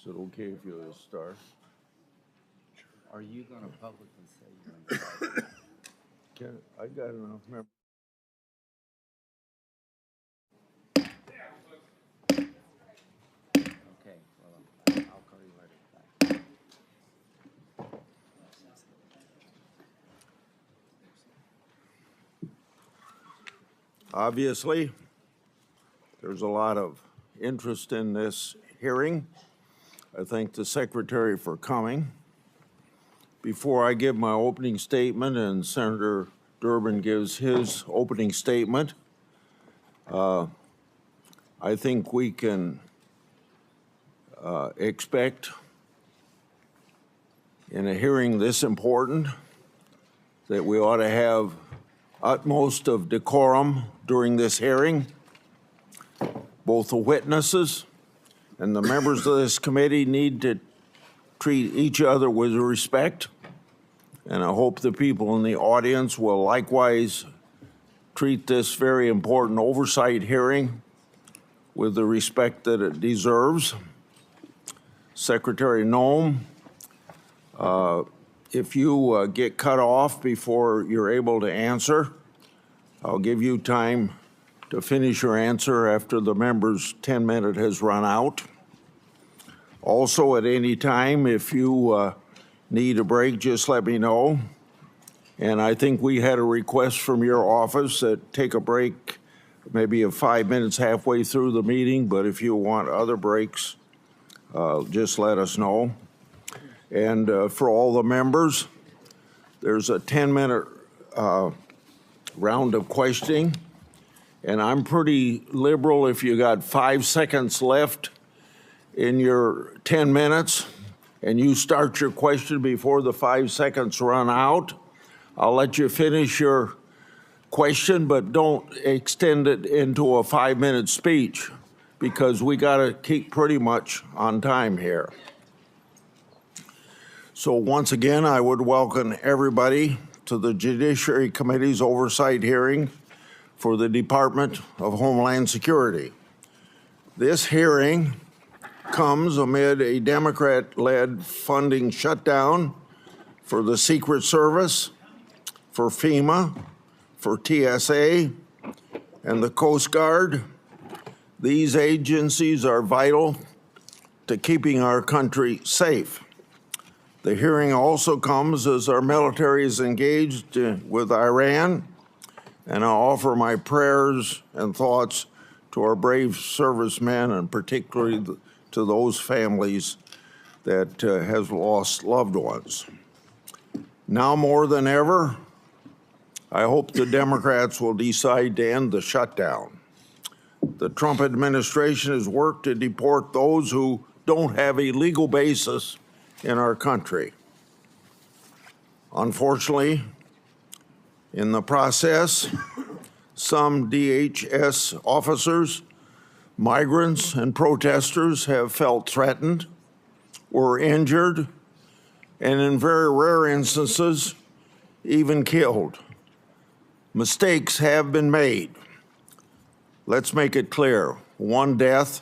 it okay if you start? Are you going to publicly say you're in the I got enough members. Okay, well, I'll call you later. Bye. Obviously, there's a lot of interest in this hearing. I thank the Secretary for coming. Before I give my opening statement and Senator Durbin gives his opening statement, I think we can expect in a hearing this important that we ought to have utmost of decorum during this hearing. Both the witnesses and the members of this committee need to treat each other with respect, and I hope the people in the audience will likewise treat this very important oversight hearing with the respect that it deserves. Secretary Noem, if you get cut off before you're able to answer, I'll give you time to finish your answer after the member's 10-minute has run out. Also, at any time, if you need a break, just let me know. And I think we had a request from your office that take a break maybe of 5 minutes halfway through the meeting, but if you want other breaks, just let us know. And for all the members, there's a 10-minute round of questioning, and I'm pretty liberal. If you got 5 seconds left in your 10 minutes and you start your question before the 5 seconds run out, I'll let you finish your question, but don't extend it into a 5-minute speech because we got to keep pretty much on time here. So once again, I would welcome everybody to the Judiciary Committee's oversight hearing for the Department of Homeland Security. This hearing comes amid a Democrat-led funding shutdown for the Secret Service, for FEMA, for TSA, and the Coast Guard. These agencies are vital to keeping our country safe. The hearing also comes as our military is engaged with Iran, and I offer my prayers and thoughts to our brave servicemen, and particularly to those families that have lost loved ones. Now more than ever, I hope the Democrats will decide to end the shutdown. The Trump administration has worked to deport those who don't have a legal basis in our country. Unfortunately, in the process, some DHS officers, migrants, and protesters have felt threatened, were injured, and in very rare instances, even killed. Mistakes have been made. Let's make it clear, one death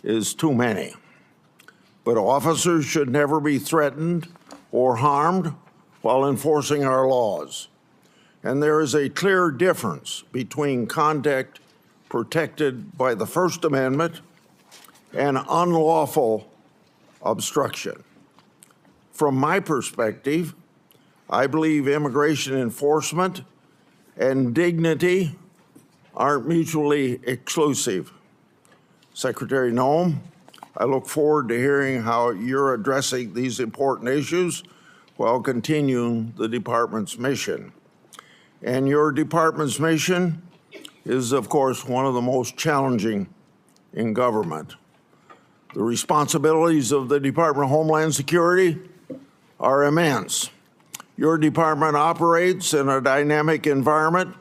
is too many. But officers should never be threatened or harmed while enforcing our laws. And there is a clear difference between conduct protected by the First Amendment and unlawful obstruction. From my perspective, I believe immigration enforcement and dignity aren't mutually exclusive. Secretary Noem, I look forward to hearing how you're addressing these important issues while continuing the department's mission. And your department's mission is, of course, one of the most challenging in government. The responsibilities of the Department of Homeland Security are immense. Your department operates in a dynamic environment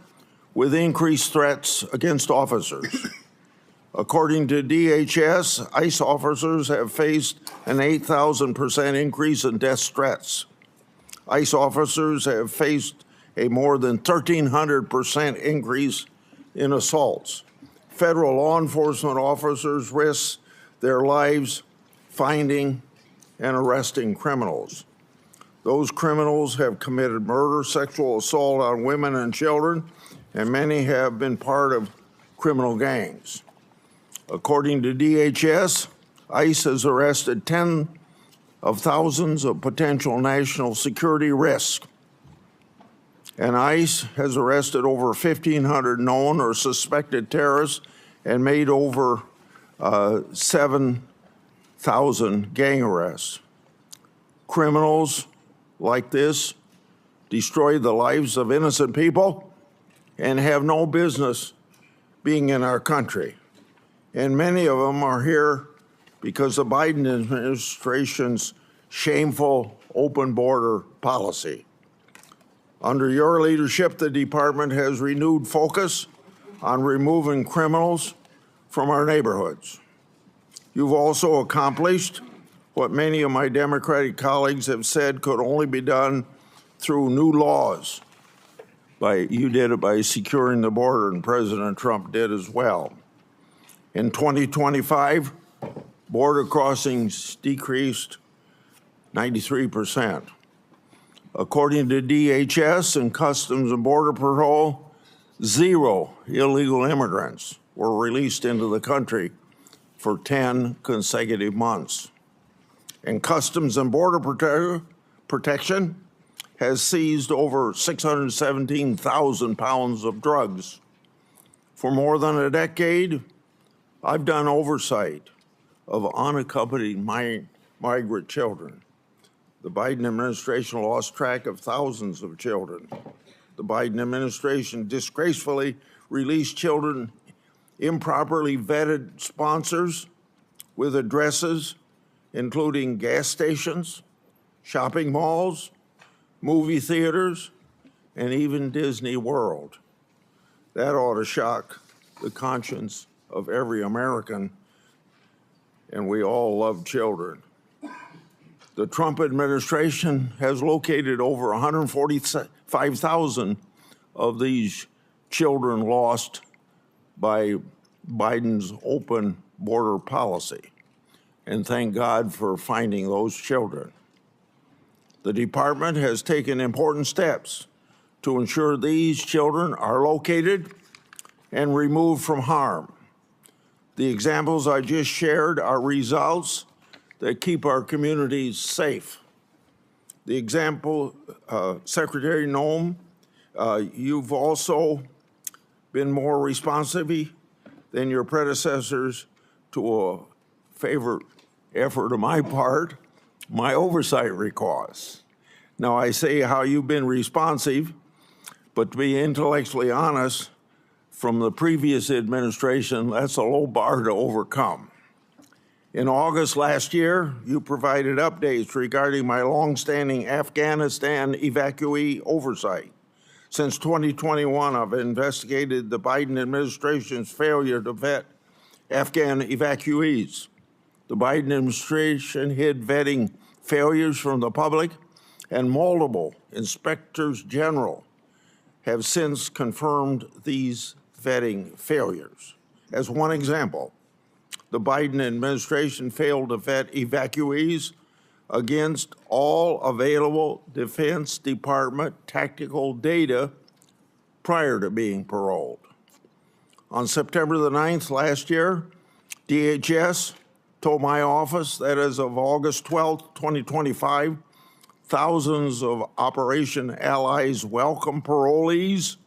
with increased threats against officers. According to DHS, ICE officers have faced an 8,000% increase in death threats. ICE officers have faced a more than 1,300% increase in assaults. Federal law enforcement officers risk their lives finding and arresting criminals. Those criminals have committed murder, sexual assault on women and children, and many have been part of criminal gangs. According to DHS, ICE has arrested tens of thousands of potential national security risks, and ICE has arrested over 1,500 known or suspected terrorists and made over 7,000 gang arrests. Criminals like this destroy the lives of innocent people and have no business being in our country. And many of them are here because of the Biden administration's shameful open border policy. Under your leadership, the department has renewed focus on removing criminals from our neighborhoods. You've also accomplished what many of my Democratic colleagues have said could only be done through new laws. You did it by securing the border, and President Trump did as well. In 2025, border crossings decreased 93%. According to DHS and Customs and Border Patrol, 0 illegal immigrants were released into the country for 10 consecutive months. And Customs and Border Protection has seized over 617,000 pounds of drugs. For more than a decade, I've done oversight of unaccompanied migrant children. The Biden administration lost track of thousands of children. The Biden administration disgracefully released children improperly vetted sponsors with addresses including gas stations, shopping malls, movie theaters, and even Disney World. That ought to shock the conscience of every American, and we all love children. The Trump administration has located over 145,000 of these children lost by Biden's open border policy, and thank God for finding those children. The department has taken important steps to ensure these children are located and removed from harm. The examples I just shared are results that keep our communities safe. The example, Secretary Noem, you've also been more responsive than your predecessors to a favorite effort on my part, my oversight requests. Now, I say how you've been responsive, but to be intellectually honest, from the previous administration, that's a low bar to overcome. In August last year, you provided updates regarding my longstanding Afghanistan evacuee oversight. Since 2021, I've investigated the Biden administration's failure to vet Afghan evacuees. The Biden administration hid vetting failures from the public, and multiple inspectors general have since confirmed these vetting failures. As one example, the Biden administration failed to vet evacuees against all available Defense Department tactical data prior to being paroled. On September the 9th last year, DHS told my office that as of August 12th, 2025, thousands of Operation Allies welcome parolees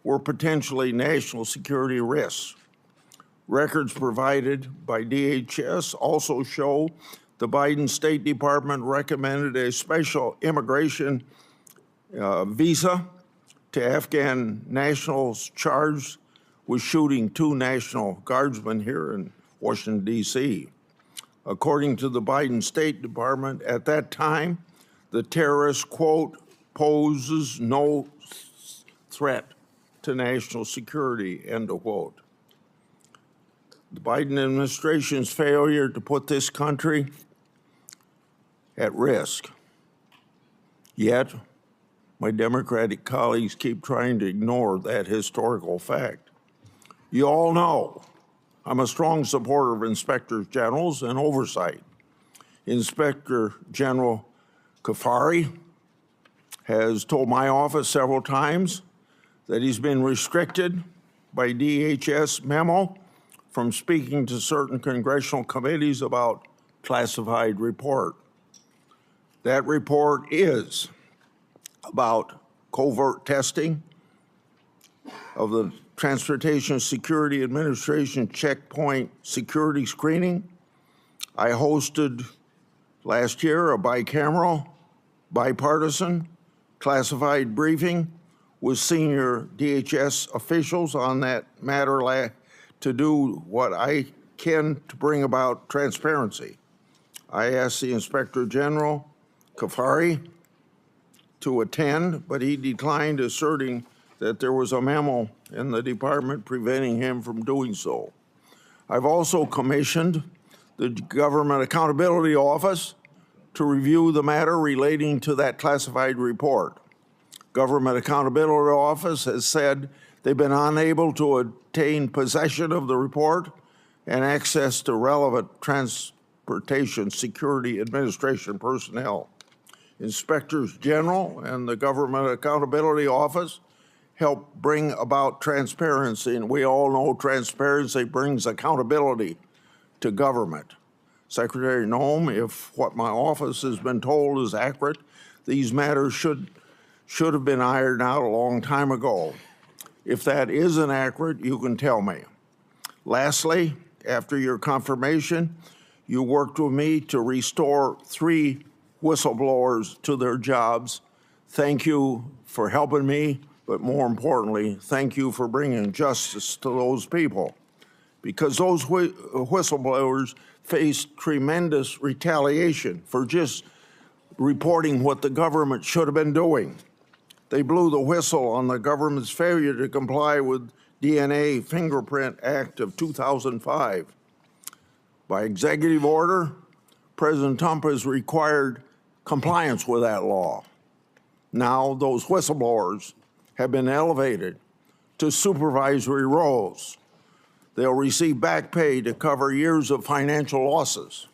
were potentially national security risks. Records provided by DHS also show the Biden State Department recommended a special immigration visa to Afghan nationals charged with shooting 2 National Guardsmen here in Washington, D.C. According to the Biden State Department, at that time, the terrorist, quote, poses no threat to national security, end of quote. The Biden administration's failure to put this country at risk. Yet, my Democratic colleagues keep trying to ignore that historical fact. You all know I'm a strong supporter of inspectors generals and oversight. Inspector General Kafari has told my office several times that he's been restricted by DHS memo from speaking to certain congressional committees about classified report. That report is about covert testing of the Transportation Security Administration checkpoint security screening. I hosted last year a bicameral, bipartisan, classified briefing with senior DHS officials on that matter to do what I can to bring about transparency. I asked the Inspector General, Kafari, to attend, but he declined, asserting that there was a memo in the department preventing him from doing so. I've also commissioned the Government Accountability Office to review the matter relating to that classified report. Government Accountability Office has said they've been unable to obtain possession of the report and access to relevant Transportation Security Administration personnel. Inspectors General and the Government Accountability Office help bring about transparency, and we all know transparency brings accountability to government. Secretary Noem, if what my office has been told is accurate, these matters should have been ironed out a long time ago. If that isn't accurate, you can tell me. Lastly, after your confirmation, you worked with me to restore 3 whistleblowers to their jobs. Thank you for helping me, but more importantly, thank you for bringing justice to those people, because those whistleblowers faced tremendous retaliation for just reporting what the government should have been doing. They blew the whistle on the government's failure to comply with DNA Fingerprint Act of 2005. By executive order, President Trump has required compliance with that law. Now those whistleblowers have been elevated to supervisory roles. They'll receive back pay to cover years of financial losses.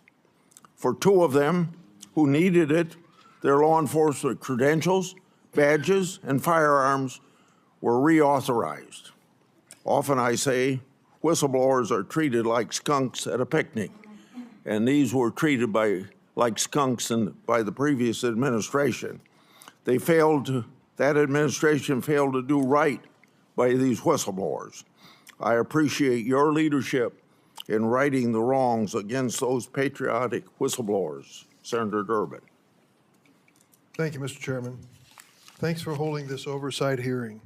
For 2 of them who needed it, their law enforcement credentials, badges, and firearms were reauthorized. Often I say whistleblowers are treated like skunks at a picnic, and these were treated like skunks by the previous administration. That administration failed to do right by these whistleblowers. I appreciate your leadership in righting the wrongs against those patriotic whistleblowers. Senator Durbin. Thank you, Mr. Chairman. Thanks for holding this oversight hearing.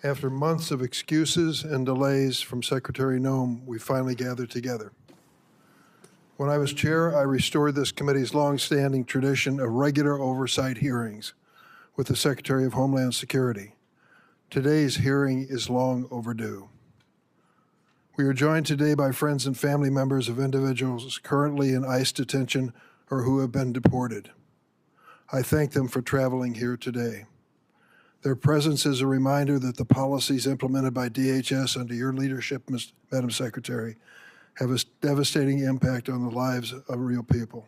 After months of excuses and delays from Secretary Noem, we finally gathered together. When I was chair, I restored this committee's longstanding tradition of regular oversight hearings with the Secretary of Homeland Security. Today's hearing is long overdue. We are joined today by friends and family members of individuals currently in ICE detention or who have been deported. I thank them for traveling here today. Their presence is a reminder that the policies implemented by DHS under your leadership, Madam Secretary, have a devastating impact on the lives of real people.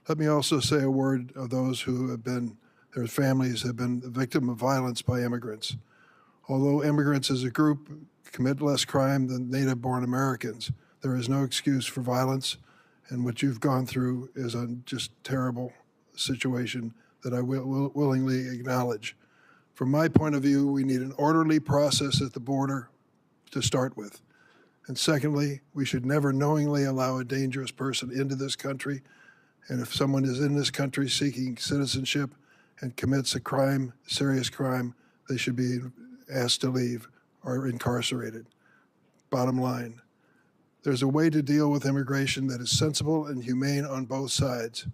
Let me also say a word of those who have been, their families have been the victim of violence by immigrants. Although immigrants as a group commit less crime than native-born Americans, there is no excuse for violence, and what you've gone through is a just terrible situation that I will willingly acknowledge. From my point of view, we need an orderly process at the border to start with. And secondly, we should never knowingly allow a dangerous person into this country. And if someone is in this country seeking citizenship and commits a crime, serious crime, they should be asked to leave or incarcerated. Bottom line, there's a way to deal with immigration that is sensible and humane on both sides.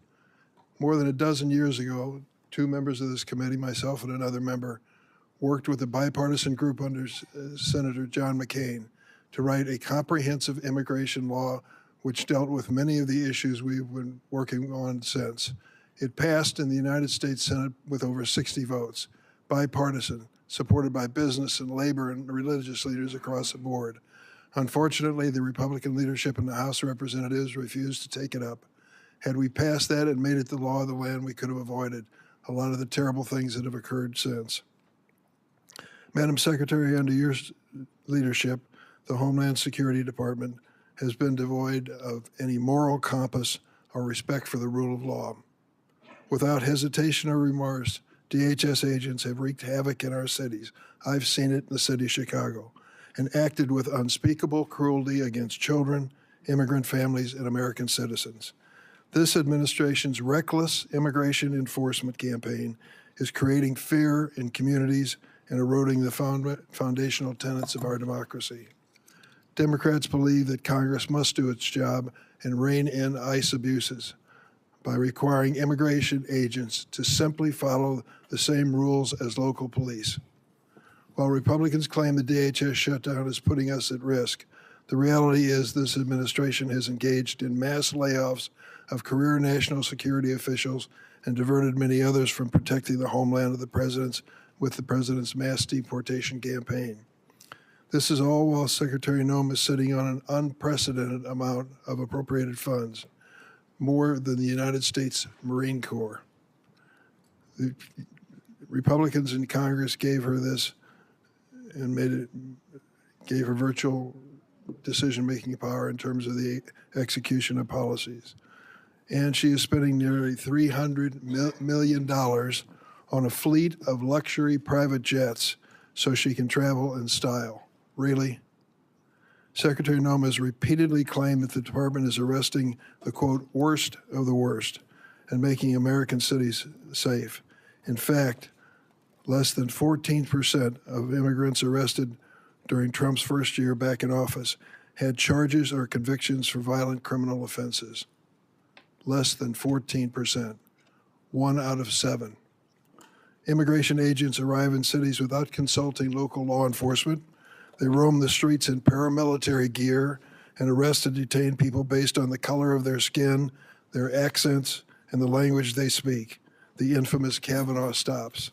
More than a dozen years ago, 2 members of this committee, myself and another member, worked with a bipartisan group under Senator John McCain to write a comprehensive immigration law which dealt with many of the issues we've been working on since. It passed in the United States Senate with over 60 votes, bipartisan, supported by business and labor and religious leaders across the board. Unfortunately, the Republican leadership in the House of Representatives refused to take it up. Had we passed that and made it the law of the land, we could have avoided a lot of the terrible things that have occurred since. Madam Secretary, under your leadership, the Homeland Security Department has been devoid of any moral compass or respect for the rule of law. Without hesitation or remorse, DHS agents have wreaked havoc in our cities. I've seen it in the city of Chicago, and acted with unspeakable cruelty against children, immigrant families, and American citizens. This administration's reckless immigration enforcement campaign is creating fear in communities and eroding the foundational tenets of our democracy. Democrats believe that Congress must do its job and rein in ICE abuses by requiring immigration agents to simply follow the same rules as local police. While Republicans claim the DHS shutdown is putting us at risk, the reality is this administration has engaged in mass layoffs of career national security officials and diverted many others from protecting the homeland of the president's with the president's mass deportation campaign. This is all while Secretary Noem is sitting on an unprecedented amount of appropriated funds, more than the United States Marine Corps. The Republicans in Congress gave her this and gave her virtual decision-making power in terms of the execution of policies. And she is spending nearly $300 million on a fleet of luxury private jets so she can travel in style. Really? Secretary Noem has repeatedly claimed that the department is arresting the, quote, worst of the worst and making American cities safe. In fact, less than 14% of immigrants arrested during Trump's first year back in office had charges or convictions for violent criminal offenses. Less than 14%, 1 out of 7. Immigration agents arrive in cities without consulting local law enforcement. They roam the streets in paramilitary gear and arrest and detain people based on the color of their skin, their accents, and the language they speak, the infamous Kavanaugh stops.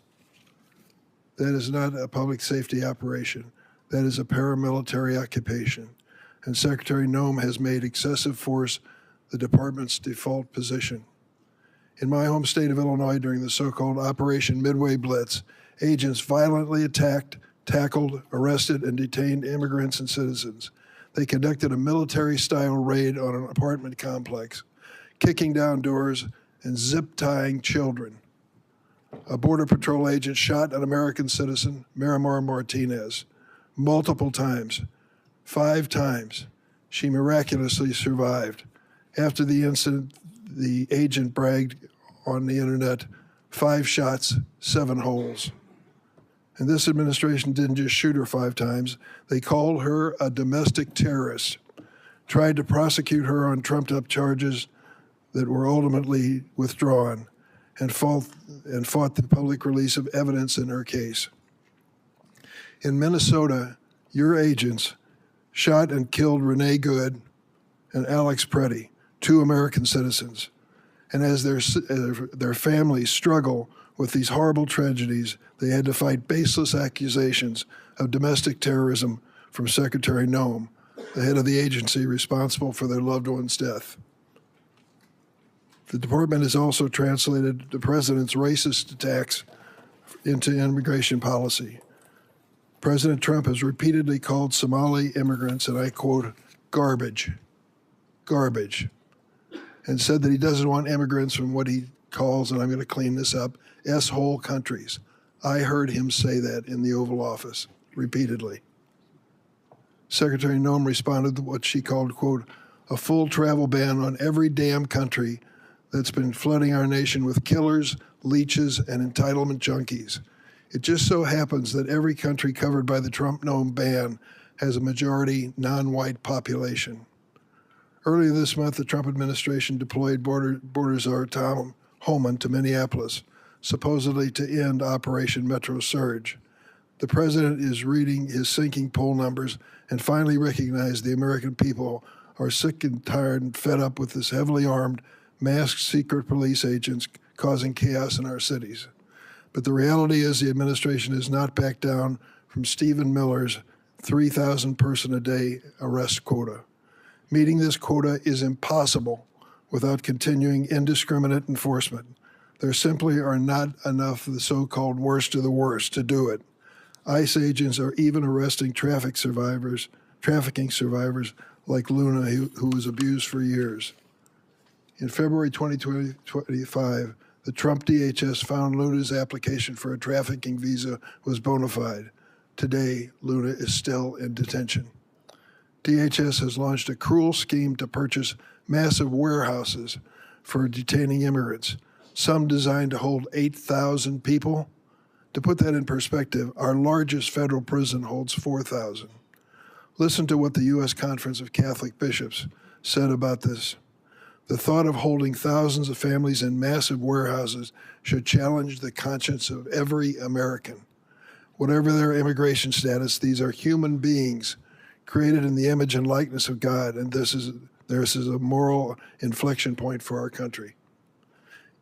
That is not a public safety operation. That is a paramilitary occupation. And Secretary Noem has made excessive force the department's default position. In my home state of Illinois, during the so-called Operation Midway Blitz, agents violently attacked, tackled, arrested, and detained immigrants and citizens. They conducted a military-style raid on an apartment complex, kicking down doors and zip-tying children. A Border Patrol agent shot an American citizen, Miramar Martinez, multiple times, 5 times. She miraculously survived. After the incident, the agent bragged on the internet, 5 shots, 7 holes. And this administration didn't just shoot her 5 times. They called her a domestic terrorist, tried to prosecute her on trumped-up charges that were ultimately withdrawn, and fought the public release of evidence in her case. In Minnesota, your agents shot and killed Renee Good and Alex Preddy, 2 American citizens. And as their families struggle with these horrible tragedies, they had to fight baseless accusations of domestic terrorism from Secretary Noem, the head of the agency responsible for their loved one's death. The department has also translated the president's racist attacks into immigration policy. President Trump has repeatedly called Somali immigrants, and I quote, garbage, and said that he doesn't want immigrants from what he calls, and I'm going to clean this up, S-hole countries. I heard him say that in the Oval Office repeatedly. Secretary Noem responded to what she called, quote, a full travel ban on every damn country that's been flooding our nation with killers, leeches, and entitlement junkies. It just so happens that every country covered by the Trump-Noem ban has a majority non-white population. Earlier this month, the Trump administration deployed Border Czar Tom Homan to Minneapolis, supposedly to end Operation Metro Surge. The president is reading his sinking poll numbers and finally recognized the American people are sick and tired and fed up with this heavily armed, masked secret police agents causing chaos in our cities. But the reality is the administration has not backed down from Stephen Miller's 3,000 person a day arrest quota. Meeting this quota is impossible without continuing indiscriminate enforcement. There simply are not enough of the so-called worst of the worst to do it. ICE agents are even arresting trafficking survivors like Luna, who was abused for years. In February 2025, the Trump DHS found Luna's application for a trafficking visa was bona fide. Today, Luna is still in detention. DHS has launched a cruel scheme to purchase massive warehouses for detaining immigrants, some designed to hold 8,000 people. To put that in perspective, our largest federal prison holds 4,000. Listen to what the U.S. Conference of Catholic Bishops said about this. The thought of holding thousands of families in massive warehouses should challenge the conscience of every American. Whatever their immigration status, these are human beings created in the image and likeness of God, and this is a moral inflection point for our country.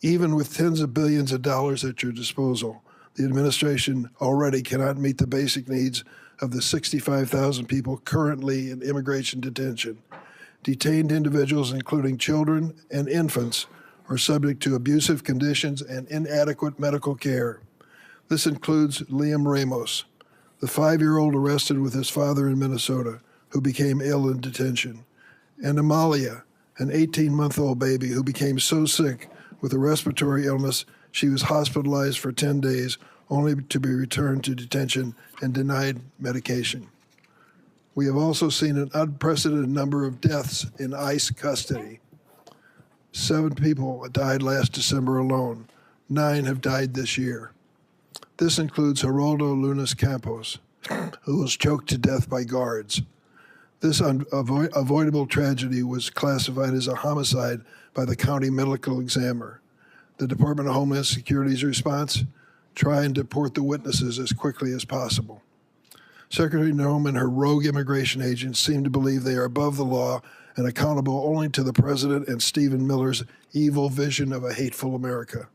Even with tens of billions of dollars at your disposal, the administration already cannot meet the basic needs of the 65,000 people currently in immigration detention. Detained individuals, including children and infants, are subject to abusive conditions and inadequate medical care. This includes Liam Ramos, the 5-year-old arrested with his father in Minnesota, who became ill in detention, and Amalia, an 18-month-old baby who became so sick with a respiratory illness she was hospitalized for 10 days, only to be returned to detention and denied medication. We have also seen an unprecedented number of deaths in ICE custody. 7 people died last December alone. 9 have died this year. This includes Geraldo Lunas Campos, who was choked to death by guards. This avoidable tragedy was classified as a homicide by the county medical examiner. The Department of Homeland Security's response? Try and deport the witnesses as quickly as possible. Secretary Noem and her rogue immigration agents seem to believe they are above the law and accountable only to the president and Stephen Miller's evil vision of a hateful America.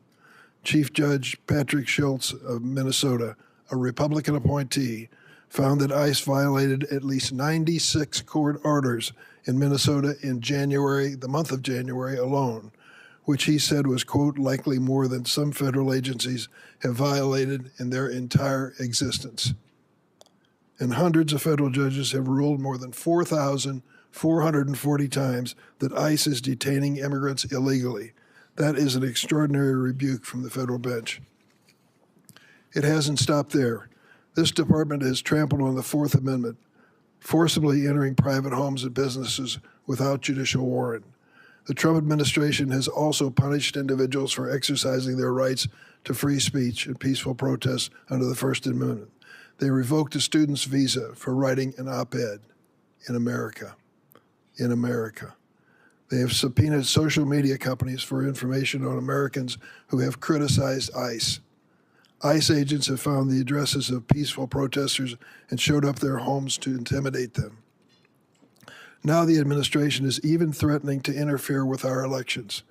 Chief Judge Patrick Schultz of Minnesota, a Republican appointee, found that ICE violated at least 96 court orders in Minnesota in January, the month of January alone, which he said was, quote, likely more than some federal agencies have violated in their entire existence. And hundreds of federal judges have ruled more than 4,440 times that ICE is detaining immigrants illegally. That is an extraordinary rebuke from the federal bench. It hasn't stopped there. This department has trampled on the Fourth Amendment, forcibly entering private homes and businesses without judicial warrant. The Trump administration has also punished individuals for exercising their rights to free speech and peaceful protest under the First Amendment. They revoked a student's visa for writing an op-ed in America. In America. They have subpoenaed social media companies for information on Americans who have criticized ICE. ICE agents have found the addresses of peaceful protesters and showed up their homes to intimidate them. Now the administration is even threatening to interfere with our elections.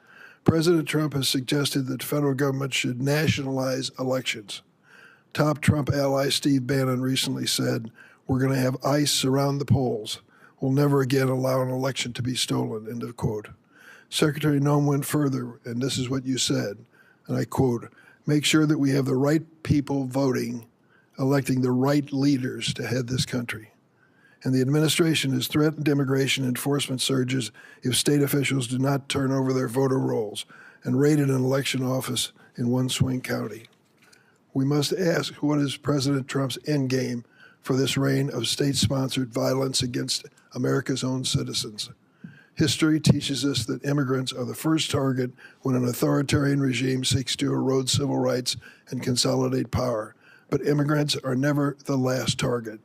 President Trump has suggested that the federal government should nationalize elections. Top Trump ally Steve Bannon recently said, "We're going to have ICE surround the polls. We'll never again allow an election to be stolen," end of quote. Secretary Noem went further, and this is what you said, and I quote, "Make sure that we have the right people voting, electing the right leaders to head this country." And the administration has threatened immigration enforcement surges if state officials do not turn over their voter rolls and raided an election office in one swing county. We must ask, what is President Trump's endgame for this reign of state-sponsored violence against America's own citizens? History teaches us that immigrants are the first target when an authoritarian regime seeks to erode civil rights and consolidate power. But immigrants are never the last target.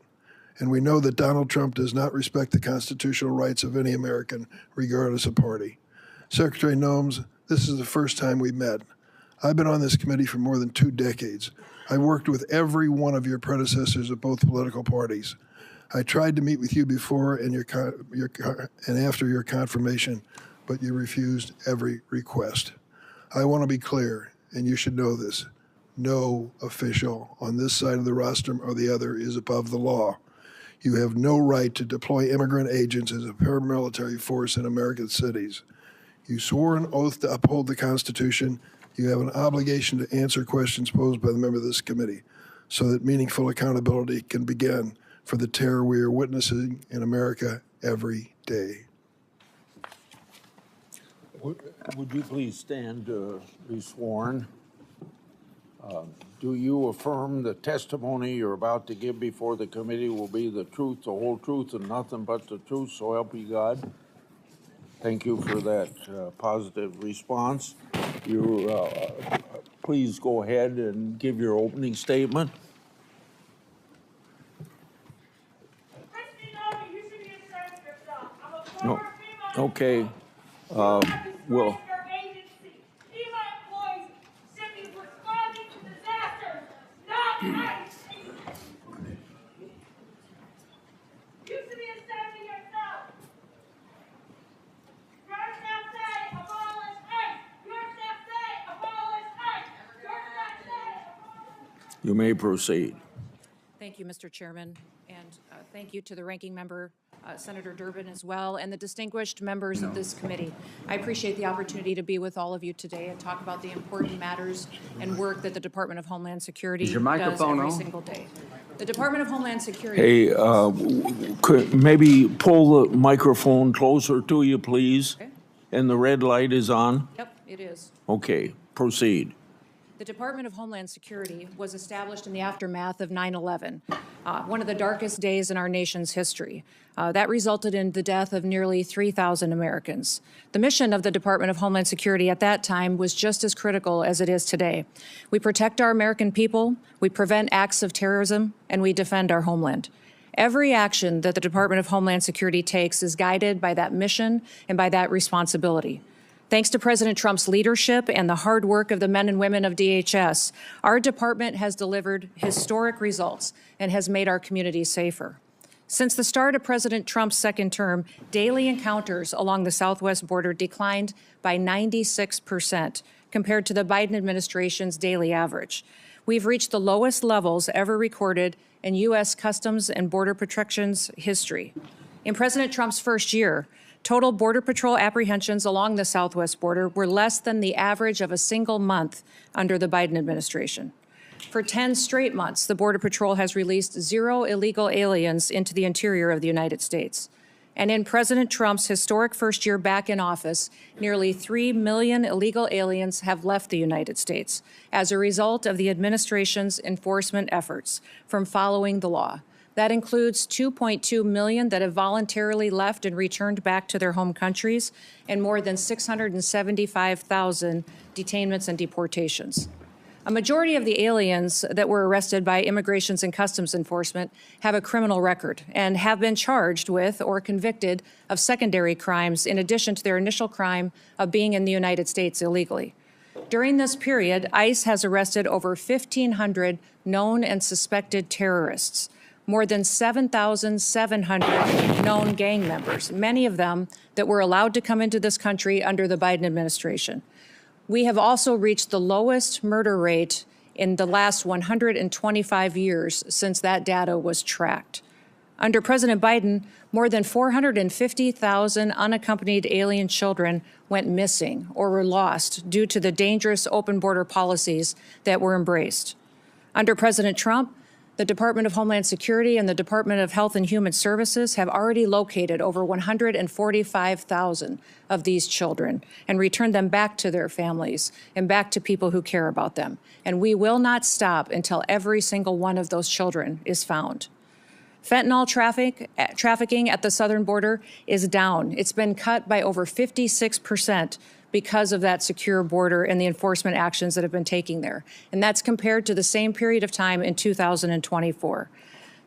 And we know that Donald Trump does not respect the constitutional rights of any American, regardless of party. Secretary Noem, this is the first time we met. I've been on this committee for more than 2 decades. I've worked with every one of your predecessors of both political parties. I tried to meet with you before and after your confirmation, but you refused every request. I want to be clear, and you should know this. No official on this side of the rostrum or the other is above the law. You have no right to deploy immigrant agents as a paramilitary force in American cities. You swore an oath to uphold the Constitution. You have an obligation to answer questions posed by the member of this committee so that meaningful accountability can begin for the terror we are witnessing in America every day. Would you please stand to be sworn? Do you affirm the testimony you're about to give before the committee will be the truth, the whole truth, and nothing but the truth, so help you God? Thank you for that positive response. Please go ahead and give your opening statement. Kristi Noem, you should be ashamed of yourself. I'm a No. former FEMA Okay. Well, your agency. FEMA employees should be responding to disasters, not ICE. You should be ashamed of yourself. Your staff say abolish ICE. Your staff say abolish ICE. Your staff say abolish. You may proceed. Thank you, Mr. Chairman, and thank you to the ranking member, Senator Durbin, as well, and the distinguished members of this committee. I appreciate the opportunity to be with all of you today and talk about the important matters and work that the Department of Homeland Security your does microphone every on? single day. The Department of Homeland Security. Hey, could maybe pull the microphone closer to you, please? Okay. And the red light is on? Yep, it is. Okay, proceed. The Department of Homeland Security was established in the aftermath of 9/11, one of the darkest days in our nation's history. That resulted in the death of nearly 3,000 Americans. The mission of the Department of Homeland Security at that time was just as critical as it is today. We protect our American people, we prevent acts of terrorism, and we defend our homeland. Every action that the Department of Homeland Security takes is guided by that mission and by that responsibility. Thanks to President Trump's leadership and the hard work of the men and women of DHS, our department has delivered historic results and has made our communities safer. Since the start of President Trump's second term, daily encounters along the southwest border declined by 96% compared to the Biden administration's daily average. We've reached the lowest levels ever recorded in U.S. Customs and Border Protection's history. In President Trump's first year, total Border Patrol apprehensions along the southwest border were less than the average of a single month under the Biden administration. For 10 straight months, the Border Patrol has released 0 illegal aliens into the interior of the United States. And in President Trump's historic first year back in office, nearly 3 million illegal aliens have left the United States as a result of the administration's enforcement efforts from following the law. That includes 2.2 million that have voluntarily left and returned back to their home countries, and more than 675,000 detainments and deportations. A majority of the aliens that were arrested by Immigration and Customs Enforcement have a criminal record and have been charged with or convicted of secondary crimes in addition to their initial crime of being in the United States illegally. During this period, ICE has arrested over 1,500 known and suspected terrorists, more than 7,700 known gang members, many of them that were allowed to come into this country under the Biden administration. We have also reached the lowest murder rate in the last 125 years since that data was tracked. Under President Biden, more than 450,000 unaccompanied alien children went missing or were lost due to the dangerous open border policies that were embraced. Under President Trump, the Department of Homeland Security and the Department of Health and Human Services have already located over 145,000 of these children and returned them back to their families and back to people who care about them. And we will not stop until every single one of those children is found. Fentanyl trafficking at the southern border is down. It's been cut by over 56% because of that secure border and the enforcement actions that have been taking there. And that's compared to the same period of time in 2024.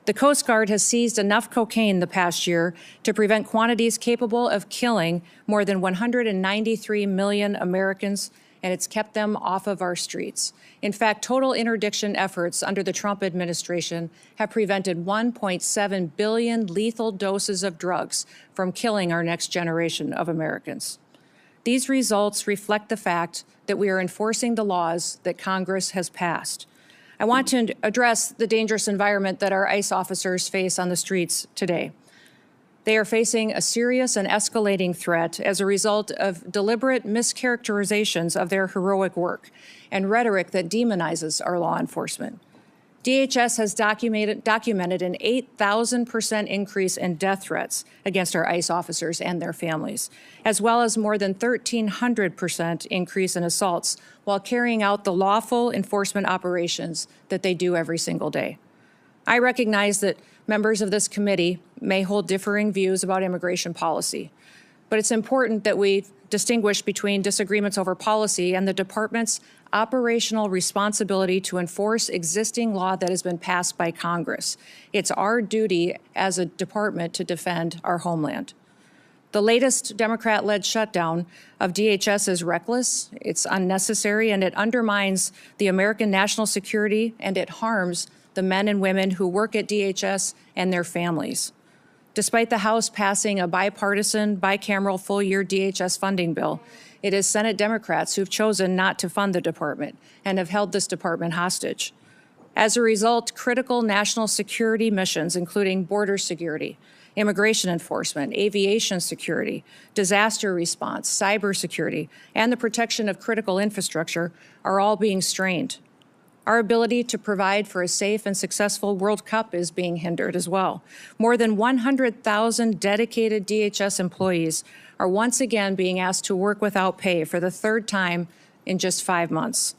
The Coast Guard has seized enough cocaine the past year to prevent quantities capable of killing more than 193 million Americans, and it's kept them off of our streets. In fact, total interdiction efforts under the Trump administration have prevented 1.7 billion lethal doses of drugs from killing our next generation of Americans. These results reflect the fact that we are enforcing the laws that Congress has passed. I want to address the dangerous environment that our ICE officers face on the streets today. They are facing a serious and escalating threat as a result of deliberate mischaracterizations of their heroic work and rhetoric that demonizes our law enforcement. DHS has documented an 8,000% increase in death threats against our ICE officers and their families, as well as more than 1,300% increase in assaults while carrying out the lawful enforcement operations that they do every single day. I recognize that members of this committee may hold differing views about immigration policy, but it's important that we distinguish between disagreements over policy and the department's operational responsibility to enforce existing law that has been passed by Congress. It's our duty as a department to defend our homeland. The latest Democrat-led shutdown of DHS is reckless, it's unnecessary, and it undermines the American national security, and it harms the men and women who work at DHS and their families. Despite the House passing a bipartisan, bicameral full-year DHS funding bill, it is Senate Democrats who've chosen not to fund the department and have held this department hostage. As a result, critical national security missions, including border security, immigration enforcement, aviation security, disaster response, cybersecurity, and the protection of critical infrastructure are all being strained. Our ability to provide for a safe and successful World Cup is being hindered as well. More than 100,000 dedicated DHS employees are once again being asked to work without pay for the third time in just 5 months.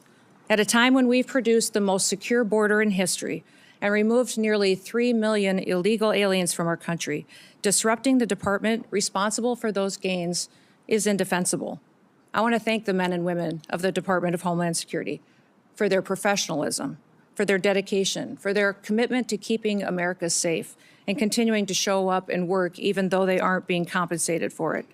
At a time when we've produced the most secure border in history and removed nearly 3 million illegal aliens from our country, disrupting the department responsible for those gains is indefensible. I want to thank the men and women of the Department of Homeland Security for their professionalism, for their dedication, for their commitment to keeping America safe and continuing to show up and work even though they aren't being compensated for it.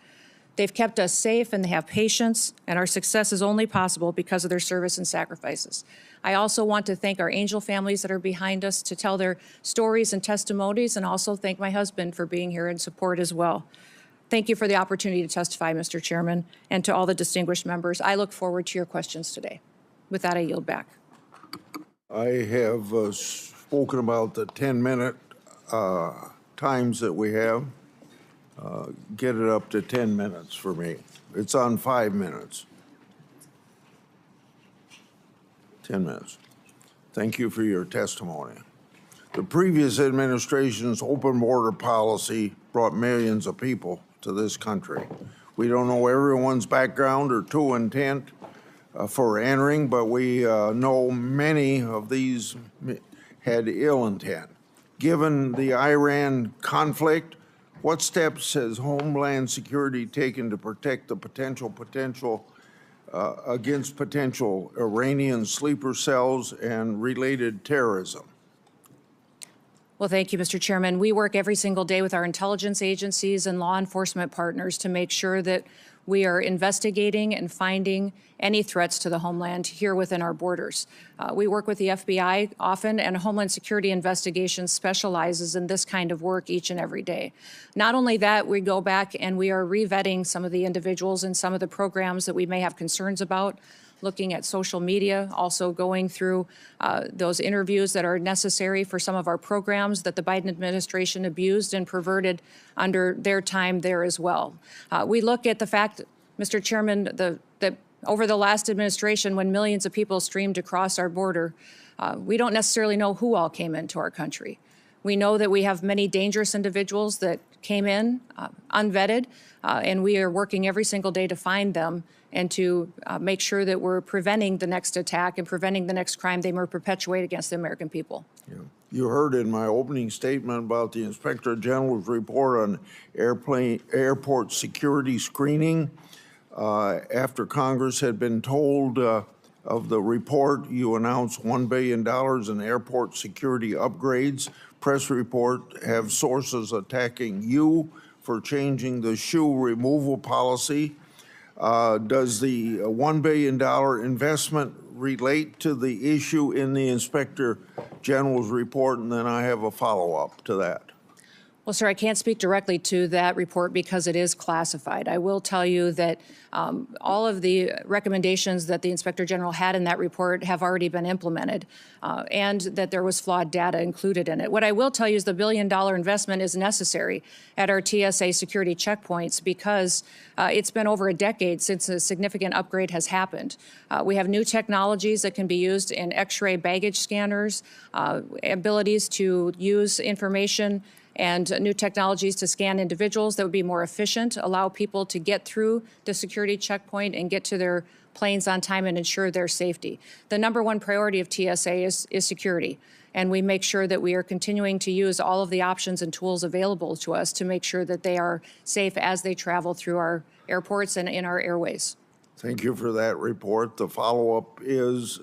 They've kept us safe and they have patience, and our success is only possible because of their service and sacrifices. I also want to thank our angel families that are behind us to tell their stories and testimonies, and also thank my husband for being here in support as well. Thank you for the opportunity to testify, Mr. Chairman, and to all the distinguished members. I look forward to your questions today. With that, I yield back. I have spoken about the 10-minute times that we have. Get it up to 10 minutes for me. It's on 5 minutes. 10 minutes. Thank you for your testimony. The previous administration's open border policy brought millions of people to this country. We don't know everyone's background or true intent for entering, but we know many of these had ill intent. Given the Iran conflict, what steps has Homeland Security taken to protect the potential against potential Iranian sleeper cells and related terrorism? Well, thank you, Mr. Chairman. We work every single day with our intelligence agencies and law enforcement partners to make sure that we are investigating and finding any threats to the homeland here within our borders. We work with the FBI often, and Homeland Security Investigations specializes in this kind of work each and every day. Not only that, we go back and we are re-vetting some of the individuals and some of the programs that we may have concerns about, looking at social media, also going through those interviews that are necessary for some of our programs that the Biden administration abused and perverted under their time there as well. We look at the fact, Mr. Chairman, that over the last administration, when millions of people streamed across our border, we don't necessarily know who all came into our country. We know that we have many dangerous individuals that came in unvetted, and we are working every single day to find them and to make sure that we're preventing the next attack and preventing the next crime they may perpetuate against the American people. Yeah. You heard in my opening statement about the Inspector General's report on airport security screening. After Congress had been told of the report, you announced $1 billion in airport security upgrades. Press report have sources attacking you for changing the shoe removal policy. Does the $1 billion investment relate to the issue in the Inspector General's report? And then I have a follow-up to that. Well, sir, I can't speak directly to that report because it is classified. I will tell you that all of the recommendations that the Inspector General had in that report have already been implemented, and that there was flawed data included in it. What I will tell you is the $1 billion investment is necessary at our TSA security checkpoints because it's been over a decade since a significant upgrade has happened. We have new technologies that can be used in X-ray baggage scanners, abilities to use information and new technologies to scan individuals that would be more efficient, allow people to get through the security checkpoint and get to their planes on time and ensure their safety. The number one priority of TSA is security, and we make sure that we are continuing to use all of the options and tools available to us to make sure that they are safe as they travel through our airports and in our airways. Thank you for that report. The follow-up is,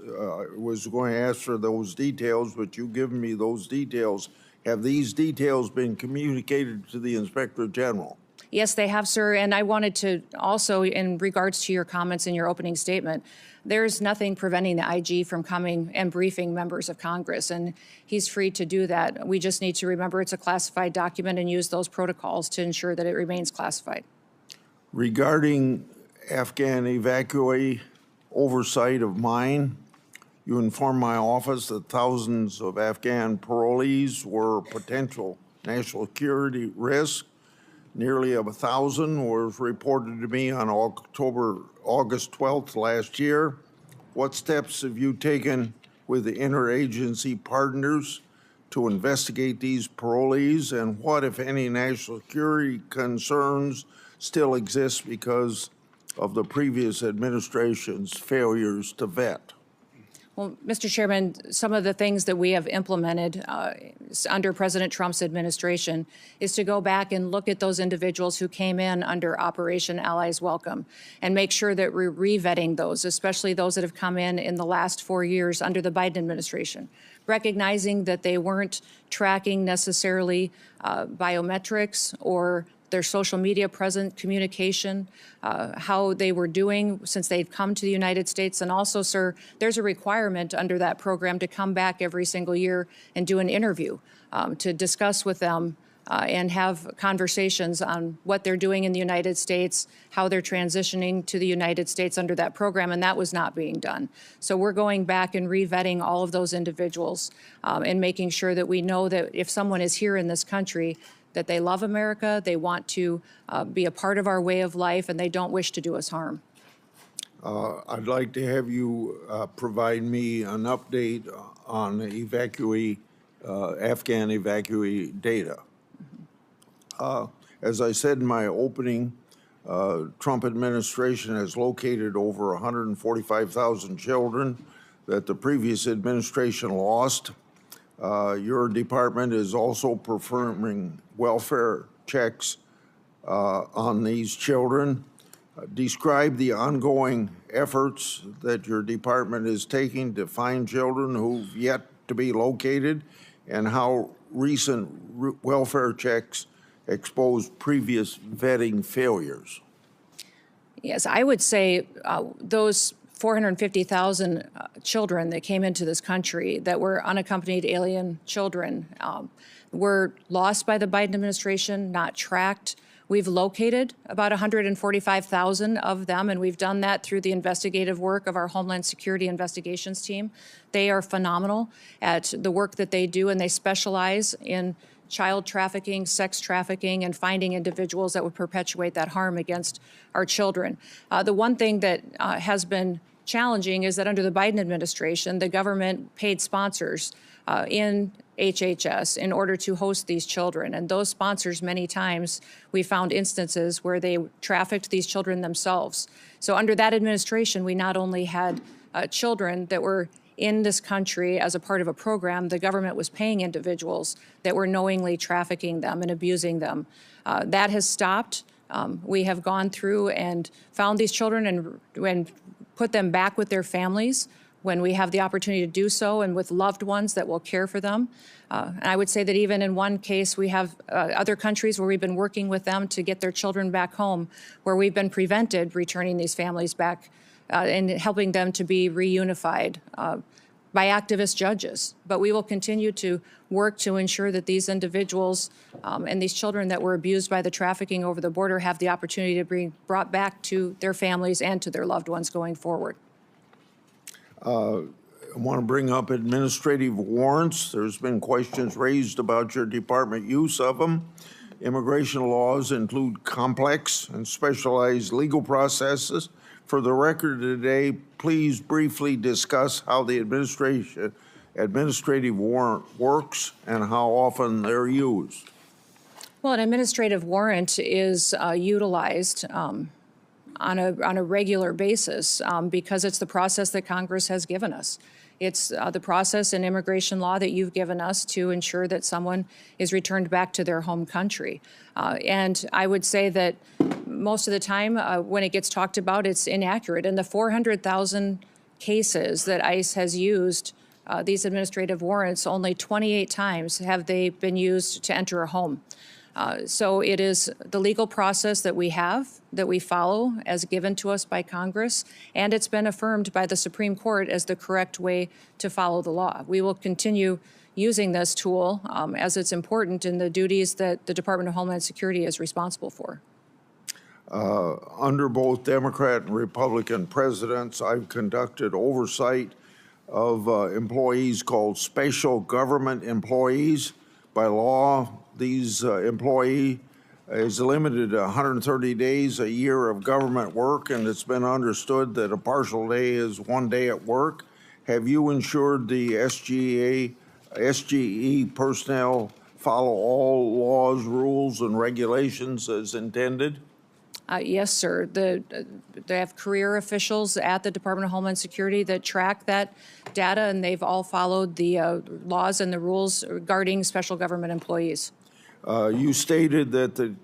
was going to ask for those details, but you've given me those details. Have these details been communicated to the Inspector General? Yes, they have, sir. And I wanted to also, in regards to your comments in your opening statement, there's nothing preventing the IG from coming and briefing members of Congress, and he's free to do that. We just need to remember it's a classified document and use those protocols to ensure that it remains classified. Regarding Afghan evacuee oversight of mine, you informed my office that thousands of Afghan parolees were potential national security risk. Nearly 1,000 was reported to me on August 12th last year. What steps have you taken with the interagency partners to investigate these parolees, and what, if any, national security concerns still exist because of the previous administration's failures to vet? Well, Mr. Chairman, some of the things that we have implemented under President Trump's administration is to go back and look at those individuals who came in under Operation Allies Welcome and make sure that we're re-vetting those, especially those that have come in the last 4 years under the Biden administration, recognizing that they weren't tracking necessarily biometrics or their social media present communication, how they were doing since they've come to the United States. And also, sir, there's a requirement under that program to come back every single year and do an interview to discuss with them and have conversations on what they're doing in the United States, how they're transitioning to the United States under that program, and that was not being done. So we're going back and re-vetting all of those individuals and making sure that we know that if someone is here in this country, that they love America, they want to be a part of our way of life, and they don't wish to do us harm. I'd like to have you provide me an update on evacuee, Afghan evacuee data. As I said in my opening, Trump administration has located over 145,000 children that the previous administration lost. Your department is also performing welfare checks on these children. Describe the ongoing efforts that your department is taking to find children who've yet to be located, and how recent welfare checks expose previous vetting failures. Yes, I would say those 450,000 children that came into this country that were unaccompanied alien children were lost by the Biden administration, not tracked. We've located about 145,000 of them, and we've done that through the investigative work of our Homeland Security investigations team. They are phenomenal at the work that they do, and they specialize in child trafficking, sex trafficking, and finding individuals that would perpetuate that harm against our children. The one thing that has been challenging is that under the Biden administration, the government paid sponsors in HHS in order to host these children. And those sponsors, many times, we found instances where they trafficked these children themselves. So under that administration, we not only had children that were in this country as a part of a program, the government was paying individuals that were knowingly trafficking them and abusing them. That has stopped. We have gone through and found these children and put them back with their families when we have the opportunity to do so, and with loved ones that will care for them. And I would say that even in one case, we have other countries where we've been working with them to get their children back home, where we've been prevented returning these families back and helping them to be reunified by activist judges. But we will continue to work to ensure that these individuals and these children that were abused by the trafficking over the border have the opportunity to be brought back to their families and to their loved ones going forward. I want to bring up administrative warrants. There's been questions raised about your department use of them. Immigration laws include complex and specialized legal processes. For the record today, please briefly discuss how the administrative warrant works and how often they're used. Well, an administrative warrant is utilized on a regular basis because it's the process that Congress has given us. It's the process in immigration law that you've given us to ensure that someone is returned back to their home country. And I would say that most of the time when it gets talked about, it's inaccurate. In the 400,000 cases that ICE has used these administrative warrants, only 28 times have they been used to enter a home. So it is the legal process that we have, that we follow as given to us by Congress, and it's been affirmed by the Supreme Court as the correct way to follow the law. We will continue using this tool as it's important in the duties that the Department of Homeland Security is responsible for. Under both Democrat and Republican presidents, I've conducted oversight of employees called special government employees. By law, these employee is limited to 130 days a year of government work, and it's been understood that a partial day is 1 day at work. Have you ensured the SGE personnel follow all laws, rules, and regulations as intended? Yes, sir. They have career officials at the Department of Homeland Security that track that data, and they've all followed the laws and the rules regarding special government employees. You stated that the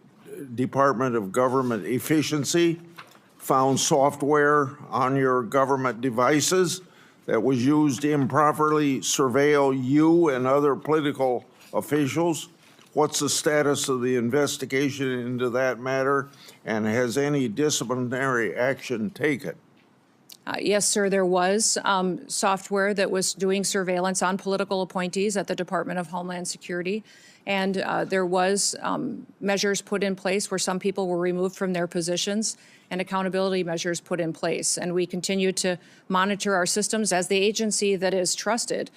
Department of Government Efficiency found software on your government devices that was used to improperly surveil you and other political officials. What's the status of the investigation into that matter, and has any disciplinary action taken? Yes, sir, there was software that was doing surveillance on political appointees at the Department of Homeland Security, and there was measures put in place where some people were removed from their positions and accountability measures put in place. And we continue to monitor our systems as the agency that is trusted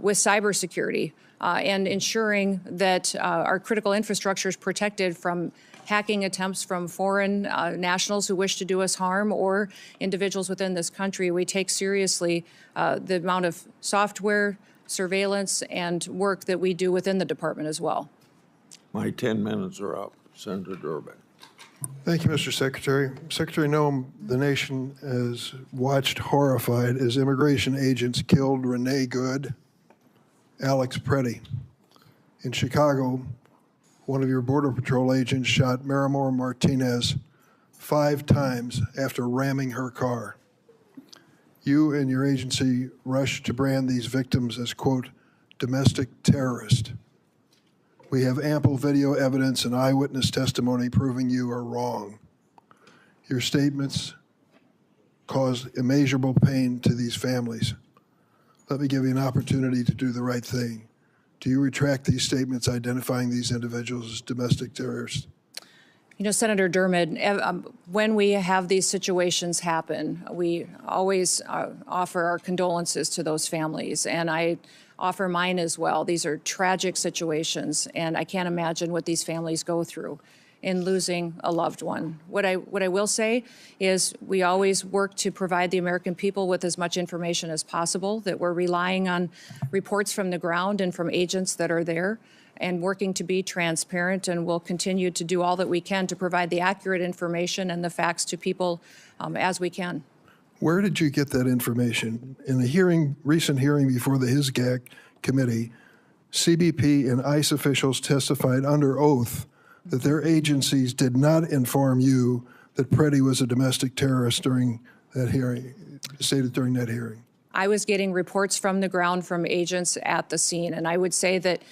with cybersecurity and ensuring that our critical infrastructure is protected from hacking attempts from foreign nationals who wish to do us harm or individuals within this country. We take seriously the amount of software, surveillance, and work that we do within the department as well. My 10 minutes are up. Senator Durbin. Thank you, Mr. Secretary. Secretary Noem, the nation has watched horrified as immigration agents killed Renee Good, Alex Preddy. In Chicago, one of your Border Patrol agents shot Marimor Martinez 5 times after ramming her car. You and your agency rushed to brand these victims as, quote, domestic terrorists. We have ample video evidence and eyewitness testimony proving you are wrong. Your statements caused immeasurable pain to these families. Let me give you an opportunity to do the right thing. Do you retract these statements identifying these individuals as domestic terrorists? You know, Senator Dermott, when we have these situations happen, we always offer our condolences to those families, and I offer mine as well. These are tragic situations, and I can't imagine what these families go through in losing a loved one. What I will say is we always work to provide the American people with as much information as possible, that we're relying on reports from the ground and from agents that are there and working to be transparent, and we'll continue to do all that we can to provide the accurate information and the facts to people as we can. Where did you get that information? In a recent hearing before the HISGAC committee, CBP and ICE officials testified under oath that their agencies did not inform you that Preddy was a domestic terrorist during that hearing, stated during that hearing. I was getting reports from the ground from agents at the scene, and I would say that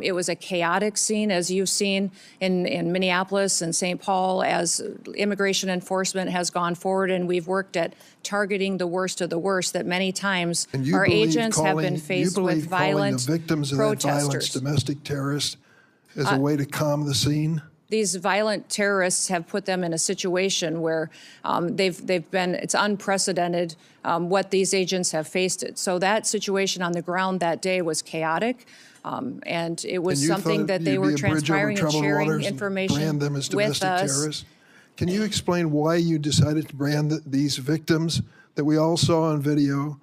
it was a chaotic scene, as you've seen in Minneapolis and St. Paul, as immigration enforcement has gone forward, and we've worked at targeting the worst of the worst, that many times And you our believe agents have been calling- faced you with believe calling violent the victims of that violence protesters. domestic terrorists as a way to calm the scene? These violent terrorists have put them in a situation where they've been, it's unprecedented what these agents have faced it. So that situation on the ground that day was chaotic. And it was And you something thought that they you'd were be a bridge over transpiring and troubled sharing waters and information brand them as with domestic us. terrorists? Can you explain why you decided to brand these victims that we all saw on video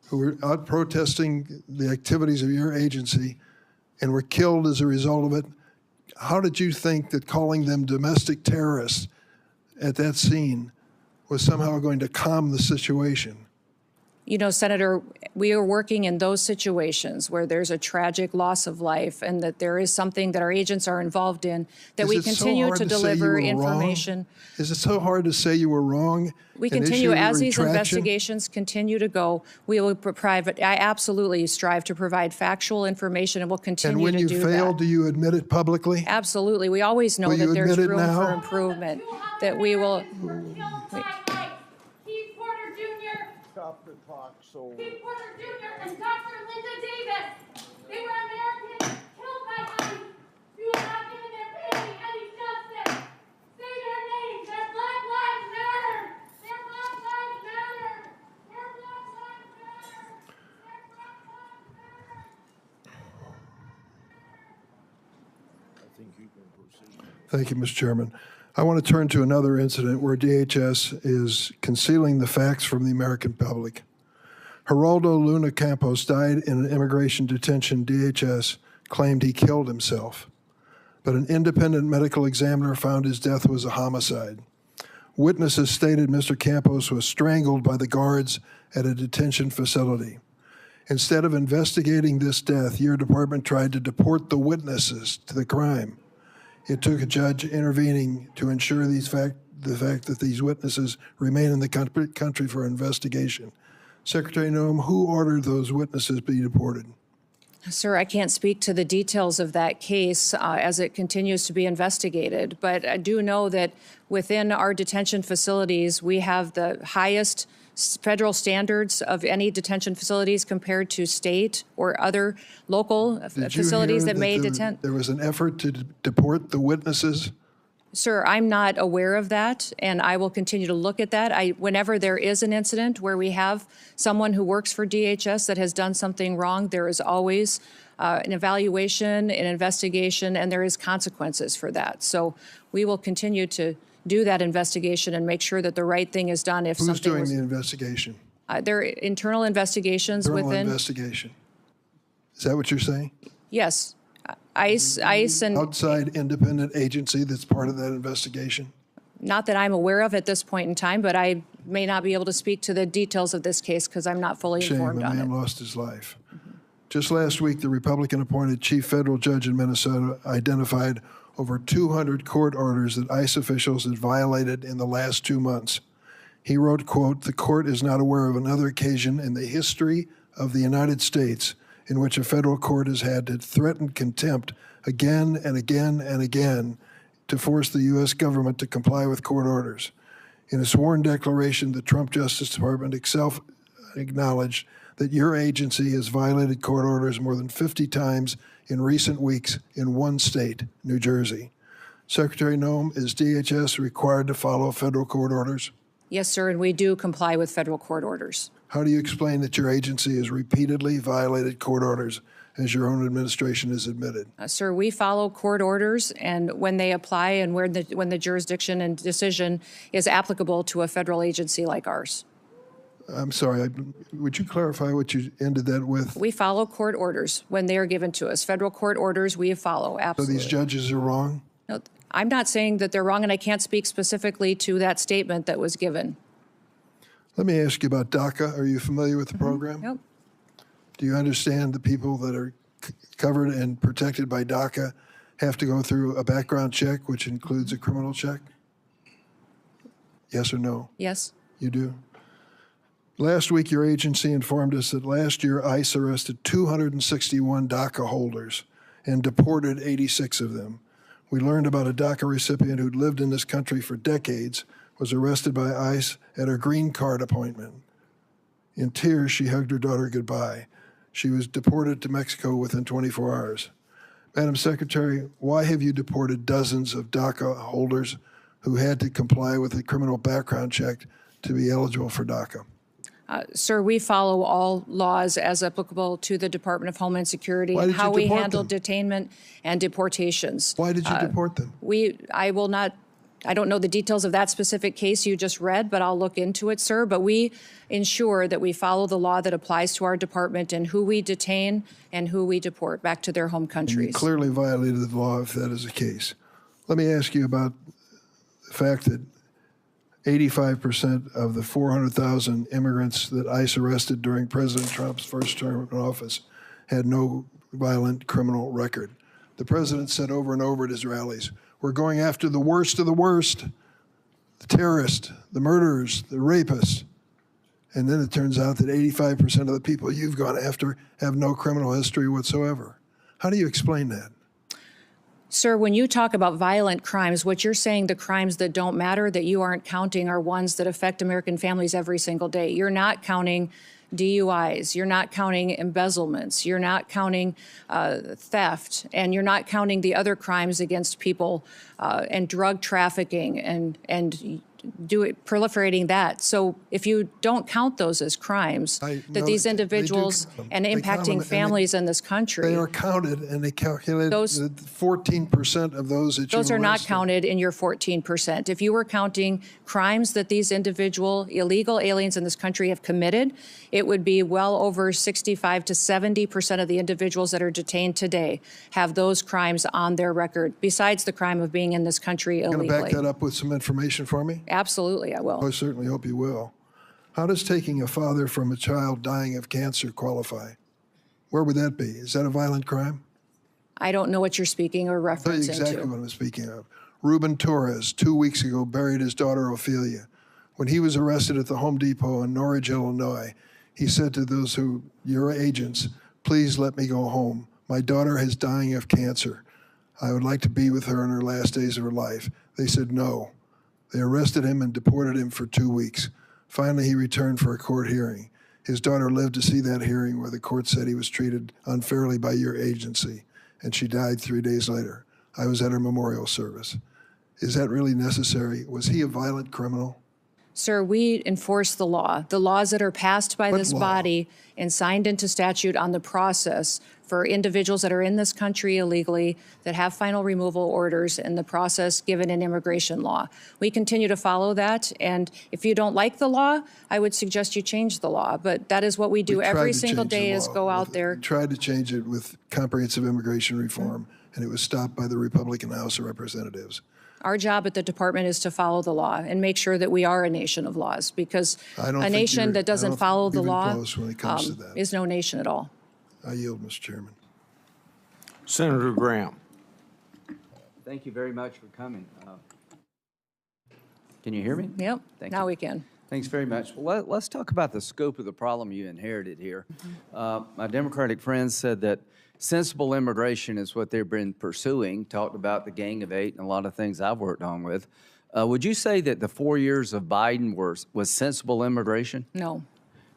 who were out protesting the activities of your agency and were killed as a result of it? How did you think that calling them domestic terrorists at that scene was somehow going to calm the situation? You know, Senator, we are working in those situations where there's a tragic loss of life and that there is something that our agents are involved in, that Is we it so continue hard to say you deliver were wrong? information. Is it so hard to say you were wrong? We and continue, issue as these retraction? investigations continue to go, we will provide, I absolutely strive to provide factual information and will And continue when to you do fail, that. do you admit it publicly? Absolutely. We always know Will you that there's admit it room now? for improvement, that we will. Keith Porter Jr. Stop the clock, so. Keith Porter Jr. and Dr. Linda Davis. They were Americans killed by ICE. You have not given their family any justice. Say their names. Their Black Lives Matter. Their Black Lives Matter. Their Black Lives Matter. Their Black Lives Matter. I think you can proceed. Thank you, Mr. Chairman. I want to turn to another incident where DHS is concealing the facts from the American public. Geraldo Luna Campos died in an immigration detention. DHS claimed he killed himself, but an independent medical examiner found his death was a homicide. Witnesses stated Mr. Campos was strangled by the guards at a detention facility. Instead of investigating this death, your department tried to deport the witnesses to the crime. It took a judge intervening to ensure the fact that these witnesses remain in the country for investigation. Secretary Noem, who ordered those witnesses be deported? Sir, I can't speak to the details of that case as it continues to be investigated, but I do know that within our detention facilities, we have the highest federal standards of any detention facilities compared to state or other local facilities that may detain. There was an effort to deport the witnesses? Sir, I'm not aware of that, and I will continue to look at that. Whenever there is an incident where we have someone who works for DHS that has done something wrong, there is always an evaluation, an investigation, and there is consequences for that. So we will continue to do that investigation and make sure that the right thing is done if Who's something doing was. the investigation? There are internal investigations Internal within. investigation. Is that what you're saying? Yes. ICE and Outside independent agency that's part of that investigation? not that I'm aware of at this point in time, but I may not be able to speak to the details of this case because I'm not fully Shame, a informed on man it. lost his life. Just last week, the Republican-appointed chief federal judge in Minnesota identified over 200 court orders that ICE officials had violated in the last 2 months. He wrote, quote, "The court is not aware of another occasion in the history of the United States in which a federal court has had to threaten contempt again and again and again to force the U.S. government to comply with court orders." In a sworn declaration, the Trump Justice Department itself acknowledged that your agency has violated court orders more than 50 times in recent weeks in one state, New Jersey. Secretary Noem, is DHS required to follow federal court orders? Yes, sir, and we do comply with federal court orders. How do you explain that your agency has repeatedly violated court orders, as your own administration has admitted? Sir, we follow court orders, and when they apply and when the jurisdiction and decision is applicable to a federal agency like ours. I'm sorry, would you clarify what you ended that with? We follow court orders when they are given to us. Federal court orders we follow, So absolutely. these judges are wrong? No, I'm not saying that they're wrong, and I can't speak specifically to that statement that was given. Let me ask you about DACA. Are you familiar with the program? Yep. Do you understand the people that are covered and protected by DACA have to go through a background check, which includes a criminal check? Yes or no? Yes. You do? Last week, your agency informed us that last year ICE arrested 261 DACA holders and deported 86 of them. We learned about a DACA recipient who'd lived in this country for decades, was arrested by ICE at her green card appointment. In tears, she hugged her daughter goodbye. She was deported to Mexico within 24 hours. Madam Secretary, why have you deported dozens of DACA holders who had to comply with a criminal background check to be eligible for DACA? Sir, we follow all laws as applicable to the Department of Homeland Security Why and did you how we deport handle them? detainment and deportations. Why did you deport them? I don't know the details of that specific case you just read, but I'll look into it, sir. But we ensure that we follow the law that applies to our department and who we detain and who we deport back to their home You countries. clearly violated the law if that is the case. Let me ask you about the fact that 85% of the 400,000 immigrants that ICE arrested during President Trump's first term in office had no violent criminal record. The president said over and over at his rallies, we're going after the worst of the worst, the terrorists, the murderers, the rapists. And then it turns out that 85% of the people you've gone after have no criminal history whatsoever. How do you explain that? Sir, when you talk about violent crimes, what you're saying, the crimes that don't matter, that you aren't counting, are ones that affect American families every single day. You're not counting DUIs, you're not counting embezzlements, you're not counting theft, and you're not counting the other crimes against people and drug trafficking and proliferating that. So if you don't count those as crimes, that these individuals and impacting families in this country, They are counted, and they calculated Those- 14% of those that you those are not arrested. counted in your 14%. If you were counting crimes that these individual illegal aliens in this country have committed, it would be well over 65 to 70% of the individuals that are detained today have those crimes on their record, besides the crime of being in this country Going to illegally. back that up with some information for me? Absolutely, I will. I certainly hope you will. How does taking a father from a child dying of cancer qualify? Where would that be? Is that a violent crime? I don't know what you're speaking or I'll tell you referencing exactly to. what I'm speaking of. Ruben Torres, 2 weeks ago, buried his daughter Ophelia. When he was arrested at the Home Depot in Norridge, Illinois, he said to those who, your agents, please let me go home. My daughter is dying of cancer. I would like to be with her in her last days of her life. They said no. They arrested him and deported him for 2 weeks. Finally, he returned for a court hearing. His daughter lived to see that hearing where the court said he was treated unfairly by your agency, and she died 3 days later. I was at her memorial service. Is that really necessary? Was he a violent criminal? Sir, we enforce the law. The laws that are passed by What this law? body and signed into statute on the process for individuals that are in this country illegally, that have final removal orders, and the process given in immigration law. We continue to follow that, and if you don't like the law, I would suggest you change the law. But that is what we do We tried every to single change the day is law go out with- there. We tried to change it with comprehensive immigration reform, and it was stopped by the Republican House of Representatives. Our job at the department is to follow the law and make sure that we are a nation of laws, because I don't a think nation you're- that I doesn't don't follow the even law close when it comes to that. is no nation at all. I yield, Mr. Chairman. Senator Graham. Thank you very much for coming. Can you hear me? Yep, Thank now you. we can. Thanks very much. Well, let's talk about the scope of the problem you inherited here. My Democratic friends said that sensible immigration is what they've been pursuing, talked about the Gang of Eight and a lot of things I've worked on with. Would you say that the 4 years of Biden was sensible immigration? No.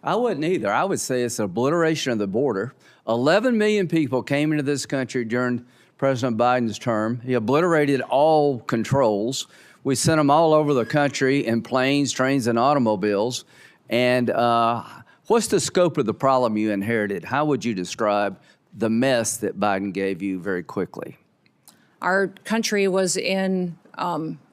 I wouldn't either. I would say it's an obliteration of the border. 11 million people came into this country during President Biden's term. He obliterated all controls. We sent them all over the country in planes, trains, and automobiles. And what's the scope of the problem you inherited? How would you describe the mess that Biden gave you very quickly? Our country was in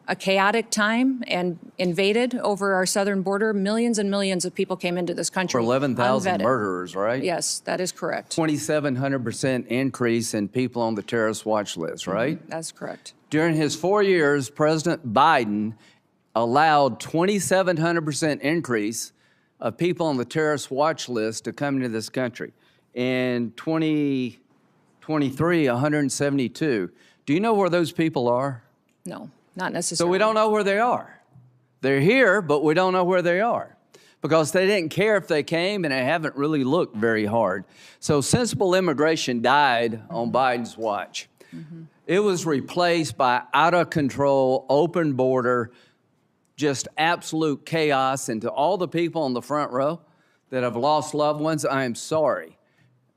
a chaotic time and invaded over our southern border. Millions and millions of people came into this country. For 11,000 unvetted. murderers, right? Yes, that is correct. 2,700% increase in people on the terrorist watch list, right? That's correct. During his 4 years, President Biden allowed 2,700% increase of people on the terrorist watch list to come into this country. In 2023, 172. Do you know where those people are? No, not So necessarily. we don't know where they are. They're here, but we don't know where they are. because they didn't care if they came, and they haven't really looked very hard. So sensible immigration died on Biden's watch. It was replaced by out-of-control, open border, just absolute chaos. And to all the people on the front row that have lost loved ones, I am sorry.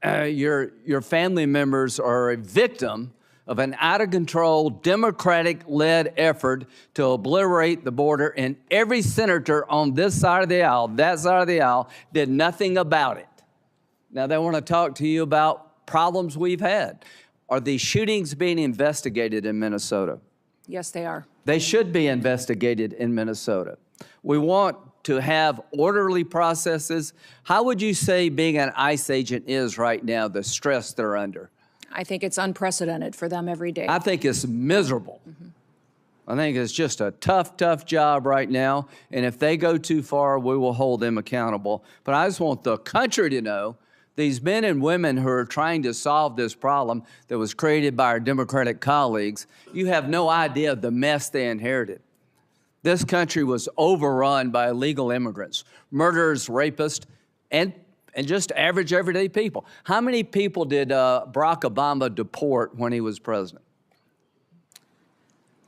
Your family members are a victim of an out-of-control, Democratic-led effort to obliterate the border, and every senator on this side of the aisle, that side of the aisle, did nothing about it. Now, they want to talk to you about problems we've had. Are these shootings being investigated in Minnesota? Yes, they are. They should be investigated in Minnesota. We want to have orderly processes. How would you say being an ICE agent is right now, the stress they're under? I think it's unprecedented for them every day. I think it's miserable. I think it's just a tough, tough job right now. And if they go too far, we will hold them accountable. But I just want the country to know these men and women who are trying to solve this problem that was created by our Democratic colleagues, you have no idea of the mess they inherited. This country was overrun by illegal immigrants, murderers, rapists, and just average, everyday people. How many people did Barack Obama deport when he was president?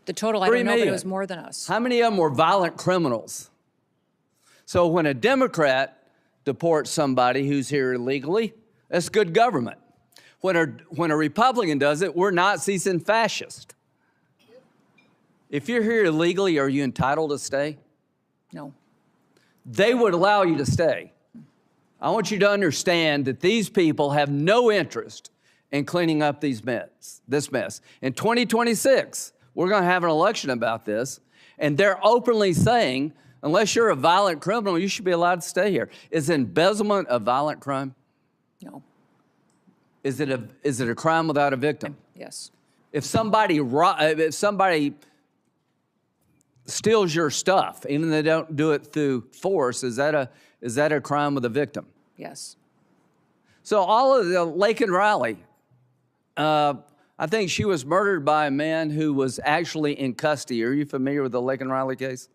The total, I 3 don't know, but million. it was more than us. How many of them were violent criminals? So when a Democrat deports somebody who's here illegally, that's good government. When a Republican does it, we're Nazis and fascists. If you're here illegally, are you entitled to stay? No. They would allow you to stay. I want you to understand that these people have no interest in cleaning up this mess. In 2026, we're going to have an election about this, and they're openly saying, unless you're a violent criminal, you should be allowed to stay here. Is embezzlement a violent crime? No. Is it a crime without a victim? Yes. If somebody steals your stuff, even though they don't do it through force, is that a crime with a victim? Yes. So all of the Laken Riley, I think she was murdered by a man who was actually in custody. Are you familiar with the Laken Riley case?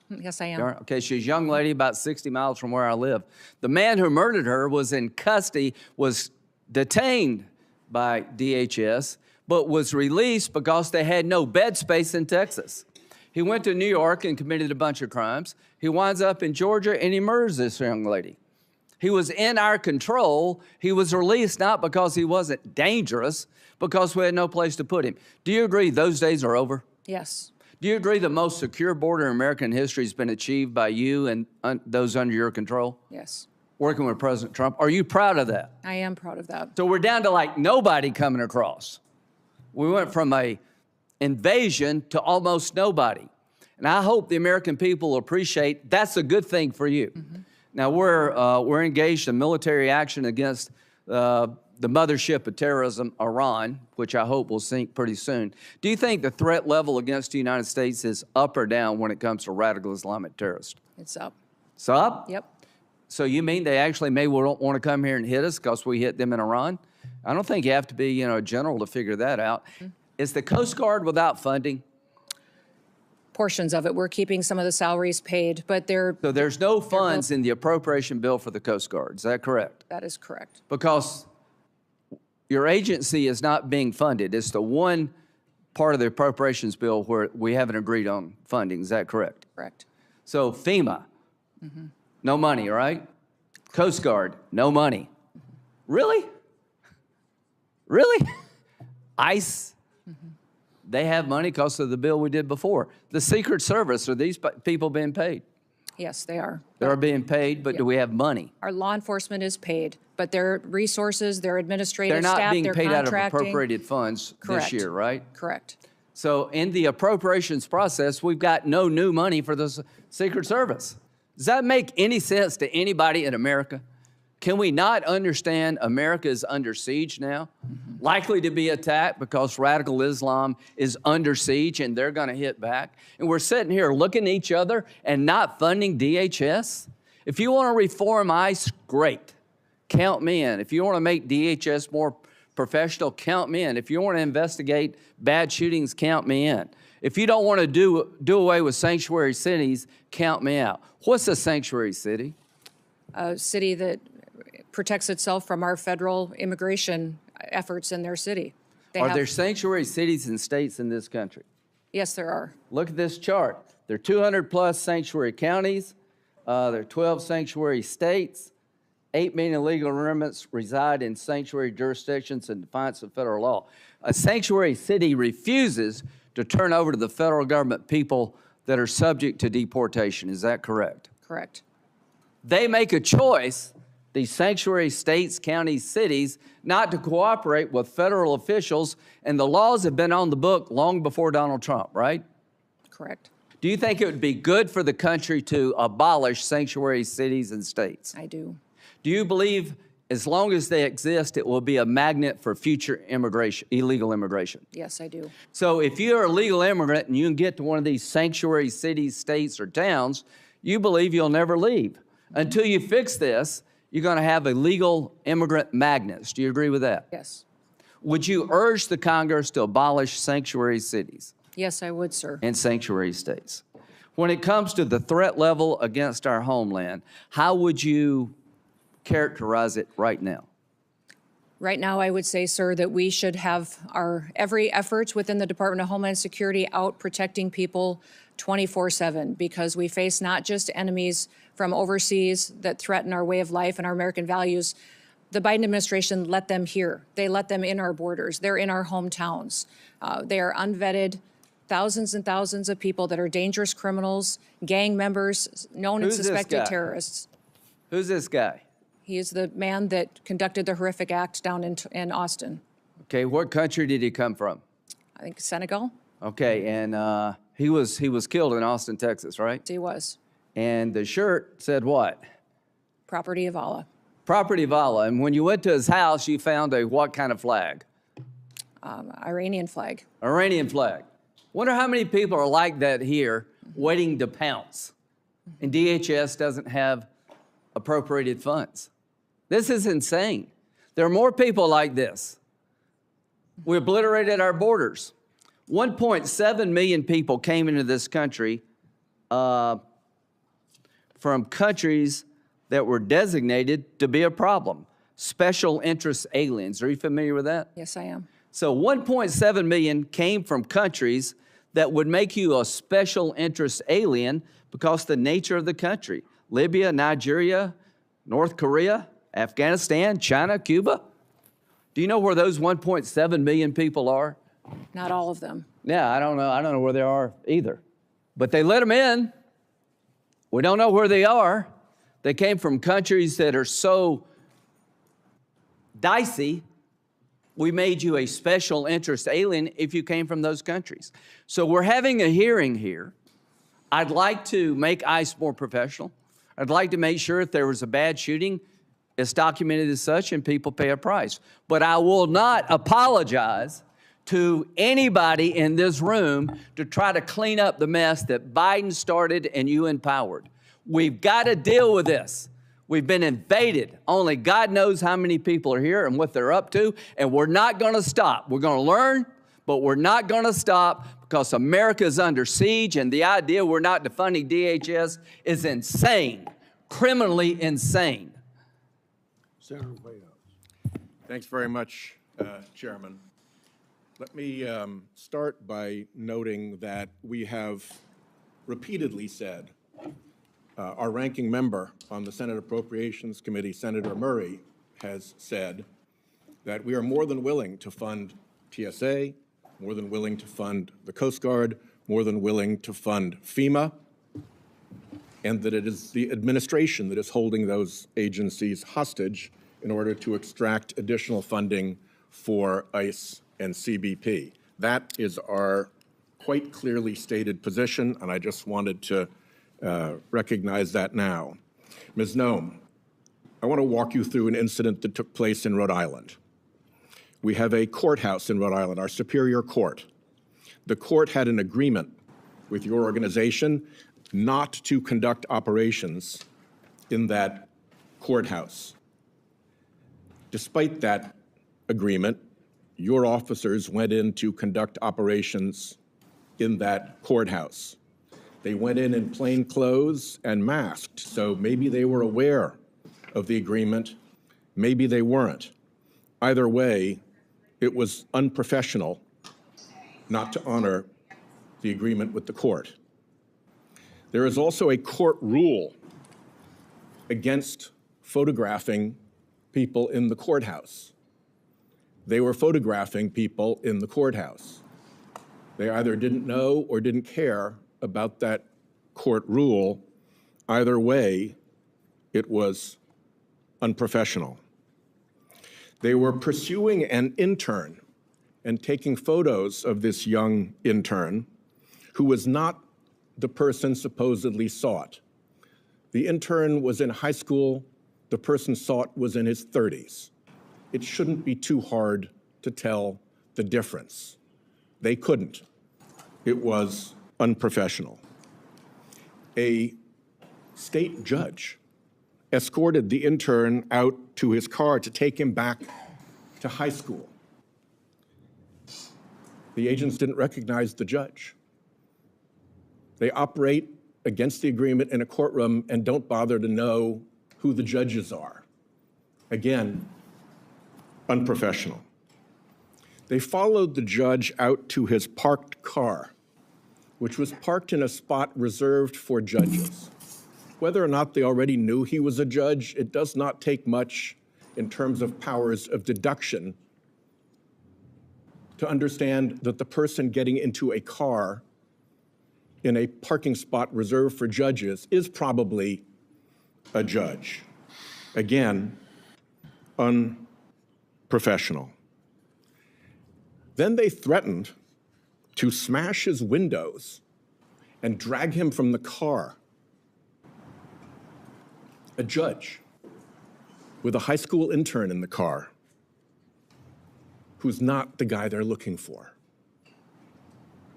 Yes, I am. Okay, she's a young lady about 60 miles from where I live. The man who murdered her was in custody, was detained by DHS, but was released because they had no bed space in Texas. He went to New York and committed a bunch of crimes. He winds up in Georgia and he murders this young lady. He was in our control. He was released not because he wasn't dangerous, because we had no place to put him. Do you agree those days are over? Yes. Do you agree the most secure border in American history has been achieved by you and those under your control? Yes. Working with President Trump. Are you proud of that? I am proud of that. So we're down to like nobody coming across. We went from a invasion to almost nobody. And I hope the American people appreciate that's a good thing for you. Now we're engaged in military action against the mothership of terrorism, Iran, which I hope will sink pretty soon. Do you think the threat level against the United States is up or down when it comes to radical Islamic terrorists? It's up. It's up? Yep. So you mean they actually maybe won't want to come here and hit us because we hit them in Iran? I don't think you have to be, a general to figure that out. Is the Coast Guard without funding? Portions of it. We're keeping some of the salaries paid, but So there's no funds in the appropriation bill for the Coast Guard. Is that correct? that is correct. Because your agency is not being funded. It's the one part of the appropriations bill where we haven't agreed on funding. Is that correct? Correct. So FEMA, no money, right? Coast Guard, no money. Really? Really? ICE, they have money because of the bill we did before. The Secret Service, are these people being paid? Yes, they are. They're being paid, but do we have money? Our law enforcement is paid, but their resources, their administrative They're not staff, being their paid out of contracting. appropriated funds Correct. this year, right? Correct. So in the appropriations process, we've got no new money for the Secret Service. Does that make any sense to anybody in America? Can we not understand America is under siege now? Likely to be attacked because radical Islam is under siege and they're going to hit back. And we're sitting here looking at each other and not funding DHS? If you want to reform ICE, great. Count me in. If you want to make DHS more professional, count me in. If you want to investigate bad shootings, count me in. If you don't want to do away with sanctuary cities, count me out. What's a sanctuary city? A city that protects itself from our federal immigration efforts in their city. Are there sanctuary cities and states in this country? Yes, there are. Look at this chart. There are 200 plus sanctuary counties. There are 12 sanctuary states. 8 million illegal immigrants reside in sanctuary jurisdictions in defiance of federal law. A sanctuary city refuses to turn over to the federal government people that are subject to deportation. Is that correct? Correct. They make a choice, these sanctuary states, counties, cities, not to cooperate with federal officials, and the laws have been on the book long before Donald Trump, right? Correct. Do you think it would be good for the country to abolish sanctuary cities and states? I do. Do you believe as long as they exist, it will be a magnet for future immigration, illegal immigration? Yes, I do. So if you're a legal immigrant and you can get to one of these sanctuary cities, states, or towns, you believe you'll never leave. Until you fix this, you're going to have illegal immigrant magnets. Do you agree with that? Yes. Would you urge the Congress to abolish sanctuary cities Yes, I would, sir. and sanctuary states? When it comes to the threat level against our homeland, how would you characterize it right now? Right now, I would say, sir, that we should have our every effort within the Department of Homeland Security out protecting people 24/7, because we face not just enemies from overseas that threaten our way of life and our American values. The Biden administration let them here. They let them in our borders. They're in our hometowns. They are unvetted, thousands and thousands of people that are dangerous criminals, gang members, known and Who's this suspected guy? terrorists. Who's this guy? He is the man that conducted the horrific act down in Austin. Okay, what country did he come from? I think Senegal. Okay, and he was killed in Austin, Texas, right? He was. And the shirt said what? Property of Allah. Property of Allah. And when you went to his house, you found a what kind of flag? Iranian flag. Iranian flag. Wonder how many people are like that here, waiting to pounce. And DHS doesn't have appropriated funds. This is insane. There are more people like this. We obliterated our borders. 1.7 million people came into this country from countries that were designated to be a problem. Special interest aliens. Are you familiar with that? Yes, I am. So 1.7 million came from countries that would make you a special interest alien because of the nature of the country. Libya, Nigeria, North Korea, Afghanistan, China, Cuba. Do you know where those 1.7 million people are? Not all of them. Yeah, I don't know. I don't know where they are either. But they let them in. We don't know where they are. They came from countries that are so dicey. We made you a special interest alien if you came from those countries. So we're having a hearing here. I'd like to make ICE more professional. I'd like to make sure if there was a bad shooting, it's documented as such and people pay a price. But I will not apologize to anybody in this room to try to clean up the mess that Biden started and you empowered. We've got to deal with this. We've been invaded. Only God knows how many people are here and what they're up to, and we're not going to stop. We're going to learn, but we're not going to stop because America is under siege, and the idea we're not defunding DHS is insane, criminally insane. Senator Bayhouse. Thanks very much, Chairman. Let me start by noting that we have repeatedly said, our ranking member on the Senate Appropriations Committee, Senator Murray, has said that we are more than willing to fund TSA, more than willing to fund the Coast Guard, more than willing to fund FEMA, and that it is the administration that is holding those agencies hostage in order to extract additional funding for ICE and CBP. That is our quite clearly stated position, and I just wanted to recognize that now. Ms. Noem, I want to walk you through an incident that took place in Rhode Island. We have a courthouse in Rhode Island, our Superior Court. The court had an agreement with your organization not to conduct operations in that courthouse. Despite that agreement, your officers went in to conduct operations in that courthouse. They went in plain clothes and masked, so maybe they were aware of the agreement, maybe they weren't. Either way, it was unprofessional not to honor the agreement with the court. There is also a court rule against photographing people in the courthouse. They were photographing people in the courthouse. They either didn't know or didn't care about that court rule. Either way, it was unprofessional. They were pursuing an intern and taking photos of this young intern who was not the person supposedly sought. The intern was in high school. The person sought was in his 30s. It shouldn't be too hard to tell the difference. They couldn't. It was unprofessional. A state judge escorted the intern out to his car to take him back to high school. The agents didn't recognize the judge. They operate against the agreement in a courtroom and don't bother to know who the judges are. Again, unprofessional. They followed the judge out to his parked car, which was parked in a spot reserved for judges. Whether or not they already knew he was a judge, it does not take much in terms of powers of deduction to understand that the person getting into a car in a parking spot reserved for judges is probably a judge. Again, unprofessional. Then they threatened to smash his windows and drag him from the car. A judge with a high school intern in the car who's not the guy they're looking for.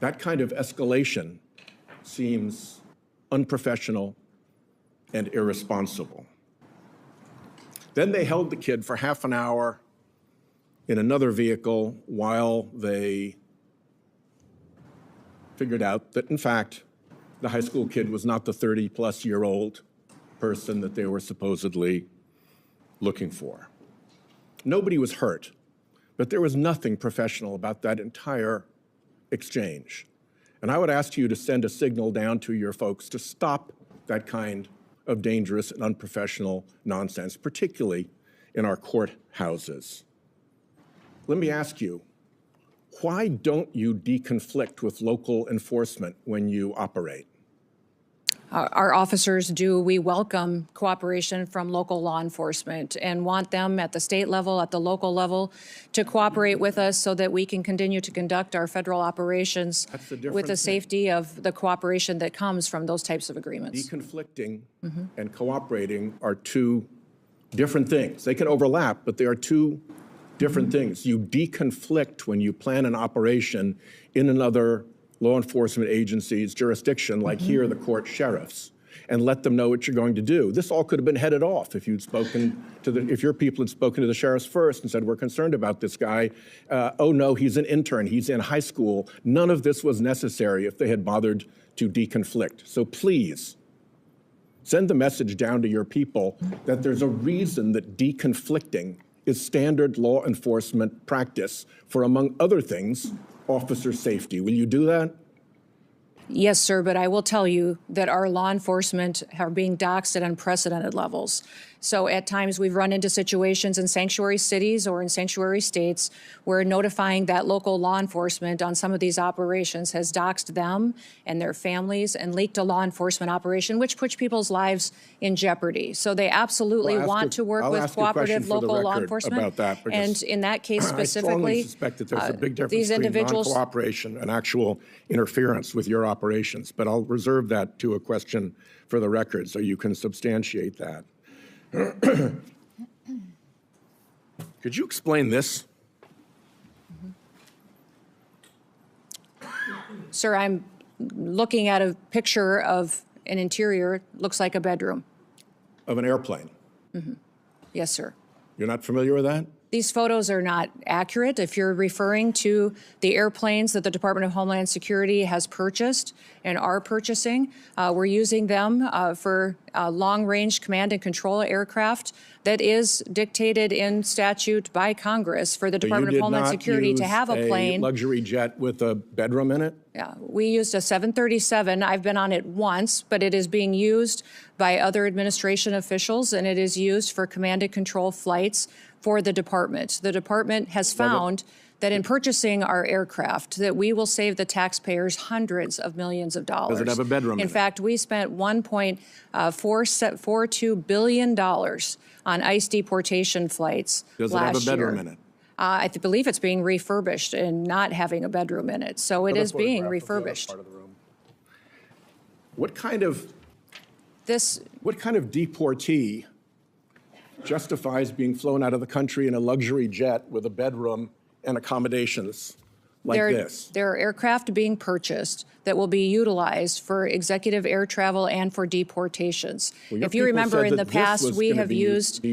That kind of escalation seems unprofessional and irresponsible. Then they held the kid for half an hour in another vehicle while they figured out that, in fact, the high school kid was not the 30-plus-year-old person that they were supposedly looking for. Nobody was hurt, but there was nothing professional about that entire exchange. And I would ask you to send a signal down to your folks to stop that kind of dangerous and unprofessional nonsense, particularly in our courthouses. Let me ask you, why don't you deconflict with local enforcement when you operate? Our officers do. We welcome cooperation from local law enforcement and want them at the state level, at the local level, to cooperate with us so that we can continue to conduct our federal operations with the safety of the cooperation that comes from those types of agreements. Deconflicting and cooperating are two different things. They can overlap, but they are two different things. You deconflict when you plan an operation in another law enforcement agency's jurisdiction, like here, the court sheriffs, and let them know what you're going to do. This all could have been headed off if you'd spoken to if your people had spoken to the sheriffs first and said, we're concerned about this guy. Oh no, he's an intern, he's in high school. None of this was necessary if they had bothered to deconflict. So please, send the message down to your people that there's a reason that deconflicting is standard law enforcement practice for, among other things, officer safety. Will you do that? Yes, sir, but I will tell you that our law enforcement are being doxxed at unprecedented levels. So at times we've run into situations in sanctuary cities or in sanctuary states where notifying that local law enforcement on some of these operations has doxxed them and their families and leaked a law enforcement operation, which puts people's lives in jeopardy. So they absolutely want to work with cooperative local law enforcement. About that, and in that case specifically, I strongly suspect that there's a big difference these between individuals non-cooperation and actual interference with your operations. But I'll reserve that to a question for the record so you can substantiate that. Could you explain this? Sir, I'm looking at a picture of an interior, looks like a bedroom. Of an airplane? Yes, sir. You're not familiar with that? These photos are not accurate. If you're referring to the airplanes that the Department of Homeland Security has purchased and are purchasing, we're using them for long-range command and control aircraft that is dictated in statute by Congress for the Department of Homeland Security to have a plane. Luxury jet with a bedroom in it? Yeah, we used a 737. I've been on it once, but it is being used by other administration officials, and it is used for command and control flights for the department. The department has found that in purchasing our aircraft, that we will save the taxpayers hundreds of millions of dollars. Does it have a bedroom in it? In fact, we spent $1.42 billion on ICE deportation flights last year. Does it have a bedroom in it? I believe it's being refurbished and not having a bedroom in it. So it is being refurbished. What kind of deportee justifies being flown out of the country in a luxury jet with a bedroom and accommodations like this? There are aircraft being purchased that will be utilized for executive air travel and for deportations. Well, if you remember in the past, we have used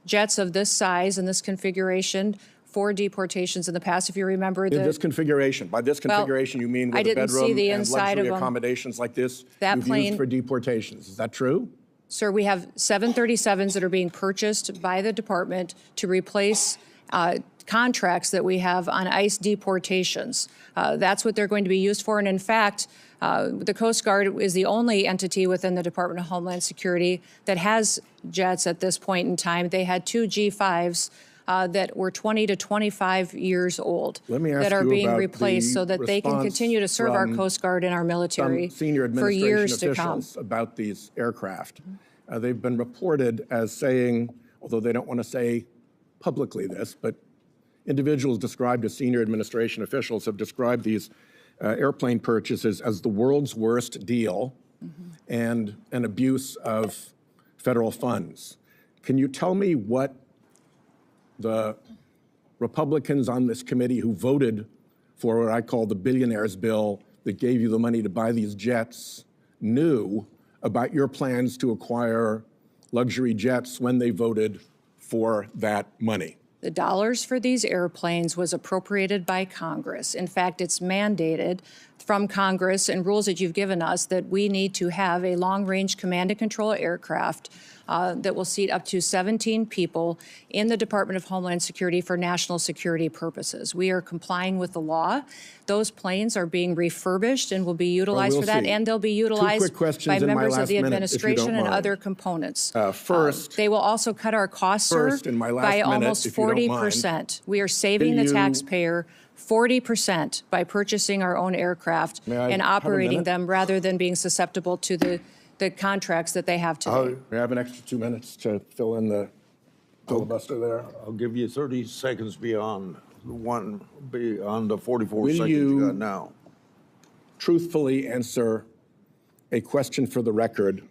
jets of this size and this configuration for deportations in the past. If you remember in this configuration, by this configuration, you mean with a bedroom and luxury accommodations like this you've used for deportations. Is that true? Sir, we have 737s that are being purchased by the department to replace contracts that we have on ICE deportations. That's what they're going to be used for. And in fact, the Coast Guard is the only entity within the Department of Homeland Security that has jets at this point in time. They had two G5s that were 20 to 25 years old that are being replaced so that they can continue to serve our Coast Guard and our military for years to come. About these aircraft. They've been reported as saying, although they don't want to say publicly this, but individuals described as senior administration officials have described these airplane purchases as the world's worst deal and an abuse of federal funds. Can you tell me what the Republicans on this committee who voted for what I call the billionaires bill that gave you the money to buy these jets knew about your plans to acquire luxury jets when they voted for that money? The dollars for these airplanes was appropriated by Congress. In fact, it's mandated from Congress and rules that you've given us that we need to have a long-range command and control aircraft that will seat up to 17 people in the Department of Homeland Security for national security purposes. We are complying with the law. Those planes are being refurbished and will be utilized for that, and they'll be utilized by members of the administration and other components. First, they will also cut our costs, sir, by almost 40%. We are saving the taxpayer 40% by purchasing our own aircraft and operating them rather than being susceptible to the contracts that they have today. We have an extra 2 minutes to fill in the filibuster there. I'll give you 30 seconds beyond the 44 seconds you got now. Truthfully answer a question for the record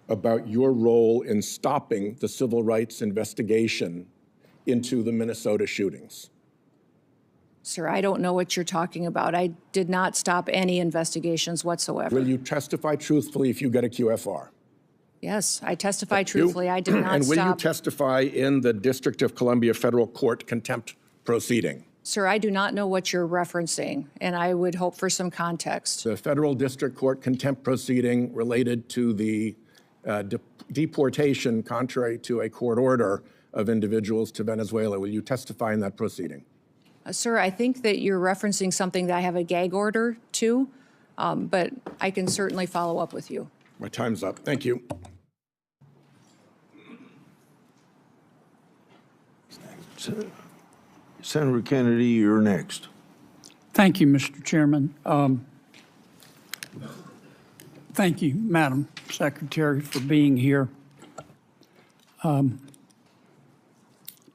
about your role in stopping the civil rights investigation into the Minnesota shootings? Sir, I don't know what you're talking about. I did not stop any investigations whatsoever. Will you testify truthfully if you get a QFR? Yes, I testify truthfully. I did not And will stop. you testify in the District of Columbia Federal Court contempt proceeding? Sir, I do not know what you're referencing, and I would hope for some context. The Federal District Court contempt proceeding related to the deportation, contrary to a court order, of individuals to Venezuela. Will you testify in that proceeding? Sir, I think that you're referencing something that I have a gag order to, but I can certainly follow up with you. My time's up. Thank you. Senator Kennedy, you're next. Thank you, Mr. Chairman. Thank you, Madam Secretary, for being here.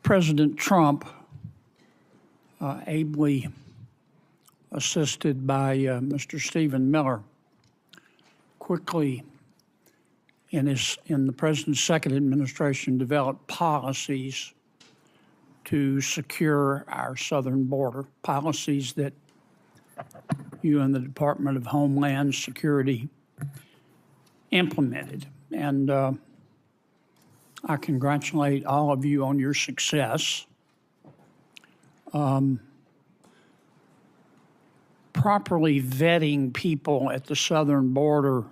President Trump, ably assisted by Mr. Stephen Miller, quickly in the President's second administration developed policies to secure our southern border, policies that you and the Department of Homeland Security implemented. And I congratulate all of you on your success. Properly vetting people at the southern border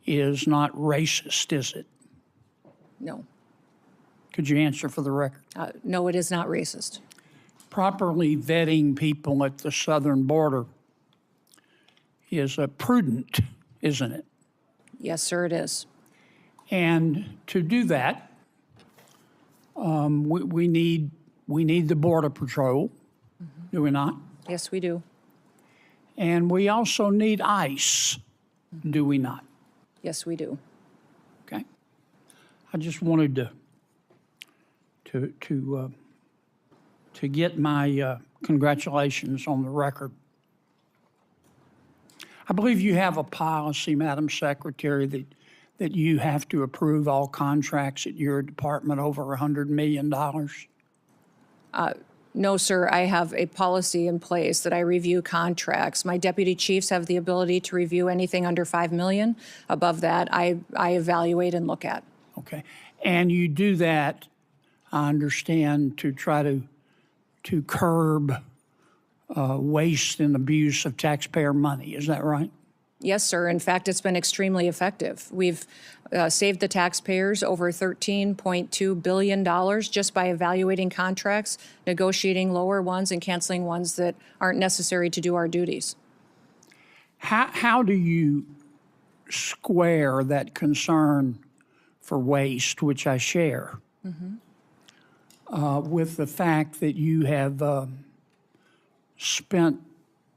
is not racist, is it? No. Could you answer for the record? No, it is not racist. Properly vetting people at the southern border is prudent, isn't it? Yes, sir, it is. And to do that, we need the Border Patrol, do we not? Yes, we do. And we also need ICE, do we not? Yes, we do. Okay. I just wanted to get my congratulations on the record. I believe you have a policy, Madam Secretary, that you have to approve all contracts at your department over $100 million. No, sir, I have a policy in place that I review contracts. My deputy chiefs have the ability to review anything under $5 million. Above that, I evaluate and look at. Okay. And you do that, I understand, to try to curb waste and abuse of taxpayer money. Is that right? Yes, sir. In fact, it's been extremely effective. We've saved the taxpayers over $13.2 billion just by evaluating contracts, negotiating lower ones, and canceling ones that aren't necessary to do our duties. How do you square that concern for waste, which I share, with the fact that you have spent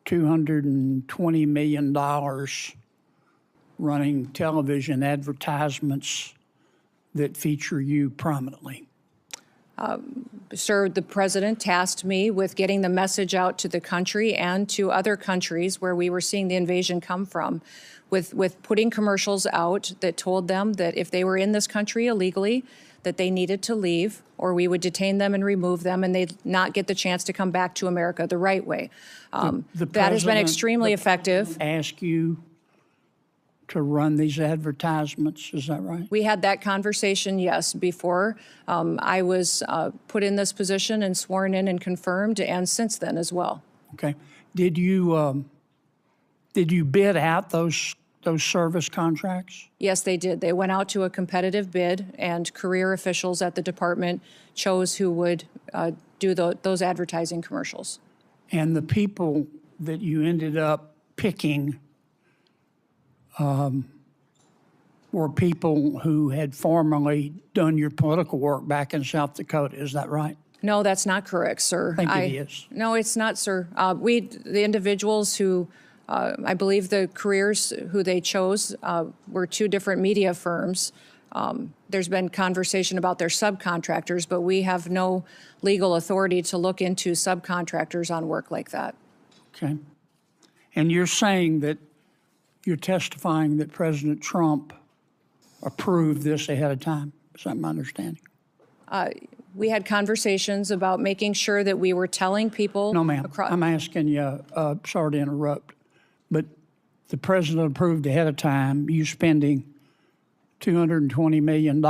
$220 million running television advertisements that feature you prominently? Sir, the president tasked me with getting the message out to the country and to other countries where we were seeing the invasion come from, with putting commercials out that told them that if they were in this country illegally, that they needed to leave, or we would detain them and remove them, and they'd not get the chance to come back to America the right way. That has been extremely effective. Ask you to run these advertisements, is that right? We had that conversation, yes, before I was put in this position and sworn in and confirmed, and since then as well. Okay. Did you bid out those service contracts? Yes, they did. They went out to a competitive bid, and career officials at the department chose who would do those advertising commercials. And the people that you ended up picking were people who had formerly done your political work back in South Dakota, is that right? No, that's not correct, sir. I think it is. No, it's not, sir. The individuals who, I believe the careers who they chose were two different media firms. There's been conversation about their subcontractors, but we have no legal authority to look into subcontractors on work like that. Okay. And you're saying that you're testifying that President Trump approved this ahead of time? Is that my understanding? We had conversations about making sure that we were telling people. No, ma'am. I'm asking you, sorry to interrupt, but the president approved ahead of time you spending $220 million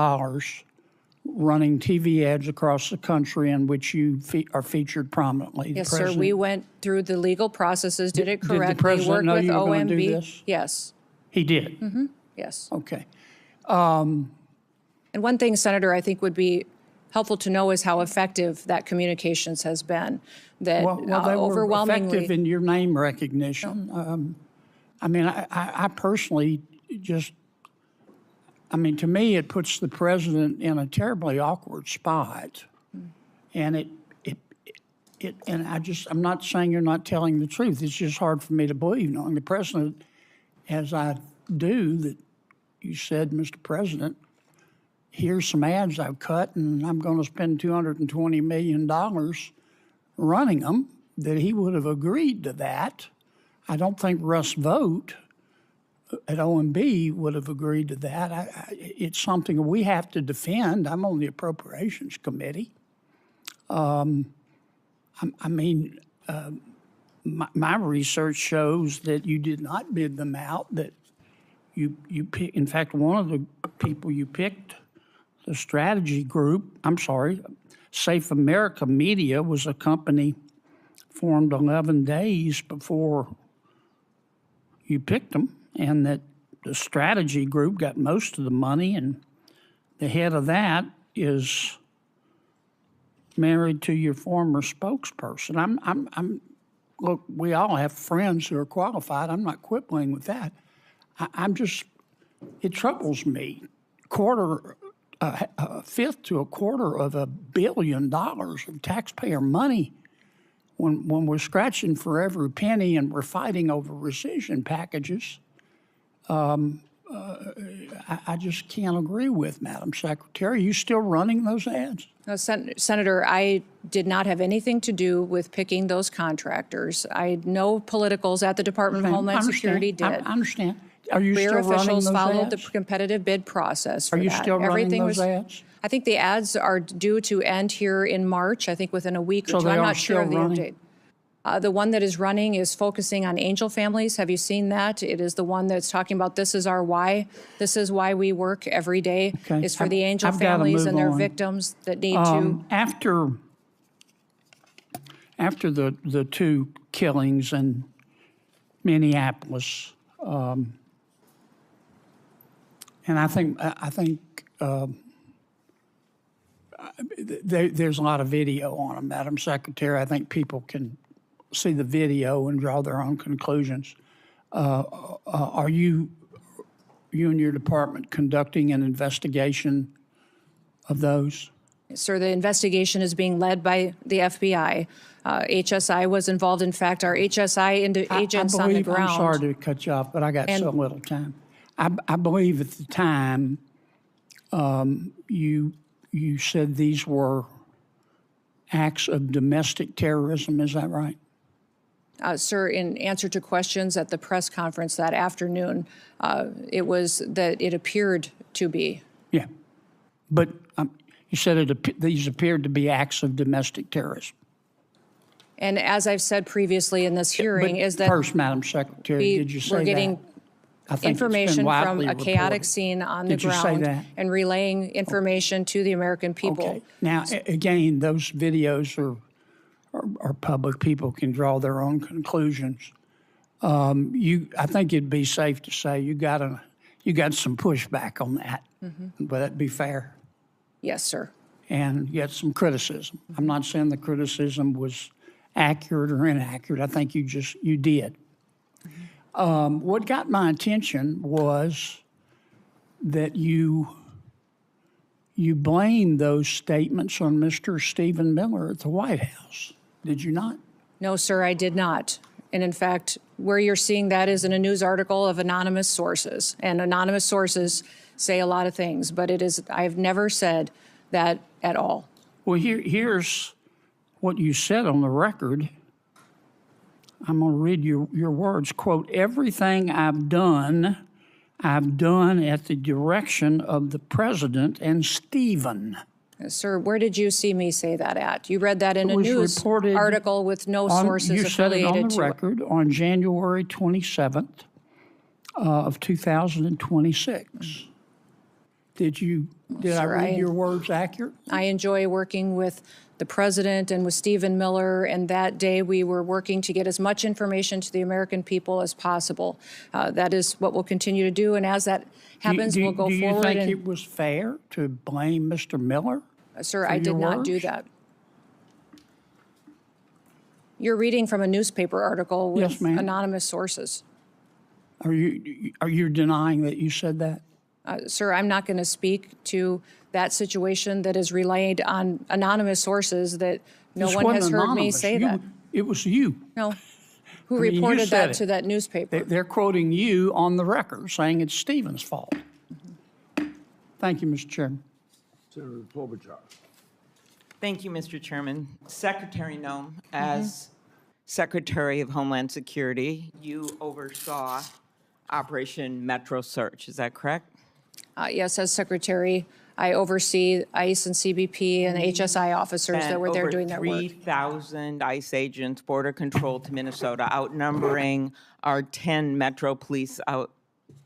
running TV ads across the country in which you are featured prominently. Yes, sir. We went through the legal processes, did it correctly. Did the president know you were going to do this? Yes. He did? Mm-hmm. Yes. Okay. And one thing, Senator, I think would be helpful to know is how effective that communications has been. That Well, they were overwhelmingly effective in your name recognition. I mean, I personally just, I mean, to me, it puts the president in a terribly awkward spot. And and I'm not saying you're not telling the truth. It's just hard for me to believe, knowing the president, as I do, that you said, Mr. President, here's some ads I've cut, and I'm going to spend $220 million running them, that he would have agreed to that. I don't think Russ Vogt at OMB would have agreed to that. It's something we have to defend. I'm on the Appropriations Committee. My research shows that you did not bid them out, that you pick, in fact, one of the people you picked, the strategy group, Safe America Media was a company formed 11 days before you picked them, and that the strategy group got most of the money, and the head of that is married to your former spokesperson. Look, we all have friends who are qualified. I'm not quibbling with that. It troubles me. A fifth to a quarter of $1 billion of taxpayer money when we're scratching for every penny and we're fighting over rescission packages. I just can't agree with, Madam Secretary. Are you still running those ads? No, Senator, I did not have anything to do with picking those contractors. No politicals at the Department of Homeland Security did. I understand. Are you Mayor still running officials those followed ads? the competitive bid process for Are you that. still running those ads? I think the ads are due to end here in March, I think within a week or So two. they I'm are not sure of the still update. The one that is running is focusing on angel families. Have you seen that? It is the one that's talking about this is our why. This is why we work every day. Okay. Is for the angel I've gotta families move and their on. victims that need to. After the two killings in Minneapolis, and I think there's a lot of video on them, Madam Secretary. I think people can see the video and draw their own conclusions. Are you and your department conducting an investigation of those? Sir, the investigation is being led by the FBI. HSI was involved. In fact, our HSI agents on the ground. I'm sorry to cut you off, but I got so little time. I believe at the time you said these were acts of domestic terrorism. Is that right? Sir, in answer to questions at the press conference that afternoon, it was that it appeared to be. Yeah, but you said these appeared to be acts of domestic terrorism. And as I've said previously in this hearing, is that first, Madam Secretary, did you say we're getting that? I think it's been information from widely a chaotic reported. scene on the Did you say ground that? and relaying information to the American people. Okay. Now, again, those videos are public. People can draw their own conclusions. I think it'd be safe to say you got some pushback on that. Mm-hmm. Would that be fair? Yes, sir. And you had some criticism. I'm not saying the criticism was accurate or inaccurate. I think you did. What got my attention was that you blamed those statements on Mr. Stephen Miller at the White House. Did you not? No, sir, I did not. And in fact, where you're seeing that is in a news article of anonymous sources. And anonymous sources say a lot of things, but I've never said that at all. Well, here's what you said on the record. I'm going to read your words. Quote, everything I've done at the direction of the president and Stephen. Sir, where did you see me say that at? You read that in a news article with no sources affiliated to it. You said it on the record on January 27th of 2026. Did I read your words accurate? I enjoy working with the president and with Stephen Miller, and that day we were working to get as much information to the American people as possible. That is what we'll continue to do, and as that happens, we'll go forward. Do you think it was fair to blame Mr. Miller? Sir, I did not do that. You're reading from a newspaper article with anonymous sources. Are you denying that you said that? Sir, I'm not going to speak to that situation that is relayed on anonymous sources that no one has heard me say that. It was you. No. Who reported that to that newspaper? They're quoting you on the record, saying it's Stephen's fault. Mm-hmm. Thank you, Mr. Chairman. Senator Klobuchar. Thank you, Mr. Chairman. Secretary Noem, as Secretary of Homeland Security, you oversaw Operation Metro Search. Is that correct? Yes, as Secretary, I oversee ICE and CBP and HSI officers that were there doing their work. Over 3,000 ICE agents, Border Control to Minnesota, outnumbering our 10 Metro Police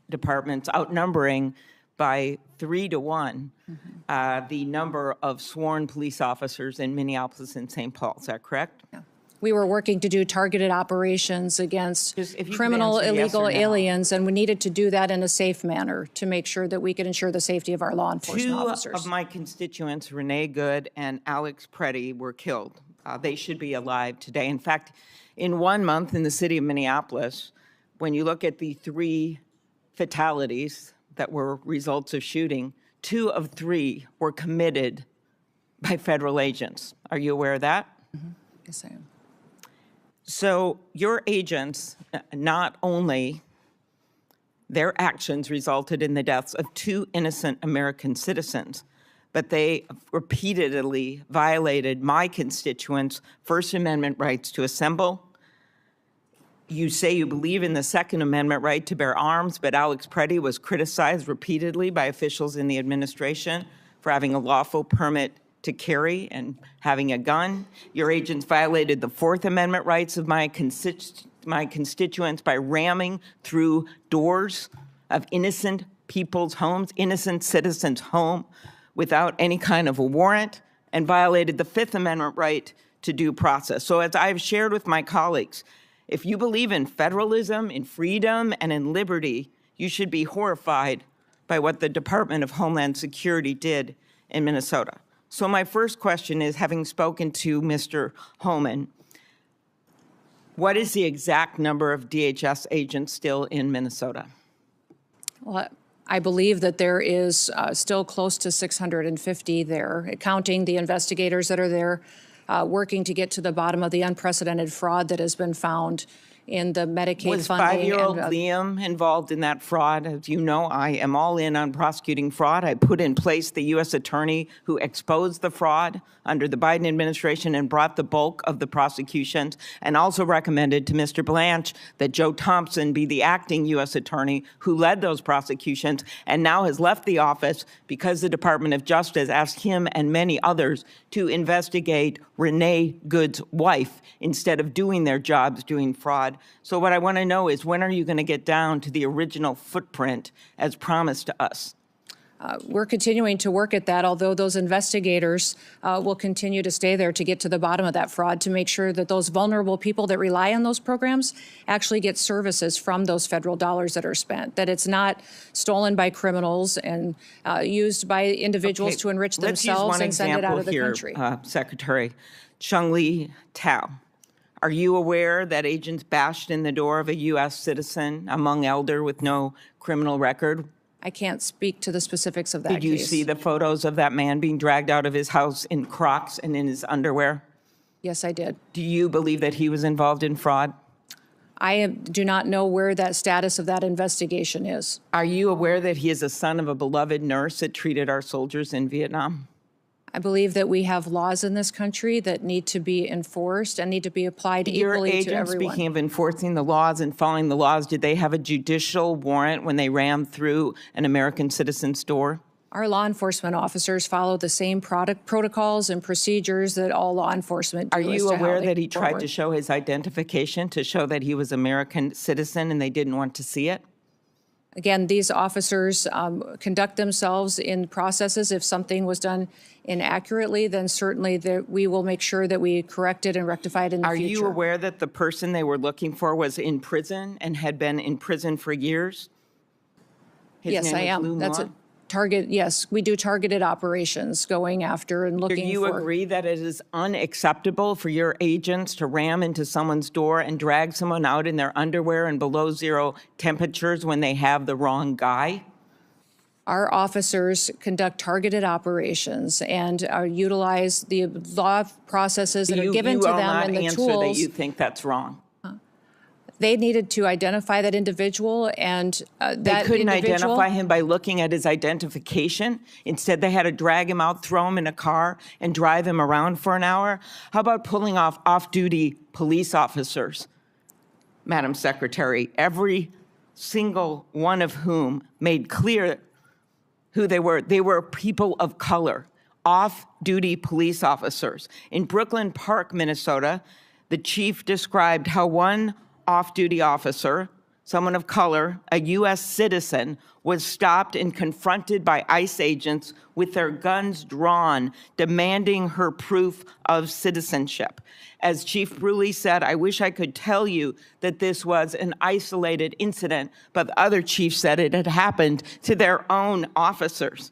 departments, outnumbering by 3 to 1. Mm-hmm. the number of sworn police officers in Minneapolis and St. Paul. Is that correct? We were working to do targeted operations against Just if you could criminal answer yes or illegal no. aliens, and we needed to do that in a safe manner to make sure that we could ensure the safety of our law enforcement Two officers. of my constituents, Renee Good and Alex Preddy, were killed. They should be alive today. In fact, in 1 month in the city of Minneapolis, when you look at the 3 fatalities that were results of shooting, 2 of 3 were committed by federal agents. Are you aware of that? Yes, I am. So your agents, not only their actions resulted in the deaths of 2 innocent American citizens, but they repeatedly violated my constituents' First Amendment rights to assemble. You say you believe in the Second Amendment right to bear arms, but Alex Preddy was criticized repeatedly by officials in the administration for having a lawful permit to carry and having a gun. Your agents violated the Fourth Amendment rights of my constituents by ramming through doors of innocent people's homes, innocent citizens' home, without any kind of a warrant, and violated the Fifth Amendment right to due process. So as I've shared with my colleagues, if you believe in federalism, in freedom, and in liberty, you should be horrified by what the Department of Homeland Security did in Minnesota. So my first question is, having spoken to Mr. Homan, what is the exact number of DHS agents still in Minnesota? Well, I believe that there is still close to 650 there, counting the investigators that are there, working to get to the bottom of the unprecedented fraud that has been found in the Medicaid Was funding. 5-year-old Liam involved in that fraud? As you know, I am all in on prosecuting fraud. I put in place the U.S. attorney who exposed the fraud under the Biden administration and brought the bulk of the prosecutions, and also recommended to Mr. Blanche that Joe Thompson be the acting U.S. attorney who led those prosecutions and now has left the office because the Department of Justice asked him and many others to investigate Renee Good's wife instead of doing their jobs doing fraud. So what I want to know is, when are you going to get down to the original footprint as promised to us? We're continuing to work at that, although those investigators will continue to stay there to get to the bottom of that fraud, to make sure that those vulnerable people that rely on those programs actually get services from those federal dollars that are spent, that it's not stolen by criminals and used by individuals to enrich themselves and send it out of the country. Secretary Chung-Li Tao, are you aware that agents bashed in the door of a U.S. citizen, a Hmong elder with no criminal record? I can't speak to the specifics of that case. Did you see the photos of that man being dragged out of his house in Crocs and in his underwear? Yes, I did. Do you believe that he was involved in fraud? Do not know where that status of that investigation is. Are you aware that he is a son of a beloved nurse that treated our soldiers in Vietnam? I believe that we have laws in this country that need to be enforced and need to be applied equally to Your agents, everyone. speaking of enforcing the laws and following the laws, did they have a judicial warrant when they rammed through an American citizen's door? Our law enforcement officers follow the same protocols and procedures that all law enforcement do. Are you aware that he move tried forward. to show his identification to show that he was American citizen and they didn't want to see it? Again, these officers conduct themselves in processes. If something was done inaccurately, then certainly we will make sure that we correct it and rectify it in the future. Are you aware that the person they were looking for was in prison and had been in prison for years? His Yes, name I was am. Lou That's a Muah? target. Yes, we do targeted operations going after and Do looking you for. agree that it is unacceptable for your agents to ram into someone's door and drag someone out in their underwear in below zero temperatures when they have the wrong guy? Our officers conduct targeted operations and utilize the law processes that are given to them and the You will not answer that tools. you think that's wrong. They needed to identify that individual, and They couldn't identify him by looking at his identification. Instead, they had to drag him out, throw him in a car, and drive him around for an hour. How about pulling off off-duty police officers, Madam Secretary, every single one of whom made clear who they were? They were people of color, off-duty police officers. In Brooklyn Park, Minnesota, the chief described how one off-duty officer someone of color, a U.S. citizen, was stopped and confronted by ICE agents with their guns drawn, demanding her proof of citizenship. As Chief Bruley said, I wish I could tell you that this was an isolated incident, but the other chief said it had happened to their own officers.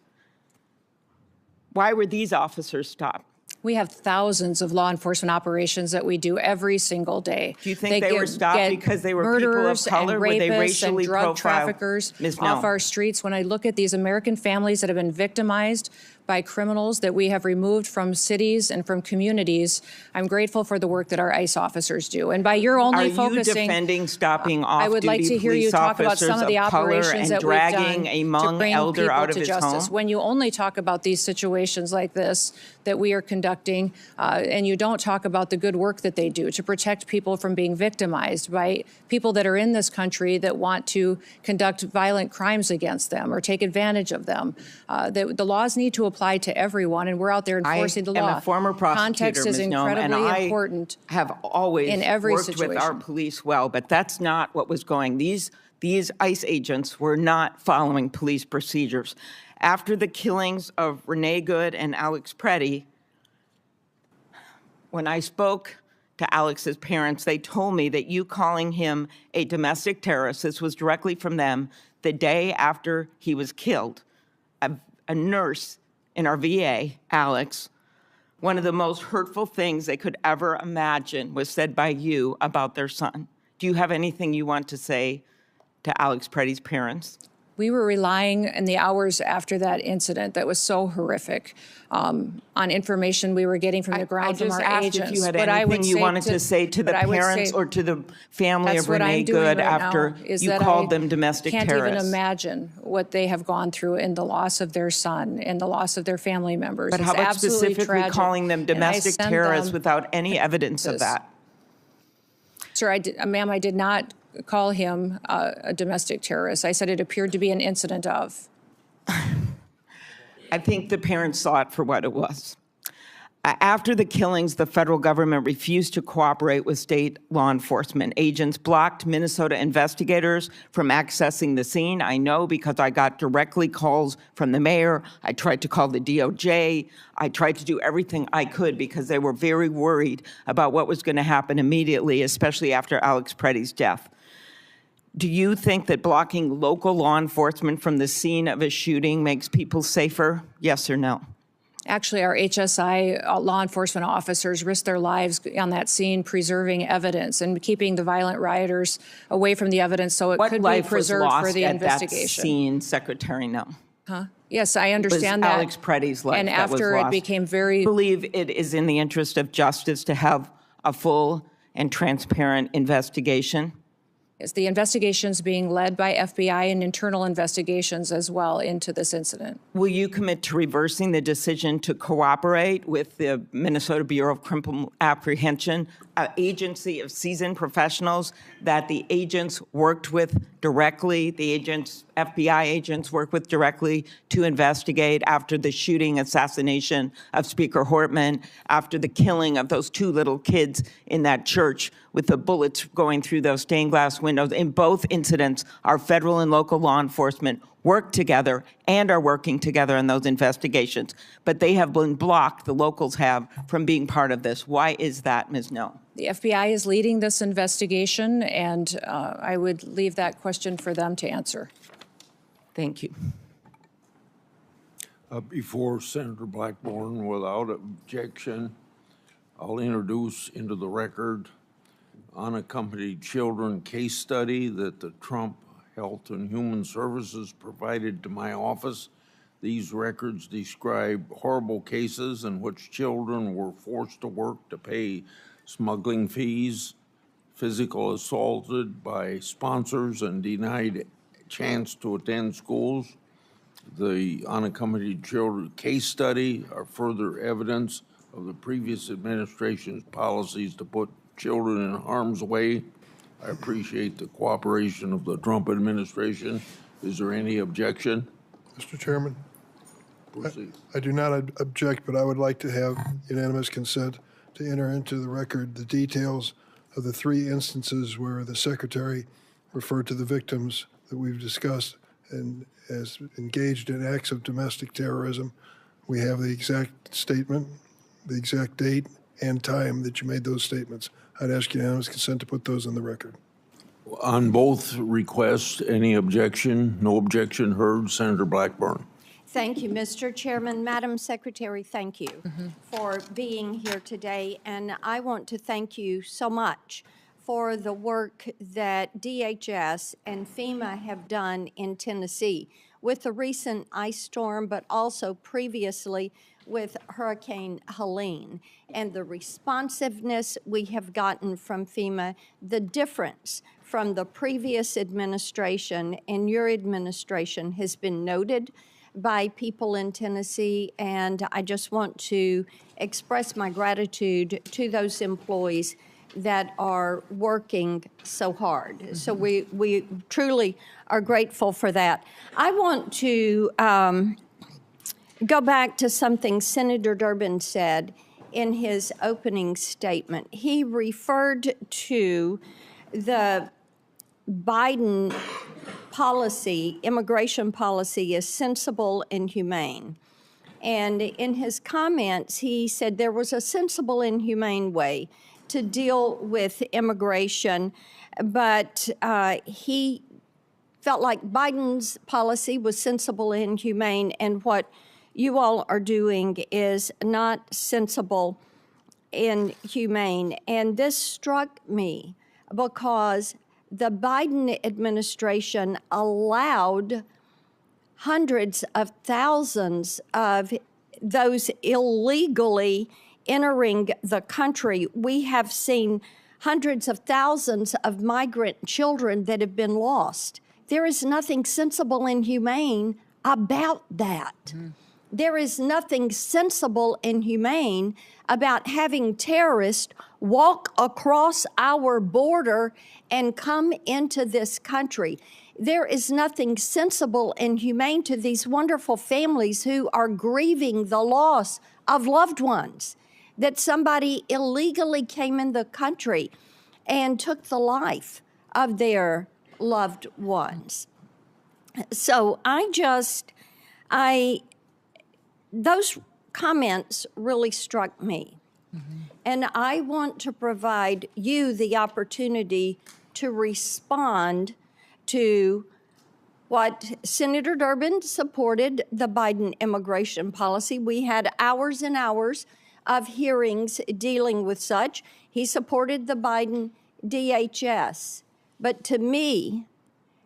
Why were these officers stopped? We have thousands of law enforcement operations that we do every single day. Do you think they were stopped get because they were people of murderers color? and Were they rapists racially and drug profiled? traffickers Ms. off Noem. our streets? When I look at these American families that have been victimized by criminals that we have removed from cities and from communities, I'm grateful for the work that our ICE officers do. And by your only Are you focusing, defending stopping I would like to off-duty hear you police talk about officers some of the of color operations and that we've done dragging a to Hmong bring elder people out of to his justice. home? When you only talk about these situations like this that we are conducting, and you don't talk about the good work that they do to protect people from being victimized by people that are in this country that want to conduct violent crimes against them or take advantage of them. The laws need to apply to everyone, and we're out there enforcing the law. I am a former prosecutor, Context is Ms. Noem, and incredibly important. I have always in every worked with our situation. police well, but that's not what was going. These ICE agents were not following police procedures. After the killings of Renee Good and Alex Preddy, when I spoke to Alex's parents, they told me that you calling him a domestic terrorist, this was directly from them, the day after he was killed. A nurse in our VA, Alex, one of the most hurtful things they could ever imagine was said by you about their son. Do you have anything you want to say to Alex Preddy's parents? We were relying in the hours after that incident that was so horrific on information we were getting from the ground from our I just agents. asked if you had But I anything would you say wanted to say to the but I would parents say or to the family that's of what Renee I'm doing Good right after now, is you that called I them domestic can't terrorists. even imagine what they have gone through in the loss of their son and the loss of their family members. But It's how about absolutely specifically tragic. calling them And I domestic send terrorists them- without any evidence of this. that? Sir, ma'am, I did not call him a domestic terrorist. I said it appeared to be an incident of. I think the parents saw it for what it was. After the killings, the federal government refused to cooperate with state law enforcement. Agents blocked Minnesota investigators from accessing the scene. I know because I got directly calls from the mayor. I tried to call the DOJ. I tried to do everything I could because they were very worried about what was going to happen immediately, especially after Alex Preddy's death. Do you think that blocking local law enforcement from the scene of a shooting makes people safer? Yes or no? Actually, our HSI law enforcement officers risked their lives on that scene, preserving evidence and keeping the violent rioters away from the evidence so it What could be life was preserved lost for the at that investigation. scene, Secretary Noem? Yes, I Was understand that. Alex Preddy's life And that was after it lost. became very I believe it is in the interest of justice to have a full and transparent investigation. Is the investigations being led by FBI and internal investigations as well into this incident? Will you commit to reversing the decision to cooperate with the Minnesota Bureau of Criminal Apprehension, an agency of seasoned professionals that the agents worked with directly, FBI agents worked with directly to investigate after the shooting assassination of Speaker Hortman, after the killing of those two little kids in that church with the bullets going through those stained glass windows? In both incidents, our federal and local law enforcement worked together and are working together in those investigations. But they have been blocked, the locals have, from being part of this. Why is that, Ms. Noem? The FBI is leading this investigation, and I would leave that question for them to answer. Thank you. Before Senator Blackburn, without objection, I'll introduce into the record unaccompanied children case study that the Trump Health and Human Services provided to my office. These records describe horrible cases in which children were forced to work to pay smuggling fees, physical assaulted by sponsors, and denied chance to attend schools. The unaccompanied children case study are further evidence of the previous administration's policies to put children in harm's way. I appreciate the cooperation of the Trump administration. Is there any objection? Mr. Chairman, Proceed. I do not object, but I would like to have unanimous consent to enter into the record the details of the 3 instances where the Secretary refer to the victims that we've discussed and as engaged in acts of domestic terrorism. We have the exact statement, the exact date and time that you made those statements. I'd ask unanimous consent to put those on the record. On both requests, any objection? No objection heard. Senator Blackburn. Thank you, Mr. Chairman. Madam Secretary, thank you for being here today. And I want to thank you so much for the work that DHS and FEMA have done in Tennessee with the recent ice storm, but also previously with Hurricane Helene, and the responsiveness we have gotten from FEMA, the difference from the previous administration and your administration has been noted by people in Tennessee, and I just want to express my gratitude to those employees that are working so hard. So we truly are grateful for that. I want to go back to something Senator Durbin said in his opening statement. He referred to the Biden policy, immigration policy, as sensible and humane. And in his comments, he said there was a sensible and humane way to deal with immigration, but he felt like Biden's policy was sensible and humane, and what you all are doing is not sensible and humane. And this struck me because the Biden administration allowed hundreds of thousands of those illegally entering the country. We have seen hundreds of thousands of migrant children that have been lost. There is nothing sensible and humane about that. There is nothing sensible and humane about having terrorists walk across our border and come into this country. There is nothing sensible and humane to these wonderful families who are grieving the loss of loved ones, that somebody illegally came in the country and took the life of their loved ones. So those comments really struck me. And I want to provide you the opportunity to respond to what Senator Durbin supported, the Biden immigration policy. We had hours and hours of hearings dealing with such. He supported the Biden DHS. But to me,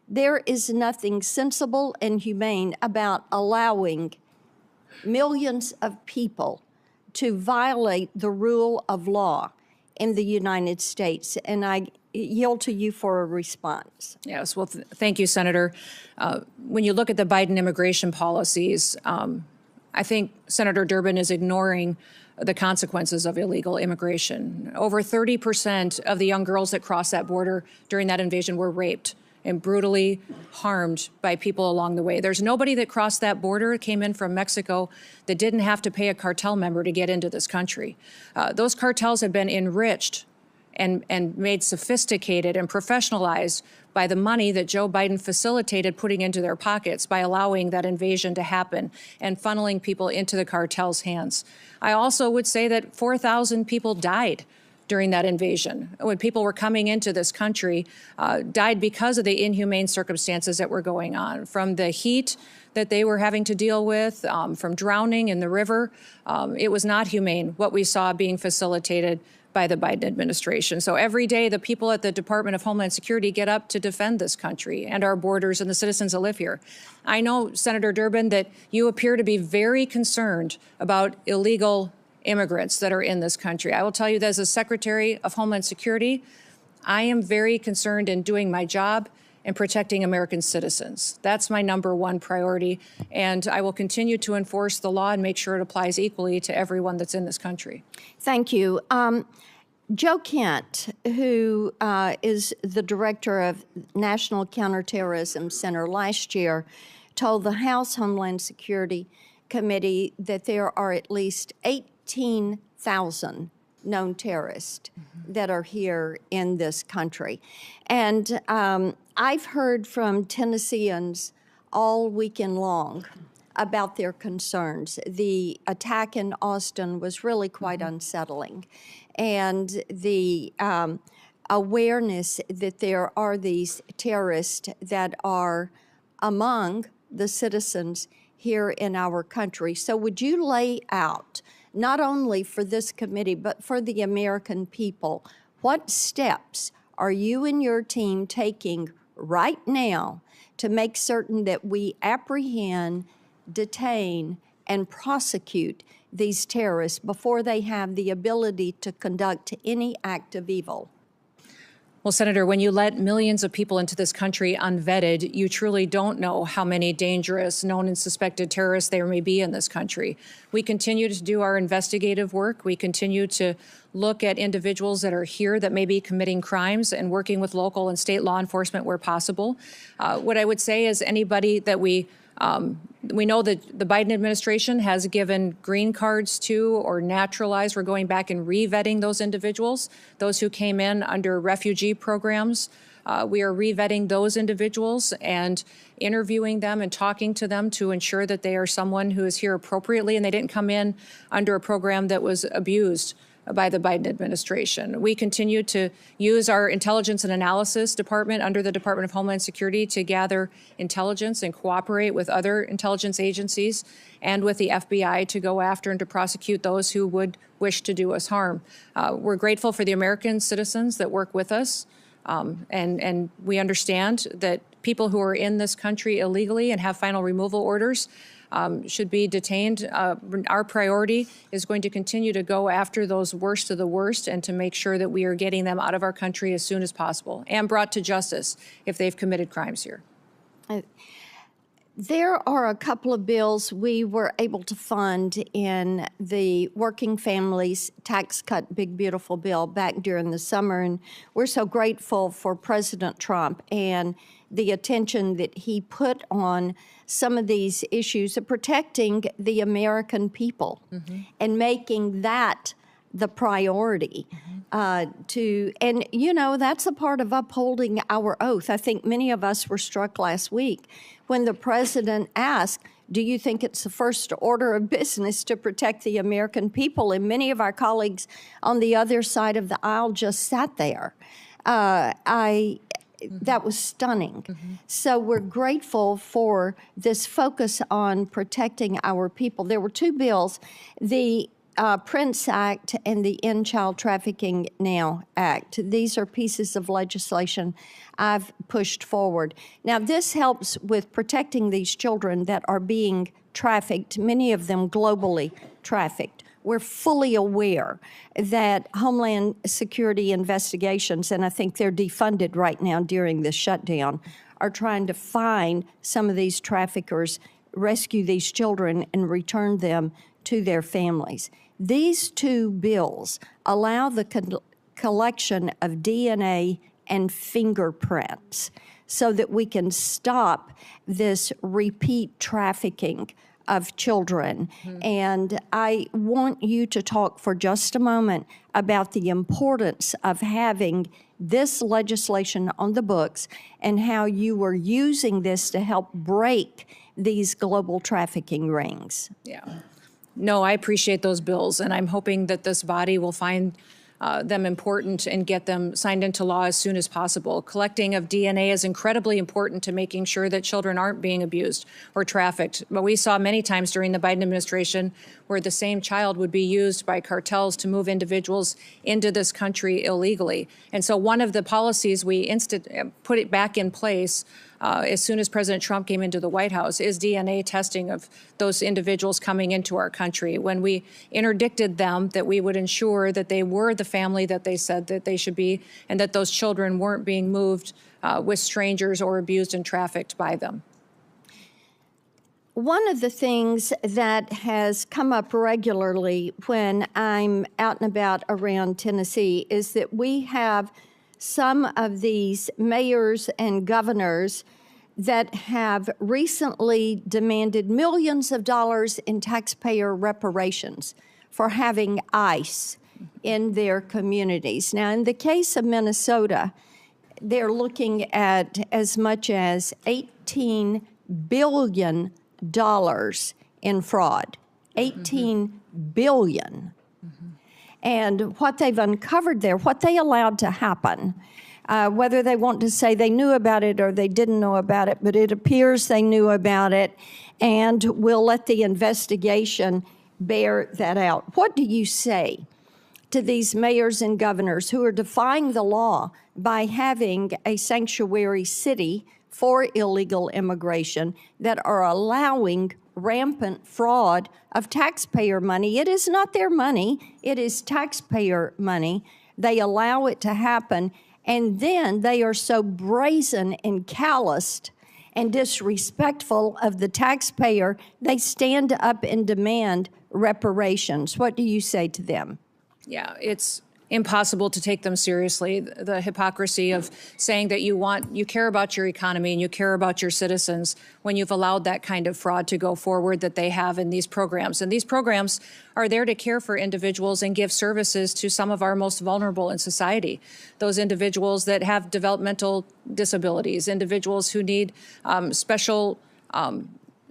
there is nothing sensible and humane about allowing millions of people to violate the rule of law in the United States. And I yield to you for a response. Yes, well, thank you, Senator. When you look at the Biden immigration policies, I think Senator Durbin is ignoring the consequences of illegal immigration. Over 30% of the young girls that crossed that border during that invasion were raped and brutally harmed by people along the way. There's nobody that crossed that border, came in from Mexico, that didn't have to pay a cartel member to get into this country. Those cartels have been enriched and made sophisticated and professionalized by the money that Joe Biden facilitated putting into their pockets by allowing that invasion to happen and funneling people into the cartel's hands. I also would say that 4,000 people died during that invasion, when people were coming into this country, died because of the inhumane circumstances that were going on, from the heat that they were having to deal with, from drowning in the river. It was not humane what we saw being facilitated by the Biden administration. So every day, the people at the Department of Homeland Security get up to defend this country and our borders and the citizens that live here. I know, Senator Durbin, that you appear to be very concerned about illegal immigrants that are in this country. I will tell you that as a Secretary of Homeland Security, I am very concerned in doing my job and protecting American citizens. That's my number one priority, and I will continue to enforce the law and make sure it applies equally to everyone that's in this country. Thank you. Joe Kent, who is the director of National Counterterrorism Center, last year told the House Homeland Security Committee that there are at least 18,000 known terrorists that are here in this country. And I've heard from Tennesseans all weekend long about their concerns. The attack in Austin was really quite unsettling. And the awareness that there are these terrorists that are among the citizens here in our country. So would you lay out, not only for this committee, but for the American people, what steps are you and your team taking right now to make certain that we apprehend, detain, and prosecute these terrorists before they have the ability to conduct any act of evil? Well, Senator, when you let millions of people into this country unvetted, you truly don't know how many dangerous, known and suspected terrorists there may be in this country. We continue to do our investigative work. We continue to look at individuals that are here that may be committing crimes and working with local and state law enforcement where possible. What I would say is anybody that we know that the Biden administration has given green cards to or naturalized. We're going back and re-vetting those individuals, those who came in under refugee programs. We are re-vetting those individuals and interviewing them and talking to them to ensure that they are someone who is here appropriately and they didn't come in under a program that was abused by the Biden administration. We continue to use our intelligence and analysis department under the Department of Homeland Security to gather intelligence and cooperate with other intelligence agencies and with the FBI to go after and to prosecute those who would wish to do us harm. We're grateful for the American citizens that work with us, and we understand that people who are in this country illegally and have final removal orders should be detained. Our priority is going to continue to go after those worst of the worst and to make sure that we are getting them out of our country as soon as possible and brought to justice if they've committed crimes here. There are a couple of bills we were able to fund in the Working Families Tax Cut Big Beautiful Bill back during the summer, and we're so grateful for President Trump and the attention that he put on some of these issues of protecting the American people and making that the priority and you know, that's a part of upholding our oath. I think many of us were struck last week when the president asked, do you think it's the first order of business to protect the American people? And many of our colleagues on the other side of the aisle just sat there. That was stunning. So we're grateful for this focus on protecting our people. There were two bills, the Prince Act and the End Child Trafficking Now Act. These are pieces of legislation I've pushed forward. Now, this helps with protecting these children that are being trafficked, many of them globally trafficked. We're fully aware that Homeland Security investigations, and I think they're defunded right now during this shutdown, are trying to find some of these traffickers, rescue these children, and return them to their families. These two bills allow the collection of DNA and fingerprints so that we can stop this repeat trafficking of children. And I want you to talk for just a moment about the importance of having this legislation on the books and how you are using this to help break these global trafficking rings. Yeah. No, I appreciate those bills, and I'm hoping that this body will find them important and get them signed into law as soon as possible. Collecting of DNA is incredibly important to making sure that children aren't being abused or trafficked. But we saw many times during the Biden administration where the same child would be used by cartels to move individuals into this country illegally. And so one of the policies we put it back in place as soon as President Trump came into the White House is DNA testing of those individuals coming into our country. When we interdicted them, that we would ensure that they were the family that they said that they should be, and that those children weren't being moved with strangers or abused and trafficked by them. One of the things that has come up regularly when I'm out and about around Tennessee is that we have some of these mayors and governors that have recently demanded millions of dollars in taxpayer reparations for having ICE in their communities. Now, in the case of Minnesota, they're looking at as much as $18 billion in fraud. $18 billion. And what they've uncovered there, what they allowed to happen, whether they want to say they knew about it or they didn't know about it, but it appears they knew about it, and we'll let the investigation bear that out. What do you say to these mayors and governors who are defying the law by having a sanctuary city for illegal immigration, that are allowing rampant fraud of taxpayer money? It is not their money, it is taxpayer money. They allow it to happen, and then they are so brazen and calloused and disrespectful of the taxpayer, they stand up and demand reparations. What do you say to them? Yeah, it's impossible to take them seriously. The hypocrisy of saying that you care about your economy and you care about your citizens when you've allowed that kind of fraud to go forward that they have in these programs. And these programs are there to care for individuals and give services to some of our most vulnerable in society. Those individuals that have developmental disabilities, individuals who need special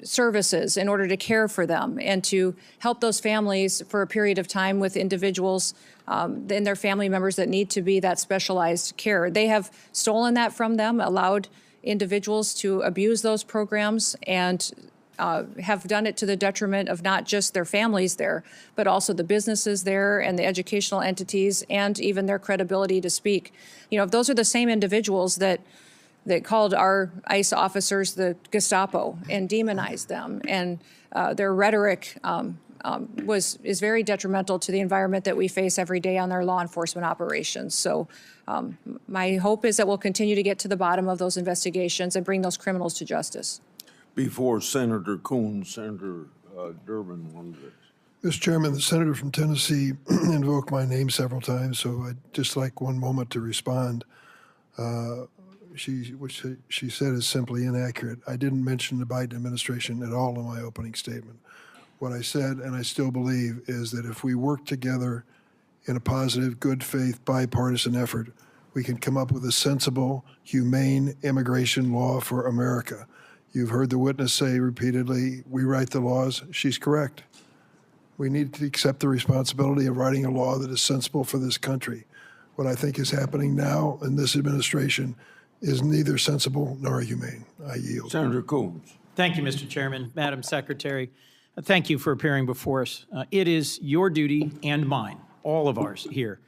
services in order to care for them and to help those families for a period of time with individuals and their family members that need to be that specialized care. They have stolen that from them, allowed individuals to abuse those programs, and have done it to the detriment of not just their families there, but also the businesses there and the educational entities and even their credibility to speak. You know, if those are the same individuals that called our ICE officers the Gestapo and demonized them, and their rhetoric is very detrimental to the environment that we face every day on our law enforcement operations. So my hope is that we'll continue to get to the bottom of those investigations and bring those criminals to justice. Before Senator Coons, Senator Durbin wanted to. Mr. Chairman, the senator from Tennessee invoked my name several times, so I'd just like one moment to respond. What she said is simply inaccurate. I didn't mention the Biden administration at all in my opening statement. What I said, and I still believe, is that if we work together in a positive, good faith, bipartisan effort, we can come up with a sensible, humane immigration law for America. You've heard the witness say repeatedly, we write the laws. She's correct. We need to accept the responsibility of writing a law that is sensible for this country. What I think is happening now in this administration is neither sensible nor humane. I yield. Senator Coons. Thank you, Mr. Chairman. Madam Secretary, thank you for appearing before us. It is your duty and mine, all of ours here,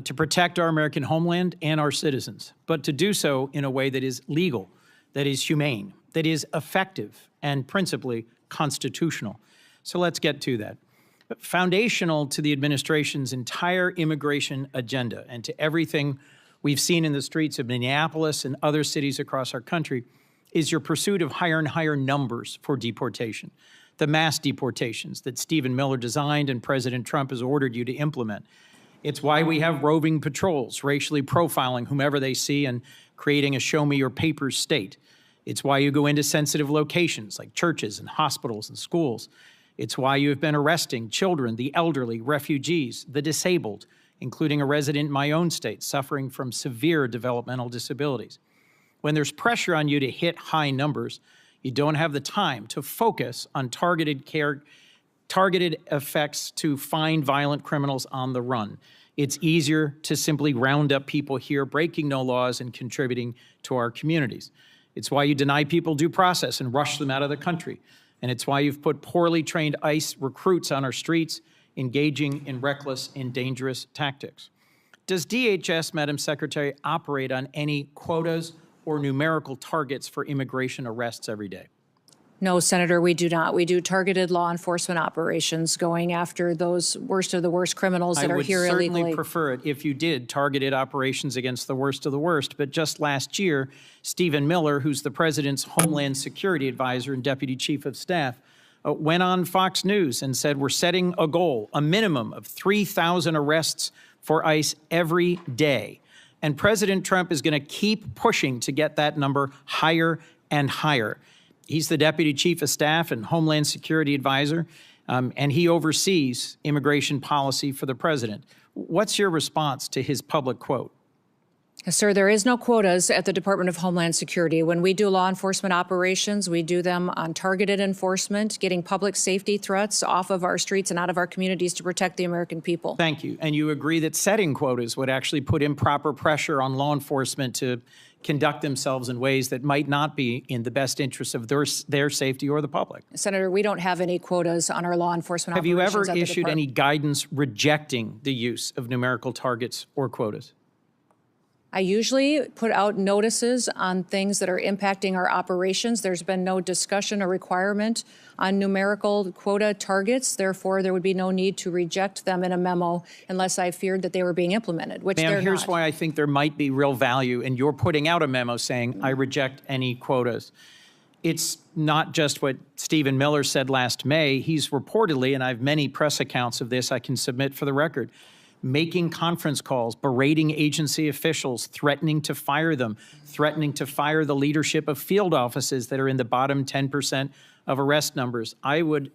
to protect our American homeland and our citizens, but to do so in a way that is legal, that is humane, that is effective, and principally constitutional. So let's get to that. Foundational to the administration's entire immigration agenda and to everything we've seen in the streets of Minneapolis and other cities across our country is your pursuit of higher and higher numbers for deportation, the mass deportations that Stephen Miller designed and President Trump has ordered you to implement. It's why we have roving patrols racially profiling whomever they see and creating a show-me-your-papers state. It's why you go into sensitive locations like churches and hospitals and schools. It's why you have been arresting children, the elderly, refugees, the disabled, including a resident in my own state suffering from severe developmental disabilities. When there's pressure on you to hit high numbers, you don't have the time to focus on targeted effects to find violent criminals on the run. It's easier to simply round up people here breaking no laws and contributing to our communities. It's why you deny people due process and rush them out of the country. And it's why you've put poorly trained ICE recruits on our streets engaging in reckless and dangerous tactics. Does DHS, Madam Secretary, operate on any quotas or numerical targets for immigration arrests every day? No, Senator, we do not. We do targeted law enforcement operations going after those worst of the worst criminals that are here illegally. I would certainly prefer it if you did targeted operations against the worst of the worst. But just last year, Stephen Miller, who's the president's Homeland Security Advisor and Deputy Chief of Staff, went on Fox News and said, we're setting a goal, a minimum of 3,000 arrests for ICE every day. And President Trump is going to keep pushing to get that number higher and higher. He's the Deputy Chief of Staff and Homeland Security Advisor, and he oversees immigration policy for the president. What's your response to his public quote? Sir, there is no quotas at the Department of Homeland Security. When we do law enforcement operations, we do them on targeted enforcement, getting public safety threats off of our streets and out of our communities to protect the American people. Thank you. And you agree that setting quotas would actually put improper pressure on law enforcement to conduct themselves in ways that might not be in the best interest of their safety or the public? Senator, we don't have any quotas on our law enforcement Have you operations ever at the issued any department. guidance rejecting the use of numerical targets or quotas? I usually put out notices on things that are impacting our operations. There's been no discussion or requirement on numerical quota targets. Therefore, there would be no need to reject them in a memo unless I feared that they were being implemented, which they're Ma'am, here's not. why I think there might be real value in your putting out a memo saying, I reject any quotas. It's not just what Stephen Miller said last May. He's reportedly, and I have many press accounts of this I can submit for the record, making conference calls, berating agency officials, threatening to fire them, threatening to fire the leadership of field offices that are in the bottom 10% of arrest numbers. I would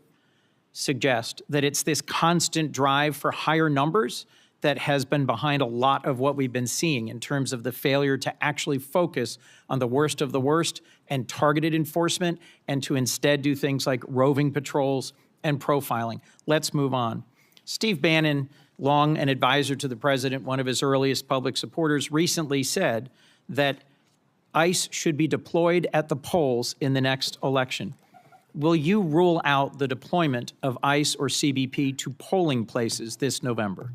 suggest that it's this constant drive for higher numbers that has been behind a lot of what we've been seeing in terms of the failure to actually focus on the worst of the worst and targeted enforcement, and to instead do things like roving patrols and profiling. Let's move on. Steve Bannon, long an advisor to the president, one of his earliest public supporters, recently said that ICE should be deployed at the polls in the next election. Will you rule out the deployment of ICE or CBP to polling places this November?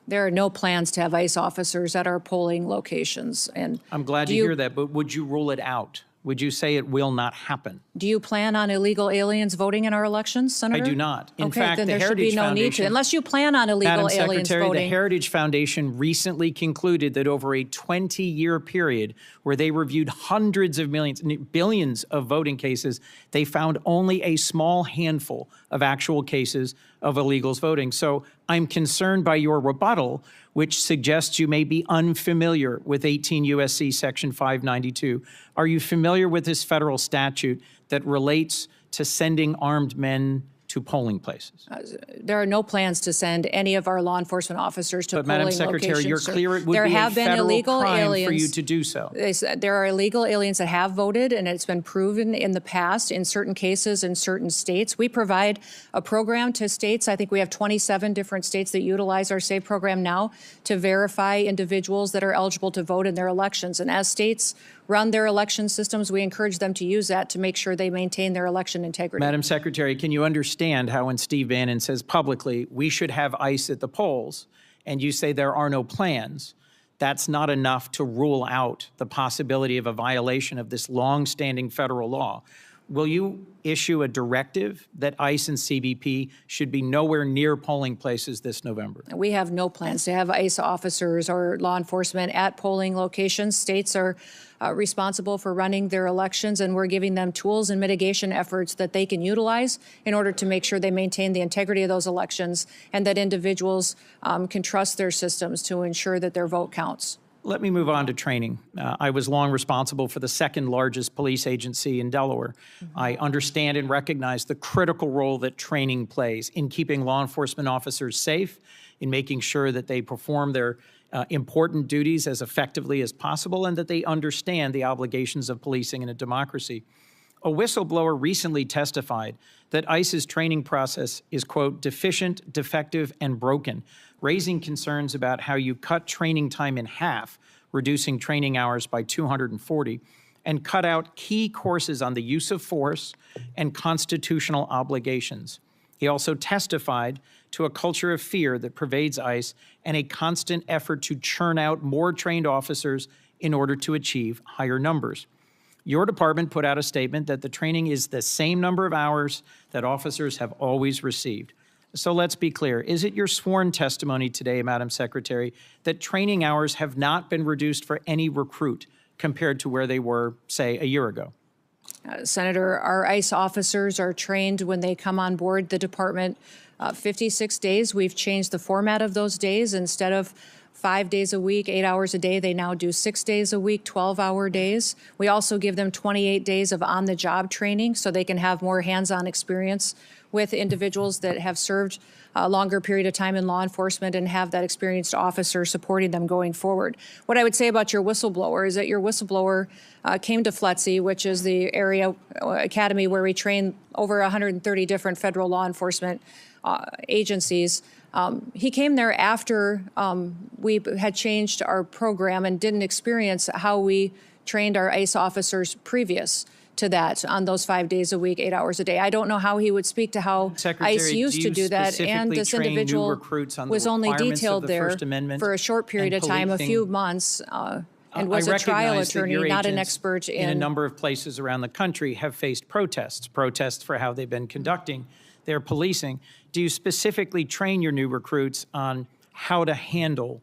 There are no plans to have ICE officers at our polling locations. And I'm glad to hear that, but would you rule it out? Would you say it will not happen? Do you plan on illegal aliens voting in our elections, Senator? I do not. In okay, fact, then the there should be Heritage no need to, Foundation, unless you plan on illegal Madam aliens Secretary, voting. the Heritage Foundation recently concluded that over a 20-year period where they reviewed hundreds of millions, billions of voting cases, they found only a small handful of actual cases of illegals voting. So I'm concerned by your rebuttal, which suggests you may be unfamiliar with 18 U.S.C. Section 592. Are you familiar with this federal statute that relates to sending armed men to polling places? There are no plans to send any of our law enforcement officers to But polling Madam Secretary, locations. you're sir. clear it would there be have a been federal illegal crime aliens. for you to do so. There are illegal aliens that have voted, and it's been proven in the past in certain cases in certain states. We provide a program to states. I think we have 27 different states that utilize our SAVE program now to verify individuals that are eligible to vote in their elections. And as states run their election systems, we encourage them to use that to make sure they maintain their election integrity. Madam Secretary, can you understand how when Steve Bannon says publicly, we should have ICE at the polls, and you say there are no plans, that's not enough to rule out the possibility of a violation of this long-standing federal law? Will you issue a directive that ICE and CBP should be nowhere near polling places this November? We have no plans to have ICE officers or law enforcement at polling locations. States are responsible for running their elections, and we're giving them tools and mitigation efforts that they can utilize in order to make sure they maintain the integrity of those elections and that individuals can trust their systems to ensure that their vote counts. Let me move on to training. I was long responsible for the second largest police agency in Delaware. I understand and recognize the critical role that training plays in keeping law enforcement officers safe, in making sure that they perform their important duties as effectively as possible, and that they understand the obligations of policing in a democracy. A whistleblower recently testified that ICE's training process is, quote, deficient, defective, and broken, raising concerns about how you cut training time in half, reducing training hours by 240, and cut out key courses on the use of force and constitutional obligations. He also testified to a culture of fear that pervades ICE and a constant effort to churn out more trained officers in order to achieve higher numbers. Your department put out a statement that the training is the same number of hours that officers have always received. So let's be clear. Is it your sworn testimony today, Madam Secretary, that training hours have not been reduced for any recruit compared to where they were, say, a year ago? Senator, our ICE officers are trained when they come on board the department 56 days. We've changed the format of those days. Instead of 5 days a week, 8 hours a day. They now do 6 days a week, 12-hour days. We also give them 28 days of on-the-job training so they can have more hands-on experience with individuals that have served a longer period of time in law enforcement and have that experienced officer supporting them going forward. What I would say about your whistleblower is that your whistleblower came to FLETC, which is the area academy where we train over 130 different federal law enforcement agencies. He came there after we had changed our program and didn't experience how we trained our ICE officers previous to that on those 5 days a week, 8 hours a day. I don't know how he would speak to how ICE used to do that, and this individual was only detailed there for a short period of time, a few months, and was a trial attorney, not an expert in a number of places around the country have faced protests for how they've been conducting their policing. Do you specifically train your new recruits on how to handle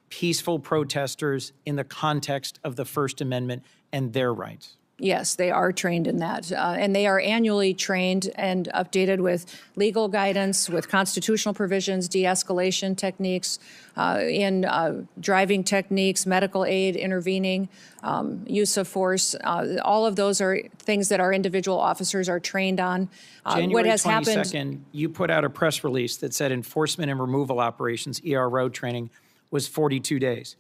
peaceful protesters in the context of the First Amendment and their rights? Yes, they are trained in that. And they are annually trained and updated with legal guidance, with constitutional provisions, de-escalation techniques, in driving techniques, medical aid, intervening, use of force. All of those are things that our individual officers are trained on. January 22nd, you put out a press release that said enforcement and removal operations, ERO training, was 42 days.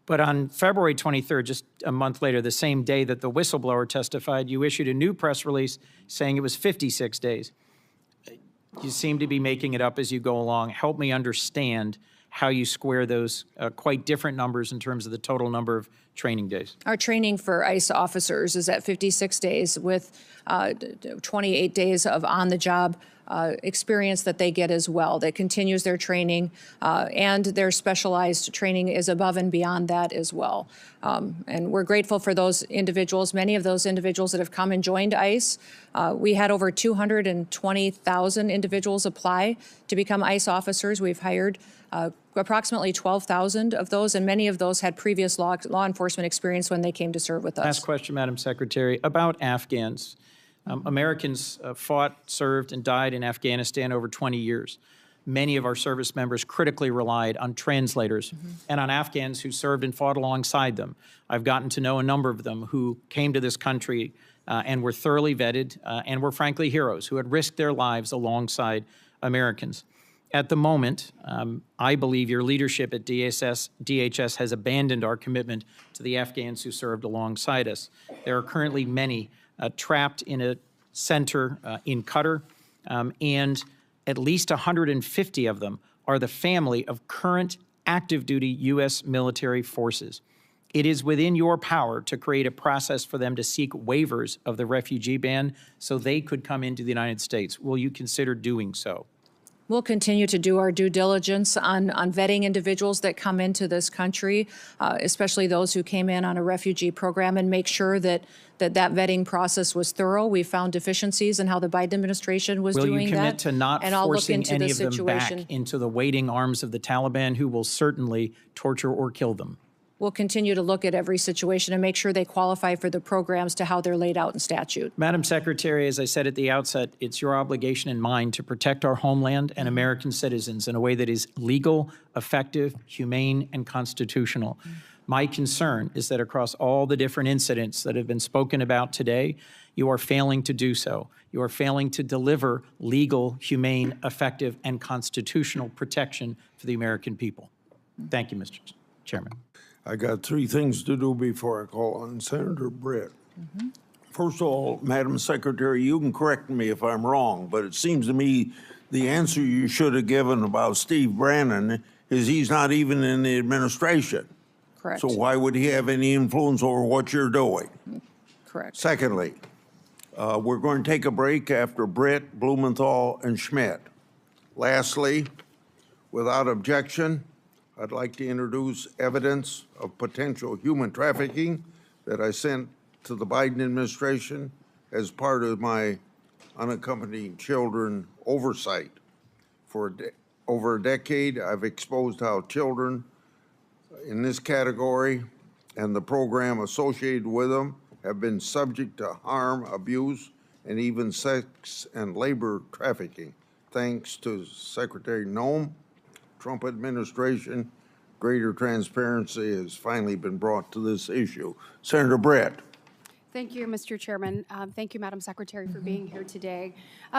But on February 23rd, just a month later, the same day that the whistleblower testified, you issued a new press release saying it was 56 days. You seem to be making it up as you go along. Help me understand how you square those quite different numbers in terms of the total number of training days. Our training for ICE officers is at 56 days with 28 days of on-the-job experience that they get as well. That continues their training, and their specialized training is above and beyond that as well. And we're grateful for those individuals, many of those individuals that have come and joined ICE. We had over 220,000 individuals apply to become ICE officers. We've hired approximately 12,000 of those, and many of those had previous law enforcement experience when they came to serve with us. Last question, Madam Secretary, about Afghans. Americans fought, served, and died in Afghanistan over 20 years. Many of our service members critically relied on translators and on Afghans who served and fought alongside them. I've gotten to know a number of them who came to this country and were thoroughly vetted and were frankly heroes who had risked their lives alongside Americans. At the moment, I believe your leadership at DHS has abandoned our commitment to the Afghans who served alongside us. There are currently many trapped in a center in Qatar, and at least 150 of them are the family of current active-duty U.S. military forces. It is within your power to create a process for them to seek waivers of the refugee ban so they could come into the United States. Will you consider doing so? We'll continue to do our due diligence on vetting individuals that come into this country, especially those who came in on a refugee program, and make sure that vetting process was thorough. We found deficiencies in how the Biden administration was doing that. Will you commit to not forcing any of them back into the waiting arms of the Taliban, who will certainly torture or kill them? We'll continue to look at every situation and make sure they qualify for the programs to how they're laid out in statute. Madam Secretary, as I said at the outset, it's your obligation and mine to protect our homeland and American citizens in a way that is legal, effective, humane, and constitutional. My concern is that across all the different incidents that have been spoken about today, you are failing to do so. You are failing to deliver legal, humane, effective, and constitutional protection for the American people. Thank you, Mr. Chairman. I got three things to do before I call on Senator Britt. First of all, Madam Secretary, you can correct me if I'm wrong, but it seems to me the answer you should have given about Steve Bannon is he's not even in the administration. Correct. So why would he have any influence over what you're doing? Correct. Secondly, we're going to take a break after Britt, Blumenthal, and Schmidt. Lastly, without objection, I'd like to introduce evidence of potential human trafficking that I sent to the Biden administration as part of my unaccompanied children oversight. For over a decade, I've exposed how children in this category and the program associated with them have been subject to harm, abuse, and even sex and labor trafficking, thanks to Secretary Noem, Trump administration, greater transparency has finally been brought to this issue. Senator Brett. Thank you, Mr. Chairman. Thank you, Madam Secretary, for being here today.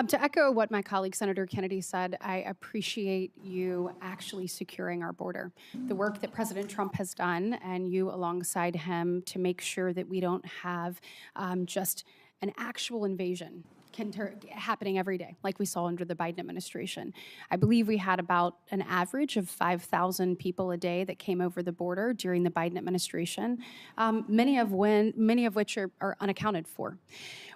To echo what my colleague Senator Kennedy said, I appreciate you actually securing our border. The work that President Trump has done, and you alongside him, to make sure that we don't have just an actual invasion happening every day, like we saw under the Biden administration. I believe we had about an average of 5,000 people a day that came over the border during the Biden administration, many of which are unaccounted for.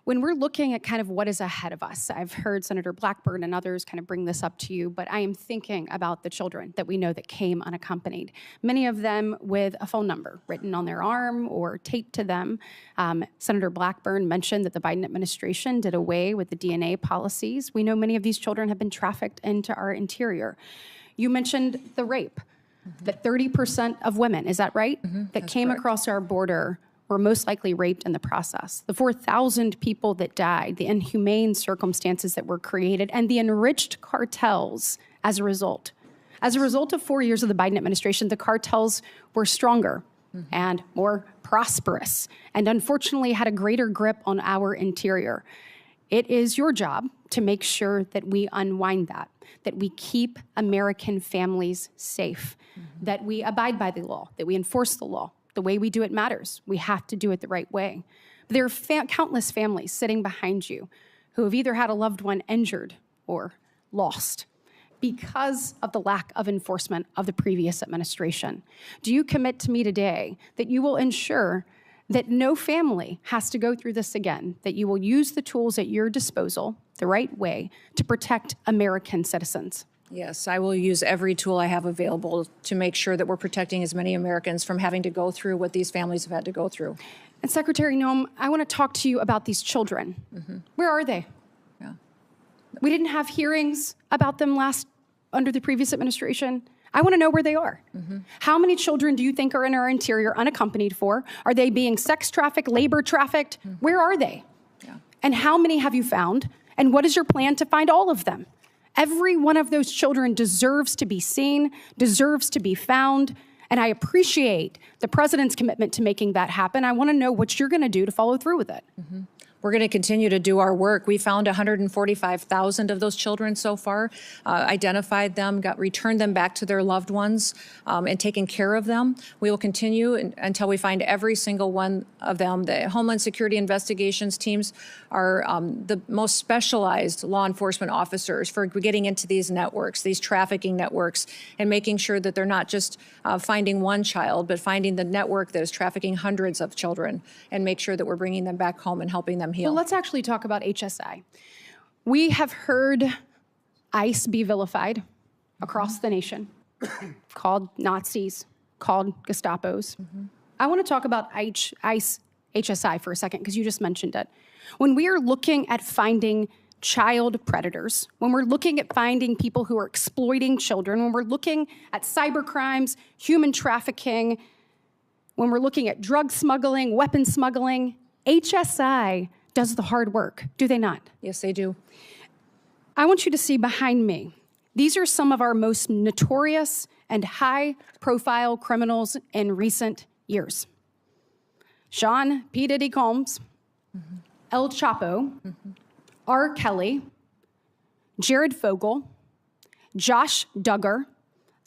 When we're looking at kind of what is ahead of us, I've heard Senator Blackburn and others kind of bring this up to you, but I am thinking about the children that we know that came unaccompanied, many of them with a phone number written on their arm or taped to them. Senator Blackburn mentioned that the Biden administration did away with the DNA policies. We know many of these children have been trafficked into our interior. You mentioned the rape, that 30% of women, is that right, that came across our border were most likely raped in the process. The 4,000 people that died, the inhumane circumstances that were created, and the enriched cartels as a result. As a result of 4 years of the Biden administration, the cartels were stronger and more prosperous, and unfortunately had a greater grip on our interior. It is your job to make sure that we unwind that we keep American families safe, that we abide by the law, that we enforce the law. The way we do it matters. We have to do it the right way. But there are countless families sitting behind you who have either had a loved one injured or lost because of the lack of enforcement of the previous administration. Do you commit to me today that you will ensure that no family has to go through this again, that you will use the tools at your disposal the right way to protect American citizens? Yes, I will use every tool I have available to make sure that we're protecting as many Americans from having to go through what these families have had to go through. And Secretary Noem, I want to talk to you about these children. Where are they? Yeah. We didn't have hearings about them under the previous administration. I want to know where they are. How many children do you think are in our interior unaccompanied for? Are they being sex trafficked, labor trafficked? Where are they? Yeah. And how many have you found? And what is your plan to find all of them? Every one of those children deserves to be seen, deserves to be found, and I appreciate the president's commitment to making that happen. I want to know what you're going to do to follow through with it. We're going to continue to do our work. We found 145,000 of those children so far, identified them, returned them back to their loved ones, and taken care of them. We will continue until we find every single one of them. The Homeland Security investigations teams are the most specialized law enforcement officers for getting into these networks, these trafficking networks, and making sure that they're not just finding one child, but finding the network that is trafficking hundreds of children, and make sure that we're bringing them back home and helping them heal. Well, let's actually talk about HSI. We have heard ICE be vilified across the nation, called Nazis, called Gestapos. I want to talk about ICE HSI for a second, because you just mentioned it. When we are looking at finding child predators, when we're looking at finding people who are exploiting children, when we're looking at cyber crimes, human trafficking, when we're looking at drug smuggling, weapon smuggling, HSI does the hard work, do they not? Yes, they do. I want you to see behind me. These are some of our most notorious and high-profile criminals in recent years. Sean P. Diddy Combs, El Chapo, R. Kelly, Jared Fogle, Josh Duggar,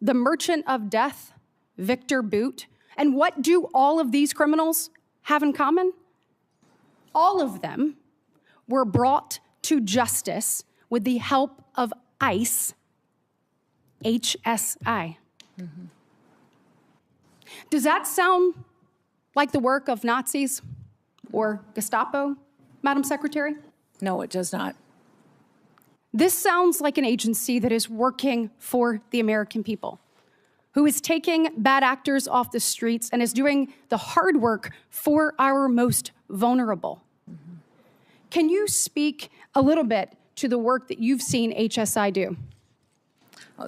the Merchant of Death, Victor Boot. And what do all of these criminals have in common? All of them were brought to justice with the help of ICE, HSI. Does that sound like the work of Nazis or Gestapo, Madam Secretary? No, it does not. This sounds like an agency that is working for the American people, who is taking bad actors off the streets and is doing the hard work for our most vulnerable. Can you speak a little bit to the work that you've seen HSI do?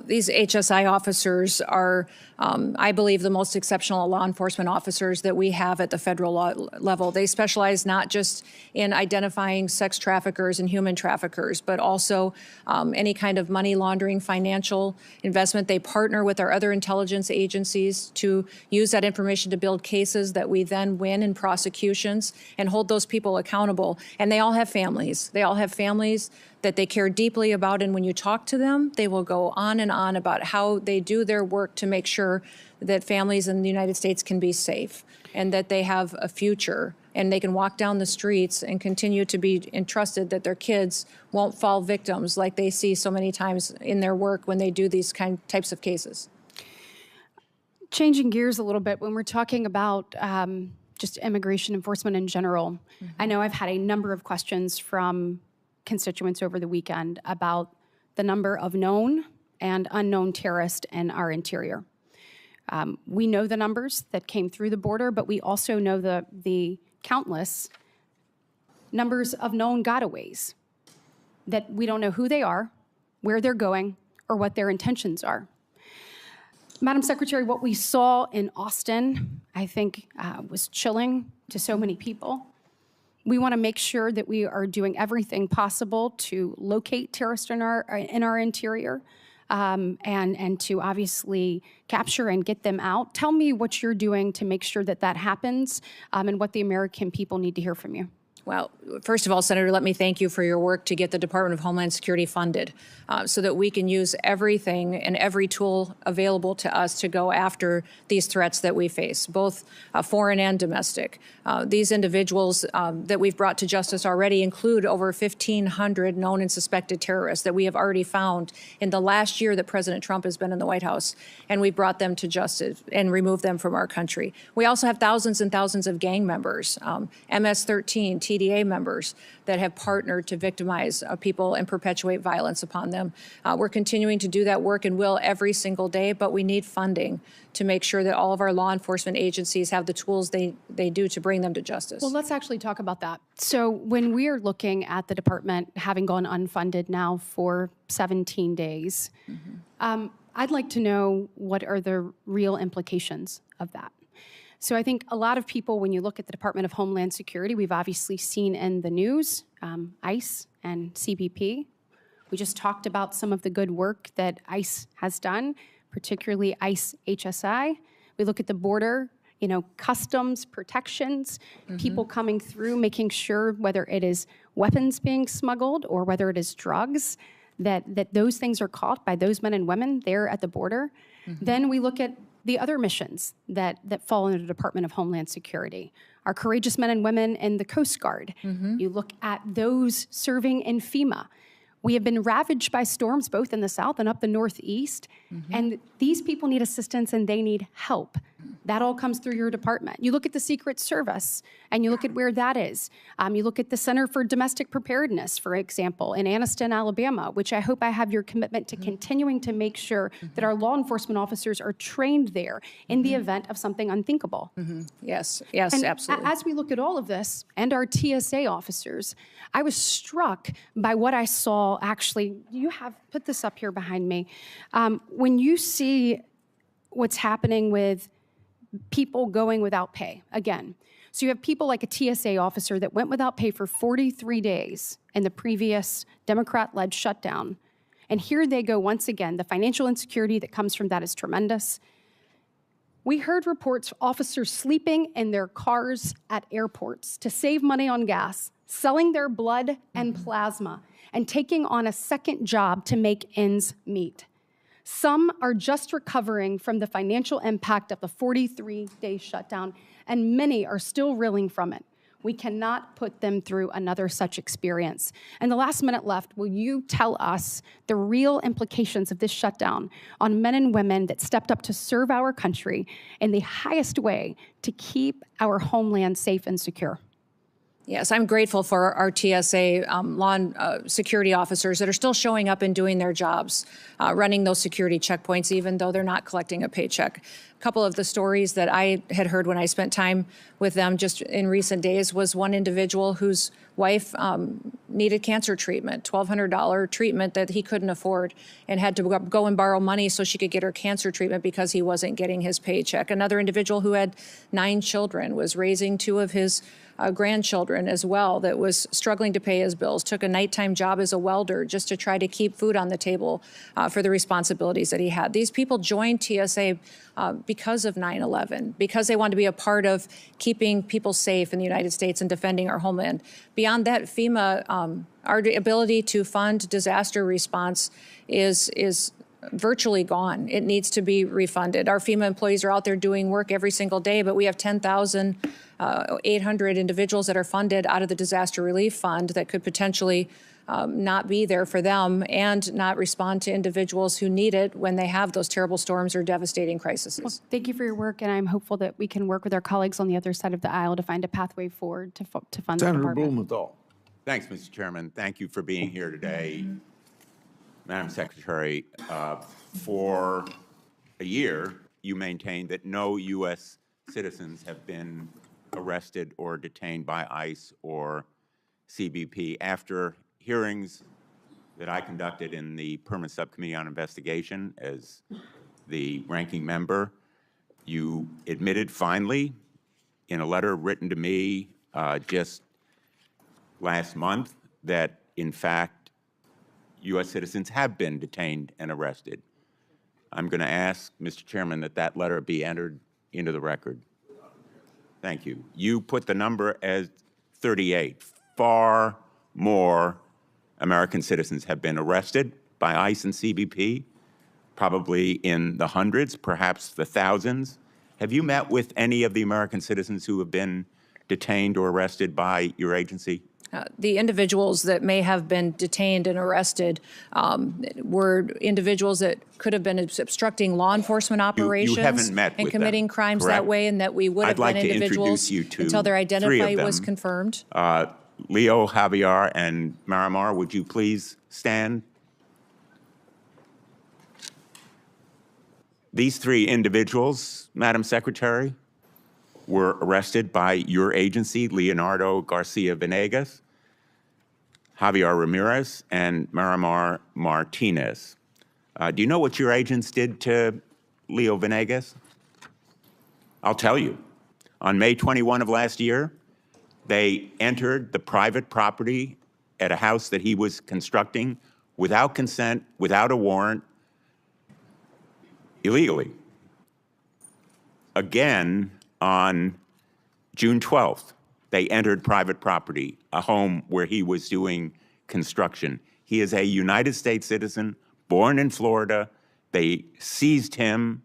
These HSI officers are, I believe, the most exceptional law enforcement officers that we have at the federal level. They specialize not just in identifying sex traffickers and human traffickers, but also any kind of money laundering, financial investment. They partner with our other intelligence agencies to use that information to build cases that we then win in prosecutions and hold those people accountable. And they all have families. They all have families that they care deeply about, and when you talk to them, they will go on and on about how they do their work to make sure that families in the United States can be safe and that they have a future and they can walk down the streets and continue to be entrusted that their kids won't fall victims like they see so many times in their work when they do these types of cases. Changing gears a little bit, when we're talking about just immigration enforcement in general, I know I've had a number of questions from constituents over the weekend about the number of known and unknown terrorists in our interior. We know the numbers that came through the border, but we also know the countless numbers of known gotaways that we don't know who they are, where they're going, or what their intentions are. Madam Secretary, what we saw in Austin, I think, was chilling to so many people. We want to make sure that we are doing everything possible to locate terrorists in our interior and to obviously capture and get them out. Tell me what you're doing to make sure that that happens and what the American people need to hear from you. Well, first of all, Senator, let me thank you for your work to get the Department of Homeland Security funded so that we can use everything and every tool available to us to go after these threats that we face, both foreign and domestic. These individuals that we've brought to justice already include over 1,500 known and suspected terrorists that we have already found in the last year that President Trump has been in the White House, and we brought them to justice and removed them from our country. We also have thousands and thousands of gang members, MS-13, TDA members that have partnered to victimize people and perpetuate violence upon them. We're continuing to do that work and will every single day, but we need funding to make sure that all of our law enforcement agencies have the tools they do to bring them to justice. Well, let's actually talk about that. So when we are looking at the department having gone unfunded now for 17 days, I'd like to know what are the real implications of that. So I think a lot of people, when you look at the Department of Homeland Security, we've obviously seen in the news, ICE and CBP. We just talked about some of the good work that ICE has done, particularly ICE HSI. We look at the border, customs protections, people coming through, making sure whether it is weapons being smuggled or whether it is drugs, that those things are caught by those men and women there at the border. Then we look at the other missions that fall into the Department of Homeland Security, our courageous men and women in the Coast Guard. You look at those serving in FEMA. We have been ravaged by storms both in the South and up the Northeast, and these people need assistance and they need help. That all comes through your department. You look at the Secret Service and you look at where that is. You look at the Center for Domestic Preparedness, for example, in Anniston, Alabama, which I hope I have your commitment to continuing to make sure that our law enforcement officers are trained there in the event of something unthinkable. Yes, And absolutely. as we look at all of this and our TSA officers, I was struck by what I saw. Actually, you have put this up here behind me. When you see what's happening with people going without pay, again, so you have people like a TSA officer that went without pay for 43 days in the previous Democrat-led shutdown. And here they go once again. The financial insecurity that comes from that is tremendous. We heard reports of officers sleeping in their cars at airports to save money on gas, selling their blood and plasma, and taking on a second job to make ends meet. Some are just recovering from the financial impact of the 43-day shutdown, and many are still reeling from it. We cannot put them through another such experience. In the last minute left, will you tell us the real implications of this shutdown on men and women that stepped up to serve our country in the highest way to keep our homeland safe and secure? Yes, I'm grateful for our TSA security officers that are still showing up and doing their jobs, running those security checkpoints, even though they're not collecting a paycheck. A couple of the stories that I had heard when I spent time with them just in recent days was one individual whose wife needed cancer treatment, $1,200 treatment that he couldn't afford, and had to go and borrow money so she could get her cancer treatment because he wasn't getting his paycheck. Another individual who had 9 children was raising 2 of his grandchildren as well, that was struggling to pay his bills, took a nighttime job as a welder just to try to keep food on the table for the responsibilities that he had. These people joined TSA because of 9/11, because they want to be a part of keeping people safe in the United States and defending our homeland. Beyond that, FEMA, our ability to fund disaster response is virtually gone. It needs to be refunded. Our FEMA employees are out there doing work every single day, but we have 10,800 individuals that are funded out of the Disaster Relief Fund that could potentially not be there for them and not respond to individuals who need it when they have those terrible storms or devastating crises. Well, thank you for your work, and I'm hopeful that we can work with our colleagues on the other side of the aisle to find a pathway forward to fund the Senator department. Blumenthal. Thanks, Mr. Chairman. Thank you for being here today. Madam Secretary, for a year, you maintained that no U.S. citizens have been arrested or detained by ICE or CBP. After hearings that I conducted in the Permanent Subcommittee on Investigation as the ranking member, you admitted finally in a letter written to me just last month that, in fact, U.S. citizens have been detained and arrested. I'm going to ask, Mr. Chairman, that that letter be entered into the record. Thank you. You put the number as 38. Far more American citizens have been arrested by ICE and CBP, probably in the hundreds, perhaps the thousands. Have you met with any of the American citizens who have been detained or arrested by your agency? The individuals that may have been detained and arrested were individuals that could have been obstructing law enforcement operations haven't met and with committing them, crimes correct? that way, and that we would have I'd like been to individuals introduce you to until their 3 identity of was them. confirmed. Leo, Javier, and Marimar, would you please stand? These 3 individuals, Madam Secretary, were arrested by your agency, Leonardo Garcia Venegas, Javier Ramirez, and Marimar Martinez. Do you know what your agents did to Leo Venegas? I'll tell you. On May 21 of last year, they entered the private property at a house that he was constructing without consent, without a warrant, illegally. Again, on June 12th, they entered private property, a home where he was doing construction. He is a United States citizen, born in Florida. They seized him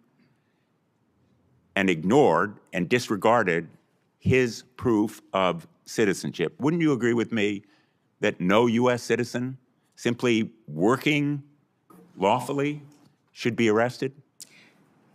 and ignored and disregarded his proof of citizenship. Wouldn't you agree with me that no U.S. citizen simply working lawfully should be arrested?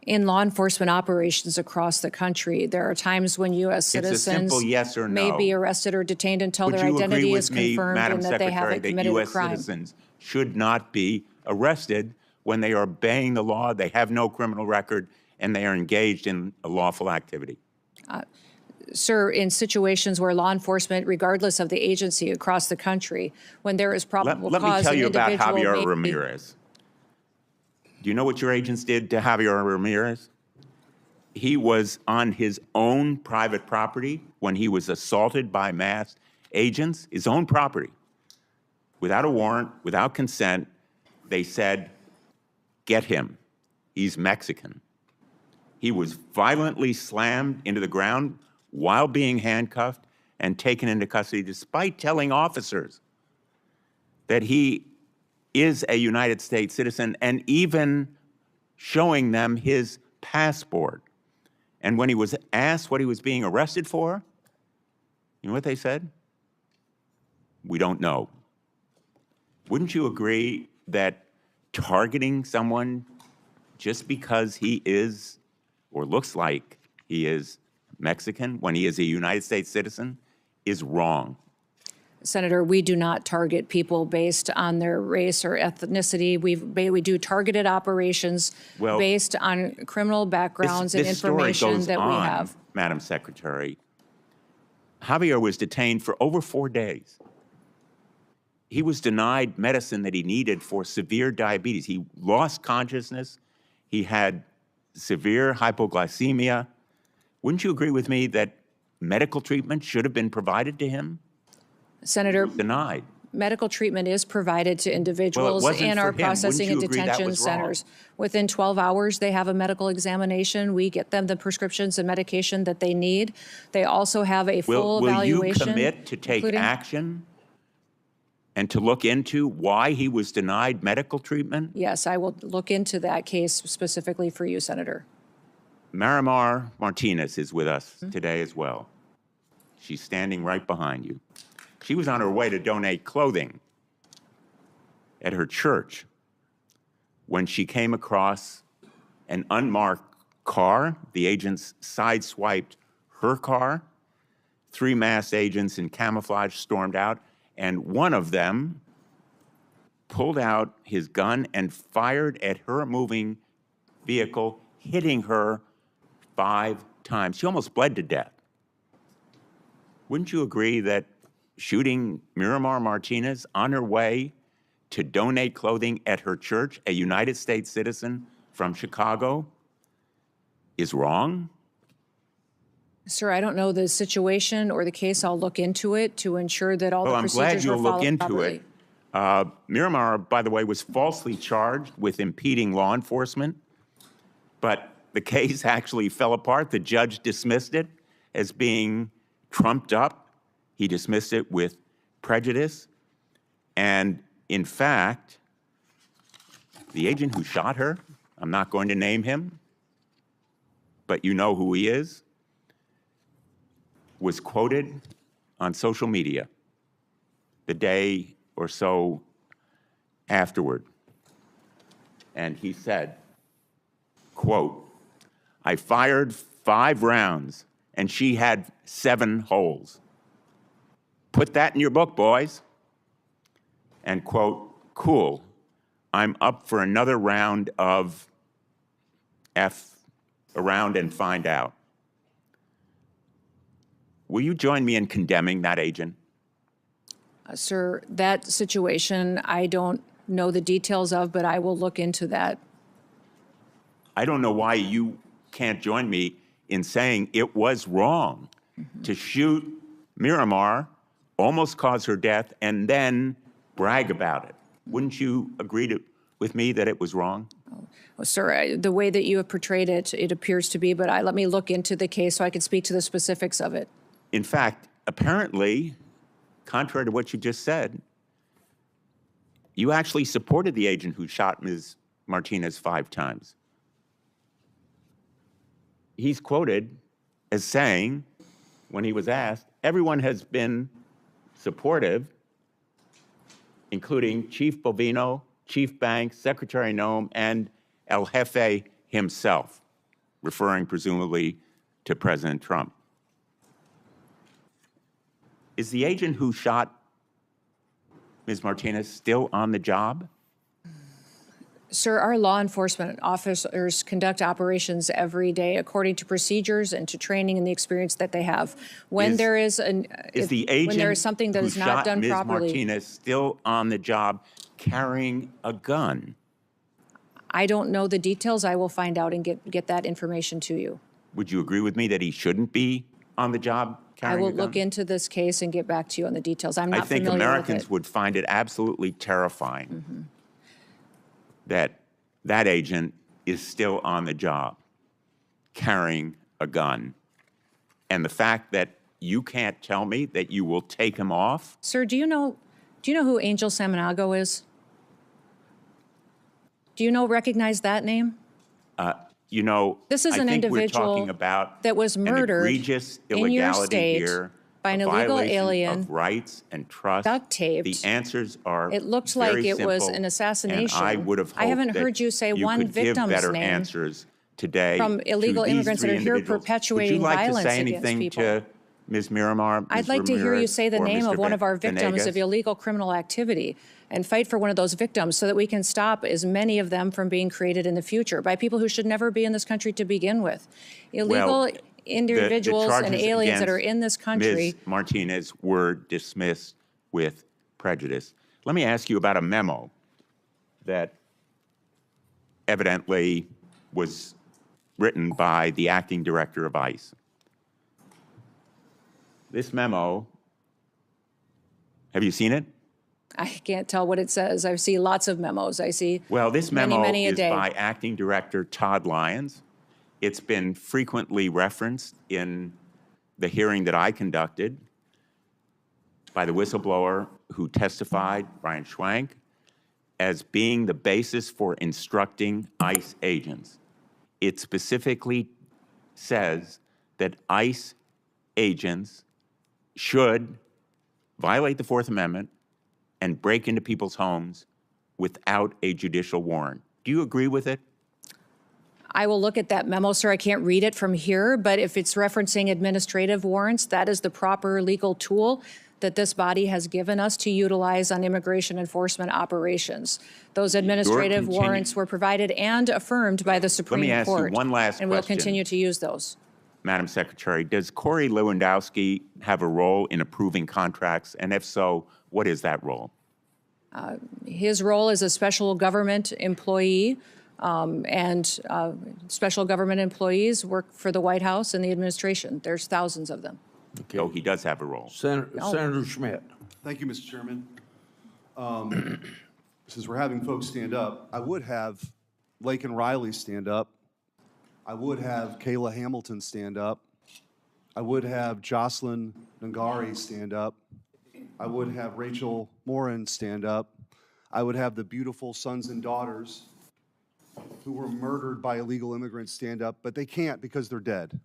In law enforcement operations across the country, there are times when U.S. It's a citizens simple yes or may no. be arrested or detained until Would their you identity agree is with me, confirmed Madam and that they Secretary, haven't that committed a U.S. crime. citizens should not be arrested when they are obeying the law, they have no criminal record, and they are engaged in a lawful activity? Sir, in situations where law enforcement, regardless of the agency across the country, when there is probable Let cause, me tell an you about individual Javier may be- Ramirez. Do you know what your agents did to Javier Ramirez? He was on his own private property when he was assaulted by masked agents, his own property. Without a warrant, without consent, they said, get him. He's Mexican. He was violently slammed into the ground while being handcuffed and taken into custody, despite telling officers that he is a United States citizen and even showing them his passport. And when he was asked what he was being arrested for, you know what they said? We don't know. Wouldn't you agree that targeting someone just because he is or looks like he is Mexican when he is a United States citizen is wrong? Senator, we do not target people based on their race or ethnicity. We do targeted operations Well, based on criminal backgrounds and this story information goes that we on, have. Madam Secretary. Javier was detained for over 4 days. He was denied medicine that he needed for severe diabetes. He lost consciousness. He had severe hypoglycemia. Wouldn't you agree with me that medical treatment should have been provided to him? Senator, Denied. medical treatment is provided to individuals wasn't in for our him. processing and Wouldn't you agree that detention was wrong? centers. Within 12 hours, they have a medical examination. We get them the prescriptions and medication that they need. They also have a full Will you evaluation. commit to take including- action and to look into why he was denied medical treatment? Yes, I will look into that case specifically for you, Senator. Miramar Martinez is with us today as well. She's standing right behind you. She was on her way to donate clothing at her church when she came across an unmarked car. The agents sideswiped her car. 3 masked agents in camouflage stormed out, and one of them pulled out his gun and fired at her moving vehicle, hitting her 5 times. She almost bled to death. Wouldn't you agree that shooting Miramar Martinez on her way to donate clothing at her church, a United States citizen from Chicago, is wrong? Sir, I don't know the situation or the case. I'll look into it to ensure that all Well, the I'm procedures glad you'll were look followed into properly. it. Miramar, by the way, was falsely charged with impeding law enforcement, but the case actually fell apart. The judge dismissed it as being trumped up. He dismissed it with prejudice. And in fact, the agent who shot her, I'm not going to name him, but you know who he is, was quoted on social media the day or so afterward. And he said, quote, "I fired 5 rounds and she had 7 holes. Put that in your book, boys." And quote, "Cool, I'm up for another round of F around and find out." Will you join me in condemning that agent? Sir, that situation, I don't know the details of, but I will look into that. I don't know why you can't join me in saying it was wrong to shoot Miramar, almost cause her death, and then brag about it. Wouldn't you agree with me that it was wrong? Well, sir, the way that you have portrayed it, it appears to be, but let me look into the case so I can speak to the specifics of it. In fact, apparently, contrary to what you just said, you actually supported the agent who shot Ms. Martinez 5 times. He's quoted as saying, when he was asked, everyone has been supportive, including Chief Bovino, Chief Banks, Secretary Noem, and El Jefe himself, referring presumably to President Trump. Is the agent who shot Ms. Martinez still on the job? Sir, our law enforcement officers conduct operations every day according to procedures and to training and the experience that they have. When there is the agent when there is something that who is not shot done Ms. properly, Martinez still on the job carrying a gun? I don't know the details. I will find out and get that information to you. Would you agree with me that he shouldn't be on the job I carrying will a gun? look into this case and get back to you on the details. I'm I not think familiar Americans with it. would find it absolutely terrifying that that agent is still on the job carrying a gun. And the fact that you can't tell me that you will take him off? Sir, do you know who Angel Samanago is? Do you recognize that name? You know, This is I an think individual we're talking about that was murdered an egregious in your illegality state here, by an a illegal violation alien, of rights and trust. duct taped. The answers are It looked very like it was simple, an assassination. And I would have hoped I haven't that heard you say one could give victim's better name answers today from illegal to these immigrants that 3 are here individuals. perpetuating Would you like violence to say against anything people. Ms. Miramar? I'd Ms. like to hear you Ramirez, say the or name Mr. of one of our victims Venegas? of illegal criminal activity and fight for one of those victims so that we can stop as many of them from being created in the future by people who should never be in this country to begin with. Illegal Well, individuals and charges aliens that are against in this country. Ms. Martinez were dismissed with prejudice. Let me ask you about a memo that evidently was written by the acting director of ICE. This memo, have you seen it? I can't tell what it says. I see lots of memos. I see Well, this many, memo many a is day. by Acting Director Todd Lyons. It's been frequently referenced in the hearing that I conducted by the whistleblower who testified, Brian Schwank, as being the basis for instructing ICE agents. It specifically says that ICE agents should violate the Fourth Amendment and break into people's homes without a judicial warrant. Do you agree with it? I will look at that memo, sir. I can't read it from here, but if it's referencing administrative warrants, that is the proper legal tool that this body has given us to utilize on immigration enforcement operations. Those administrative warrants were provided and affirmed by the Supreme Court. Let me ask you one last and question. we'll continue to use those. Madam Secretary, does Corey Lewandowski have a role in approving contracts? And if so, what is that role? His role as a special government employee, special government employees work for the White House and the administration. There's thousands of them. Oh, he does have a role. Senator Schmidt. Thank you, Mr. Chairman. Since we're having folks stand up, I would have Laken Riley stand up. I would have Kayla Hamilton stand up. I would have Jocelyn Nangari stand up. I would have Rachel Morin stand up. I would have the beautiful sons and daughters who were murdered by illegal immigrants stand up, but they can't because they're dead.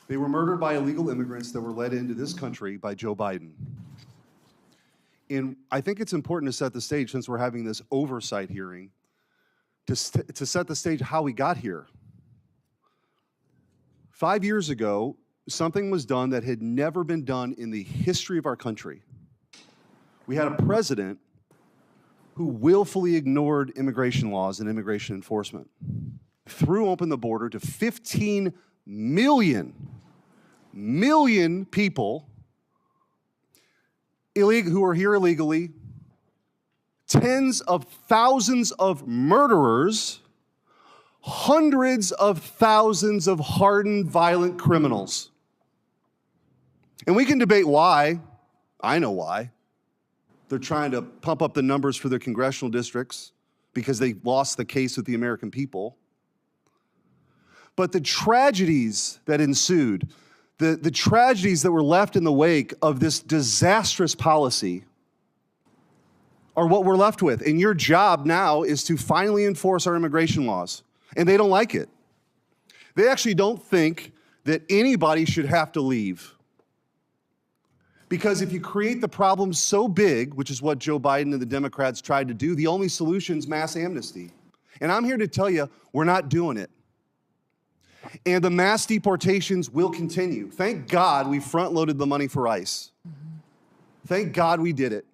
They were murdered by illegal immigrants that were led into this country by Joe Biden. And I think it's important to set the stage, since we're having this oversight hearing, to set the stage how we got here. 5 years ago, something was done that had never been done in the history of our country. We had a president who willfully ignored immigration laws and immigration enforcement, threw open the border to 15 million people who are here illegally, tens of thousands of murderers, hundreds of thousands of hardened violent criminals. And we can debate why. I know why. They're trying to pump up the numbers for their congressional districts because they lost the case with the American people. But the tragedies that ensued, the tragedies that were left in the wake of this disastrous policy are what we're left with. And your job now is to finally enforce our immigration laws. And they don't like it. They actually don't think that anybody should have to leave. Because if you create the problem so big, which is what Joe Biden and the Democrats tried to do, the only solution is mass amnesty. And I'm here to tell you, we're not doing it. And the mass deportations will continue. Thank God we front-loaded the money for ICE. Thank God we did it.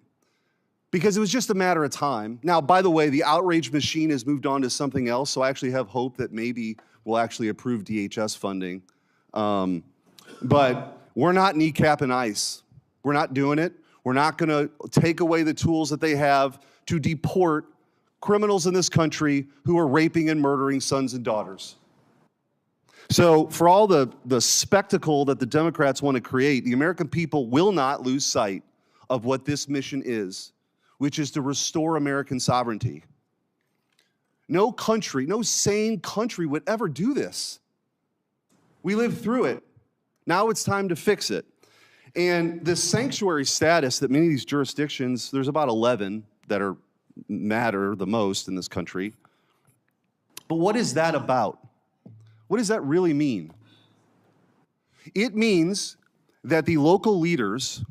Because it was just a matter of time. Now, by the way, the outrage machine has moved on to something else, so I actually have hope that maybe we'll actually approve DHS funding. But we're not kneecapping ICE. We're not doing it. We're not going to take away the tools that they have to deport criminals in this country who are raping and murdering sons and daughters. So for all the spectacle that the Democrats want to create, the American people will not lose sight of what this mission is, which is to restore American sovereignty. No country, no sane country would ever do this. We lived through it. Now it's time to fix it. And this sanctuary status that many of these jurisdictions, there's about 11 that matter the most in this country. But what is that about? What does that really mean? It means that the local leaders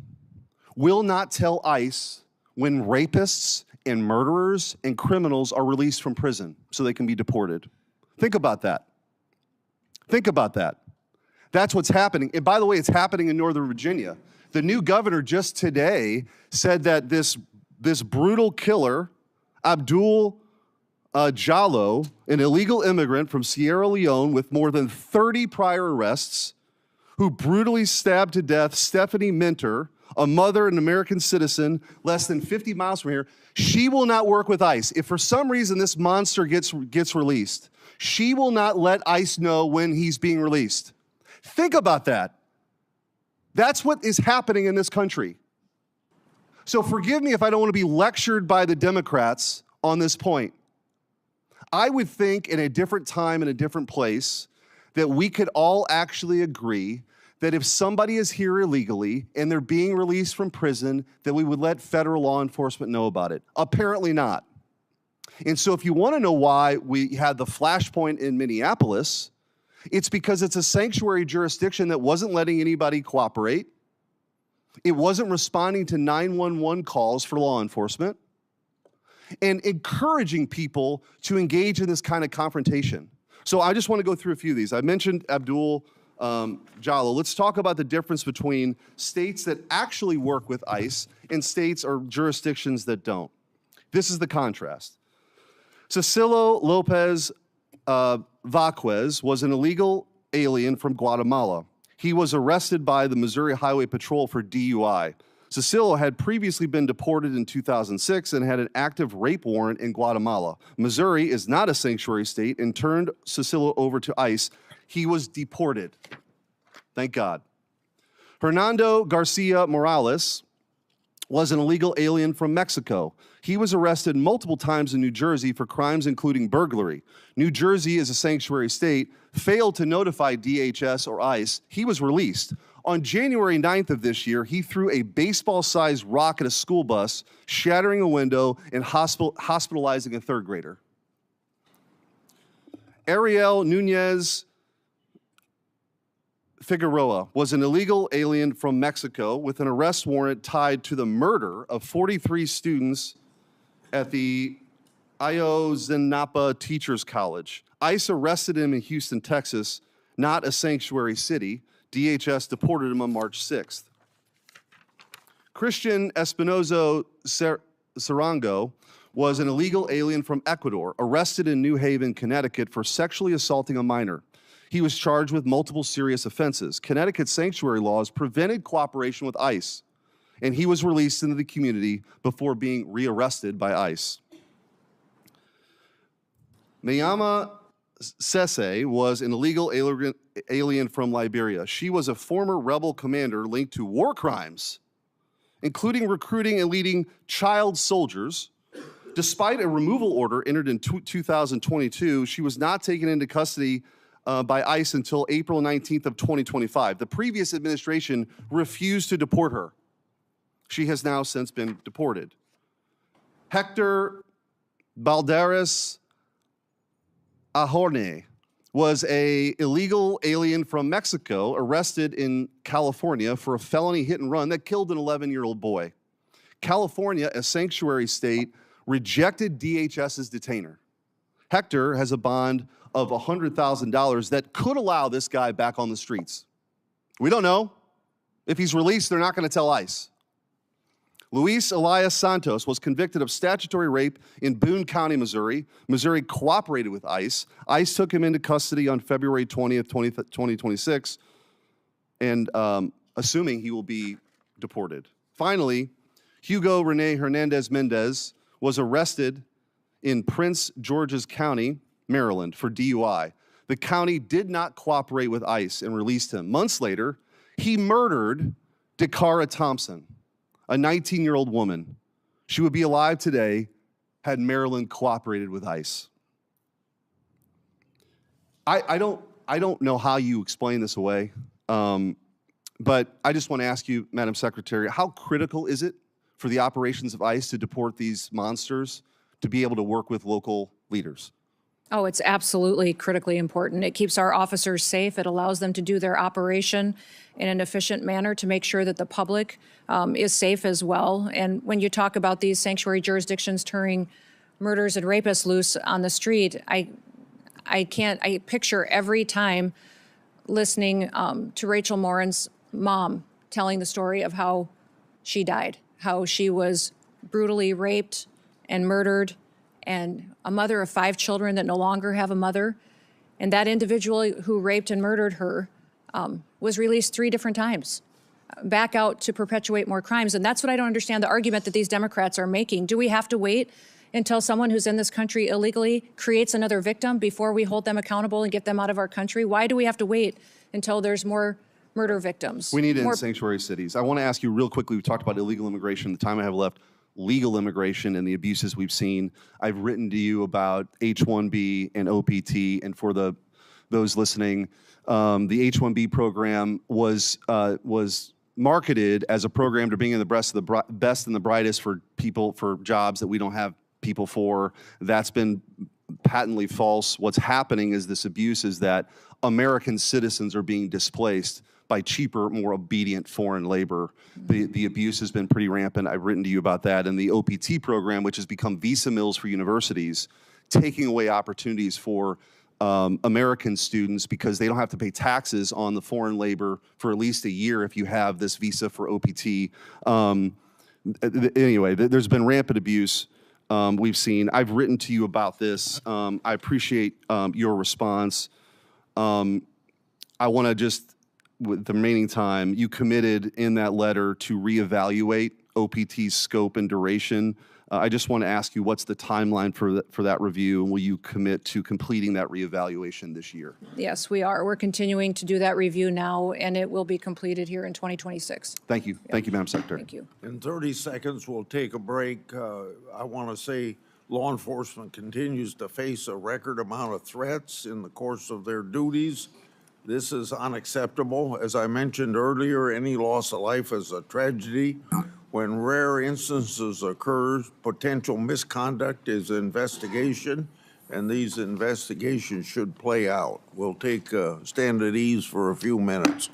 will not tell ICE when rapists and murderers and criminals are released from prison so they can be deported. Think about that. Think about that. That's what's happening. And by the way, it's happening in Northern Virginia. The new governor just today said that this brutal killer, Abdul Jallo, an illegal immigrant from Sierra Leone with more than 30 prior arrests, who brutally stabbed to death Stephanie Minter, a mother, an American citizen, less than 50 miles from here. She will not work with ICE. If for some reason this monster gets released, she will not let ICE know when he's being released. Think about that. That's what is happening in this country. So forgive me if I don't want to be lectured by the Democrats on this point. I would think in a different time, in a different place, that we could all actually agree that if somebody is here illegally and they're being released from prison, that we would let federal law enforcement know about it. Apparently not. And so if you want to know why we had the flashpoint in Minneapolis, it's because it's a sanctuary jurisdiction that wasn't letting anybody cooperate. It wasn't responding to 911 calls for law enforcement and encouraging people to engage in this kind of confrontation. So I just want to go through a few of these. I mentioned Abdul Jallo. Let's talk about the difference between states that actually work with ICE and states or jurisdictions that don't. This is the contrast. Cecilio Lopez Vaquez was an illegal alien from Guatemala. He was arrested by the Missouri Highway Patrol for DUI. Cecilio had previously been deported in 2006 and had an active rape warrant in Guatemala. Missouri is not a sanctuary state and turned Cecilio over to ICE. He was deported. Thank God. Hernando Garcia Morales was an illegal alien from Mexico. He was arrested multiple times in New Jersey for crimes including burglary. New Jersey is a sanctuary state, failed to notify DHS or ICE. He was released. On January 9th of this year, he threw a baseball-sized rock at a school bus, shattering a window and hospitalizing a third grader. Ariel Nunez Figueroa was an illegal alien from Mexico with an arrest warrant tied to the murder of 43 students at the Ayotzinapa Teachers College. ICE arrested him in Houston, Texas, not a sanctuary city. DHS deported him on March 6th. Christian Espinozo Sarango was an illegal alien from Ecuador, arrested in New Haven, Connecticut for sexually assaulting a minor. He was charged with multiple serious offenses. Connecticut's sanctuary laws prevented cooperation with ICE, and he was released into the community before being rearrested by ICE. Mayama Sese was an illegal alien from Liberia. She was a former rebel commander linked to war crimes, including recruiting and leading child soldiers. Despite a removal order entered in 2022, she was not taken into custody by ICE until April 19th of 2025. The previous administration refused to deport her. She has now since been deported. Hector Balderas Ahorne was an illegal alien from Mexico arrested in California for a felony hit and run that killed an 11-year-old boy. California, a sanctuary state, rejected DHS's detainer. Hector has a bond of $100,000 that could allow this guy back on the streets. We don't know. If he's released, they're not going to tell ICE. Luis Elias Santos was convicted of statutory rape in Boone County, Missouri. Missouri cooperated with ICE. ICE took him into custody on February 20th, 2026, and assuming he will be deported. Finally, Hugo Rene Hernandez Mendez was arrested in Prince George's County, Maryland, for DUI. The county did not cooperate with ICE and released him. Months later, he murdered Dakara Thompson, a 19-year-old woman. She would be alive today had Maryland cooperated with ICE. I don't know how you explain this away, but I just want to ask you, Madam Secretary, how critical is it for the operations of ICE to deport these monsters to be able to work with local leaders? Oh, it's absolutely critically important. It keeps our officers safe. It allows them to do their operation in an efficient manner to make sure that the public is safe as well. And when you talk about these sanctuary jurisdictions turning murders and rapists loose on the street, I picture every time listening to Rachel Morin's mom telling the story of how she died, how she was brutally raped and murdered, and a mother of 5 children that no longer have a mother. And that individual who raped and murdered her was released 3 different times, back out to perpetuate more crimes. And that's what I don't understand, the argument that these Democrats are making. Do we have to wait until someone who's in this country illegally creates another victim before we hold them accountable and get them out of our country? Why do we have to wait until there's more murder victims? We need it more in sanctuary cities. I want to ask you real quickly, we talked about illegal immigration, the time I have left, legal immigration and the abuses we've seen. I've written to you about H-1B and OPT, and for those listening, the H-1B program was marketed as a program to bring in the best and the brightest for people, for jobs that we don't have people for. That's been patently false. What's happening is this abuse is that American citizens are being displaced by cheaper, more obedient foreign labor. The abuse has been pretty rampant. I've written to you about that. And the OPT program, which has become visa mills for universities, taking away opportunities for American students because they don't have to pay taxes on the foreign labor for at least a year if you have this visa for OPT. Anyway, there's been rampant abuse we've seen. I've written to you about this. I appreciate your response. I want to just, with the remaining time, you committed in that letter to reevaluate OPT's scope and duration. I just want to ask you, what's the timeline for that review, and will you commit to completing that reevaluation this year? Yes, we are. We're continuing to do that review now, and it will be completed here in 2026. Thank you. Thank you, Madam Secretary. Thank you. In 30 seconds, we'll take a break. I want to say law enforcement continues to face a record amount of threats in the course of their duties. This is unacceptable. As I mentioned earlier, any loss of life is a tragedy. When rare instances occur, potential misconduct is investigation, and these investigations should play out. We'll take stand at ease for a few minutes.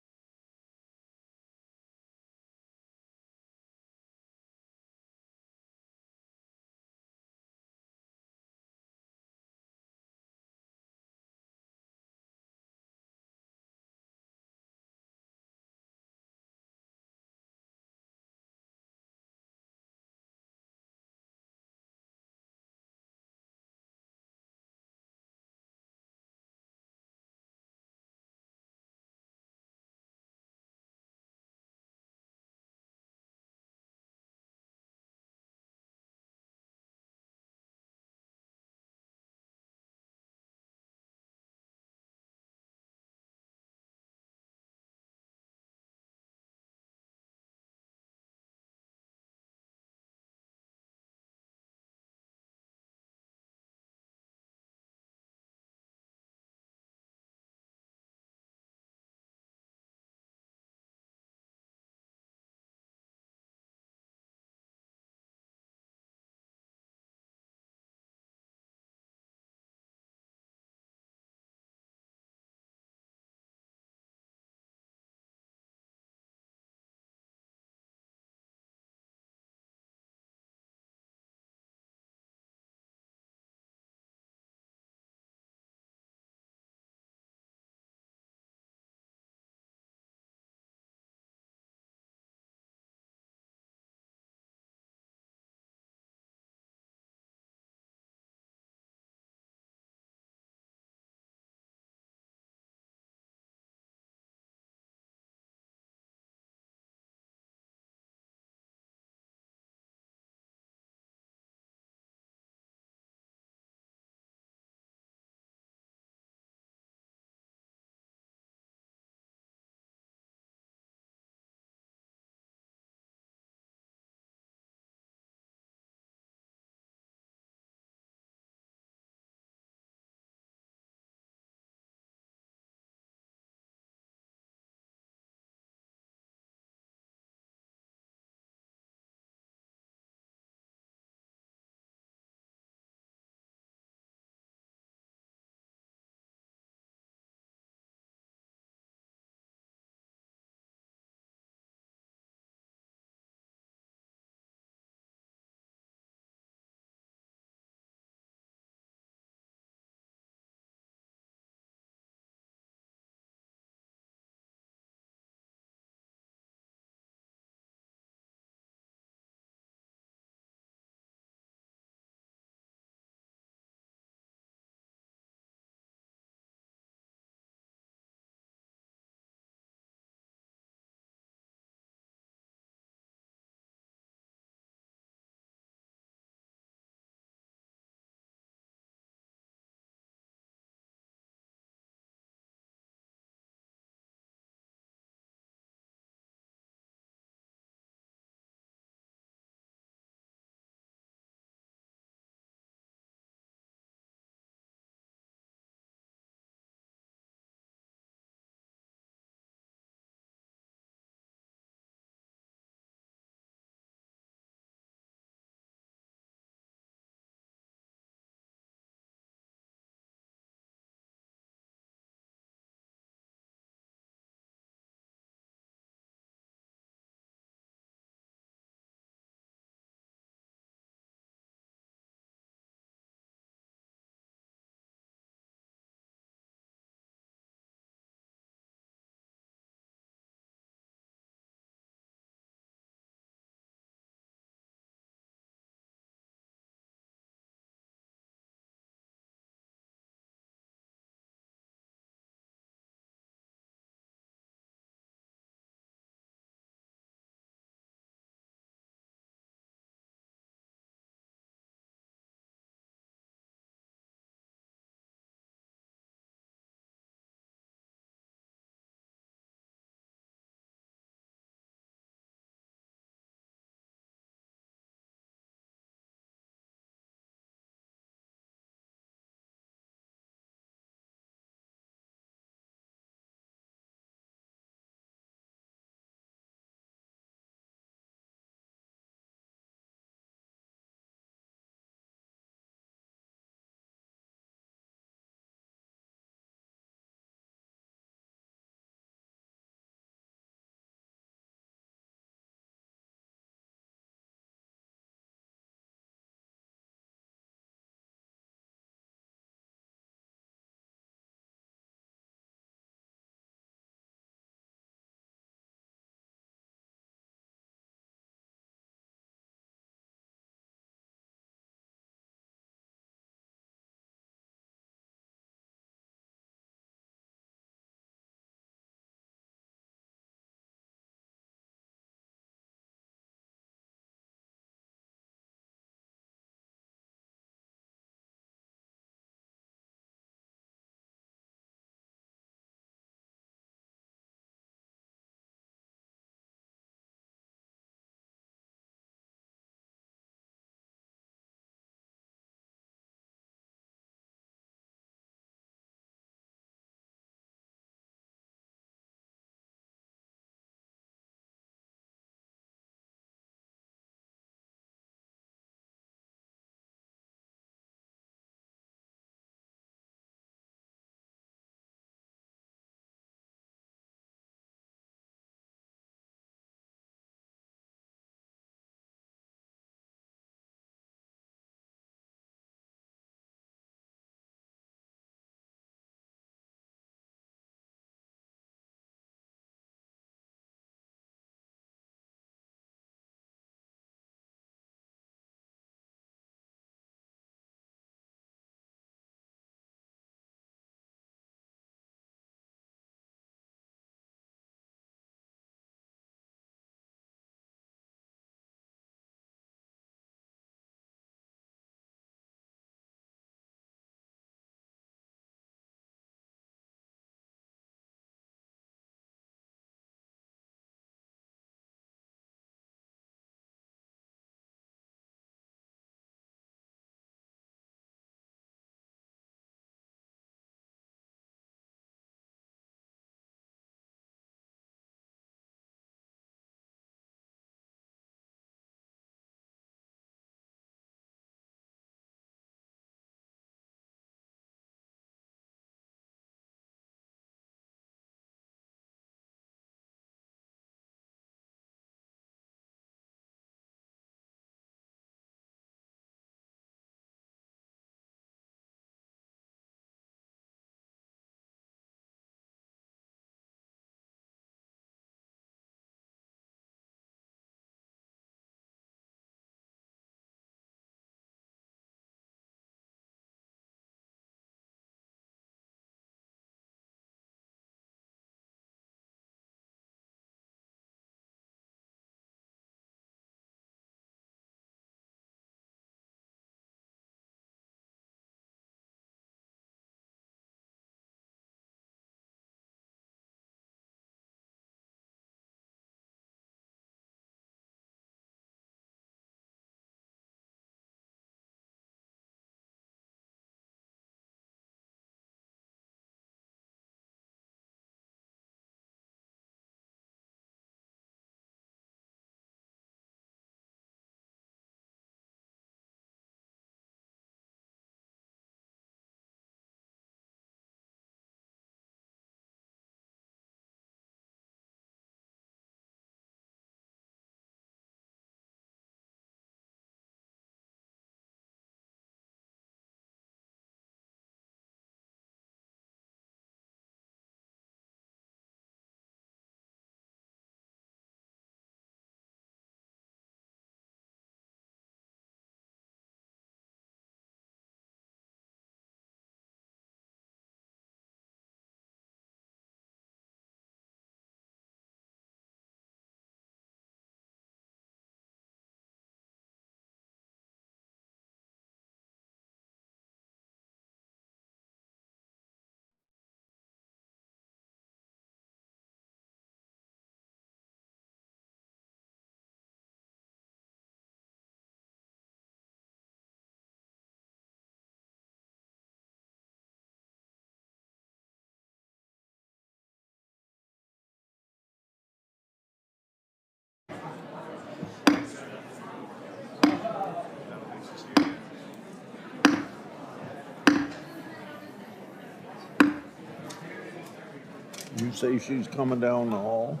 You say she's coming down the hall?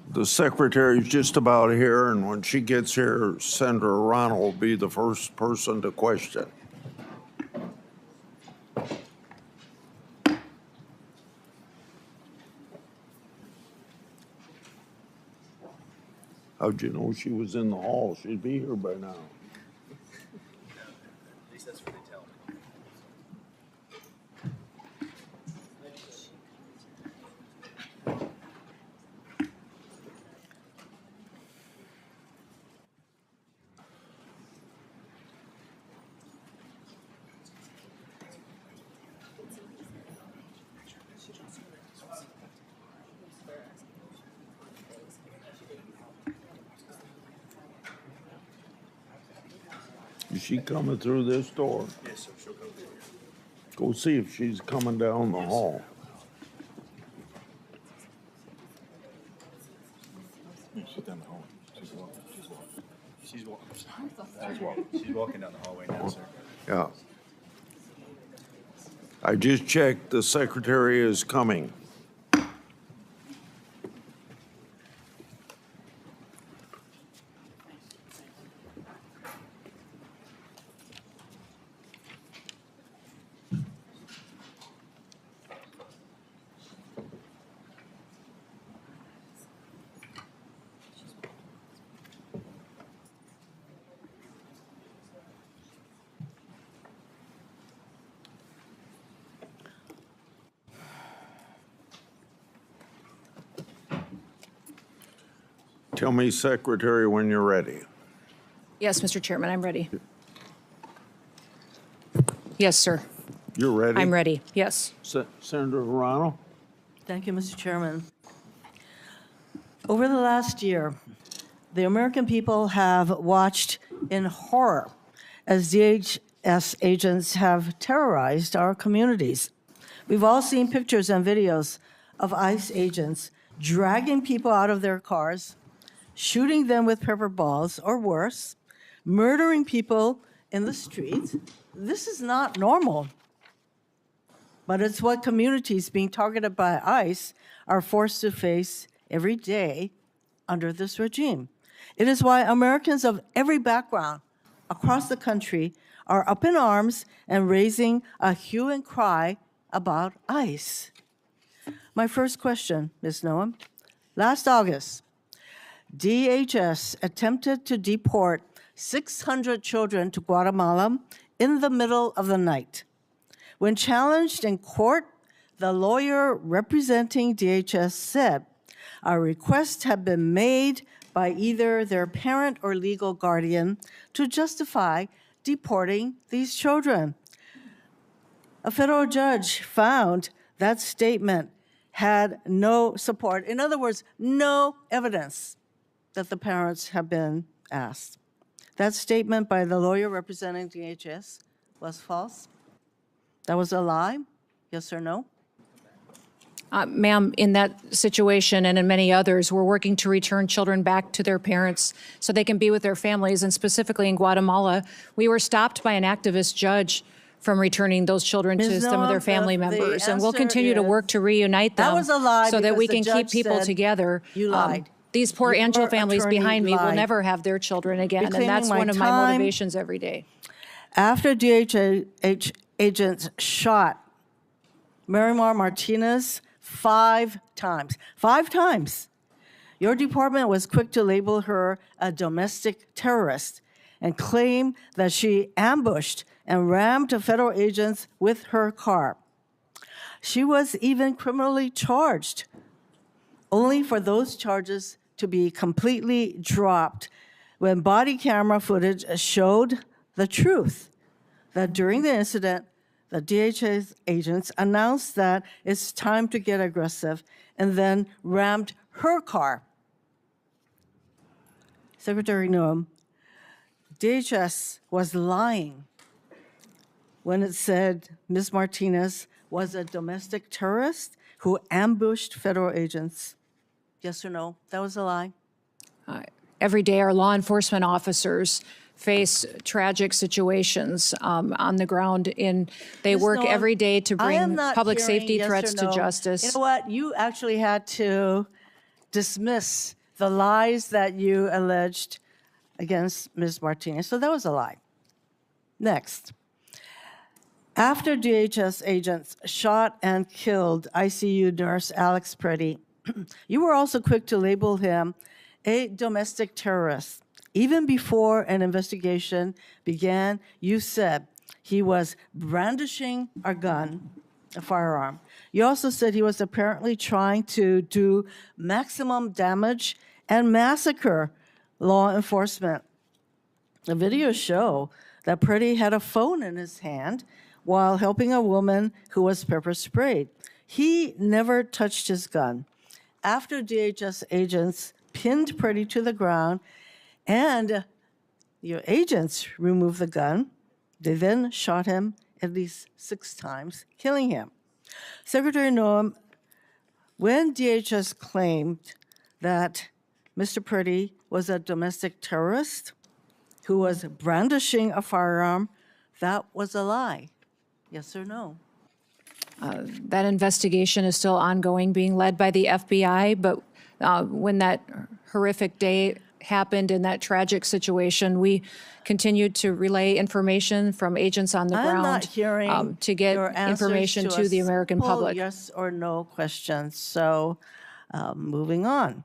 The secretary's just about here, and when she gets here, Senator Ronald will be the first person to question. How'd you know she was in the hall? She'd be here by now. At least that's what they tell me. Is she coming through this door? Yes, sir. She'll come through here. Go see if she's coming down the hall. She's down the hallway. She's walking down the hallway now, sir. Yeah. I just checked, the secretary is coming. Tell me, Secretary, when you're ready. Yes, Mr. Chairman, I'm ready. Yes, sir. You're ready? I'm ready. Yes. Senator Verano? Thank you, Mr. Chairman. Over the last year, the American people have watched in horror as DHS agents have terrorized our communities. We've all seen pictures and videos of ICE agents dragging people out of their cars, shooting them with pepper balls or worse, murdering people in the streets. This is not normal. But it's what communities being targeted by ICE are forced to face every day under this regime. It is why Americans of every background across the country are up in arms and raising a hue and cry about ICE. My first question, Ms. Noem. Last August, DHS attempted to deport 600 children to Guatemala in the middle of the night. When challenged in court, the lawyer representing DHS said a request had been made by either their parent or legal guardian to justify deporting these children. A federal judge found that statement had no support. In other words, no evidence that the parents have been asked. That statement by the lawyer representing DHS was false. That was a lie, yes or no? Ma'am, in that situation and in many others, we're working to return children back to their parents so they can be with their families. And specifically in Guatemala, we were stopped by an activist judge from returning those children to some of their family members. And we'll continue to work to reunite them was a lie so that we because can the keep judge people said together. you lied. These poor Angel families attorney behind me will lied. never have their children again. And Reclaiming that's my one of my time. motivations every day. After DHS agents shot Marimar Martinez 5 times, 5 times, your department was quick to label her a domestic terrorist and claim that she ambushed and rammed federal agents with her car. She was even criminally charged, only for those charges to be completely dropped when body camera footage showed the truth, that during the incident, the DHS agents announced that it's time to get aggressive and then rammed her car. Secretary Noem, DHS was lying when it said Ms. Martinez was a domestic terrorist who ambushed federal agents? Yes or no? That was a lie. Every day, our law enforcement officers face tragic situations on the ground. They Ms. work Noem, every day to I am bring not public hearing safety yes threats or to no. justice. You know what? You actually had to dismiss the lies that you alleged against Ms. Martinez. So that was a lie. Next. After DHS agents shot and killed ICU nurse Alex Preddy, you were also quick to label him a domestic terrorist. Even before an investigation began, you said he was brandishing a gun, a firearm. You also said he was apparently trying to do maximum damage and massacre law enforcement. The videos show that Preddy had a phone in his hand while helping a woman who was pepper sprayed. He never touched his gun. After DHS agents pinned Preddy to the ground and your agents removed the gun, they then shot him at least 6 times, killing him. Secretary Noem, when DHS claimed that Mr. Preddy was a domestic terrorist who was brandishing a firearm, that was a lie. Yes or no? That investigation is still ongoing, being led by the FBI. But when that horrific day happened in that tragic situation, we continued to relay information from agents on the I'm ground not hearing to get your answers information to a the American simple public. Yes or no questions. So, moving on.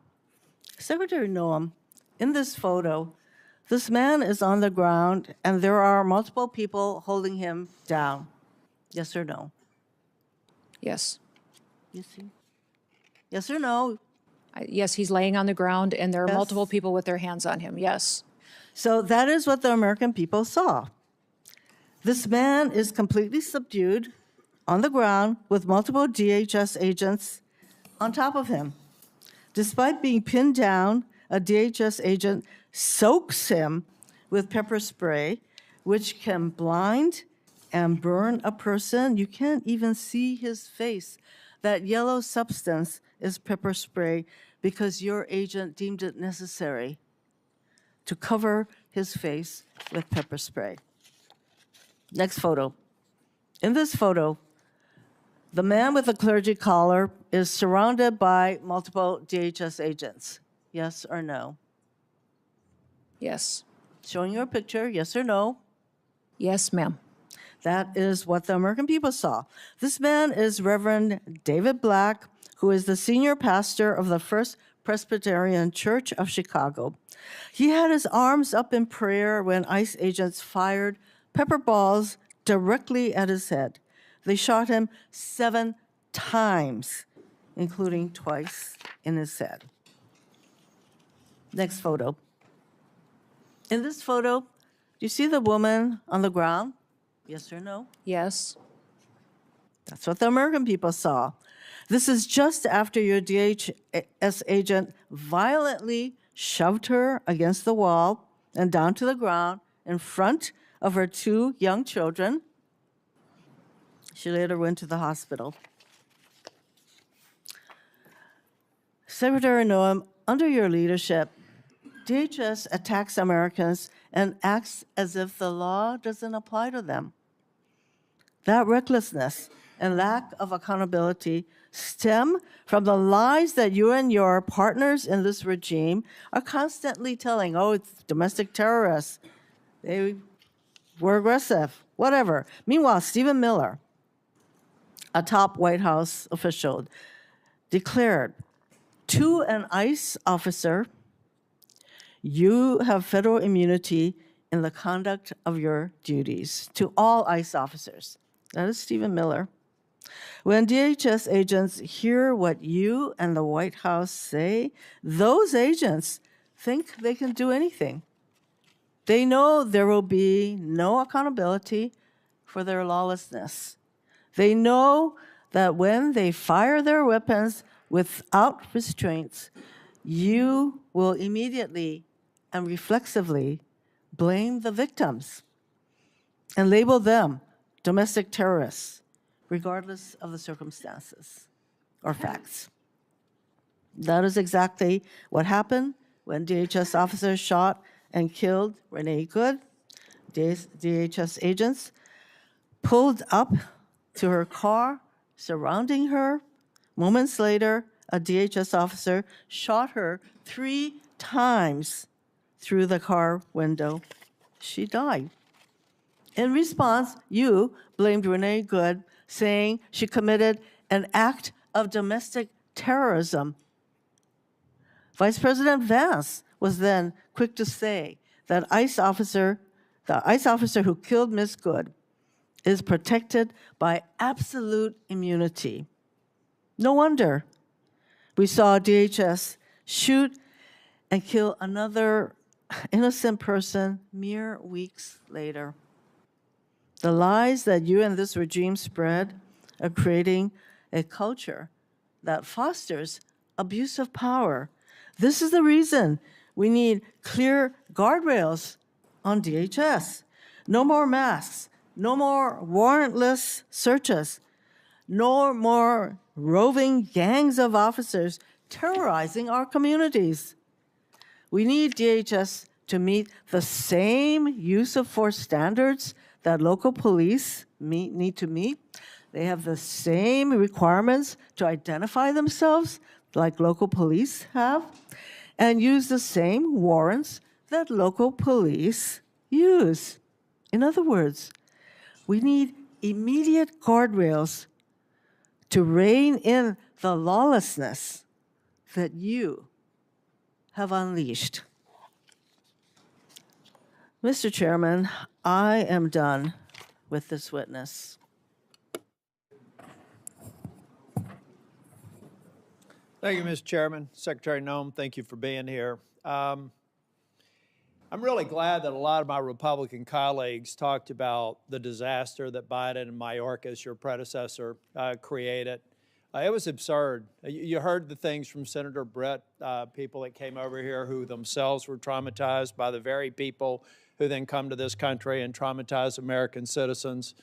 Secretary Noem, in this photo, this man is on the ground and there are multiple people holding him down. Yes or no? Yes. You see? Yes or no? Yes, he's laying on the ground, and there are Yes. multiple people with their hands on him. Yes. So that is what the American people saw. This man is completely subdued on the ground with multiple DHS agents on top of him. Despite being pinned down, a DHS agent soaks him with pepper spray, which can blind and burn a person. You can't even see his face. That yellow substance is pepper spray because your agent deemed it necessary to cover his face with pepper spray. Next photo. In this photo, the man with the clergy collar is surrounded by multiple DHS agents. Yes or no? Yes. Showing you a picture, yes or no? Yes, ma'am. That is what the American people saw. This man is Reverend David Black, who is the senior pastor of the First Presbyterian Church of Chicago. He had his arms up in prayer when ICE agents fired pepper balls directly at his head. They shot him 7 times, including twice in his head. Next photo. In this photo, do you see the woman on the ground? Yes or no? Yes. That's what the American people saw. This is just after your DHS agent violently shoved her against the wall and down to the ground in front of her 2 young children. She later went to the hospital. Secretary Noem, under your leadership, DHS attacks Americans and acts as if the law doesn't apply to them. That recklessness and lack of accountability stem from the lies that you and your partners in this regime are constantly telling. Oh, it's domestic terrorists. They were aggressive, whatever. Meanwhile, Stephen Miller, a top White House official, declared to an ICE officer, you have federal immunity in the conduct of your duties. To all ICE officers. That is Stephen Miller. When DHS agents hear what you and the White House say, those agents think they can do anything. They know there will be no accountability for their lawlessness. They know that when they fire their weapons without restraints, you will immediately and reflexively blame the victims and label them domestic terrorists, regardless of the circumstances or facts. That is exactly what happened when DHS officers shot and killed Renee Good. DHS agents pulled up to her car, surrounding her. Moments later, a DHS officer shot her 3 times through the car window. She died. In response, you blamed Renee Good, saying she committed an act of domestic terrorism. Vice President Vance was then quick to say that the ICE officer who killed Ms. Good is protected by absolute immunity. No wonder we saw DHS shoot and kill another innocent person mere weeks later. The lies that you and this regime spread are creating a culture that fosters abuse of power. This is the reason we need clear guardrails on DHS. No more masks, no more warrantless searches, no more roving gangs of officers terrorizing our communities. We need DHS to meet the same use of force standards that local police need to meet. They have the same requirements to identify themselves like local police have, and use the same warrants that local police use. In other words, we need immediate guardrails to rein in the lawlessness that you have unleashed. Mr. Chairman, I am done with this witness. Thank you, Mr. Chairman. Secretary Noem, thank you for being here. I'm really glad that a lot of my Republican colleagues talked about the disaster that Biden and Mayorkas, your predecessor, created. It was absurd. You heard the things from Senator Brett, people that came over here who themselves were traumatized by the very people who then come to this country and traumatize American citizens.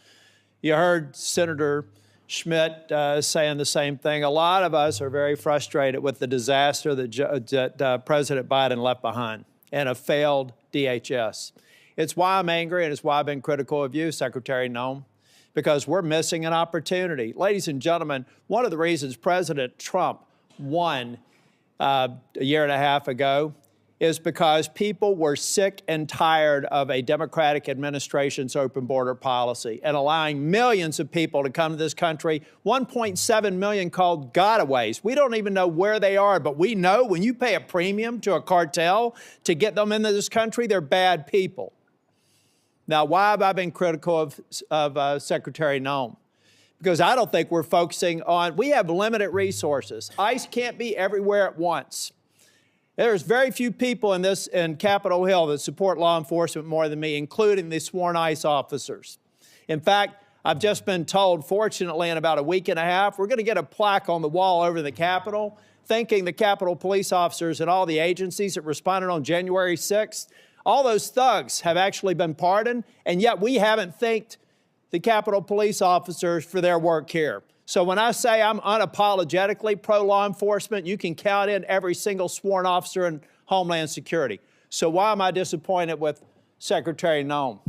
You heard Senator Schmidt saying the same thing. A lot of us are very frustrated with the disaster that President Biden left behind and a failed DHS. It's why I'm angry, and it's why I've been critical of you, Secretary Noem, because we're missing an opportunity. Ladies and gentlemen, one of the reasons President Trump won a year and a half ago is because people were sick and tired of a Democratic administration's open border policy and allowing millions of people to come to this country, 1.7 million called gotaways. We don't even know where they are, but we know when you pay a premium to a cartel to get them into this country, they're bad people. Now, why have I been critical of Secretary Noem? Because I don't think we're focusing on, we have limited resources. ICE can't be everywhere at once. There's very few people in Capitol Hill that support law enforcement more than me, including the sworn ICE officers. In fact, I've just been told, fortunately, in about a week and a half, we're going to get a plaque on the wall over the Capitol, thanking the Capitol police officers and all the agencies that responded on January 6th. All those thugs have actually been pardoned, and yet we haven't thanked the Capitol police officers for their work here. So when I say I'm unapologetically pro-law enforcement, you can count in every single sworn officer in Homeland Security. So why am I disappointed with Secretary Noem?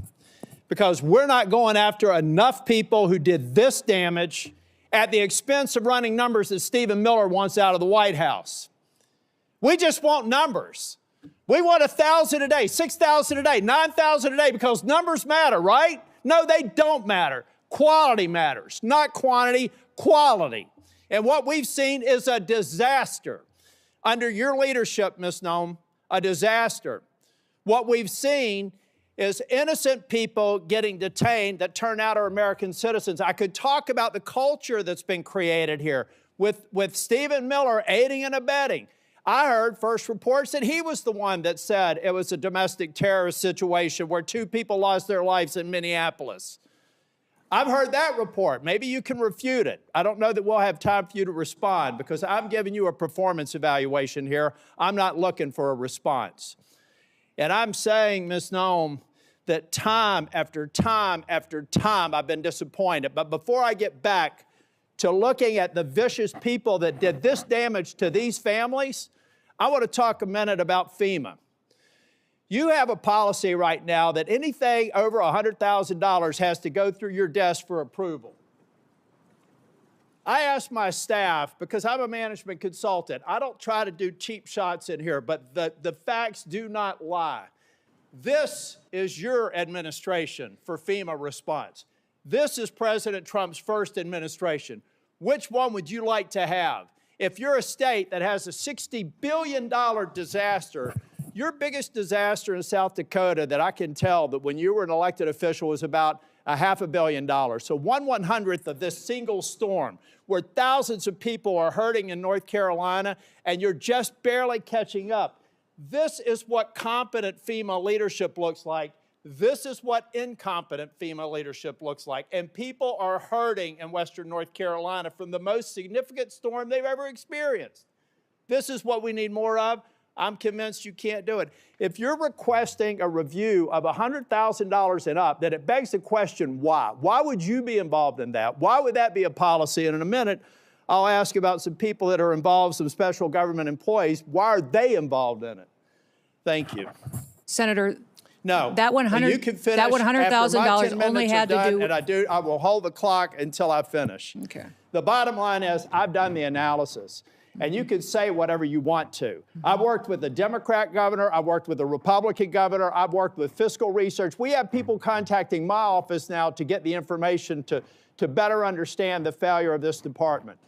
Because we're not going after enough people who did this damage at the expense of running numbers that Stephen Miller wants out of the White House. We just want numbers. We want 1,000 a day, 6,000 a day, 9,000 a day, because numbers matter, right? No, they don't matter. Quality matters, not quantity, quality. And what we've seen is a disaster. Under your leadership, Ms. Noem, a disaster. What we've seen is innocent people getting detained that turn out are American citizens. I could talk about the culture that's been created here with Stephen Miller aiding and abetting. I heard first reports that he was the one that said it was a domestic terrorist situation where 2 people lost their lives in Minneapolis. I've heard that report. Maybe you can refute it. I don't know that we'll have time for you to respond because I'm giving you a performance evaluation here. I'm not looking for a response. And I'm saying, Ms. Noem, that time after time after time I've been disappointed. But before I get back to looking at the vicious people that did this damage to these families, I want to talk a minute about FEMA. You have a policy right now that anything over $100,000 has to go through your desk for approval. I asked my staff, because I'm a management consultant, I don't try to do cheap shots in here, but the facts do not lie. This is your administration for FEMA response. This is President Trump's first administration. Which one would you like to have? If you're a state that has a $60 billion disaster, your biggest disaster in South Dakota that I can tell that when you were an elected official was about $500 million. So 1/100th of this single storm where thousands of people are hurting in North Carolina and you're just barely catching up. This is what competent FEMA leadership looks like. This is what incompetent FEMA leadership looks like. And people are hurting in Western North Carolina from the most significant storm they've ever experienced. This is what we need more of. I'm convinced you can't do it. If you're requesting a review of $100,000 and up, then it begs the question, why? Why would you be involved in that? Why would that be a policy? And in a minute, I'll ask about some people that are involved, some special government employees. Why are they involved in it? Thank you. Senator, no, that you can finish that $100,000 only had to do. And I will hold the clock until I finish. Okay. The bottom line is I've done the analysis. And you can say whatever you want to. I've worked with the Democrat governor. I've worked with the Republican governor. I've worked with fiscal research. We have people contacting my office now to get the information to better understand the failure of this department.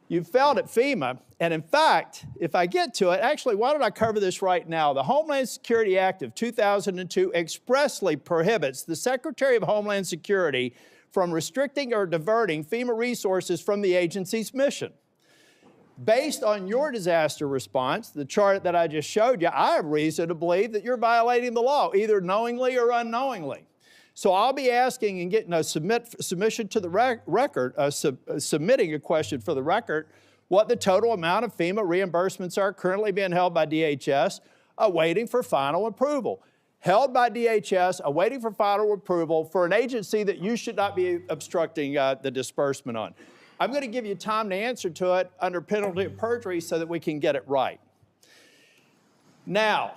You failed at FEMA. And in fact, if I get to it, actually, why don't I cover this right now? The Homeland Security Act of 2002 expressly prohibits the Secretary of Homeland Security from restricting or diverting FEMA resources from the agency's mission. Based on your disaster response, the chart that I just showed you, I have reason to believe that you're violating the law, either knowingly or unknowingly. So I'll be asking and getting a submission to the record, submitting a question for the record, what the total amount of FEMA reimbursements are currently being held by DHS, awaiting for final approval. Held by DHS, awaiting for final approval for an agency that you should not be obstructing the disbursement on. I'm going to give you time to answer to it under penalty of perjury so that we can get it right. Now,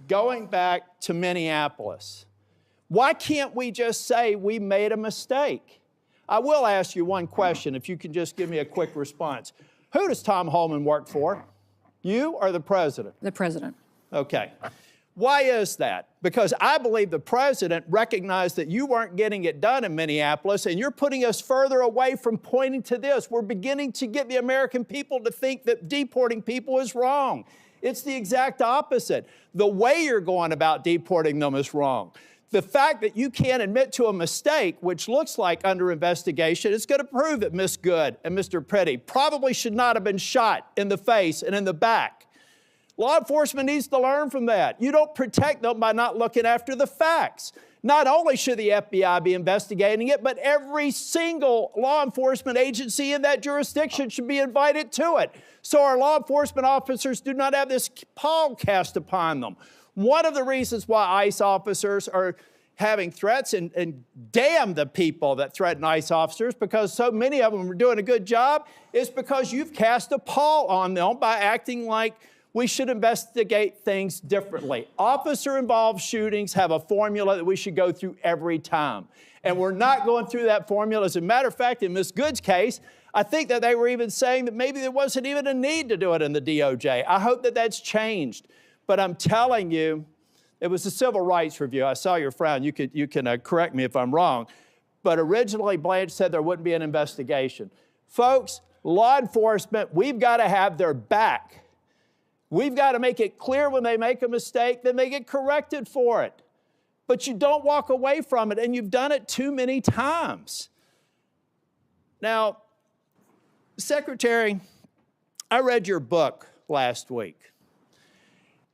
going back to Minneapolis, why can't we just say we made a mistake? I will ask you one question, if you can just give me a quick response. Who does Tom Homan work for? You or the president? The president. Okay. Why is that? Because I believe the president recognized that you weren't getting it done in Minneapolis, and you're putting us further away from pointing to this. We're beginning to get the American people to think that deporting people is wrong. It's the exact opposite. The way you're going about deporting them is wrong. The fact that you can't admit to a mistake, which looks like under investigation, is going to prove that Ms. Good and Mr. Petty probably should not have been shot in the face and in the back. Law enforcement needs to learn from that. You don't protect them by not looking after the facts. Not only should the FBI be investigating it, but every single law enforcement agency in that jurisdiction should be invited to it, so our law enforcement officers do not have this pall cast upon them. One of the reasons why ICE officers are having threats, and damn the people that threaten ICE officers, because so many of them are doing a good job, is because you've cast a pall on them by acting like we should investigate things differently. Officer-involved shootings have a formula that we should go through every time. And we're not going through that formula. As a matter of fact, in Ms. Good's case, I think that they were even saying that maybe there wasn't even a need to do it in the DOJ. I hope that that's changed. But I'm telling you, it was a civil rights review. I saw your frown. You can correct me if I'm wrong. But originally, Blanche said there wouldn't be an investigation. Folks, law enforcement, we've got to have their back. We've got to make it clear when they make a mistake, then they get corrected for it. But you don't walk away from it, and you've done it too many times. Now, Secretary, I read your book last week.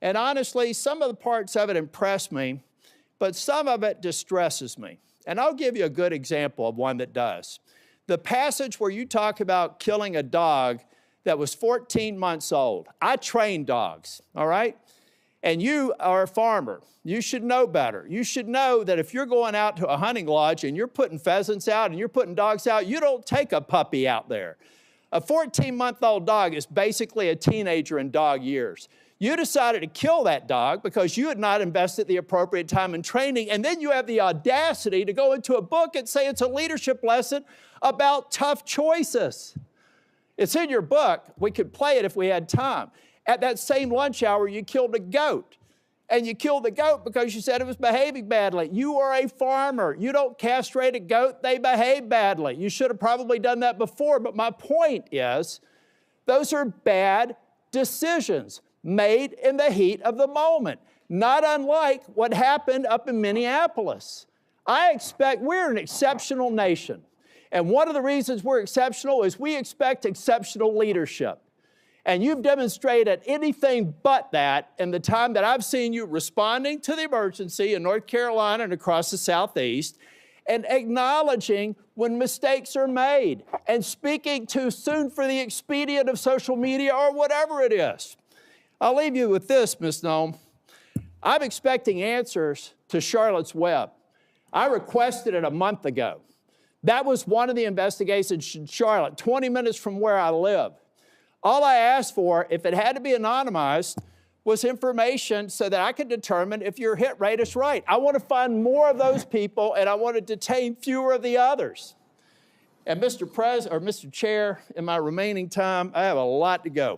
And honestly, some of the parts of it impressed me, but some of it distresses me. And I'll give you a good example of one that does. The passage where you talk about killing a dog that was 14 months old. I train dogs, all right? and you are a farmer, you should know better. You should know that if you're going out to a hunting lodge and you're putting pheasants out and you're putting dogs out, you don't take a puppy out there. A 14-month-old dog is basically a teenager in dog years. You decided to kill that dog because you had not invested the appropriate time in training, and then you have the audacity to go into a book and say it's a leadership lesson about tough choices. It's in your book. We could play it if we had time. At that same lunch hour, you killed a goat. And you killed the goat because you said it was behaving badly. You are a farmer. You don't castrate a goat. They behave badly. You should have probably done that before. But my point is, those are bad decisions made in the heat of the moment, not unlike what happened up in Minneapolis. We're an exceptional nation. And one of the reasons we're exceptional is we expect exceptional leadership. And you've demonstrated anything but that in the time that I've seen you responding to the emergency in North Carolina and across the Southeast, and acknowledging when mistakes are made, and speaking too soon for the expedient of social media or whatever it is. I'll leave you with this, Ms. Noem. I'm expecting answers to Charlotte's Web. I requested it a month ago. That was one of the investigations in Charlotte, 20 minutes from where I live. All I asked for, if it had to be anonymized, was information so that I could determine if your hit rate is right. I want to find more of those people, and I want to detain fewer of the others. And Mr. Chair, in my remaining time, I have a lot to go.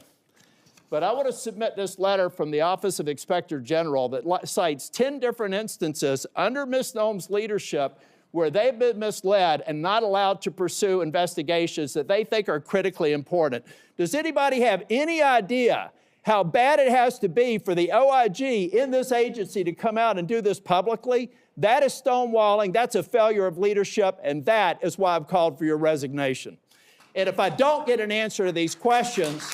But I want to submit this letter from the Office of Inspector General that cites 10 different instances under Ms. Noem's leadership where they've been misled and not allowed to pursue investigations that they think are critically important. Does anybody have any idea how bad it has to be for the OIG in this agency to come out and do this publicly? That is stonewalling, that's a failure of leadership, and that is why I've called for your resignation. And if I don't get an answer to these questions,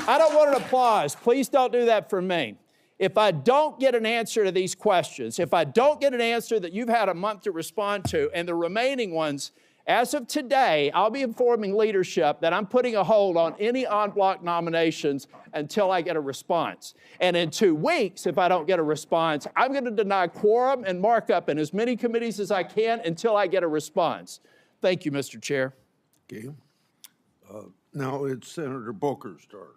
I don't want an applause. Please don't do that for me. If I don't get an answer to these questions, if I don't get an answer that you've had a month to respond to, and the remaining ones, as of today, I'll be informing leadership that I'm putting a hold on any en bloc nominations until I get a response. And in 2 weeks, if I don't get a response, I'm going to deny quorum and markup in as many committees as I can until I get a response. Thank you, Mr. Chair. Okay. Now it's Senator Booker's turn.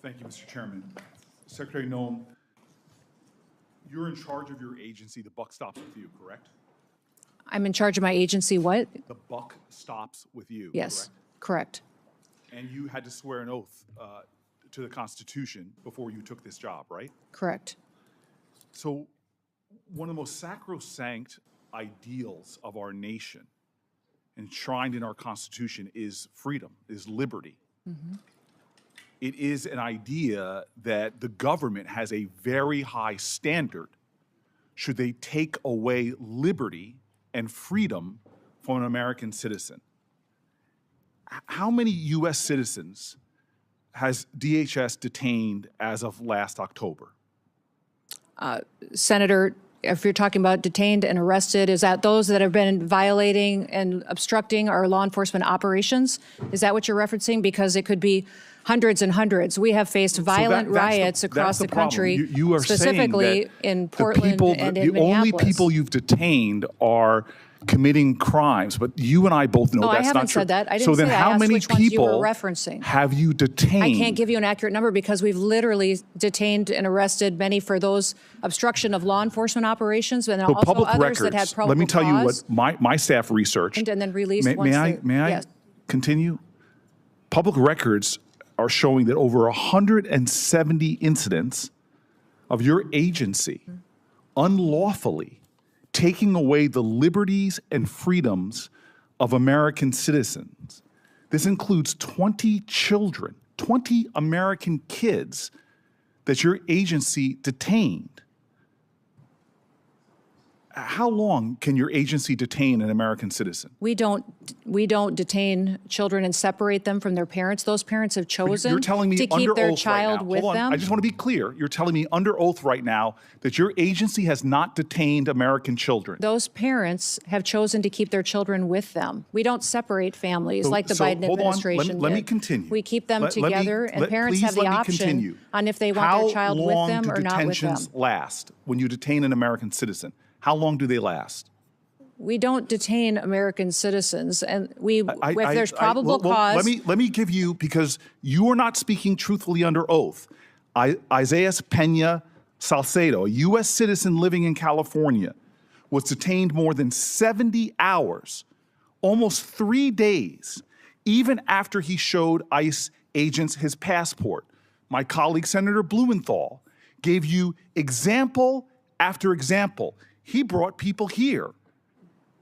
Thank you, Mr. Chairman. Secretary Noem, you're in charge of your agency. The buck stops with you, correct? I'm in charge of my agency, what? The buck stops with you, Yes, correct. And you had to swear an oath to the Constitution before you took this job, right? Correct. So one of the most sacrosanct ideals of our nation, enshrined in our Constitution, is freedom, is liberty. Mm-hmm. It is an idea that the government has a very high standard should they take away liberty and freedom from an American citizen. How many U.S. citizens has DHS detained as of last October? Senator, if you're talking about detained and arrested, is that those that have been violating and obstructing our law enforcement operations? Is that what you're referencing? Because it could be hundreds and hundreds. We have faced violent riots across the country, you are specifically in Portland and in the only Minneapolis. people you've detained are committing crimes, but you and I both know No, I that's haven't not true. said that. I didn't so say then that. I how asked many which ones you were people referencing. have you detained? I can't give you an accurate number because we've literally detained and arrested many for those obstruction of law enforcement operations, and So also public others records, that had probable let me tell you what cause, my staff researched. and then released once May I yes. continue? Public records are showing that over 170 incidents of your agency unlawfully taking away the liberties and freedoms of American citizens. This includes 20 children, 20 American kids that your agency detained. How long can your agency detain an American citizen? We don't detain children and separate them from their parents. Those parents have chosen You're telling me to under keep their oath child right now. with Hold on. them. I just want to be clear. You're telling me under oath right now that your agency has not detained American children. Those parents have chosen to keep their children with them. We don't separate families like the Biden hold on. administration Let me did. continue. We keep them together, and parents please have the let me option continue. on if they want their child with them How long or do not with them. detentions last when you detain an American citizen? How long do they last? We don't detain American citizens, and if there's probable cause. Let me give you, because you are not speaking truthfully under oath. Isaiah Pena Salcedo, a U.S. citizen living in California, was detained more than 70 hours, almost 3 days, even after he showed ICE agents his passport. My colleague, Senator Blumenthal, gave you example after example. He brought people here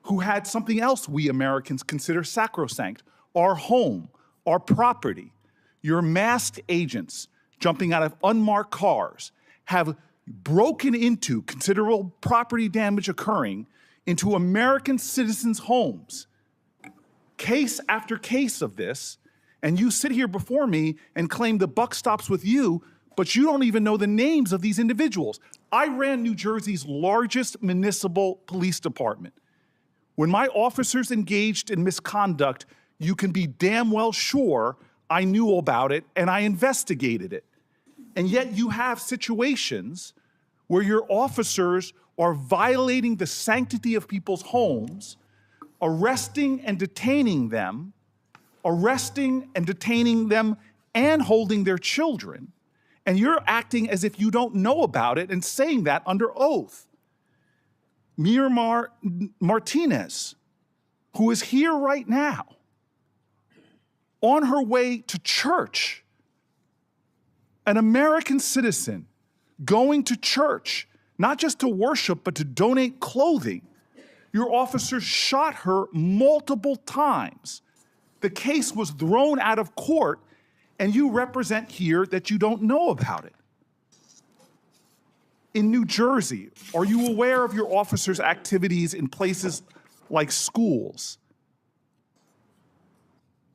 who had something else we Americans consider sacrosanct, our home, our property. Your masked agents jumping out of unmarked cars have broken into, considerable property damage occurring, into American citizens' homes. Case after case of this, and you sit here before me and claim the buck stops with you, but you don't even know the names of these individuals. I ran New Jersey's largest municipal police department. When my officers engaged in misconduct, you can be damn well sure I knew about it and I investigated it. And yet you have situations where your officers are violating the sanctity of people's homes, arresting and detaining them and holding their children. And you're acting as if you don't know about it and saying that under oath. Miramar Martinez, who is here right now, on her way to church, an American citizen going to church, not just to worship, but to donate clothing. Your officers shot her multiple times. The case was thrown out of court, and you represent here that you don't know about it. In New Jersey, are you aware of your officers' activities in places like schools?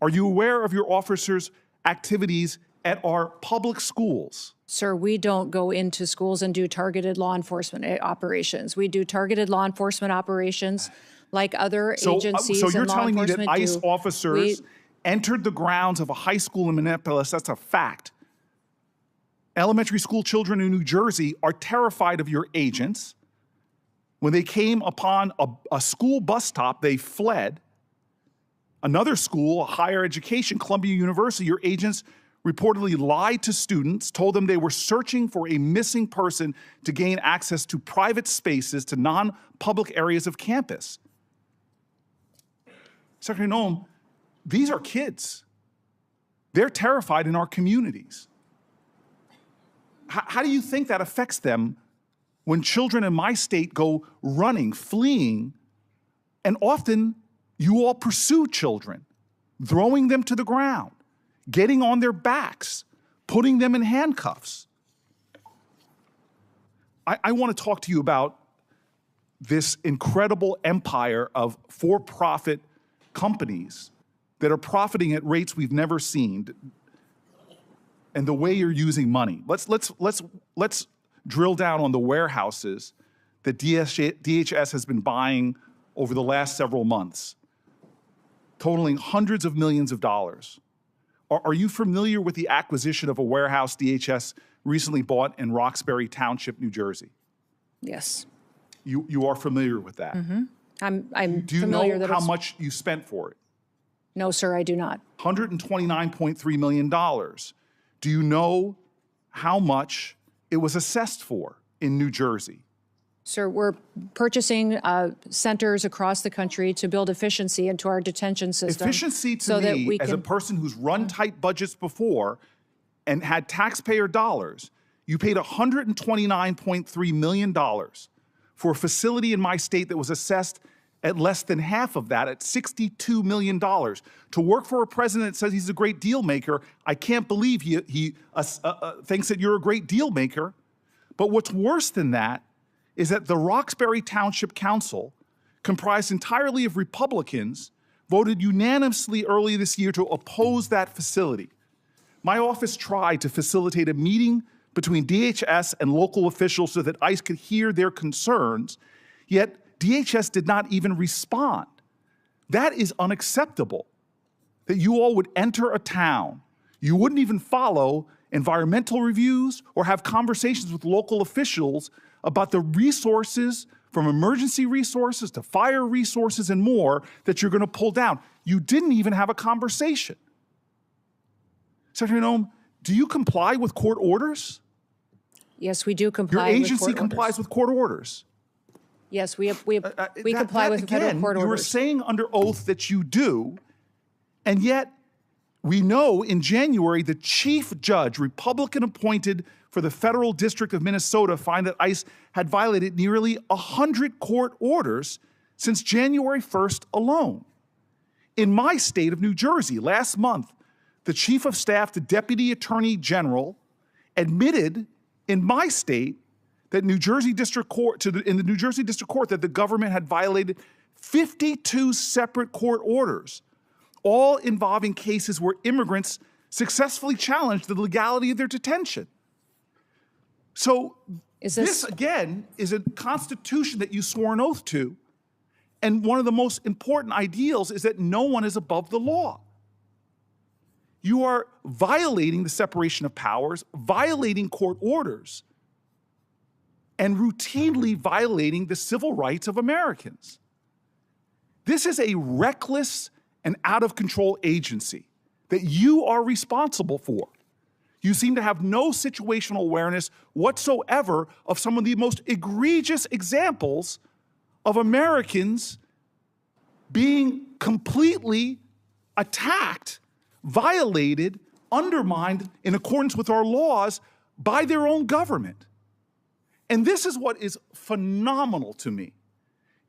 Are you aware of your officers' activities at our public schools? Sir, we don't go into schools and do targeted law enforcement operations. We do targeted law enforcement operations like other agencies So you're and law telling me that enforcement ICE do. officers entered the grounds of a high school in Minneapolis? That's a fact. Elementary school children in New Jersey are terrified of your agents. When they came upon a school bus stop, they fled. Another school, a higher education, Columbia University, your agents reportedly lied to students, told them they were searching for a missing person to gain access to private spaces, to non-public areas of campus. Secretary Noem, these are kids. They're terrified in our communities. How do you think that affects them when children in my state go running, fleeing, and often you all pursue children, throwing them to the ground, getting on their backs, putting them in handcuffs? I want to talk to you about this incredible empire of for-profit companies that are profiting at rates we've never seen, and the way you're using money. Let's drill down on the warehouses that DHS has been buying over the last several months, totaling hundreds of millions of dollars. Are you familiar with the acquisition of a warehouse DHS recently bought in Roxbury Township, New Jersey? Yes. You are familiar with that? Mm-hmm. I'm Do you familiar know that how it's... much you spent for it? No, sir, I do not. $129.3 million. Do you know how much it was assessed for in New Jersey? Sir, we're purchasing centers across the country to build efficiency into our detention system. Efficiency to so that me, we as can... a person who's run tight budgets before and had taxpayer dollars, you paid $129.3 million for a facility in my state that was assessed at less than half of that, at $62 million. To work for a president that says he's a great deal maker, I can't believe he thinks that you're a great deal maker. But what's worse than that is that the Roxbury Township Council, comprised entirely of Republicans, voted unanimously early this year to oppose that facility. My office tried to facilitate a meeting between DHS and local officials so that ICE could hear their concerns, yet DHS did not even respond. That is unacceptable, that you all would enter a town. You wouldn't even follow environmental reviews or have conversations with local officials about the resources, from emergency resources to fire resources and more, that you're going to pull down. You didn't even have a conversation. Secretary Noem, do you comply with court orders? Yes, we do Your comply with agency court complies orders. with court orders. Yes, we comply with again, federal court you were orders. saying under oath that you do, and yet we know in January the chief judge, Republican appointed for the Federal District of Minnesota, found that ICE had violated nearly 100 court orders since January 1st alone. In my state of New Jersey, last month, the chief of staff to Deputy Attorney General admitted in my state that in the New Jersey District Court that the government had violated 52 separate court orders, all involving cases where immigrants successfully challenged the legality of their detention. So this, again, is a constitution that you swore an oath to, and one of the most important ideals is that no one is above the law. You are violating the separation of powers, violating court orders, and routinely violating the civil rights of Americans. This is a reckless and out-of-control agency that you are responsible for. You seem to have no situational awareness whatsoever of some of the most egregious examples of Americans being completely attacked, violated, undermined in accordance with our laws by their own government. And this is what is phenomenal to me,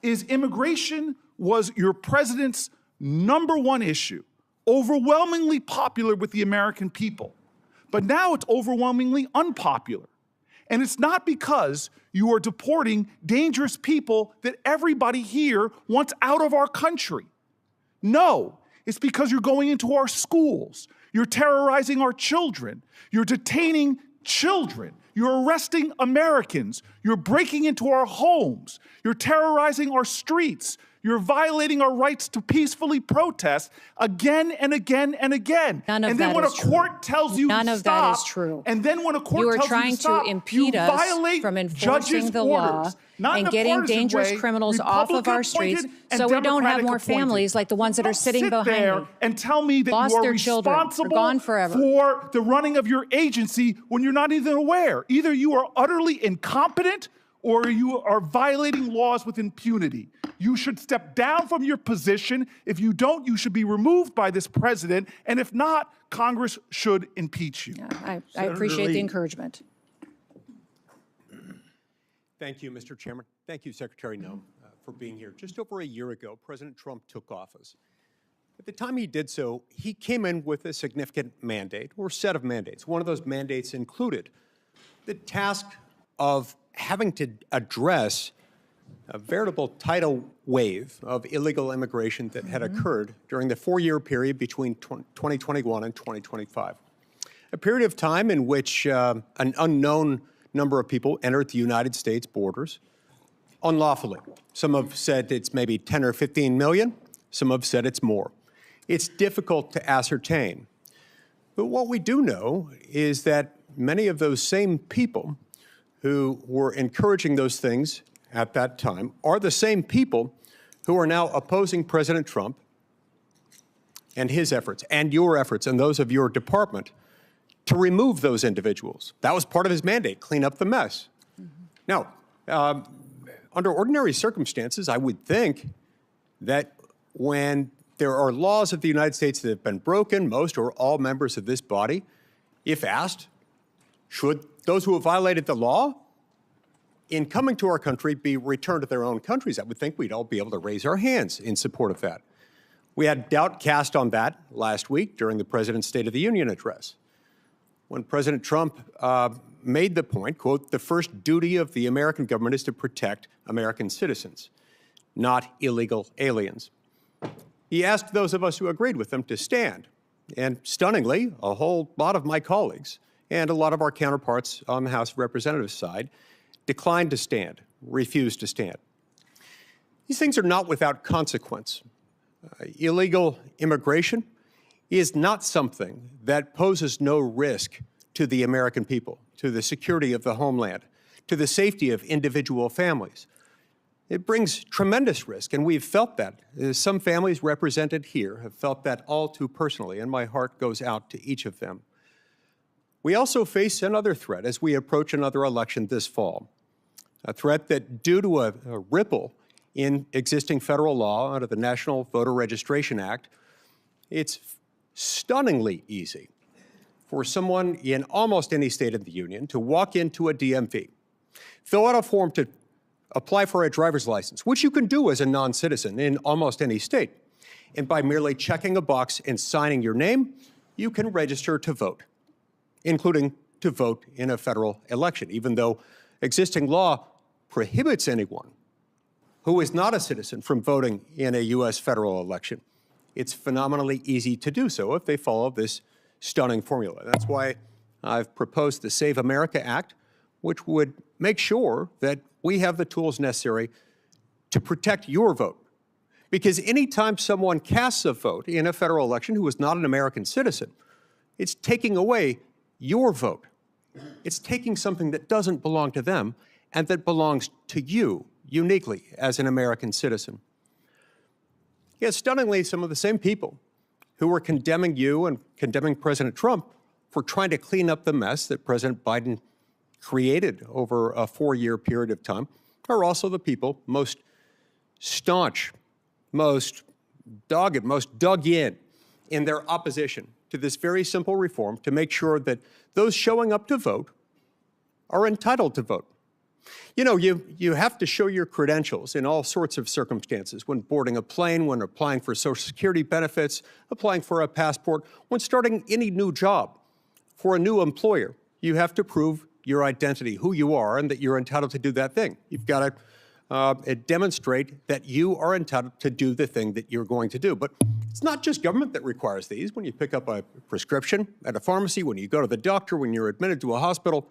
is immigration was your president's #1 issue, overwhelmingly popular with the American people. But now it's overwhelmingly unpopular. And it's not because you are deporting dangerous people that everybody here wants out of our country. No, it's because you're going into our schools. You're terrorizing our children. You're detaining children. You're arresting Americans. You're breaking into our homes. You're terrorizing our streets. You're violating our rights to peacefully protest again and again and again. None of and then that when is a true. court tells you None to of stop, that is true. and then when a court You are tells trying you to stop, to impede you us violate from enforcing judges' the law orders. Not in and a getting partisan dangerous way, criminals off of our streets Republican-appointed and so we don't have more Democratic-appointed. families like the ones that are Don't sitting sit behind there me. and tell me that Lost you are their children. They're responsible gone forever. for the running of your agency when you're not even aware. Either you are utterly incompetent or you are violating laws with impunity. You should step down from your position. If you don't, you should be removed by this president. And if not, Congress should impeach you. I appreciate the encouragement. Thank you, Mr. Chairman. Thank you, Secretary Noem, for being here. Just over a year ago, President Trump took office. At the time he did so, he came in with a significant mandate or set of mandates. One of those mandates included the task of having to address a veritable tidal wave of illegal immigration that had occurred during the 4-year period between 2021 and 2025. A period of time in which an unknown number of people entered the United States borders unlawfully. Some have said it's maybe 10 or 15 million. Some have said it's more. It's difficult to ascertain. But what we do know is that many of those same people who were encouraging those things at that time are the same people who are now opposing President Trump and his efforts and your efforts and those of your department to remove those individuals. That was part of his mandate, clean up the mess. Now, under ordinary circumstances, I would think that when there are laws of the United States that have been broken, most or all members of this body, if asked, should those who have violated the law in coming to our country be returned to their own countries? I would think we'd all be able to raise our hands in support of that. We had doubt cast on that last week during the President's State of the Union address, when President Trump made the point, quote, "The first duty of the American government is to protect American citizens, not illegal aliens." He asked those of us who agreed with him to stand. And stunningly, a whole lot of my colleagues and a lot of our counterparts on the House of Representatives side declined to stand, refused to stand. These things are not without consequence. Illegal immigration is not something that poses no risk to the American people, to the security of the homeland, to the safety of individual families. It brings tremendous risk, and we've felt that. Some families represented here have felt that all too personally, and my heart goes out to each of them. We also face another threat as we approach another election this fall, a threat that, due to a ripple in existing federal law under the National Voter Registration Act, it's stunningly easy for someone in almost any state of the union to walk into a DMV, fill out a form to apply for a driver's license, which you can do as a non-citizen in almost any state. And by merely checking a box and signing your name, you can register to vote, including to vote in a federal election, even though existing law prohibits anyone who is not a citizen from voting in a U.S. federal election. It's phenomenally easy to do so if they follow this stunning formula. That's why I've proposed the Save America Act, which would make sure that we have the tools necessary to protect your vote. Because anytime someone casts a vote in a federal election who is not an American citizen, it's taking away your vote. It's taking something that doesn't belong to them and that belongs to you uniquely as an American citizen. Yet stunningly, some of the same people who were condemning you and condemning President Trump for trying to clean up the mess that President Biden created over a 4-year period of time are also the people most staunch, most dogged, most dug in their opposition to this very simple reform to make sure that those showing up to vote are entitled to vote. You know, you have to show your credentials in all sorts of circumstances, when boarding a plane, when applying for Social Security benefits, applying for a passport, when starting any new job for a new employer. You have to prove your identity, who you are, and that you're entitled to do that thing. You've got to demonstrate that you are entitled to do the thing that you're going to do. But it's not just government that requires these. When you pick up a prescription at a pharmacy, when you go to the doctor, when you're admitted to a hospital,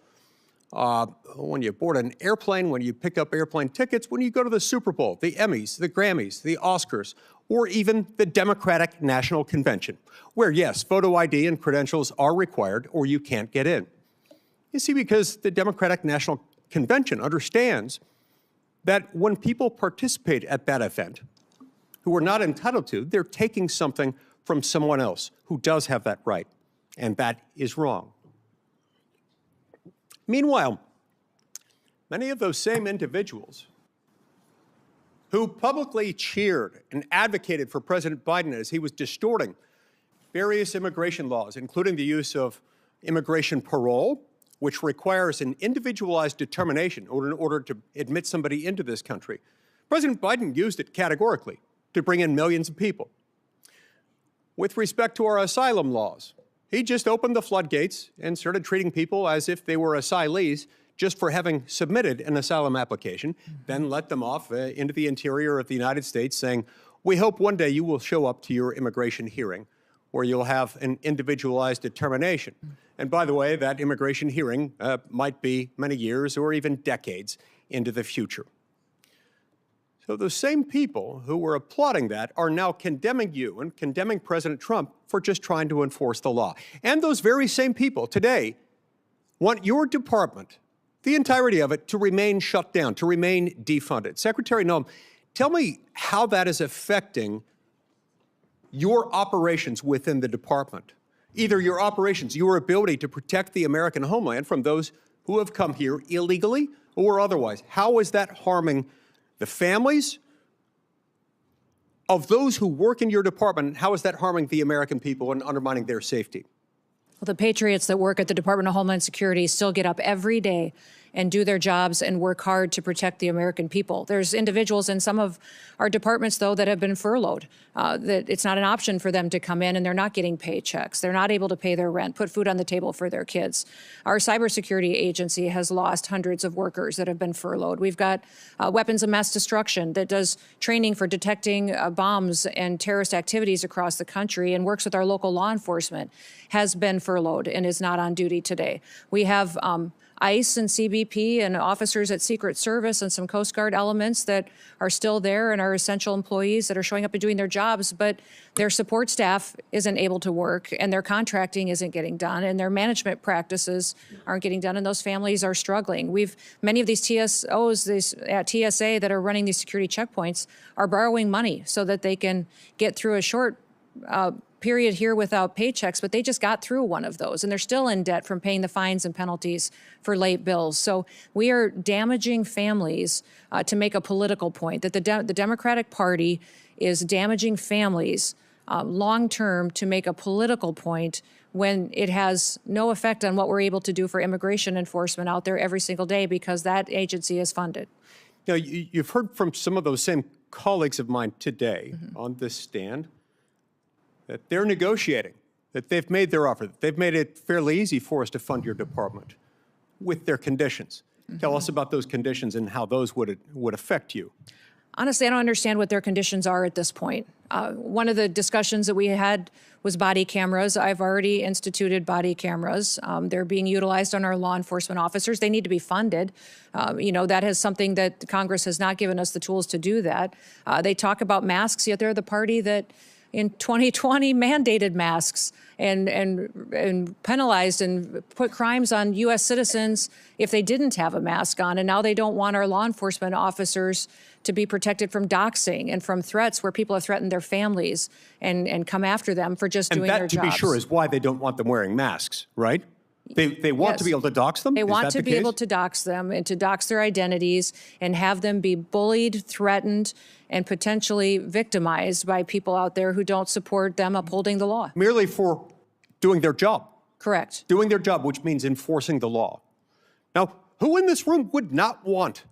when you board an airplane, when you pick up airplane tickets, when you go to the Super Bowl, the Emmys, the Grammys, the Oscars, or even the Democratic National Convention, where, yes, photo ID and credentials are required or you can't get in. You see, because the Democratic National Convention understands that when people participate at that event who are not entitled to, they're taking something from someone else who does have that right, and that is wrong. Meanwhile, many of those same individuals who publicly cheered and advocated for President Biden as he was distorting various immigration laws, including the use of immigration parole, which requires an individualized determination in order to admit somebody into this country. President Biden used it categorically to bring in millions of people. With respect to our asylum laws, he just opened the floodgates and started treating people as if they were asylees just for having submitted an asylum application, then let them off into the interior of the United States saying, "We hope one day you will show up to your immigration hearing where you'll have an individualized determination." And by the way, that immigration hearing might be many years or even decades into the future. So the same people who were applauding that are now condemning you and condemning President Trump for just trying to enforce the law. And those very same people today want your department, the entirety of it, to remain shut down, to remain defunded. Secretary Noem, tell me how that is affecting your operations within the department. Either your operations, your ability to protect the American homeland from those who have come here illegally or otherwise. How is that harming the families of those who work in your department? How is that harming the American people and undermining their safety? Well, the patriots that work at the Department of Homeland Security still get up every day and do their jobs and work hard to protect the American people. There's individuals in some of our departments, though, that have been furloughed, that it's not an option for them to come in and they're not getting paychecks. They're not able to pay their rent, put food on the table for their kids. Our cybersecurity agency has lost hundreds of workers that have been furloughed. We've got weapons of mass destruction that does training for detecting bombs and terrorist activities across the country and works with our local law enforcement, has been furloughed and is not on duty today. We have ICE and CBP and officers at Secret Service and some Coast Guard elements that are still there and are essential employees that are showing up and doing their jobs, but their support staff isn't able to work and their contracting isn't getting done and their management practices aren't getting done and those families are struggling. Many of these TSOs at TSA that are running these security checkpoints are borrowing money so that they can get through a short period here without paychecks, but they just got through one of those and they're still in debt from paying the fines and penalties for late bills. So we are damaging families to make a political point, that the Democratic Party is damaging families long-term to make a political point when it has no effect on what we're able to do for immigration enforcement out there every single day because that agency is funded. Now, you've heard from some of those same colleagues of mine today on this stand that they're negotiating, that they've made their offer, that they've made it fairly easy for us to fund your department with their conditions. Tell us about those conditions and how those would affect you. Honestly, I don't understand what their conditions are at this point. One of the discussions that we had was body cameras. I've already instituted body cameras. They're being utilized on our law enforcement officers. They need to be funded. That is something that Congress has not given us the tools to do that. They talk about masks, yet they're the party that in 2020 mandated masks and penalized and put crimes on U.S. citizens if they didn't have a mask on. And now they don't want our law enforcement officers to be protected from doxing and from threats where people have threatened their families and come after them for just doing their jobs. And that, to be sure, is why they don't want them wearing masks, right? They want to be able to dox them? They want to be able to dox them and to dox their identities and have them be bullied, threatened, and potentially victimized by people out there who don't support them upholding the law. Merely for doing their job. Correct. Doing their job, which means enforcing the law. Now, who in this room would not want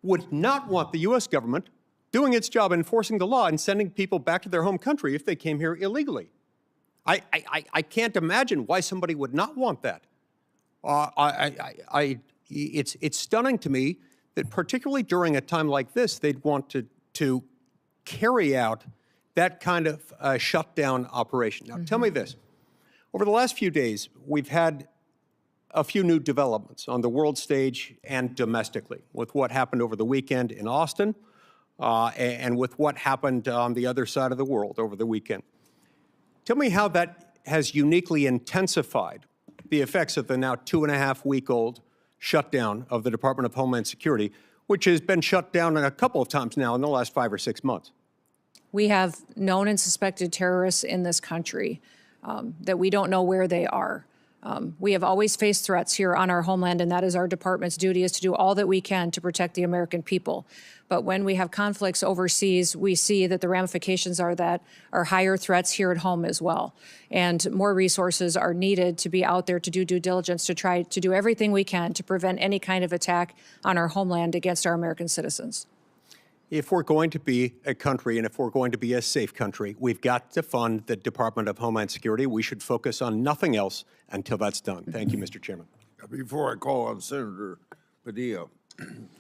the U.S. government doing its job enforcing the law and sending people back to their home country if they came here illegally? I can't imagine why somebody would not want that. It's stunning to me that particularly during a time like this, they'd want to carry out that kind of shutdown operation. Now, tell me this. Over the last few days, we've had a few new developments on the world stage and domestically with what happened over the weekend in Austin and with what happened on the other side of the world over the weekend. Tell me how that has uniquely intensified the effects of the now 2.5-week-old shutdown of the Department of Homeland Security, which has been shut down a couple of times now in the last 5 or 6 months. We have known and suspected terrorists in this country that we don't know where they are. We have always faced threats here on our homeland, and that is our department's duty, is to do all that we can to protect the American people. But when we have conflicts overseas, we see that the ramifications are higher threats here at home as well. And more resources are needed to be out there to do due diligence, to try to do everything we can to prevent any kind of attack on our homeland against our American citizens. If we're going to be a country and if we're going to be a safe country, we've got to fund the Department of Homeland Security. We should focus on nothing else until that's done. Thank you, Mr. Chairman. Before I call on Senator Padilla,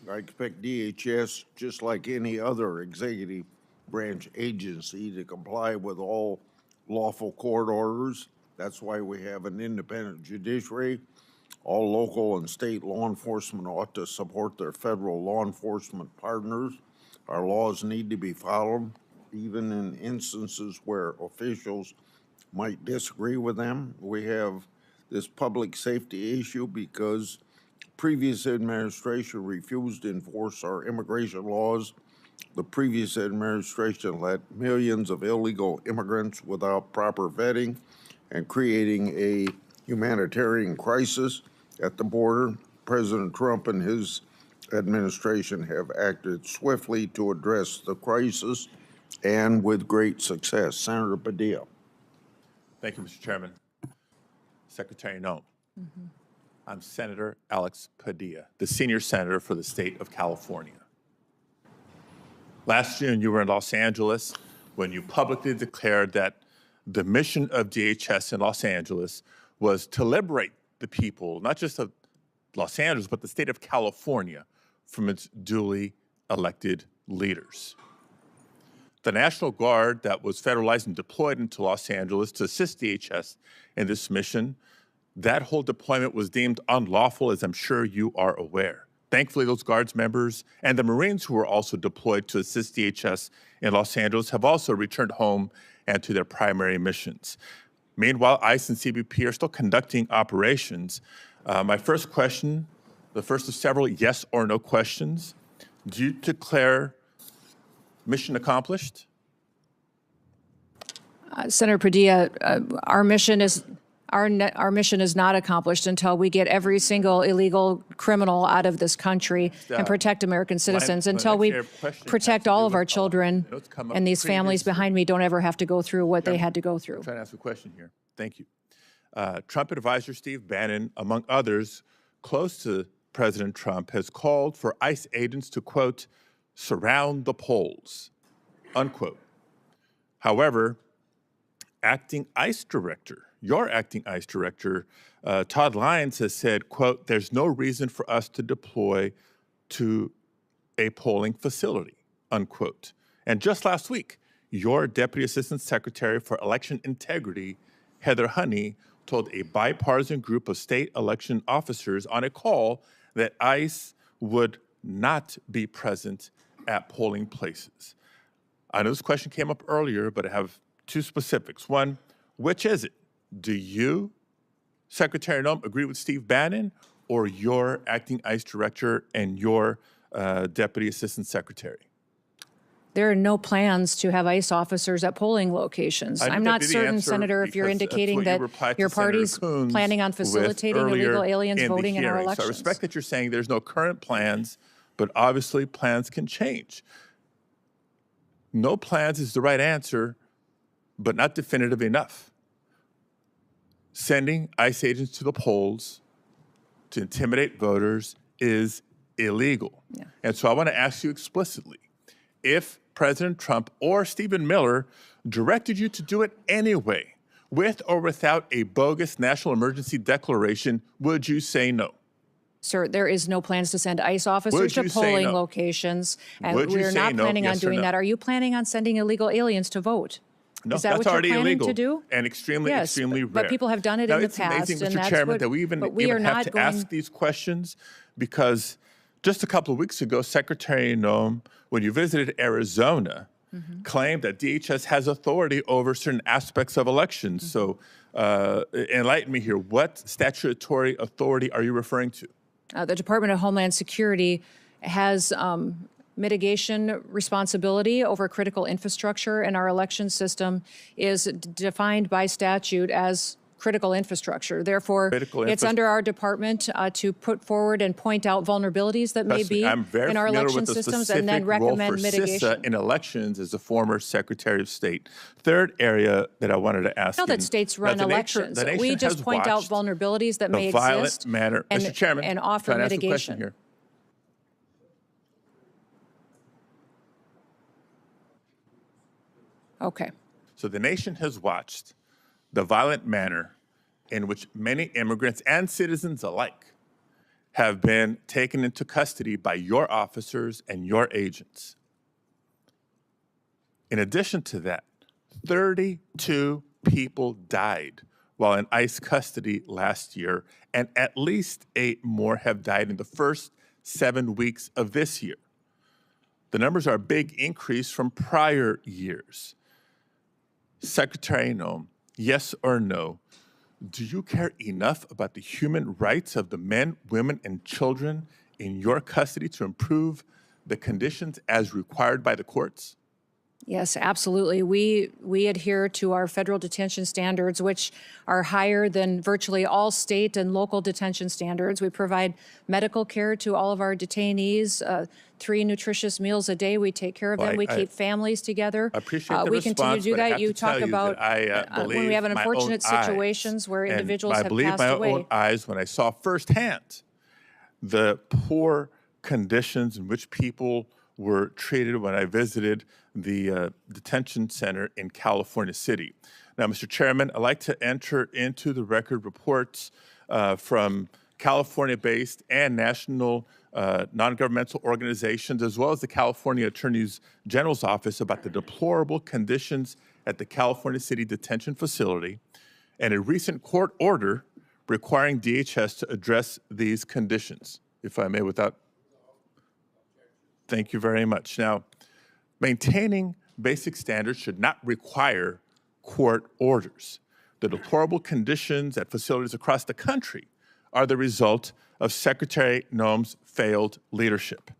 I expect DHS, just like any other executive branch agency, to comply with all lawful court orders. That's why we have an independent judiciary. All local and state law enforcement ought to support their federal law enforcement partners. Our laws need to be followed, even in instances where officials might disagree with them. We have this public safety issue because previous administration refused to enforce our immigration laws. The previous administration let millions of illegal immigrants without proper vetting and creating a humanitarian crisis at the border. President Trump and his administration have acted swiftly to address the crisis and with great success. Senator Padilla. Thank you, Mr. Chairman. Secretary Noem. I'm Senator Alex Padilla, the senior senator for the state of California. Last June, you were in Los Angeles when you publicly declared that the mission of DHS in Los Angeles was to liberate the people, not just of Los Angeles, but the state of California from its duly elected leaders. The National Guard that was federalized and deployed into Los Angeles to assist DHS in this mission, that whole deployment was deemed unlawful, as I'm sure you are aware. Thankfully, those Guards members and the Marines who were also deployed to assist DHS in Los Angeles have also returned home and to their primary missions. Meanwhile, ICE and CBP are still conducting operations. My first question, the first of several yes or no questions, do you declare mission accomplished? Senator Padilla, our mission is not accomplished until we get every single illegal criminal out of this country and protect American citizens, until we protect all of our children and these families behind me don't ever have to go through what they had to go through. I'm trying to ask a question here. Thank you. Trump advisor Steve Bannon, among others close to President Trump, has called for ICE agents to, quote, surround the polls, unquote. However, your acting ICE director, Todd Lyons, has said, quote, there's no reason for us to deploy to a polling facility, unquote. And just last week, your Deputy Assistant Secretary for Election Integrity, Heather Honey, told a bipartisan group of state election officers on a call that ICE would not be present at polling places. I know this question came up earlier, but I have two specifics. One, which is it? Do you, Secretary Noem, agree with Steve Bannon, or your acting ICE director and your Deputy Assistant Secretary? There are no plans to have ICE officers at polling locations. I'm not certain, Senator, if you're indicating that your party's planning on facilitating illegal aliens voting in our elections. So I respect that you're saying there's no current plans, but obviously plans can change. No plans is the right answer, but not definitive enough. Sending ICE agents to the polls to intimidate voters is illegal. Yeah. And so I want to ask you explicitly, if President Trump or Stephen Miller directed you to do it anyway, with or without a bogus national emergency declaration, would you say no? Sir, there is no plans to send ICE officers to polling locations, and we're not planning on doing that. Are you planning on sending illegal aliens to vote? No, is that that's what already you're planning illegal to do? And extremely rare. But people have done it in the past, amazing, and Mr. that's Chairman, what, that we even have to ask these questions, because just a couple of weeks ago, Secretary Noem, when you visited Arizona, claimed that DHS has authority over certain aspects of elections. So enlighten me here. What statutory authority are you referring to? The Department of Homeland Security has mitigation responsibility over critical infrastructure, and our election system is defined by statute as critical infrastructure. Therefore, it's under our department to put forward and point out vulnerabilities that may be in our election systems, and then recommend mitigation. CISA in elections as a former Secretary of State. Third area that I wanted to ask. I know that states run elections. We just point out vulnerabilities that may exist Mr. Chairman, and offer mitigation. Here. Okay. So the nation has watched the violent manner in which many immigrants and citizens alike have been taken into custody by your officers and your agents. In addition to that, 32 people died while in ICE custody last year, and at least 8 more have died in the first 7 weeks of this year. The numbers are a big increase from prior years. Secretary Noem, yes or no, do you care enough about the human rights of the men, women, and children in your custody to improve the conditions as required by the courts? Yes, absolutely. We adhere to our federal detention standards, which are higher than virtually all state and local detention standards. We provide medical care to all of our detainees, 3 nutritious meals a day. We take care of them. We keep families together. I appreciate the we continue response, to do but I that. have You to tell talk you about that I when we have believe my own unfortunate situations eyes. where And individuals I have believe passed my away. own eyes when I saw firsthand the poor conditions in which people were treated when I visited the detention center in California City. Now, Mr. Chairman, I'd like to enter into the record reports from California-based and national non-governmental organizations, as well as the California Attorney General's office, about the deplorable conditions at the California City detention facility and a recent court order requiring DHS to address these conditions. If I may, without... Thank you very much. Now, maintaining basic standards should not require court orders. The deplorable conditions at facilities across the country are the result of Secretary Noem's failed leadership.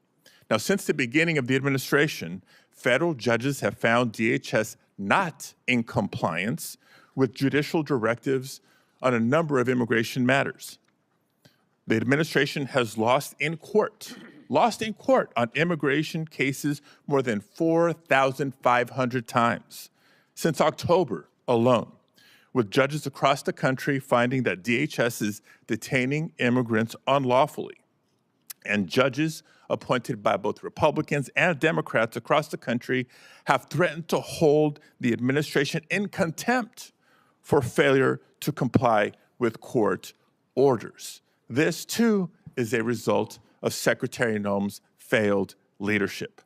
Now, since the beginning of the administration, federal judges have found DHS not in compliance with judicial directives on a number of immigration matters. The administration has lost in court on immigration cases more than 4,500 times since October alone, with judges across the country finding that DHS is detaining immigrants unlawfully. And judges appointed by both Republicans and Democrats across the country have threatened to hold the administration in contempt for failure to comply with court orders. This, too, is a result of Secretary Noem's failed leadership.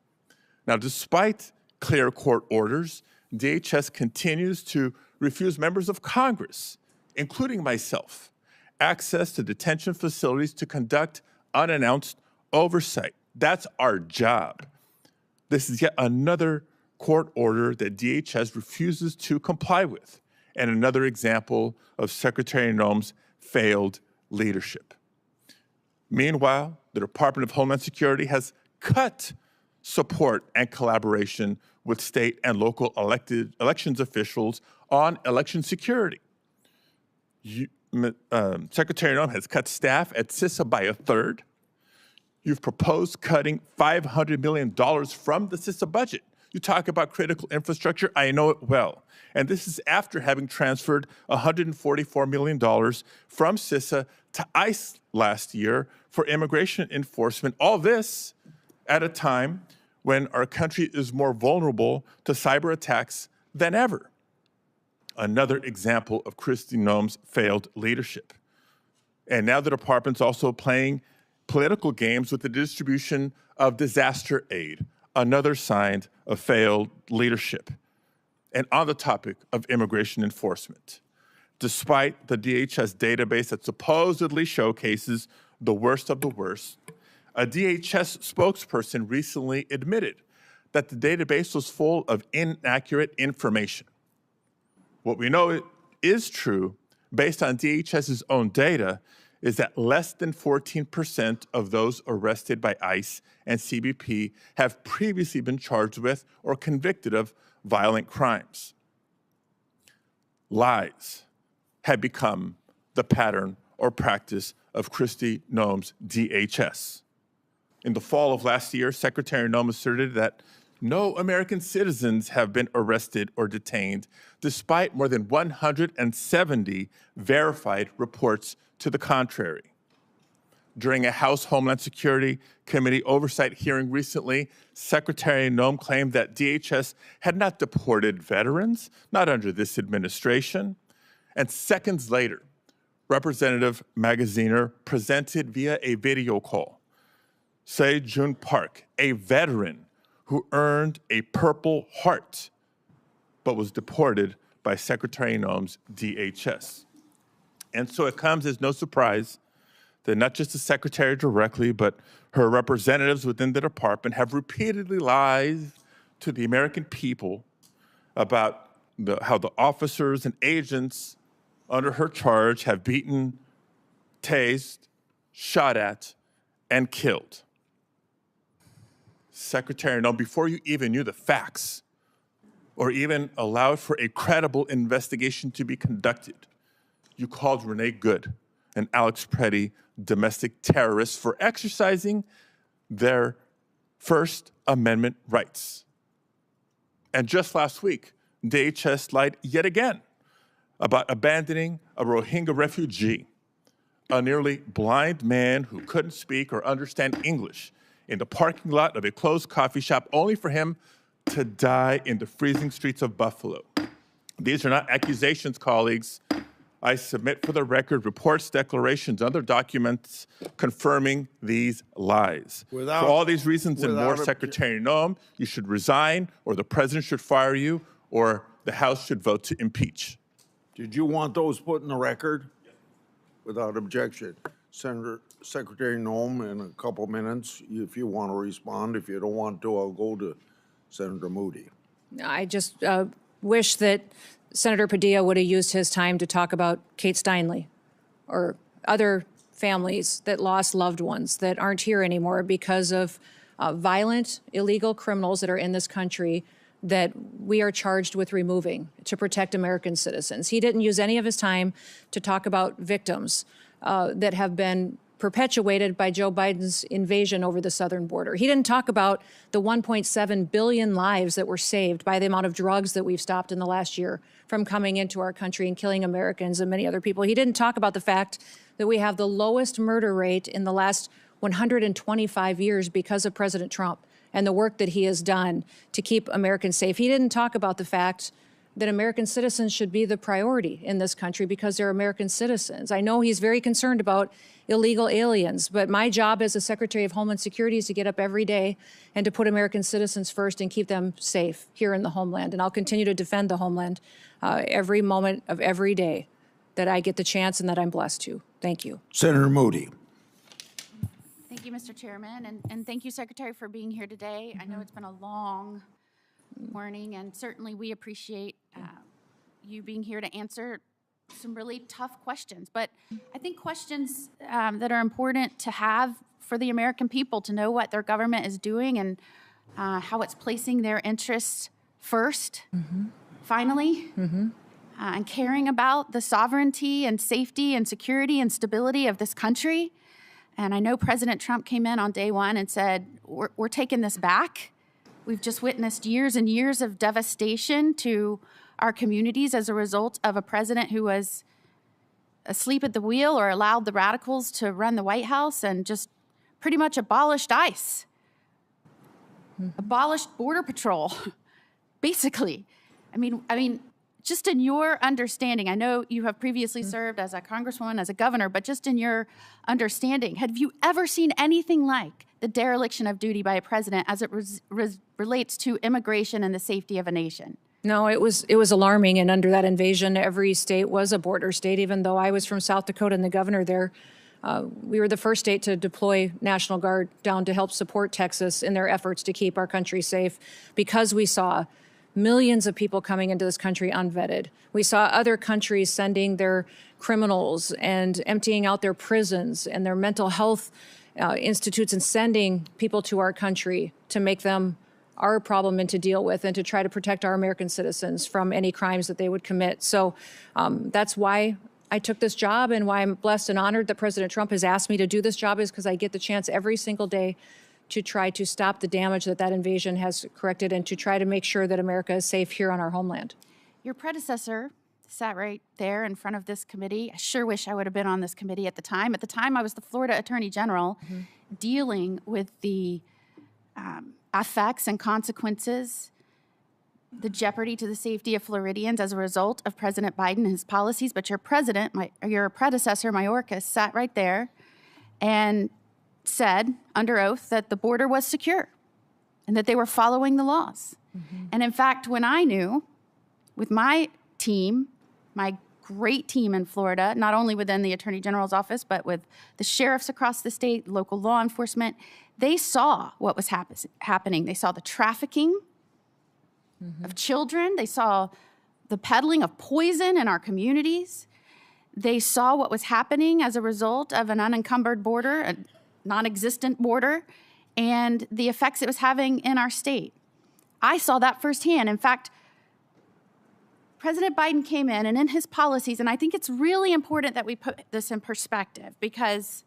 Now, despite clear court orders, DHS continues to refuse members of Congress, including myself, access to detention facilities to conduct unannounced oversight. That's our job. This is yet another court order that DHS refuses to comply with, and another example of Secretary Noem's failed leadership. Meanwhile, the Department of Homeland Security has cut support and collaboration with state and local elections officials on election security. Secretary Noem has cut staff at CISA by a third. You've proposed cutting $500 million from the CISA budget. You talk about critical infrastructure, I know it well. And this is after having transferred $144 million from CISA to ICE last year for immigration enforcement. All this at a time when our country is more vulnerable to cyber attacks than ever. Another example of Kristi Noem's failed leadership. And now the department's also playing political games with the distribution of disaster aid, another sign of failed leadership. And on the topic of immigration enforcement, despite the DHS database that supposedly showcases the worst of the worst, a DHS spokesperson recently admitted that the database was full of inaccurate information. What we know is true, based on DHS's own data, is that less than 14% of those arrested by ICE and CBP have previously been charged with or convicted of violent crimes. Lies have become the pattern or practice of Kristi Noem's DHS. In the fall of last year, Secretary Noem asserted that no American citizens have been arrested or detained, despite more than 170 verified reports to the contrary. During a House Homeland Security Committee oversight hearing recently, Secretary Noem claimed that DHS had not deported veterans, not under this administration. And seconds later, Representative Magaziner presented via a video call Se-Jun Park, a veteran who earned a Purple Heart, but was deported by Secretary Noem's DHS. And so it comes as no surprise that not just the secretary directly, but her representatives within the department have repeatedly lied to the American people about how the officers and agents under her charge have beaten, tased, shot at, and killed. Secretary Noem, before you even knew the facts or even allowed for a credible investigation to be conducted. You called Renee Good and Alex Preddy domestic terrorists for exercising their First Amendment rights. And just last week, DHS lied yet again about abandoning a Rohingya refugee, a nearly blind man who couldn't speak or understand English, in the parking lot of a closed coffee shop, only for him to die in the freezing streets of Buffalo. These are not accusations, colleagues. I submit for the record reports, declarations, other documents confirming these lies. For all these reasons and more, Secretary Noem, you should resign, or the president should fire you, or the House should vote to impeach. Did you want those put in the record? Without objection. Secretary Noem, in a couple minutes, if you want to respond. If you don't want to, I'll go to Senator Moody. I just wish that Senator Padilla would have used his time to talk about Kate Steinle or other families that lost loved ones that aren't here anymore because of violent, illegal criminals that are in this country that we are charged with removing to protect American citizens. He didn't use any of his time to talk about victims that have been perpetuated by Joe Biden's invasion over the southern border. He didn't talk about the 1.7 billion lives that were saved by the amount of drugs that we've stopped in the last year from coming into our country and killing Americans and many other people. He didn't talk about the fact that we have the lowest murder rate in the last 125 years because of President Trump and the work that he has done to keep Americans safe. He didn't talk about the fact that American citizens should be the priority in this country because they're American citizens. I know he's very concerned about illegal aliens, but my job as a Secretary of Homeland Security is to get up every day and to put American citizens first and keep them safe here in the homeland. And I'll continue to defend the homeland every moment of every day that I get the chance and that I'm blessed to. Thank you. Senator Moody. Thank you, Mr. Chairman, and thank you, Secretary, for being here today. I know it's been a long morning, and certainly we appreciate you being here to answer some really tough questions. But I think questions that are important to have for the American people to know what their government is doing and how it's placing their interests first, finally, and caring about the sovereignty and safety and security and stability of this country. And I know President Trump came in on day one and said, we're taking this back. We've just witnessed years and years of devastation to our communities as a result of a president who was asleep at the wheel or allowed the radicals to run the White House and just pretty much abolished ICE, abolished Border Patrol, basically. I mean, just in your understanding, I know you have previously served as a congresswoman, as a governor, but just in your understanding, have you ever seen anything like the dereliction of duty by a president as it relates to immigration and the safety of a nation? No, it was alarming. And under that invasion, every state was a border state. Even though I was from South Dakota and the governor there, we were the first state to deploy National Guard down to help support Texas in their efforts to keep our country safe because we saw millions of people coming into this country unvetted. We saw other countries sending their criminals and emptying out their prisons and their mental health institutes and sending people to our country to make them our problem and to deal with and to try to protect our American citizens from any crimes that they would commit. So that's why I took this job and why I'm blessed and honored that President Trump has asked me to do this job, is because I get the chance every single day to try to stop the damage that invasion has corrected and to try to make sure that America is safe here on our homeland. Your predecessor sat right there in front of this committee. I sure wish I would have been on this committee at the time. At the time, I was the Florida Attorney General dealing with the effects and consequences, the jeopardy to the safety of Floridians as a result of President Biden and his policies. But your predecessor, Mayorkas, sat right there and said under oath that the border was secure and that they were following the laws. And in fact, when I knew with my team, my great team in Florida, not only within the Attorney General's office, but with the sheriffs across the state, local law enforcement, they saw what was happening. They saw the trafficking of children. They saw the peddling of poison in our communities. They saw what was happening as a result of an unencumbered border, a non-existent border, and the effects it was having in our state. I saw that firsthand. In fact, President Biden came in, and in his policies, and I think it's really important that we put this in perspective, because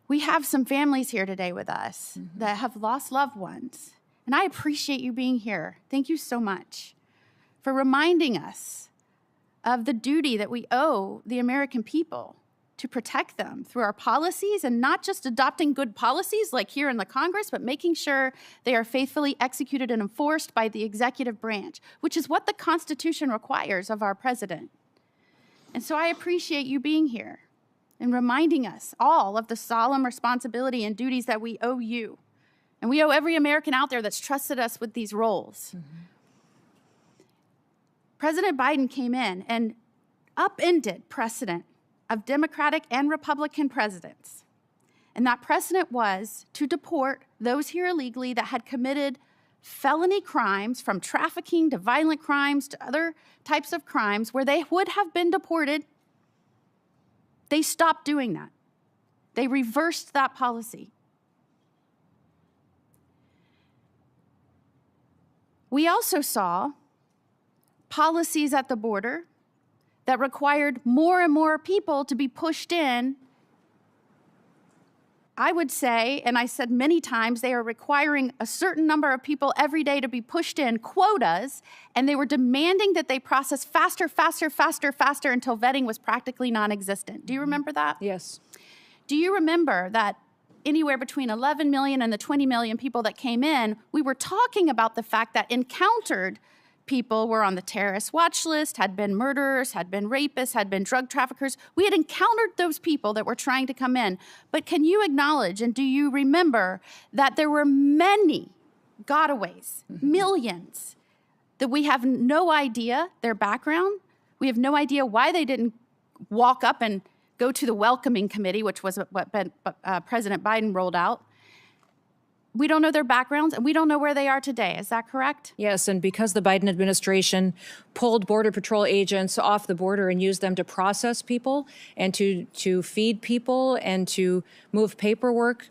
we have some families here today with us that have lost loved ones. And I appreciate you being here. Thank you so much for reminding us of the duty that we owe the American people to protect them through our policies, and not just adopting good policies like here in the Congress, but making sure they are faithfully executed and enforced by the executive branch, which is what the Constitution requires of our president. And so I appreciate you being here and reminding us all of the solemn responsibility and duties that we owe you. And we owe every American out there that's trusted us with these roles. President Biden came in and upended precedent of Democratic and Republican presidents. And that precedent was to deport those here illegally that had committed felony crimes, from trafficking to violent crimes to other types of crimes where they would have been deported. They stopped doing that. They reversed that policy. We also saw policies at the border that required more and more people to be pushed in. I would say, and I said many times, they are requiring a certain number of people every day to be pushed in, quotas, and they were demanding that they process faster, faster, faster, faster until vetting was practically non-existent. Do you remember that? Yes. Do you remember that anywhere between 11 million and the 20 million people that came in, we were talking about the fact that encountered people were on the terrorist watch list, had been murderers, had been rapists, had been drug traffickers. We had encountered those people that were trying to come in. But can you acknowledge, and do you remember, that there were many gotaways, millions, that we have no idea their background? We have no idea why they didn't walk up and go to the welcoming committee, which was what President Biden rolled out. We don't know their backgrounds, and we don't know where they are today. Is that correct? Yes, and because the Biden administration pulled Border Patrol agents off the border and used them to process people and to feed people and to move paperwork,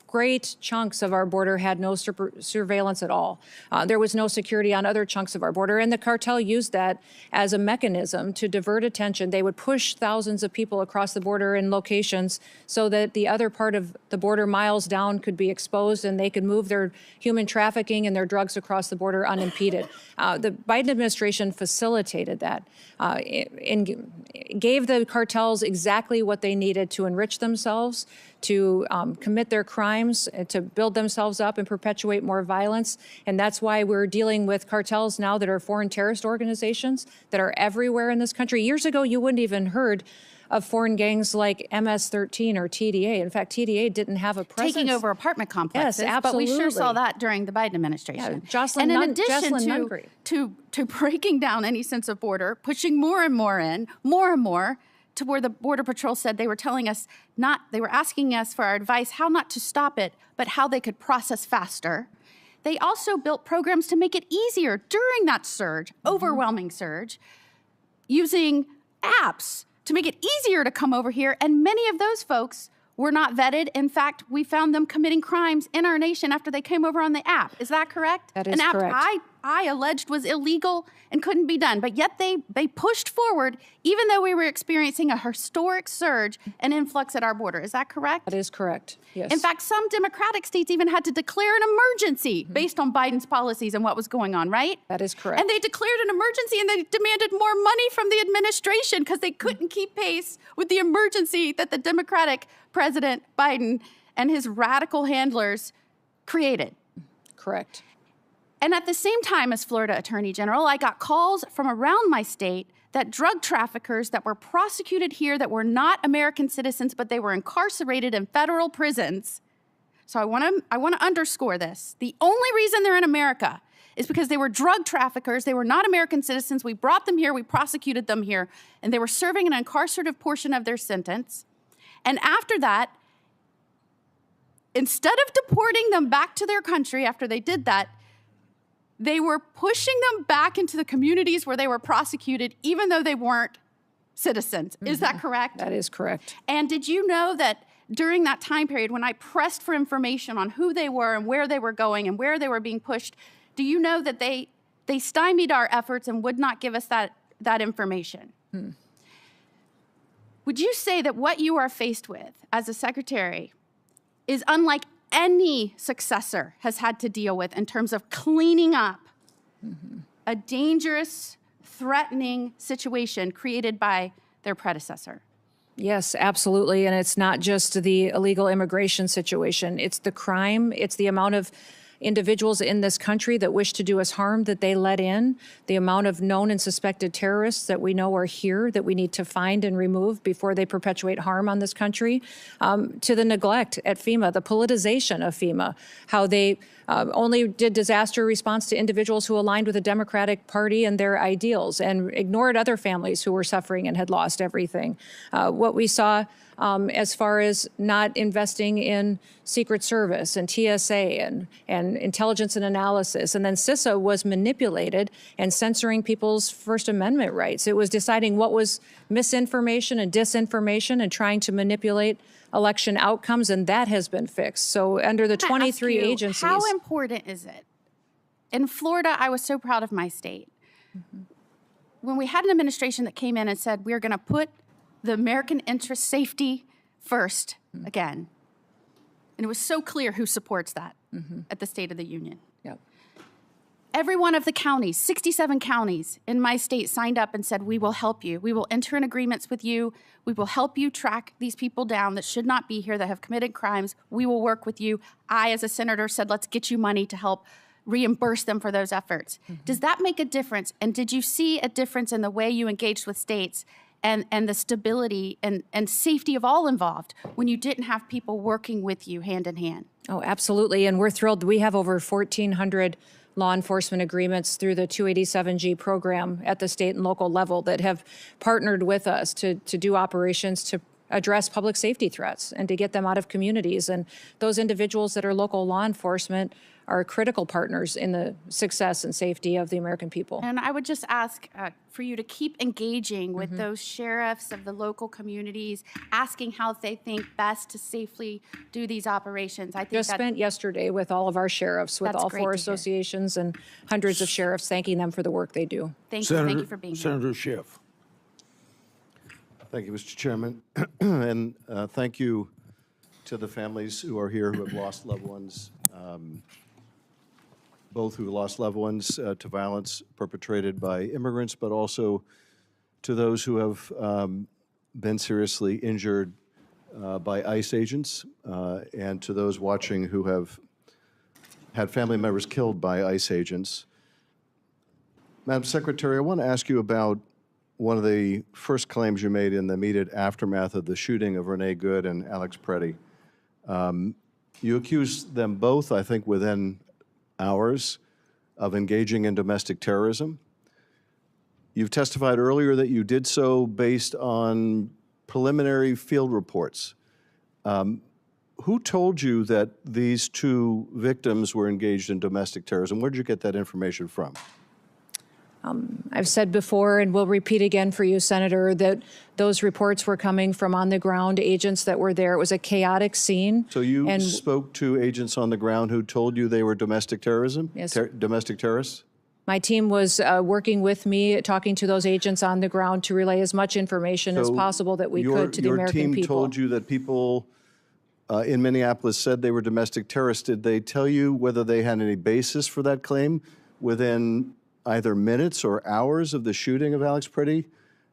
great chunks of our border had no surveillance at all. There was no security on other chunks of our border, and the cartel used that as a mechanism to divert attention. They would push thousands of people across the border in locations so that the other part of the border miles down could be exposed, and they could move their human trafficking and their drugs across the border unimpeded. The Biden administration facilitated that and gave the cartels exactly what they needed to enrich themselves, to commit their crimes, to build themselves up and perpetuate more violence. And that's why we're dealing with cartels now that are foreign terrorist organizations that are everywhere in this country. Years ago, you wouldn't even heard of foreign gangs like MS-13 or TDA. In fact, TDA didn't have a presence. Taking over apartment complexes. Yes, absolutely. But we sure saw that during the Biden administration. Yeah, Jocelyn and in addition Nunnery. to breaking down any sense of border, pushing more and more in, more and more, to where the Border Patrol said they were telling us they were asking us for our advice how not to stop it, but how they could process faster. They also built programs to make it easier during that surge, overwhelming surge, using apps to make it easier to come over here. And many of those folks were not vetted. In fact, we found them committing crimes in our nation after they came over on the app. Is that correct? That is An app correct. I alleged was illegal and couldn't be done, but yet they pushed forward even though we were experiencing a historic surge and influx at our border. Is that correct? That is correct, yes. In fact, some Democratic states even had to declare an emergency based on Biden's policies and what was going on, right? That is correct. And they declared an emergency and they demanded more money from the administration because they couldn't keep pace with the emergency that the Democratic President Biden and his radical handlers created. Correct. And at the same time as Florida Attorney General, I got calls from around my state that drug traffickers that were prosecuted here that were not American citizens, but they were incarcerated in federal prisons. So I want to underscore this. The only reason they're in America is because they were drug traffickers. They were not American citizens. We brought them here. We prosecuted them here. And they were serving an incarcerative portion of their sentence. And after that, instead of deporting them back to their country after they did that, they were pushing them back into the communities where they were prosecuted, even though they weren't citizens. Is that correct? That is correct. And did you know that during that time period, when I pressed for information on who they were and where they were going and where they were being pushed, do you know that they They stymied our efforts and would not give us that information. Would you say that what you are faced with as a secretary is unlike any successor has had to deal with in terms of cleaning up a dangerous, threatening situation created by their predecessor? Yes, absolutely. And it's not just the illegal immigration situation. It's the crime. It's the amount of individuals in this country that wish to do us harm that they let in, the amount of known and suspected terrorists that we know are here that we need to find and remove before they perpetuate harm on this country, to the neglect at FEMA, the politicization of FEMA, how they only did disaster response to individuals who aligned with the Democratic Party and their ideals and ignored other families who were suffering and had lost everything. What we saw as far as not investing in Secret Service and TSA and intelligence and analysis. And then CISA was manipulated and censoring people's First Amendment rights. It was deciding what was misinformation and disinformation and trying to manipulate election outcomes, and that has been fixed. So under the 23 agencies. How important is it? In Florida, I was so proud of my state. When we had an administration that came in and said, we're going to put the American interest safety first again. And it was so clear who supports that at the State of the Union. Yep. Every one of the counties, 67 counties in my state signed up and said, we will help you. We will enter in agreements with you. We will help you track these people down that should not be here, that have committed crimes. We will work with you. I, as a senator, said, let's get you money to help reimburse them for those efforts. Does that make a difference? And did you see a difference in the way you engaged with states and the stability and safety of all involved when you didn't have people working with you hand in hand? Oh, absolutely. And we're thrilled. We have over 1,400 law enforcement agreements through the 287G program at the state and local level that have partnered with us to do operations to address public safety threats and to get them out of communities. And those individuals that are local law enforcement are critical partners in the success and safety of the American people. And I would just ask for you to keep engaging with those sheriffs of the local communities, asking how they think best to safely do these operations. I think Just spent yesterday with all of our sheriffs, with all four associations and hundreds of sheriffs, thanking them for the work they do. Thank you for being here. Senator Schiff. Thank you, Mr. Chairman. And thank you to the families who are here who have lost loved ones, both who lost loved ones to violence perpetrated by immigrants, but also to those who have been seriously injured by ICE agents, and to those watching who have had family members killed by ICE agents. Madam Secretary, I want to ask you about one of the first claims you made in the immediate aftermath of the shooting of Renee Good and Alex Preddy. You accused them both, I think, within hours of engaging in domestic terrorism. You've testified earlier that you did so based on preliminary field reports. Who told you that these two victims were engaged in domestic terrorism? Where did you get that information from? I've said before, and will repeat again for you, Senator, that those reports were coming from on-the-ground agents that were there. It was a chaotic scene. So you spoke to agents on the ground who told you they were domestic terrorism? Yes. Domestic terrorists? My team was working with me, talking to those agents on the ground to relay as much information as possible that we could to the American people. Your team told you that people in Minneapolis said they were domestic terrorists. Did they tell you whether they had any basis for that claim within either minutes or hours of the shooting of Alex Preddy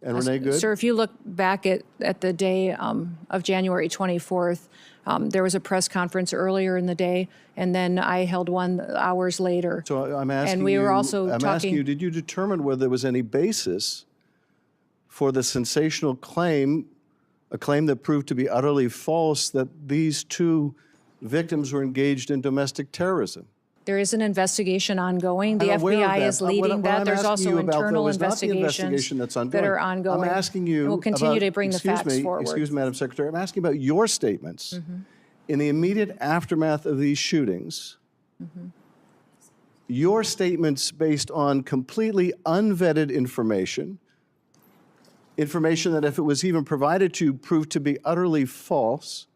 and Renee Good? Sir, if you look back at the day of January 24th, there was a press conference earlier in the day, and then I held one hours later. So I'm asking and we were also I'm asking you, did you determine whether there was any basis for the sensational claim, a claim that proved to be utterly false, that these two victims were engaged in domestic terrorism? There is an investigation ongoing. The FBI is leading that. There's also internal investigations that are ongoing. I'm asking you We'll continue to bring the facts forward. Excuse me, Madam Secretary. I'm asking about your statements in the immediate aftermath of these shootings. Your statements based on completely unvetted information that if it was even provided to you proved to be utterly false,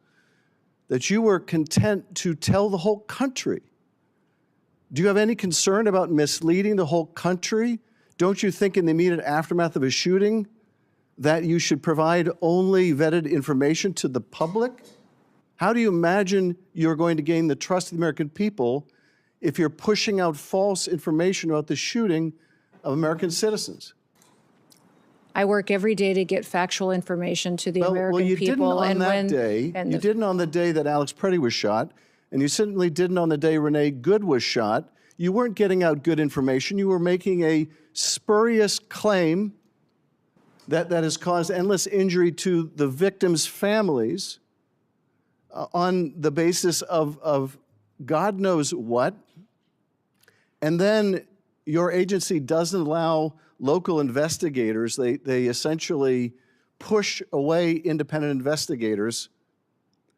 that you were content to tell the whole country Do you have any concern about misleading the whole country? Don't you think in the immediate aftermath of a shooting that you should provide only vetted information to the public? How do you imagine you're going to gain the trust of the American people if you're pushing out false information about the shooting of American citizens? I work every day to get factual information to the American well, you people. Didn't on that day. You didn't on the day that Alex Preddy was shot, and you certainly didn't on the day Renee Good was shot. You weren't getting out good information. You were making a spurious claim that has caused endless injury to the victims' families on the basis of God knows what. And then your agency doesn't allow local investigators. They essentially push away independent investigators.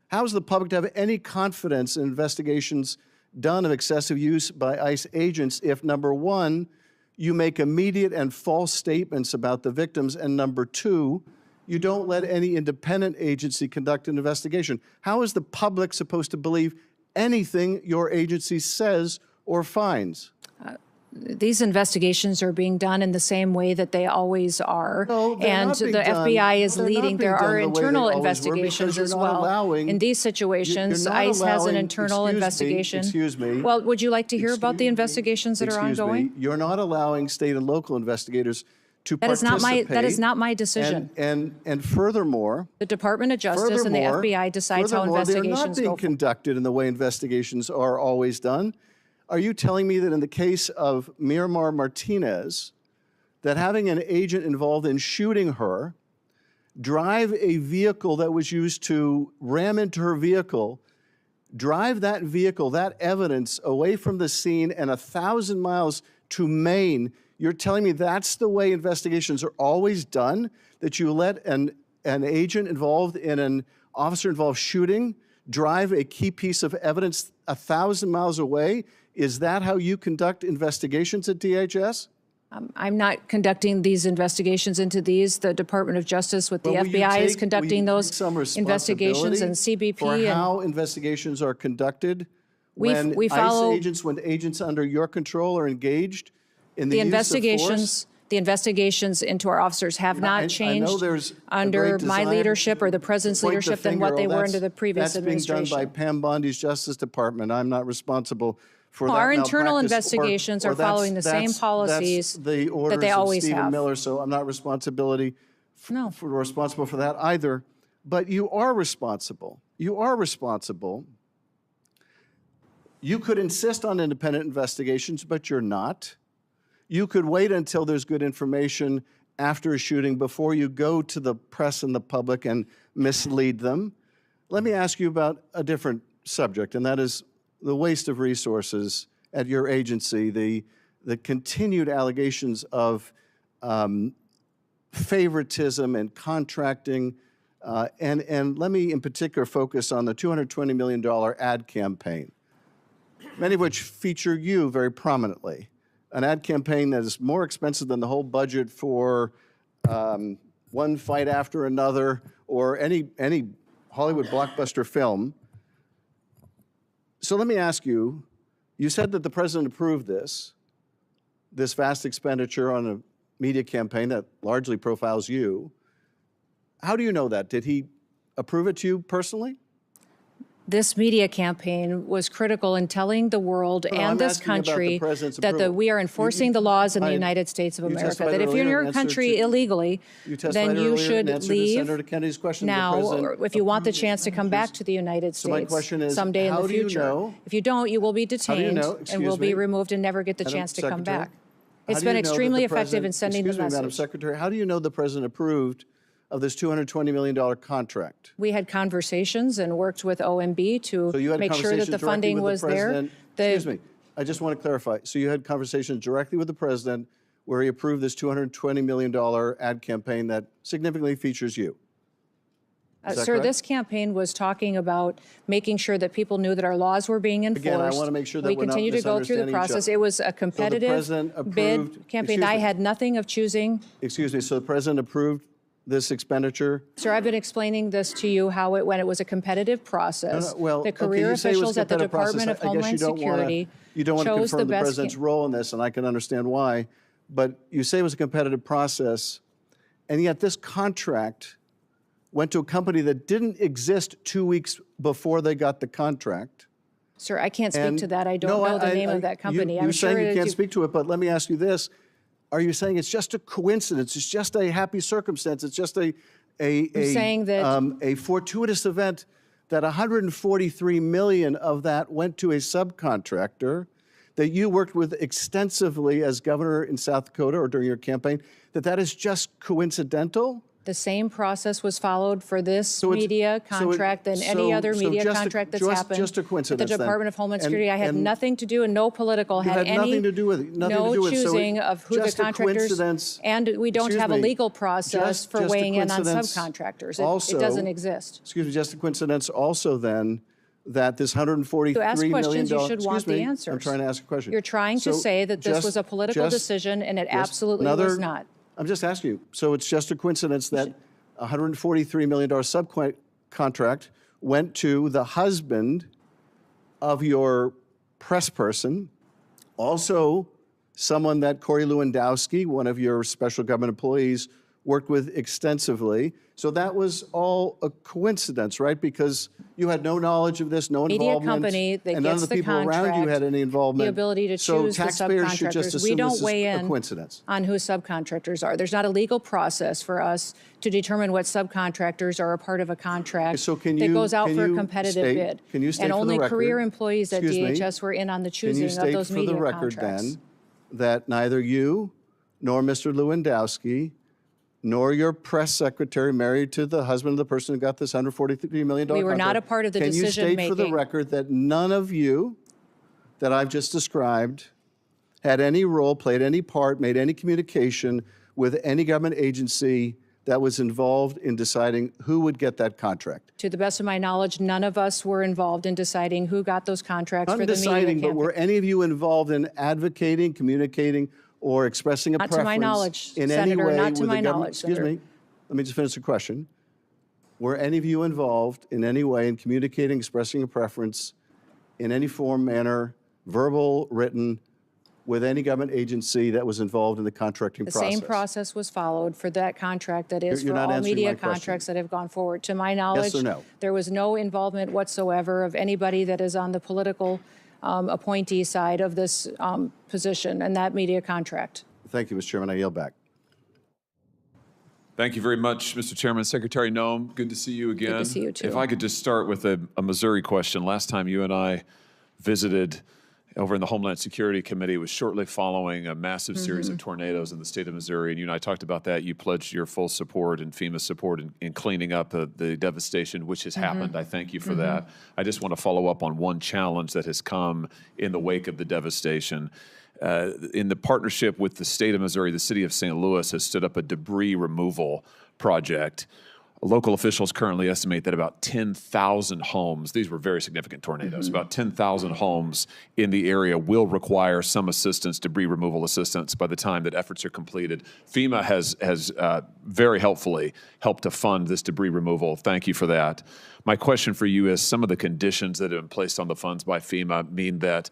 How is the public to have any confidence in investigations done of excessive use by ICE agents if, number one, you make immediate and false statements about the victims, and number two, you don't let any independent agency conduct an investigation? How is the public supposed to believe anything your agency says or finds? These investigations are being done in the same way that they always are. And the FBI is leading. There are internal investigations as well. In these situations, ICE has an internal investigation. Excuse me. Well, would you like to hear about the investigations that are ongoing? You're not allowing state and local investigators to participate. That is not my decision. And furthermore, the Department of Justice and the FBI decides how investigations go. They're not being conducted in the way investigations are always done. Are you telling me that in the case of Miramar Martinez, that having an agent involved in shooting her, drive a vehicle that was used to ram into her vehicle, drive that vehicle, that evidence away from the scene and 1,000 miles to Maine, you're telling me that's the way investigations are always done? That you let an agent involved in an officer-involved shooting drive a key piece of evidence 1,000 miles away? Is that how you conduct investigations at DHS? I'm not conducting these investigations into these. The Department of Justice with the FBI is conducting those investigations, and CBP. For how investigations are conducted when agents under your control are engaged in the use of force? The investigations into our officers have not changed under my leadership or the President's leadership than what they were under the previous administration. That's being done by Pam Bondi's Justice Department. I'm not responsible for that. Our internal investigations are following the same policies that they always have. That's the orders of Stephen Miller, so I'm not responsible for that either. But you are responsible. You are responsible. You could insist on independent investigations, but you're not. You could wait until there's good information after a shooting before you go to the press and the public and mislead them. Let me ask you about a different subject, and that is the waste of resources at your agency, the continued allegations of favoritism and contracting, and let me in particular focus on the $220 million ad campaign, many of which feature you very prominently. An ad campaign that is more expensive than the whole budget for One Fight After Another or any Hollywood blockbuster film. So let me ask you, you said that the President approved this vast expenditure on a media campaign that largely profiles you. How do you know that? Did he approve it to you personally? This media campaign was critical in telling the world and this country that we are enforcing the laws in the United States of America. That if you're in your country illegally, then you should leave now, or if you want the chance to come back to the United States someday in the future. If you don't, you will be detained and will be removed and never get the chance to come back. It's been extremely effective in sending the message. Madam Secretary, how do you know the President approved of this $220 million contract? We had conversations and worked with OMB to make sure that the funding was there. Excuse me, I just want to clarify. So you had conversations directly with the President where he approved this $220 million ad campaign that significantly features you? Sir, this campaign was talking about making sure that people knew that our laws were being enforced. Again, I want to make sure that we continue to go through the process. It was a competitive bid campaign. I had nothing of choosing. Excuse me, so the President approved this expenditure? Sir, I've been explaining this to you how when it was a competitive process, Well, the okay, career you say it was officials at the competitive process. Department of I guess Homeland Security you don't want to chose confirm the best president's role in this, and I can understand why. But you say it was a competitive process, and yet this contract went to a company that didn't exist 2 weeks before they got the contract. Sir, I can't speak And- to that. I don't No, know the name of that company. You're I'm saying sure you that can't speak to it, but let me ask you this. Are you saying it's just a coincidence? It's just a happy circumstance? It's just a saying that- a fortuitous event that 143 million of that went to a subcontractor that you worked with extensively as governor in South Dakota or during your campaign, that is just coincidental? The same process was followed for this it's- media so it- contract than any other so media just a- contract that's just- happened. just a coincidence At the then. Department of Homeland And- Security, I had and- nothing to do and no political You had had any, nothing to do with it. Nothing no to do with it. So choosing of who the just a contractors, coincidence- and we don't Excuse have a me. legal process for Just a weighing in on coincidence subcontractors. also- It doesn't exist. Excuse me, just a coincidence also then that this $143 To ask million questions, you should want excuse me, the answers. I'm trying to ask a question. You're trying to So say that this just- was a political just- decision, and it just absolutely another- was not. I'm just asking you. So it's just a coincidence that a $143 million subcontract went to the husband of your press person, also someone that Corey Lewandowski, one of your special government employees, worked with extensively. So that was all a coincidence, right? because you had no knowledge of this, no Media involvement. company that and none gets of the the people around you contract, had any involvement. the ability to So choose the taxpayers should just subcontractors. assume We don't this is weigh a in coincidence. on who subcontractors are. There's not a legal process for us to determine what subcontractors are a part of a contract So can that you- goes out can for a you competitive state- bid. can you state and for the only record- career employees at excuse me, DHS were in on the Can you choosing of state those for media the record contracts. then that neither you nor Mr. Lewandowski nor your press secretary married to the husband of the person who got this $143 million We were not contract, a part of the Can you state for the decision-making. record that none of you that I've just described had any role, played any part, made any communication with any government agency that was involved in deciding who would get that contract? To the best of my knowledge, none of us were involved in deciding who got those contracts Not for the media deciding, but campaign. were any of you involved in advocating, communicating, or expressing a Not to preference my knowledge, in any Senator, way not to with my the government? knowledge, Excuse Senator. me. Let me just finish the question. Were any of you involved in any way in communicating, expressing a preference in any form, manner, verbal, written, with any government agency that was involved in the contracting The process? same process was followed for that contract that is You're for not all answering media my question. contracts that have gone forward. To my knowledge, or no? there was no involvement whatsoever of anybody that is on the political appointee side of this position and that media contract. Thank you, Mr. Chairman. I yield back. Thank you very much, Mr. Chairman. Secretary Noem, good to see you again. Good to see you, too. If I could just start with a Missouri question. Last time you and I visited over in the Homeland Security Committee, it was shortly following a massive series of tornadoes in the state of Missouri, and you and I talked about that. You pledged your full support and FEMA's support in cleaning up the devastation which has happened. I thank you for that. I just want to follow up on one challenge that has come in the wake of the devastation. In the partnership with the state of Missouri, the city of St. Louis has stood up a debris removal project. Local officials currently estimate that about 10,000 homes, these were very significant tornadoes, about 10,000 homes in the area will require some assistance, debris removal assistance, by the time that efforts are completed. FEMA has very helpfully helped to fund this debris removal. Thank you for that. My question for you is, some of the conditions that have been placed on the funds by FEMA mean that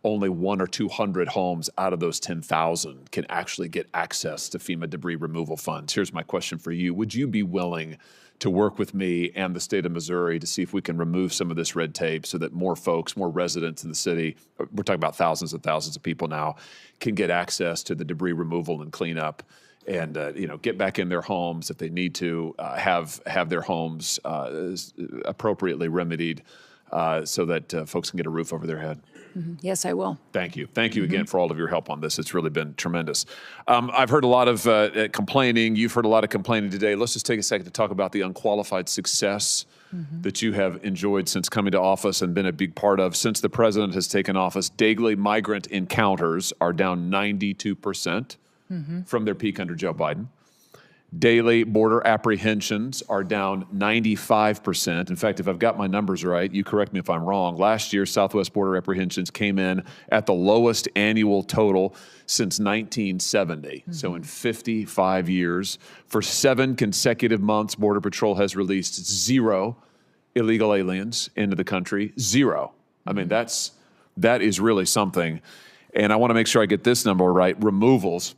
only 100 or 200 homes out of those 10,000 can actually get access to FEMA debris removal funds. Here's my question for you. Would you be willing to work with me and the state of Missouri to see if we can remove some of this red tape so that more folks, more residents in the city, we're talking about thousands and thousands of people now, can get access to the debris removal and cleanup and get back in their homes if they need to, have their homes appropriately remedied so that folks can get a roof over their head? Yes, I will. Thank you. Thank you again for all of your help on this. It's really been tremendous. I've heard a lot of complaining. You've heard a lot of complaining today. Let's just take a second to talk about the unqualified success that you have enjoyed since coming to office and been a big part of. Since the president has taken office, daily migrant encounters are down 92% from their peak under Joe Biden. Daily border apprehensions are down 95%. In fact, if I've got my numbers right, you correct me if I'm wrong, last year Southwest border apprehensions came in at the lowest annual total since 1970. So in 55 years, for 7 consecutive months, Border Patrol has released 0 illegal aliens into the country. 0. I mean, that is really something. And I want to make sure I get this number right. Removals.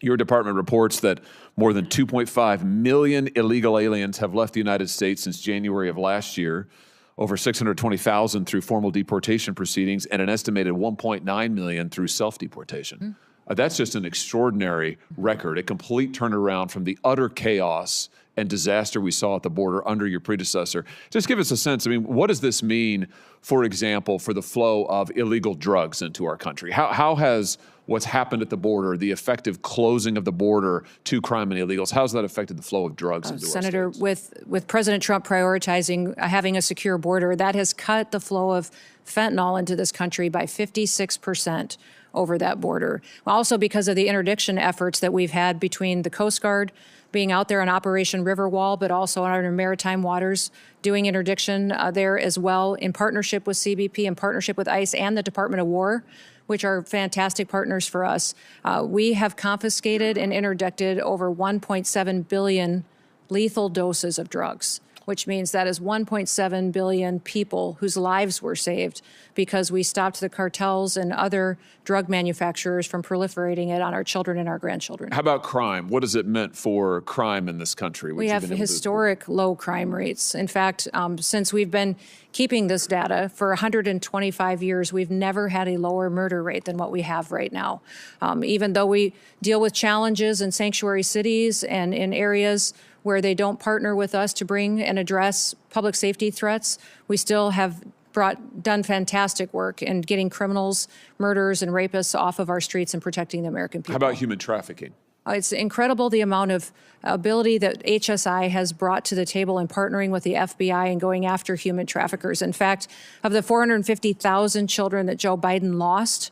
Your department reports that more than 2.5 million illegal aliens have left the United States since January of last year, over 620,000 through formal deportation proceedings, and an estimated 1.9 million through self-deportation. That's just an extraordinary record, a complete turnaround from the utter chaos and disaster we saw at the border under your predecessor. Just give us a sense, I mean, what does this mean, for example, for the flow of illegal drugs into our country? How has what's happened at the border, the effective closing of the border to crime and illegals, how's that affected the flow of drugs into Senator, our states? with President Trump prioritizing having a secure border, that has cut the flow of fentanyl into this country by 56% over that border. Also because of the interdiction efforts that we've had between the Coast Guard being out there on Operation Riverwall, but also on our maritime waters doing interdiction there as well in partnership with CBP, in partnership with ICE and the Department of War, which are fantastic partners for us. We have confiscated and interdicted over 1.7 billion lethal doses of drugs, which means that is 1.7 billion people whose lives were saved because we stopped the cartels and other drug manufacturers from proliferating it on our children and our grandchildren. How about crime? What has it meant for crime in this country? We have historic low crime rates. In fact, since we've been keeping this data for 125 years, we've never had a lower murder rate than what we have right now. Even though we deal with challenges in sanctuary cities and in areas where they don't partner with us to bring and address public safety threats, we still have done fantastic work in getting criminals, murderers, and rapists off of our streets and protecting the American people. How about human trafficking? It's incredible the amount of ability that HSI has brought to the table in partnering with the FBI and going after human traffickers. In fact, of the 450,000 children that Joe Biden lost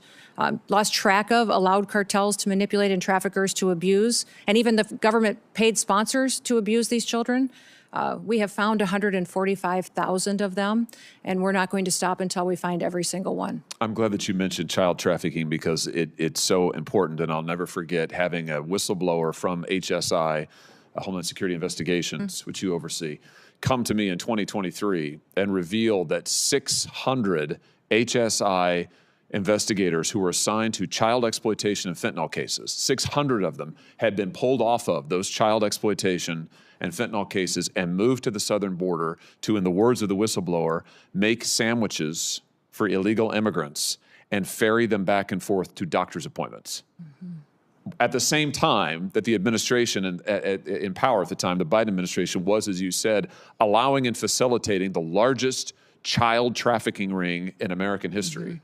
track of, allowed cartels to manipulate and traffickers to abuse, and even the government paid sponsors to abuse these children. We have found 145,000 of them, and we're not going to stop until we find every single one. I'm glad that you mentioned child trafficking because it's so important, and I'll never forget having a whistleblower from HSI, Homeland Security Investigations, which you oversee, come to me in 2023 and reveal that 600 HSI investigators who were assigned to child exploitation and fentanyl cases, 600 of them had been pulled off of those child exploitation and fentanyl cases and moved to the southern border to, in the words of the whistleblower, make sandwiches for illegal immigrants and ferry them back and forth to doctor's appointments. At the same time that the administration in power at the time, the Biden administration, was, as you said, allowing and facilitating the largest child trafficking ring in American history.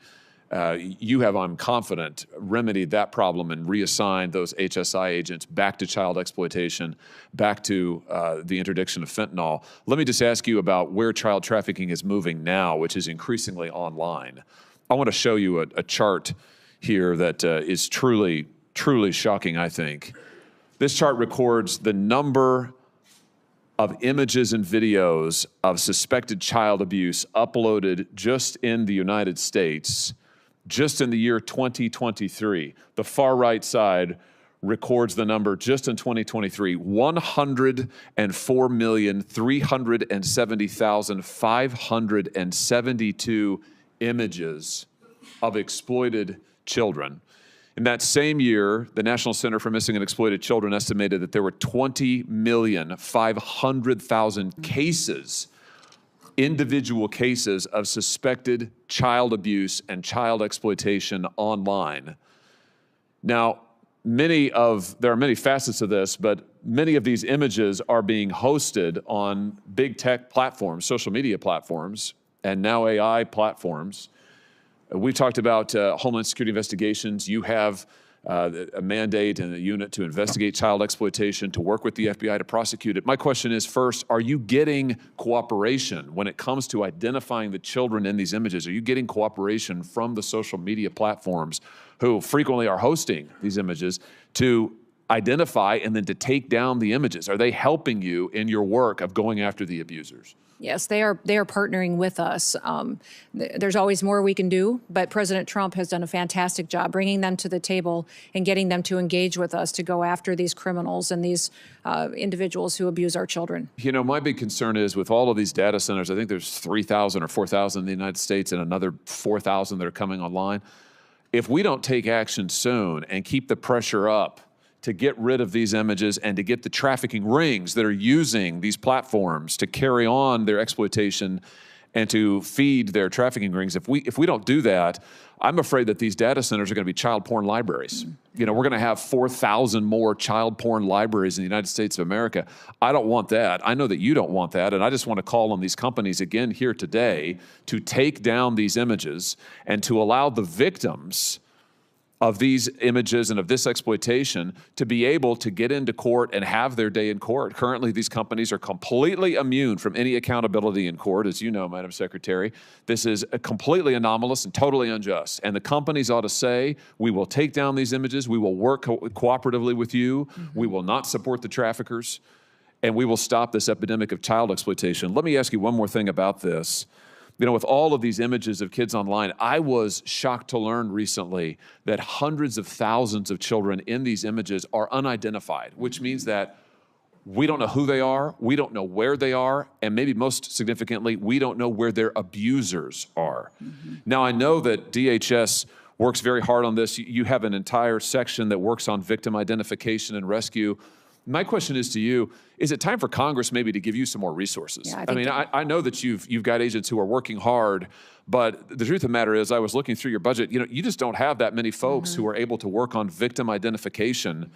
You have, I'm confident, remedied that problem and reassigned those HSI agents back to child exploitation, back to the interdiction of fentanyl. Let me just ask you about where child trafficking is moving now, which is increasingly online. I want to show you a chart here that is truly shocking, I think. This chart records the number of images and videos of suspected child abuse uploaded just in the United States, just in the year 2023. The far right side records the number just in 2023, 104,370,572 images of exploited children. In that same year, the National Center for Missing and Exploited Children estimated that there were 20,500,000 cases, individual cases of suspected child abuse and child exploitation online. Now, there are many facets of this, but many of these images are being hosted on big tech platforms, social media platforms, and now AI platforms. We've talked about Homeland Security investigations. You have a mandate and a unit to investigate child exploitation, to work with the FBI to prosecute it. My question is, first, are you getting cooperation when it comes to identifying the children in these images? Are you getting cooperation from the social media platforms who frequently are hosting these images to identify and then to take down the images? Are they helping you in your work of going after the abusers? Yes, they are partnering with us. There's always more we can do, but President Trump has done a fantastic job bringing them to the table and getting them to engage with us to go after these criminals and these individuals who abuse our children. You know, my big concern is with all of these data centers, I think there's 3,000 or 4,000 in the United States and another 4,000 that are coming online. If we don't take action soon and keep the pressure up to get rid of these images and to get the trafficking rings that are using these platforms to carry on their exploitation and to feed their trafficking rings, if we don't do that, I'm afraid that these data centers are going to be child porn libraries. You know, we're going to have 4,000 more child porn libraries in the United States of America. I don't want that. I know that you don't want that. And I just want to call on these companies again here today to take down these images and to allow the victims of these images and of this exploitation to be able to get into court and have their day in court. Currently, these companies are completely immune from any accountability in court, as you know, Madam Secretary. This is completely anomalous and totally unjust. And the companies ought to say, we will take down these images, we will work cooperatively with you, we will not support the traffickers, and we will stop this epidemic of child exploitation. Let me ask you one more thing about this. You know, with all of these images of kids online, I was shocked to learn recently that hundreds of thousands of children in these images are unidentified, which means that we don't know who they are, we don't know where they are, and maybe most significantly, we don't know where their abusers are. Now, I know that DHS works very hard on this. You have an entire section that works on victim identification and rescue. My question is to you, is it time for Congress maybe to give you some more resources? Yeah, I know that you've got agents who are working hard, but the truth of the matter is I was looking through your budget, you know, you just don't have that many folks who are able to work on victim identification.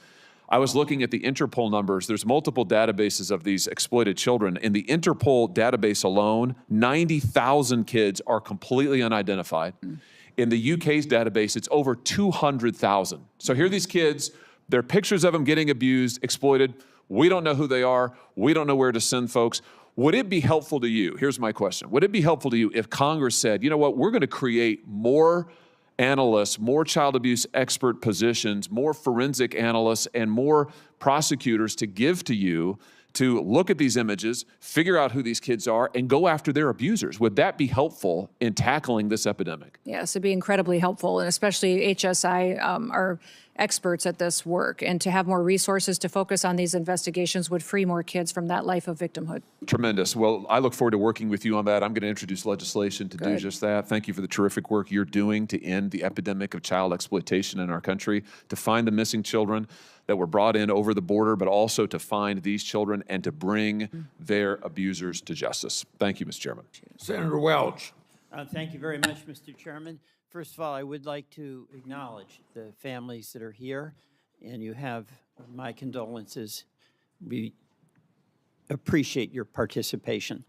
I was looking at the Interpol numbers. There's multiple databases of these exploited children. In the Interpol database alone, 90,000 kids are completely unidentified. In the UK's database, it's over 200,000. So here are these kids. There are pictures of them getting abused, exploited. We don't know who they are. We don't know where to send folks. Would it be helpful to you? Here's my question. Would it be helpful to you if Congress said, you know what, we're going to create more analysts, more child abuse expert positions, more forensic analysts, and more prosecutors to give to you to look at these images, figure out who these kids are, and go after their abusers? Would that be helpful in tackling this epidemic? Yes, it'd be incredibly helpful, and especially HSI are experts at this work, and to have more resources to focus on these investigations would free more kids from that life of victimhood. Tremendous. Well, I look forward to working with you on that. I'm going to introduce legislation to do just that. Thank you for the terrific work you're doing to end the epidemic of child exploitation in our country, to find the missing children that were brought in over the border, but also to find these children and to bring their abusers to justice. Thank you, Mr. Chairman. Senator Welch. Thank you very much, Mr. Chairman. First of all, I would like to acknowledge the families that are here, and you have my condolences. We appreciate your participation.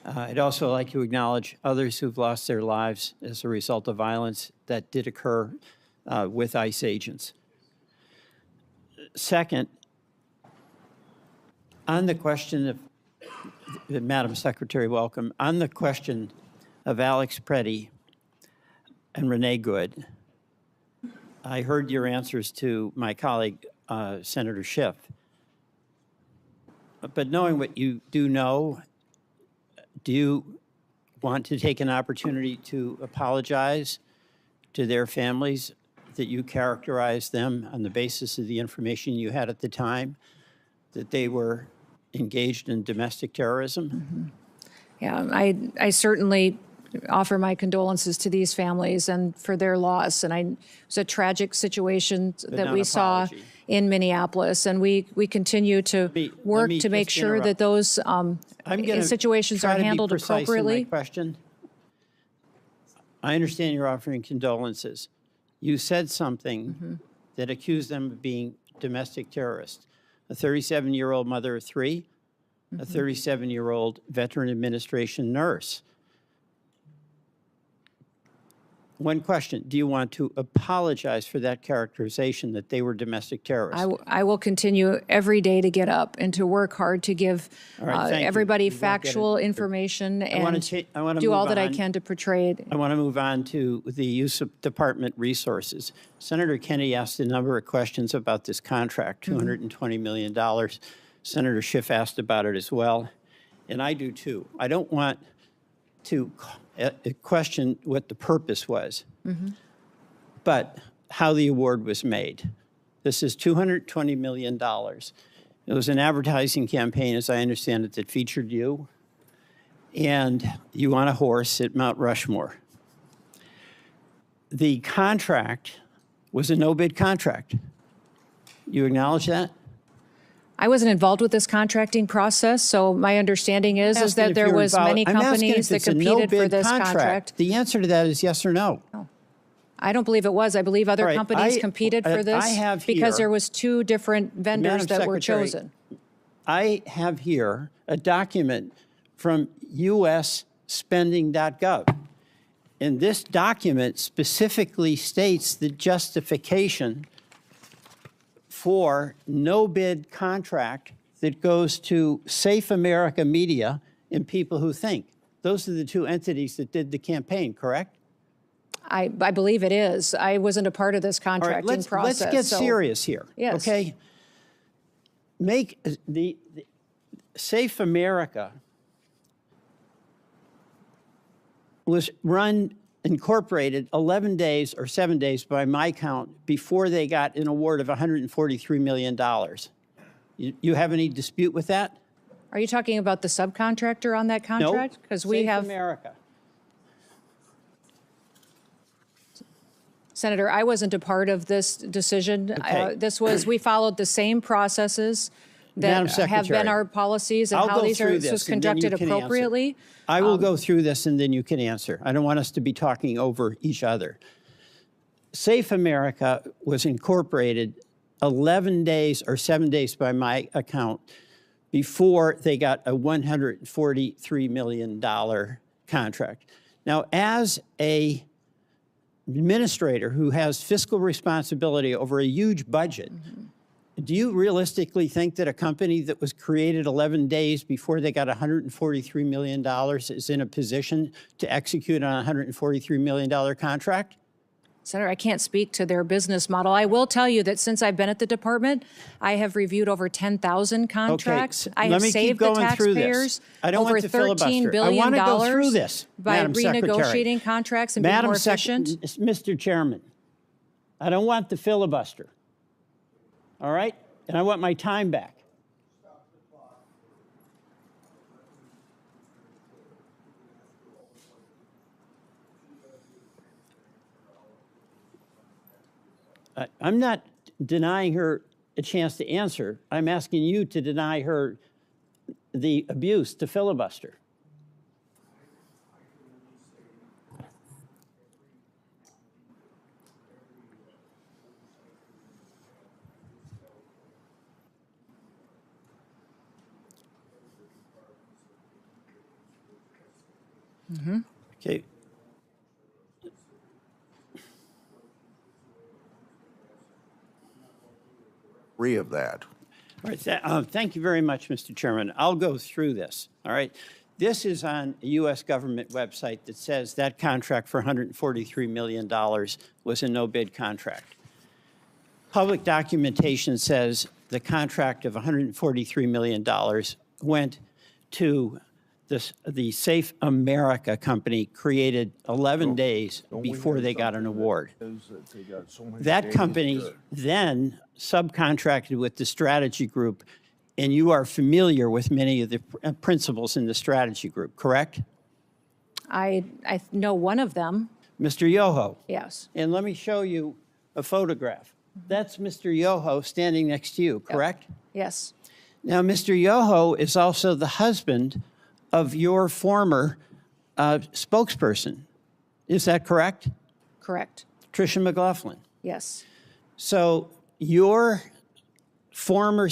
I'd also like to acknowledge others who've lost their lives as a result of violence that did occur with ICE agents. Second, on the question of, Madam Secretary, welcome, on the question of Alex Preddy and Renee Good, I heard your answers to my colleague, Senator Schiff. But knowing what you do know, do you want to take an opportunity to apologize to their families that you characterized them on the basis of the information you had at the time, that they were engaged in domestic terrorism? Yeah, I certainly offer my condolences to these families and for their loss. And it was a tragic situation that we saw in Minneapolis, and we continue to work to make sure that those situations are handled appropriately. Question. I understand you're offering condolences. You said something that accused them of being domestic terrorists. A 37-year-old mother of three, a 37-year-old Veteran Administration nurse. one question. Do you want to apologize for that characterization that they were domestic terrorists? I will continue every day to get up and to work hard to give All right, thank you. everybody You won't get factual it. information I wanna and do all move that I on. can to portray it. I want to move on to the use of department resources. Senator Kennedy asked a number of questions about this contract, $220 million. Senator Schiff asked about it as well, and I do too. I don't want to question what the purpose was, but how the award was made. This is $220 million. It was an advertising campaign, as I understand it, that featured you and you on a horse at Mount Rushmore. The contract was a no-bid contract. You acknowledge that? I wasn't involved with this contracting process, so my understanding is Asking that if there you're was involved. many I'm asking companies if that it's a competed for no-bid this contract. The answer to that is yes or no. I don't believe it was. I believe other All right, companies I- competed I for this have because here- there was two different vendors Madam that were Secretary, chosen. I have here a document from usspending.gov. And this document specifically states the justification for no bid contract that goes to Safe America Media and People Who Think. Those are the two entities that did the campaign, correct? I believe it is. I wasn't a part of this All right, contracting process. let's get so- serious here. Yes. Okay. Make the Safe America was incorporated 11 days or 7 days by my count before they got an award of $143 million. You have any dispute with that? Are you talking about the subcontractor on that contract? Because we Safe have, America. Senator, I wasn't a part of this decision. Okay. We followed the same processes Madam that have been Secretary, our policies and I'll how go these through this was this and then you conducted can answer. appropriately. I will go through this and then you can answer. I don't want us to be talking over each other. Safe America was incorporated 11 days or 7 days by my account before they got a $143 million contract. Now, as a administrator who has fiscal responsibility over a huge budget, do you realistically think that a company that was created 11 days before they got $143 million is in a position to execute on a $143 million contract? Senator, I can't speak to their business model. I will tell you that since I've been at the department, I have reviewed over 10,000 contracts. Okay, I let have me keep saved the going through this. taxpayers I don't over want to filibuster. $13 I billion want to go through this, by Madam Secretary. renegotiating contracts and being more efficient. Mr. Chairman, I don't want the filibuster. All right? And I want my time back. I'm not denying her a chance to answer. I'm asking you to deny her the abuse to filibuster. Okay. Of that. All right, thank you very much, Mr. Chairman. I'll go through this, all right? This is on a U.S. government website that says that contract for $143 million was a no-bid contract. Public documentation says the contract of $143 million went to the Safe America company, created 11 days before they got an award. That company then subcontracted with the strategy group, and you are familiar with many of the principles in the strategy group, correct? I know one of them. Mr. Yoho. Yes. And let me show you a photograph. That's Mr. Yoho standing next to you, correct? Yes. Now, Mr. Yoho is also the husband of your former spokesperson. Is that correct? Correct. Tricia McLaughlin. Yes. So your former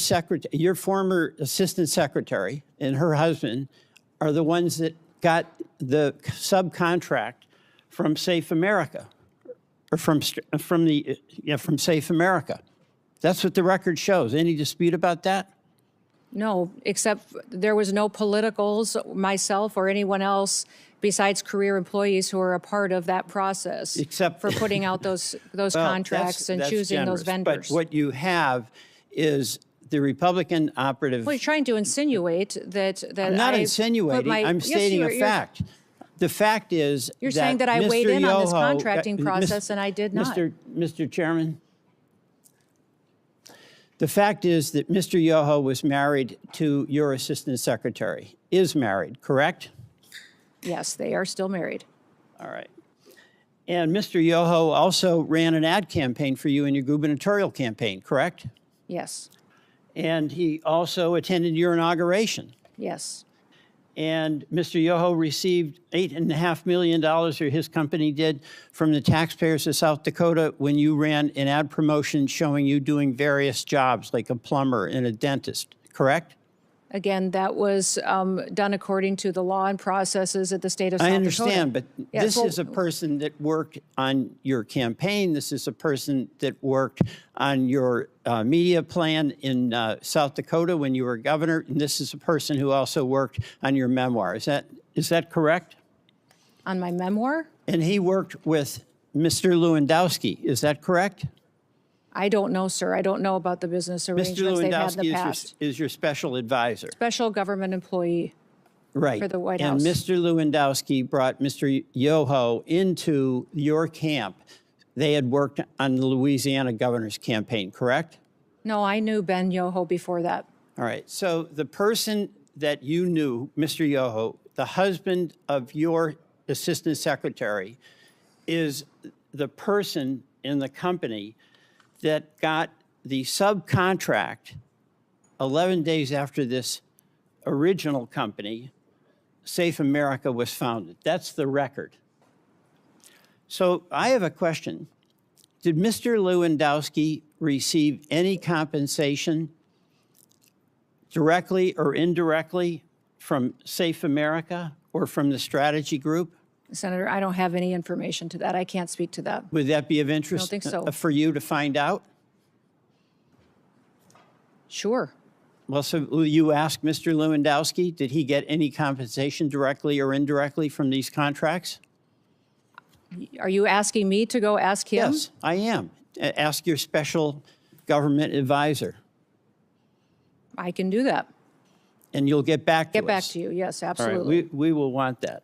assistant secretary and her husband are the ones that got the subcontract from Safe America. or from Safe America. That's what the record shows. Any dispute about that? No, except there was no politicals, myself or anyone else besides career employees who are a part of that process. Except for putting out those Well, contracts and that's choosing generous, those vendors. But what you have is the Republican operative. Well, you're trying to insinuate that I'm not I insinuating. put my- I'm Yes, stating you're- a fact. The fact is You're saying that I Mr. weighed in on this Yoho- contracting process, and I did not. Mr. Chairman, the fact is that Mr. Yoho was married to your assistant secretary, is married, correct? Yes, they are still married. All right. And Mr. Yoho also ran an ad campaign for you in your gubernatorial campaign, correct? Yes, And he also attended your inauguration. yes. And Mr. Yoho received $8.5 million, or his company did, from the taxpayers of South Dakota when you ran an ad promotion showing you doing various jobs, like a plumber and a dentist, correct? Again, that was done according to the law and processes at the state of South I Dakota. understand, but Yes, this well, is a person that worked on your campaign. This is a person that worked on your media plan in South Dakota when you were governor, and this is a person who also worked on your memoir. Is that correct? on my memoir. And he worked with Mr. Lewandowski. Is that correct? I don't know, sir. I don't know about the business Mr. arrangements they've had in the Lewandowski past. is your special advisor. Special government employee. Right. For the White and House. Mr. Lewandowski brought Mr. Yoho into your camp. They had worked on the Louisiana governor's campaign, correct? No, I knew Ben Yoho before that. All right. So the person that you knew, Mr. Yoho, the husband of your assistant secretary, is the person in the company that got the subcontract 11 days after this original company, Safe America, was founded. That's the record. So I have a question. Did Mr. Lewandowski receive any compensation directly or indirectly from Safe America or from the strategy group? Senator, I don't have any information to that. I can't speak to that. Would that be of interest think so. for you to find out? Sure. Well, so will you ask Mr. Lewandowski, did he get any compensation directly or indirectly from these contracts? Are you asking me to go ask him? Yes, I am. Ask your special government advisor, I can do that. and you'll get back to us. Get back to you. Yes, All absolutely. right, we will want that.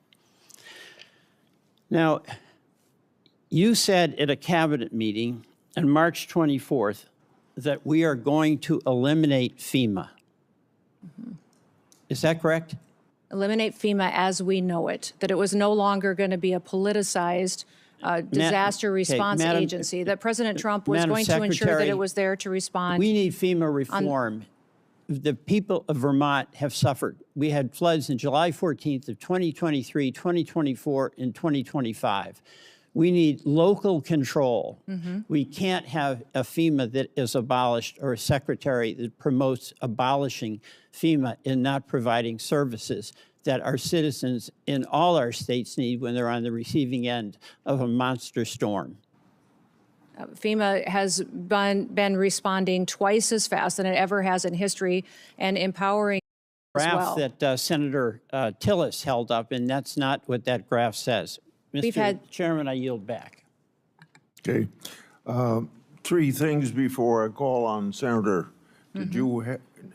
Now, you said at a cabinet meeting on March 24th that we are going to eliminate FEMA. Is that correct? Eliminate FEMA as we know it, that it was no longer going to be a politicized disaster response Madam- agency, that President Trump was Madam going to ensure that Secretary, it was there to respond. We need FEMA reform. The people of Vermont have suffered. We had floods on July 14th of 2023, 2024, and 2025. We need local control. We can't have a FEMA that is abolished or a secretary that promotes abolishing FEMA and not providing services that our citizens in all our states need when they're on the receiving end of a monster storm. FEMA has been responding twice as fast than it ever has in history and empowering as Graph well. that Senator Tillis held up, and that's not what that graph says. We've Mr. had- Chairman, I yield back. Okay. Three things before I call on Senator. Did you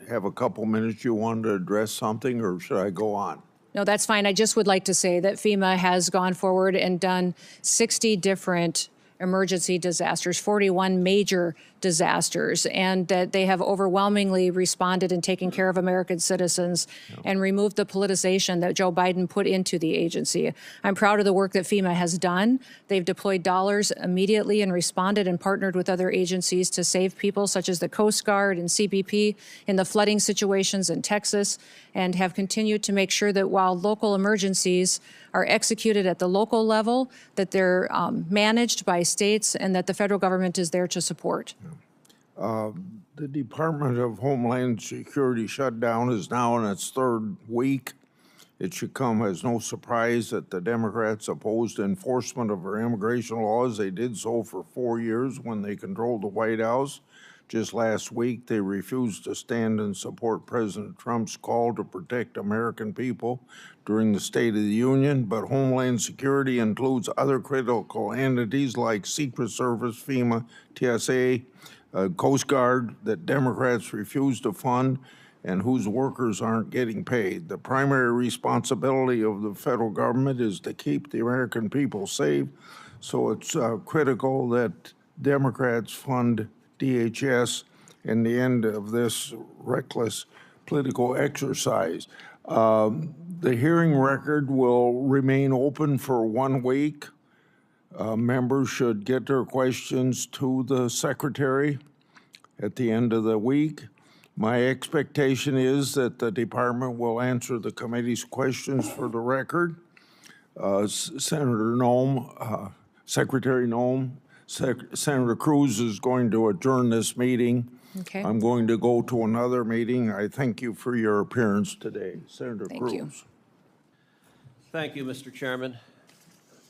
have a couple minutes you wanted to address something, or should I go on? No, that's fine. I just would like to say that FEMA has gone forward and done 60 different emergency disasters, 41 major disasters, and that they have overwhelmingly responded and taken care of American citizens and removed the politicization that Joe Biden put into the agency. I'm proud of the work that FEMA has done. They've deployed dollars immediately and responded and partnered with other agencies to save people, such as the Coast Guard and CBP in the flooding situations in Texas, and have continued to make sure that while local emergencies are executed at the local level, that they're managed by states and that the federal government is there to support. The Department of Homeland Security shutdown is now in its third week, It should come as no surprise that the Democrats opposed enforcement of our immigration laws. They did so for 4 years when they controlled the White House. Just last week, they refused to stand and support President Trump's call to protect American people during the State of the Union. But Homeland Security includes other critical entities like Secret Service, FEMA, TSA, Coast Guard that Democrats refuse to fund and whose workers aren't getting paid. The primary responsibility of the federal government is to keep the American people safe, so it's critical that Democrats fund DHS and the end of this reckless political exercise. The hearing record will remain open for 1 week. Members should get their questions to the secretary at the end of the week. My expectation is that the department will answer the committee's questions for the record. Senator Noem, Secretary Noem, Senator Cruz is going to adjourn this meeting. Okay. I'm going to go to another meeting. I thank you for your appearance today. Senator Cruz. Thank you. Thank you, Mr. Chairman.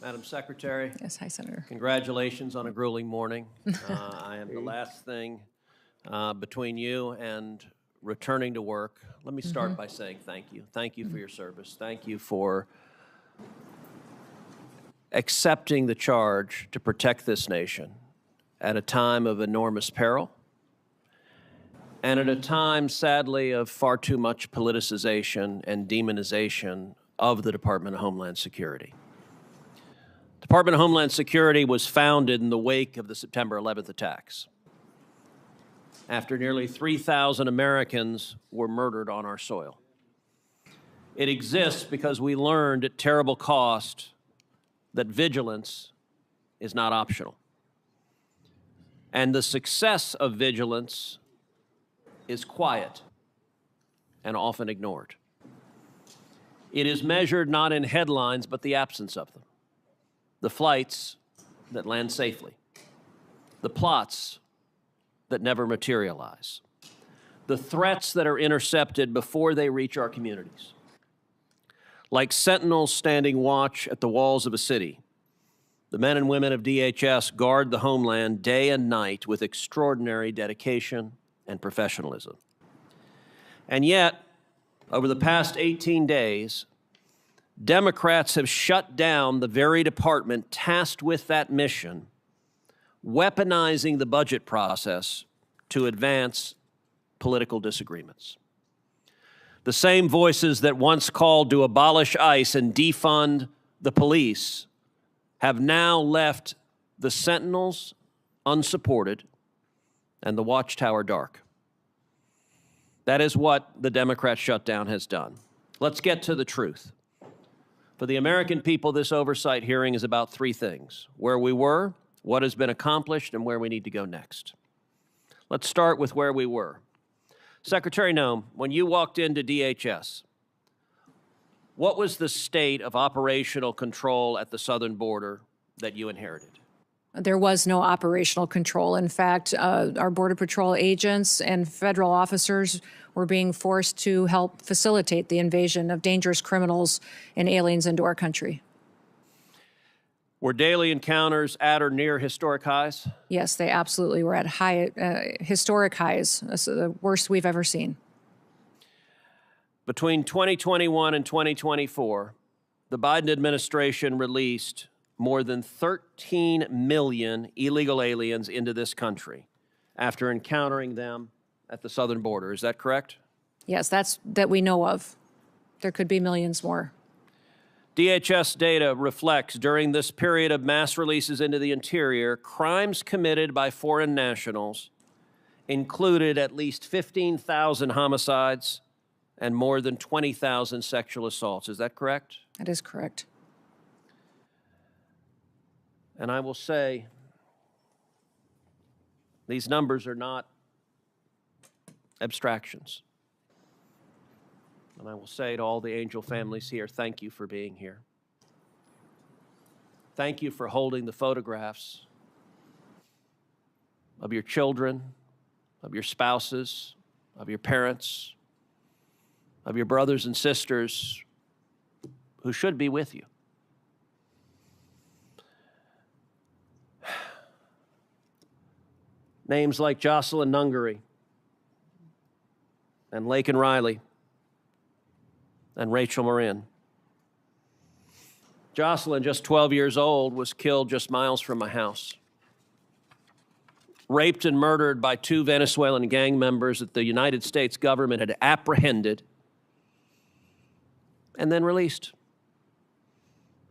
Madam Secretary. Yes, hi, Senator. Congratulations on a grueling morning. I am the last thing between you and returning to work. Let me start by saying thank you. Thank you for your service. Thank you for accepting the charge to protect this nation at a time of enormous peril and at a time, sadly, of far too much politicization and demonization of the Department of Homeland Security. Department of Homeland Security was founded in the wake of the September 11th attacks, after nearly 3,000 Americans were murdered on our soil. It exists because we learned at terrible cost that vigilance is not optional. And the success of vigilance is quiet and often ignored. It is measured not in headlines, but the absence of them. The flights that land safely, the plots that never materialize, the threats that are intercepted before they reach our communities. Like sentinels standing watch at the walls of a city, the men and women of DHS guard the homeland day and night with extraordinary dedication and professionalism. And yet, over the past 18 days, Democrats have shut down the very department tasked with that mission, weaponizing the budget process to advance political disagreements. The same voices that once called to abolish ICE and defund the police have now left the sentinels unsupported and the watchtower dark. That is what the Democrat shutdown has done. Let's get to the truth. For the American people, this oversight hearing is about 3 things: where we were, what has been accomplished, and where we need to go next. Let's start with where we were. Secretary Noem, when you walked into DHS, what was the state of operational control at the southern border that you inherited? There was no operational control. In fact, our Border Patrol agents and federal officers were being forced to help facilitate the invasion of dangerous criminals and aliens into our country. Were daily encounters at or near historic highs? Yes, they absolutely were at historic highs. That's the worst we've ever seen. Between 2021 and 2024, the Biden administration released more than 13 million illegal aliens into this country after encountering them at the southern border. Is that correct? Yes, that we know of. There could be millions more. DHS data reflects during this period of mass releases into the interior, crimes committed by foreign nationals included at least 15,000 homicides and more than 20,000 sexual assaults. Is that correct? That is correct. And I will say, these numbers are not abstractions. And I will say to all the angel families here, thank you for being here. Thank you for holding the photographs of your children, of your spouses, of your parents, of your brothers and sisters who should be with you. Names like Jocelyn Nungaray and Laken Riley and Rachel Marin. Jocelyn, just 12 years old, was killed just miles from my house. Raped and murdered by 2 Venezuelan gang members that the United States government had apprehended and then released.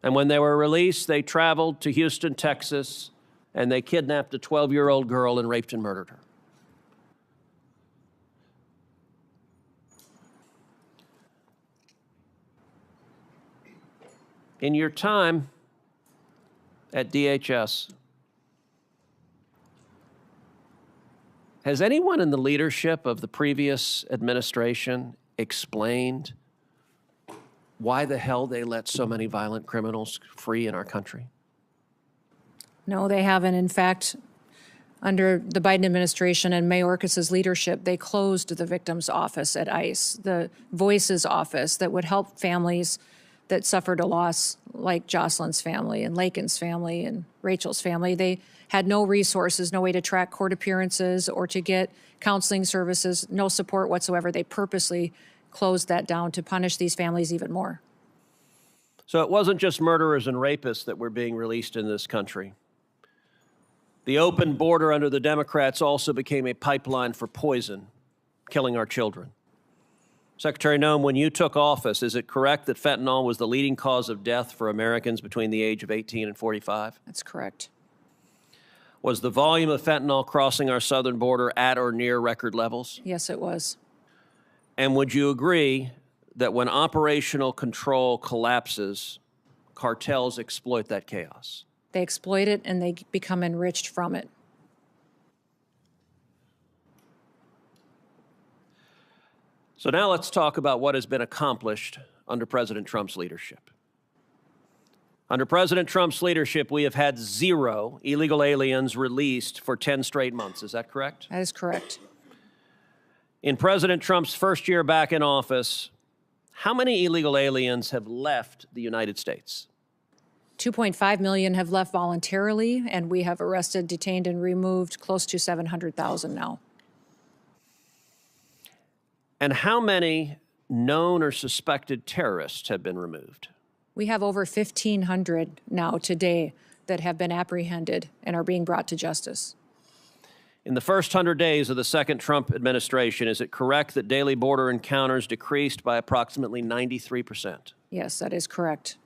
And when they were released, they traveled to Houston, Texas, and they kidnapped a 12-year-old girl and raped and murdered her. In your time at DHS, has anyone in the leadership of the previous administration explained why the hell they let so many violent criminals free in our country? No, they haven't. In fact, under the Biden administration and Mayorkas's leadership, they closed the victim's office at ICE, the Voices office that would help families that suffered a loss like Jocelyn's family and Laken's family and Rachel's family. They had no resources, no way to track court appearances or to get counseling services, no support whatsoever. They purposely closed that down to punish these families even more. So it wasn't just murderers and rapists that were being released in this country. The open border under the Democrats also became a pipeline for poison, killing our children. Secretary Noem, when you took office, is it correct that fentanyl was the leading cause of death for Americans between the age of 18 and 45? That's correct. Was the volume of fentanyl crossing our southern border at or near record levels? Yes, it was. And would you agree that when operational control collapses, cartels exploit that chaos? They exploit it and they become enriched from it. So now let's talk about what has been accomplished under President Trump's leadership. Under President Trump's leadership, we have had 0 illegal aliens released for 10 straight months. Is that correct? That is correct. In President Trump's first year back in office, how many illegal aliens have left the United States? 2.5 million have left voluntarily, and we have arrested, detained, and removed close to 700,000 now. And how many known or suspected terrorists have been removed? We have over 1,500 now today that have been apprehended and are being brought to justice. In the first 100 days of the second Trump administration, is it correct that daily border encounters decreased by approximately 93%? Yes, that is correct.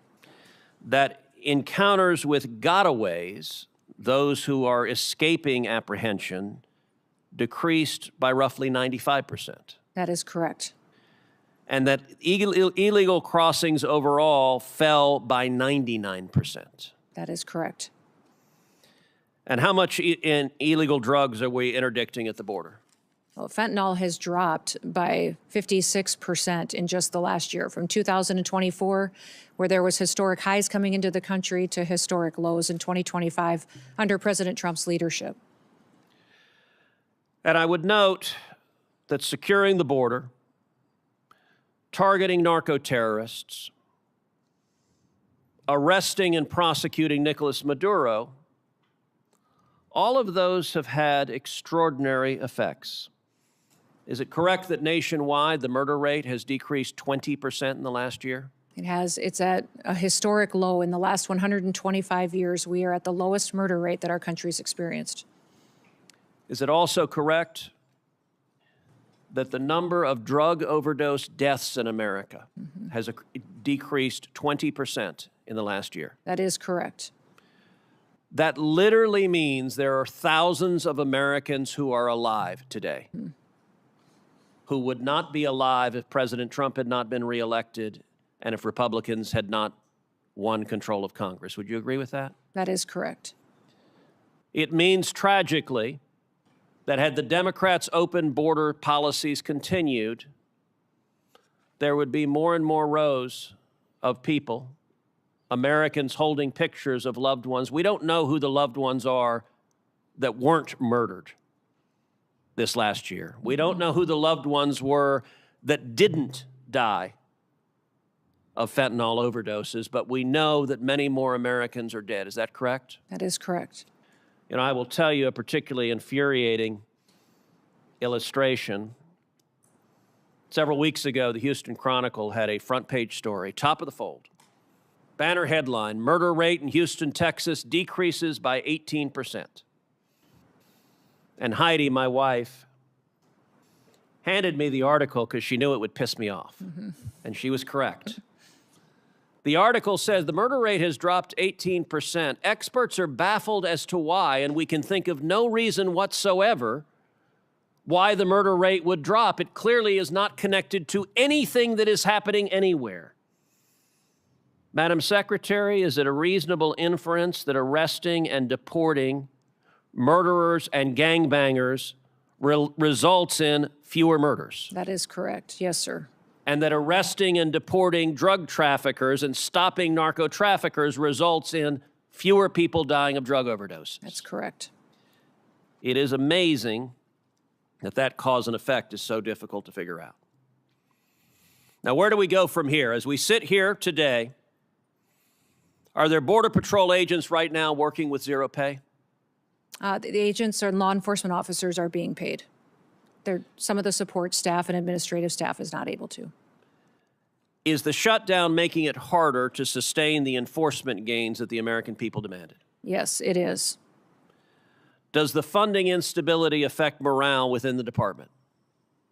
That encounters with gotaways, those who are escaping apprehension, decreased by roughly 95%? That is correct. And that illegal crossings overall fell by 99%? That is correct. And how much in illegal drugs are we interdicting at the border? Well, fentanyl has dropped by 56% in just the last year, from 2024, where there was historic highs coming into the country, to historic lows in 2025 under President Trump's leadership. And I would note that securing the border, targeting narco-terrorists, arresting and prosecuting Nicolas Maduro, all of those have had extraordinary effects. Is it correct that nationwide the murder rate has decreased 20% in the last year? It has. It's at a historic low. In the last 125 years, we are at the lowest murder rate that our country's experienced. Is it also correct that the number of drug overdose deaths in America has decreased 20% in the last year? That is correct. That literally means there are thousands of Americans who are alive today, who would not be alive if President Trump had not been reelected and if Republicans had not won control of Congress. Would you agree with that? That is correct. It means, tragically, that had the Democrats' open border policies continued, there would be more and more rows of people, Americans holding pictures of loved ones. We don't know who the loved ones are that weren't murdered this last year. We don't know who the loved ones were that didn't die of fentanyl overdoses, but we know that many more Americans are dead. Is that correct? That is correct. And I will tell you a particularly infuriating illustration. Several weeks ago, the Houston Chronicle had a front page story, top of the fold. Banner headline, murder rate in Houston, Texas decreases by 18%. And Heidi, my wife, handed me the article because she knew it would piss me off. And she was correct. The article says the murder rate has dropped 18%. Experts are baffled as to why, and we can think of no reason whatsoever why the murder rate would drop. It clearly is not connected to anything that is happening anywhere. Madam Secretary, is it a reasonable inference that arresting and deporting murderers and gangbangers results in fewer murders? That is correct. Yes, sir. And that arresting and deporting drug traffickers and stopping narco traffickers results in fewer people dying of drug overdoses? That's correct. It is amazing that that cause and effect is so difficult to figure out. Now, where do we go from here? As we sit here today, are there Border Patrol agents right now working with zero pay? The agents and law enforcement officers are being paid. Some of the support staff and administrative staff is not able to. Is the shutdown making it harder to sustain the enforcement gains that the American people demanded? Yes, it is. Does the funding instability affect morale within the department?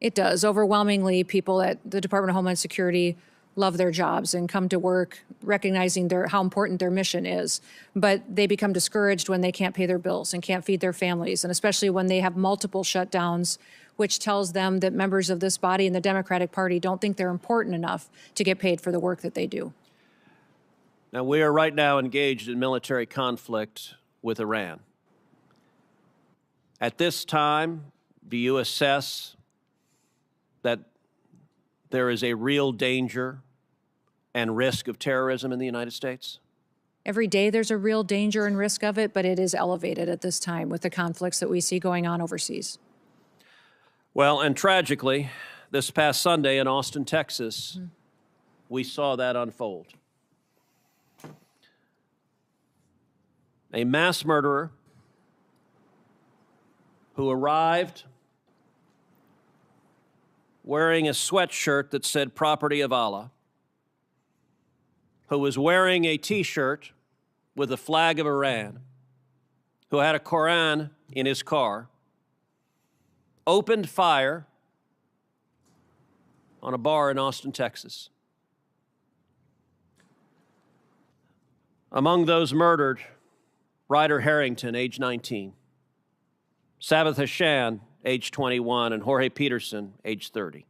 It does. Overwhelmingly, people at the Department of Homeland Security love their jobs and come to work recognizing how important their mission is. But they become discouraged when they can't pay their bills and can't feed their families, and especially when they have multiple shutdowns, which tells them that members of this body and the Democratic Party don't think they're important enough to get paid for the work that they do. Now, we are right now engaged in military conflict with Iran. At this time, do you assess that there is a real danger and risk of terrorism in the United States? Every day there's a real danger and risk of it, but it is elevated at this time with the conflicts that we see going on overseas. Well, and tragically, this past Sunday in Austin, Texas, we saw that unfold. A mass murderer who arrived wearing a sweatshirt that said "Property of Allah," who was wearing a T-shirt with the flag of Iran, who had a Koran in his car, opened fire on a bar in Austin, Texas. Among those murdered, Ryder Harrington, age 19, Sabbath Hashan, age 21, and Jorge Peterson, age 30.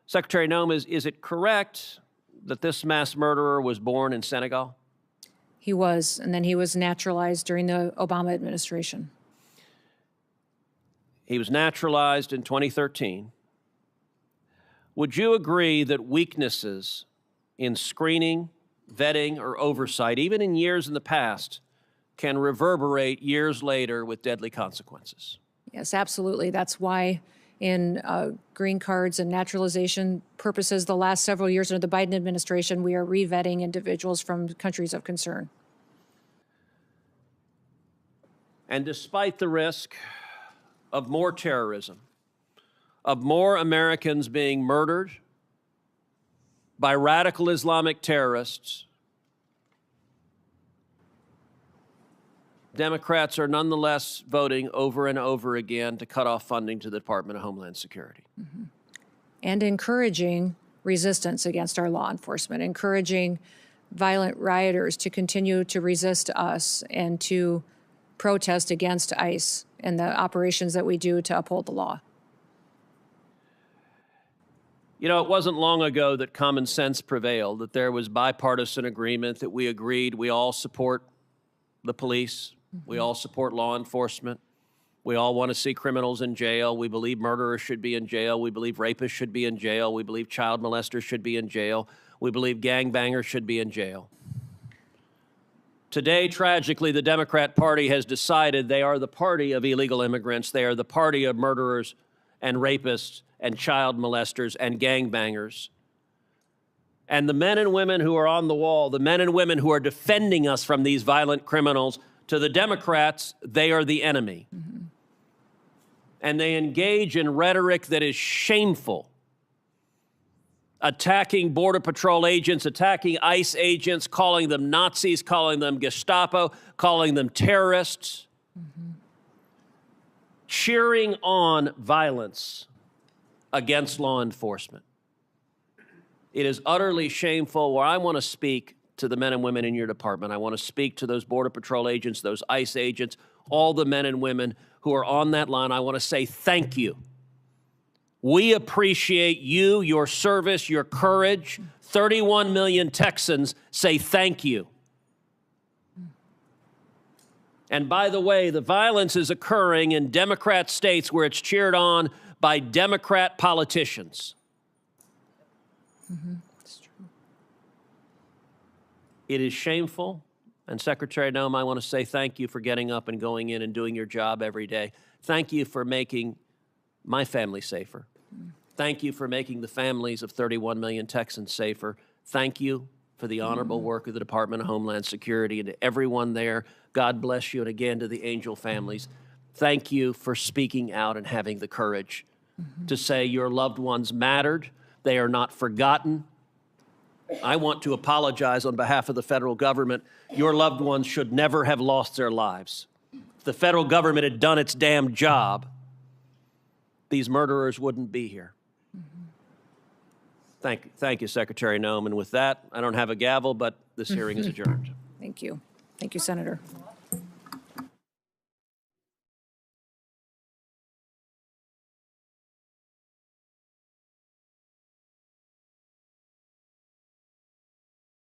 Secretary Noem, is it correct that this mass murderer was born in Senegal? He was, and then he was naturalized during the Obama administration. He was naturalized in 2013. Would you agree that weaknesses in screening, vetting, or oversight, even in years in the past, can reverberate years later with deadly consequences? Yes, absolutely. That's why in green cards and naturalization purposes the last several years under the Biden administration, we are re-vetting individuals from countries of concern. And despite the risk of more terrorism, of more Americans being murdered by radical Islamic terrorists, Democrats are nonetheless voting over and over again to cut off funding to the Department of Homeland Security. And encouraging resistance against our law enforcement, encouraging violent rioters to continue to resist us and to protest against ICE and the operations that we do to uphold the law. You know, it wasn't long ago that common sense prevailed, that there was bipartisan agreement, that we agreed we all support the police, we all support law enforcement, we all want to see criminals in jail, we believe murderers should be in jail, we believe rapists should be in jail, we believe child molesters should be in jail, we believe gangbangers should be in jail. Today, tragically, the Democrat Party has decided they are the party of illegal immigrants, they are the party of murderers and rapists and child molesters and gangbangers, And the men and women who are on the wall, the men and women who are defending us from these violent criminals, to the Democrats, they are the enemy. And they engage in rhetoric that is shameful, attacking Border Patrol agents, attacking ICE agents, calling them Nazis, calling them Gestapo, calling them terrorists, cheering on violence against law enforcement. It is utterly shameful. Where I want to speak to the men and women in your department, I want to speak to those Border Patrol agents, those ICE agents, all the men and women who are on that line. I want to say thank you. We appreciate you, your service, your courage. 31 million Texans say thank you. And by the way, the violence is occurring in Democrat states where it's cheered on by Democrat politicians. It's true. It is shameful. And Secretary Noem, I want to say thank you for getting up and going in and doing your job every day. Thank you for making my family safer. Thank you for making the families of 31 million Texans safer. Thank you for the honorable work of the Department of Homeland Security, and to everyone there. God bless you, and again to the Angel families. Thank you for speaking out and having the courage to say your loved ones mattered. They are not forgotten. I want to apologize on behalf of the federal government. Your loved ones should never have lost their lives. If the federal government had done its damn job, these murderers wouldn't be here. Thank you, Secretary Noem. And with that, I don't have a gavel, but this hearing is adjourned. Thank you. Thank you, Senator.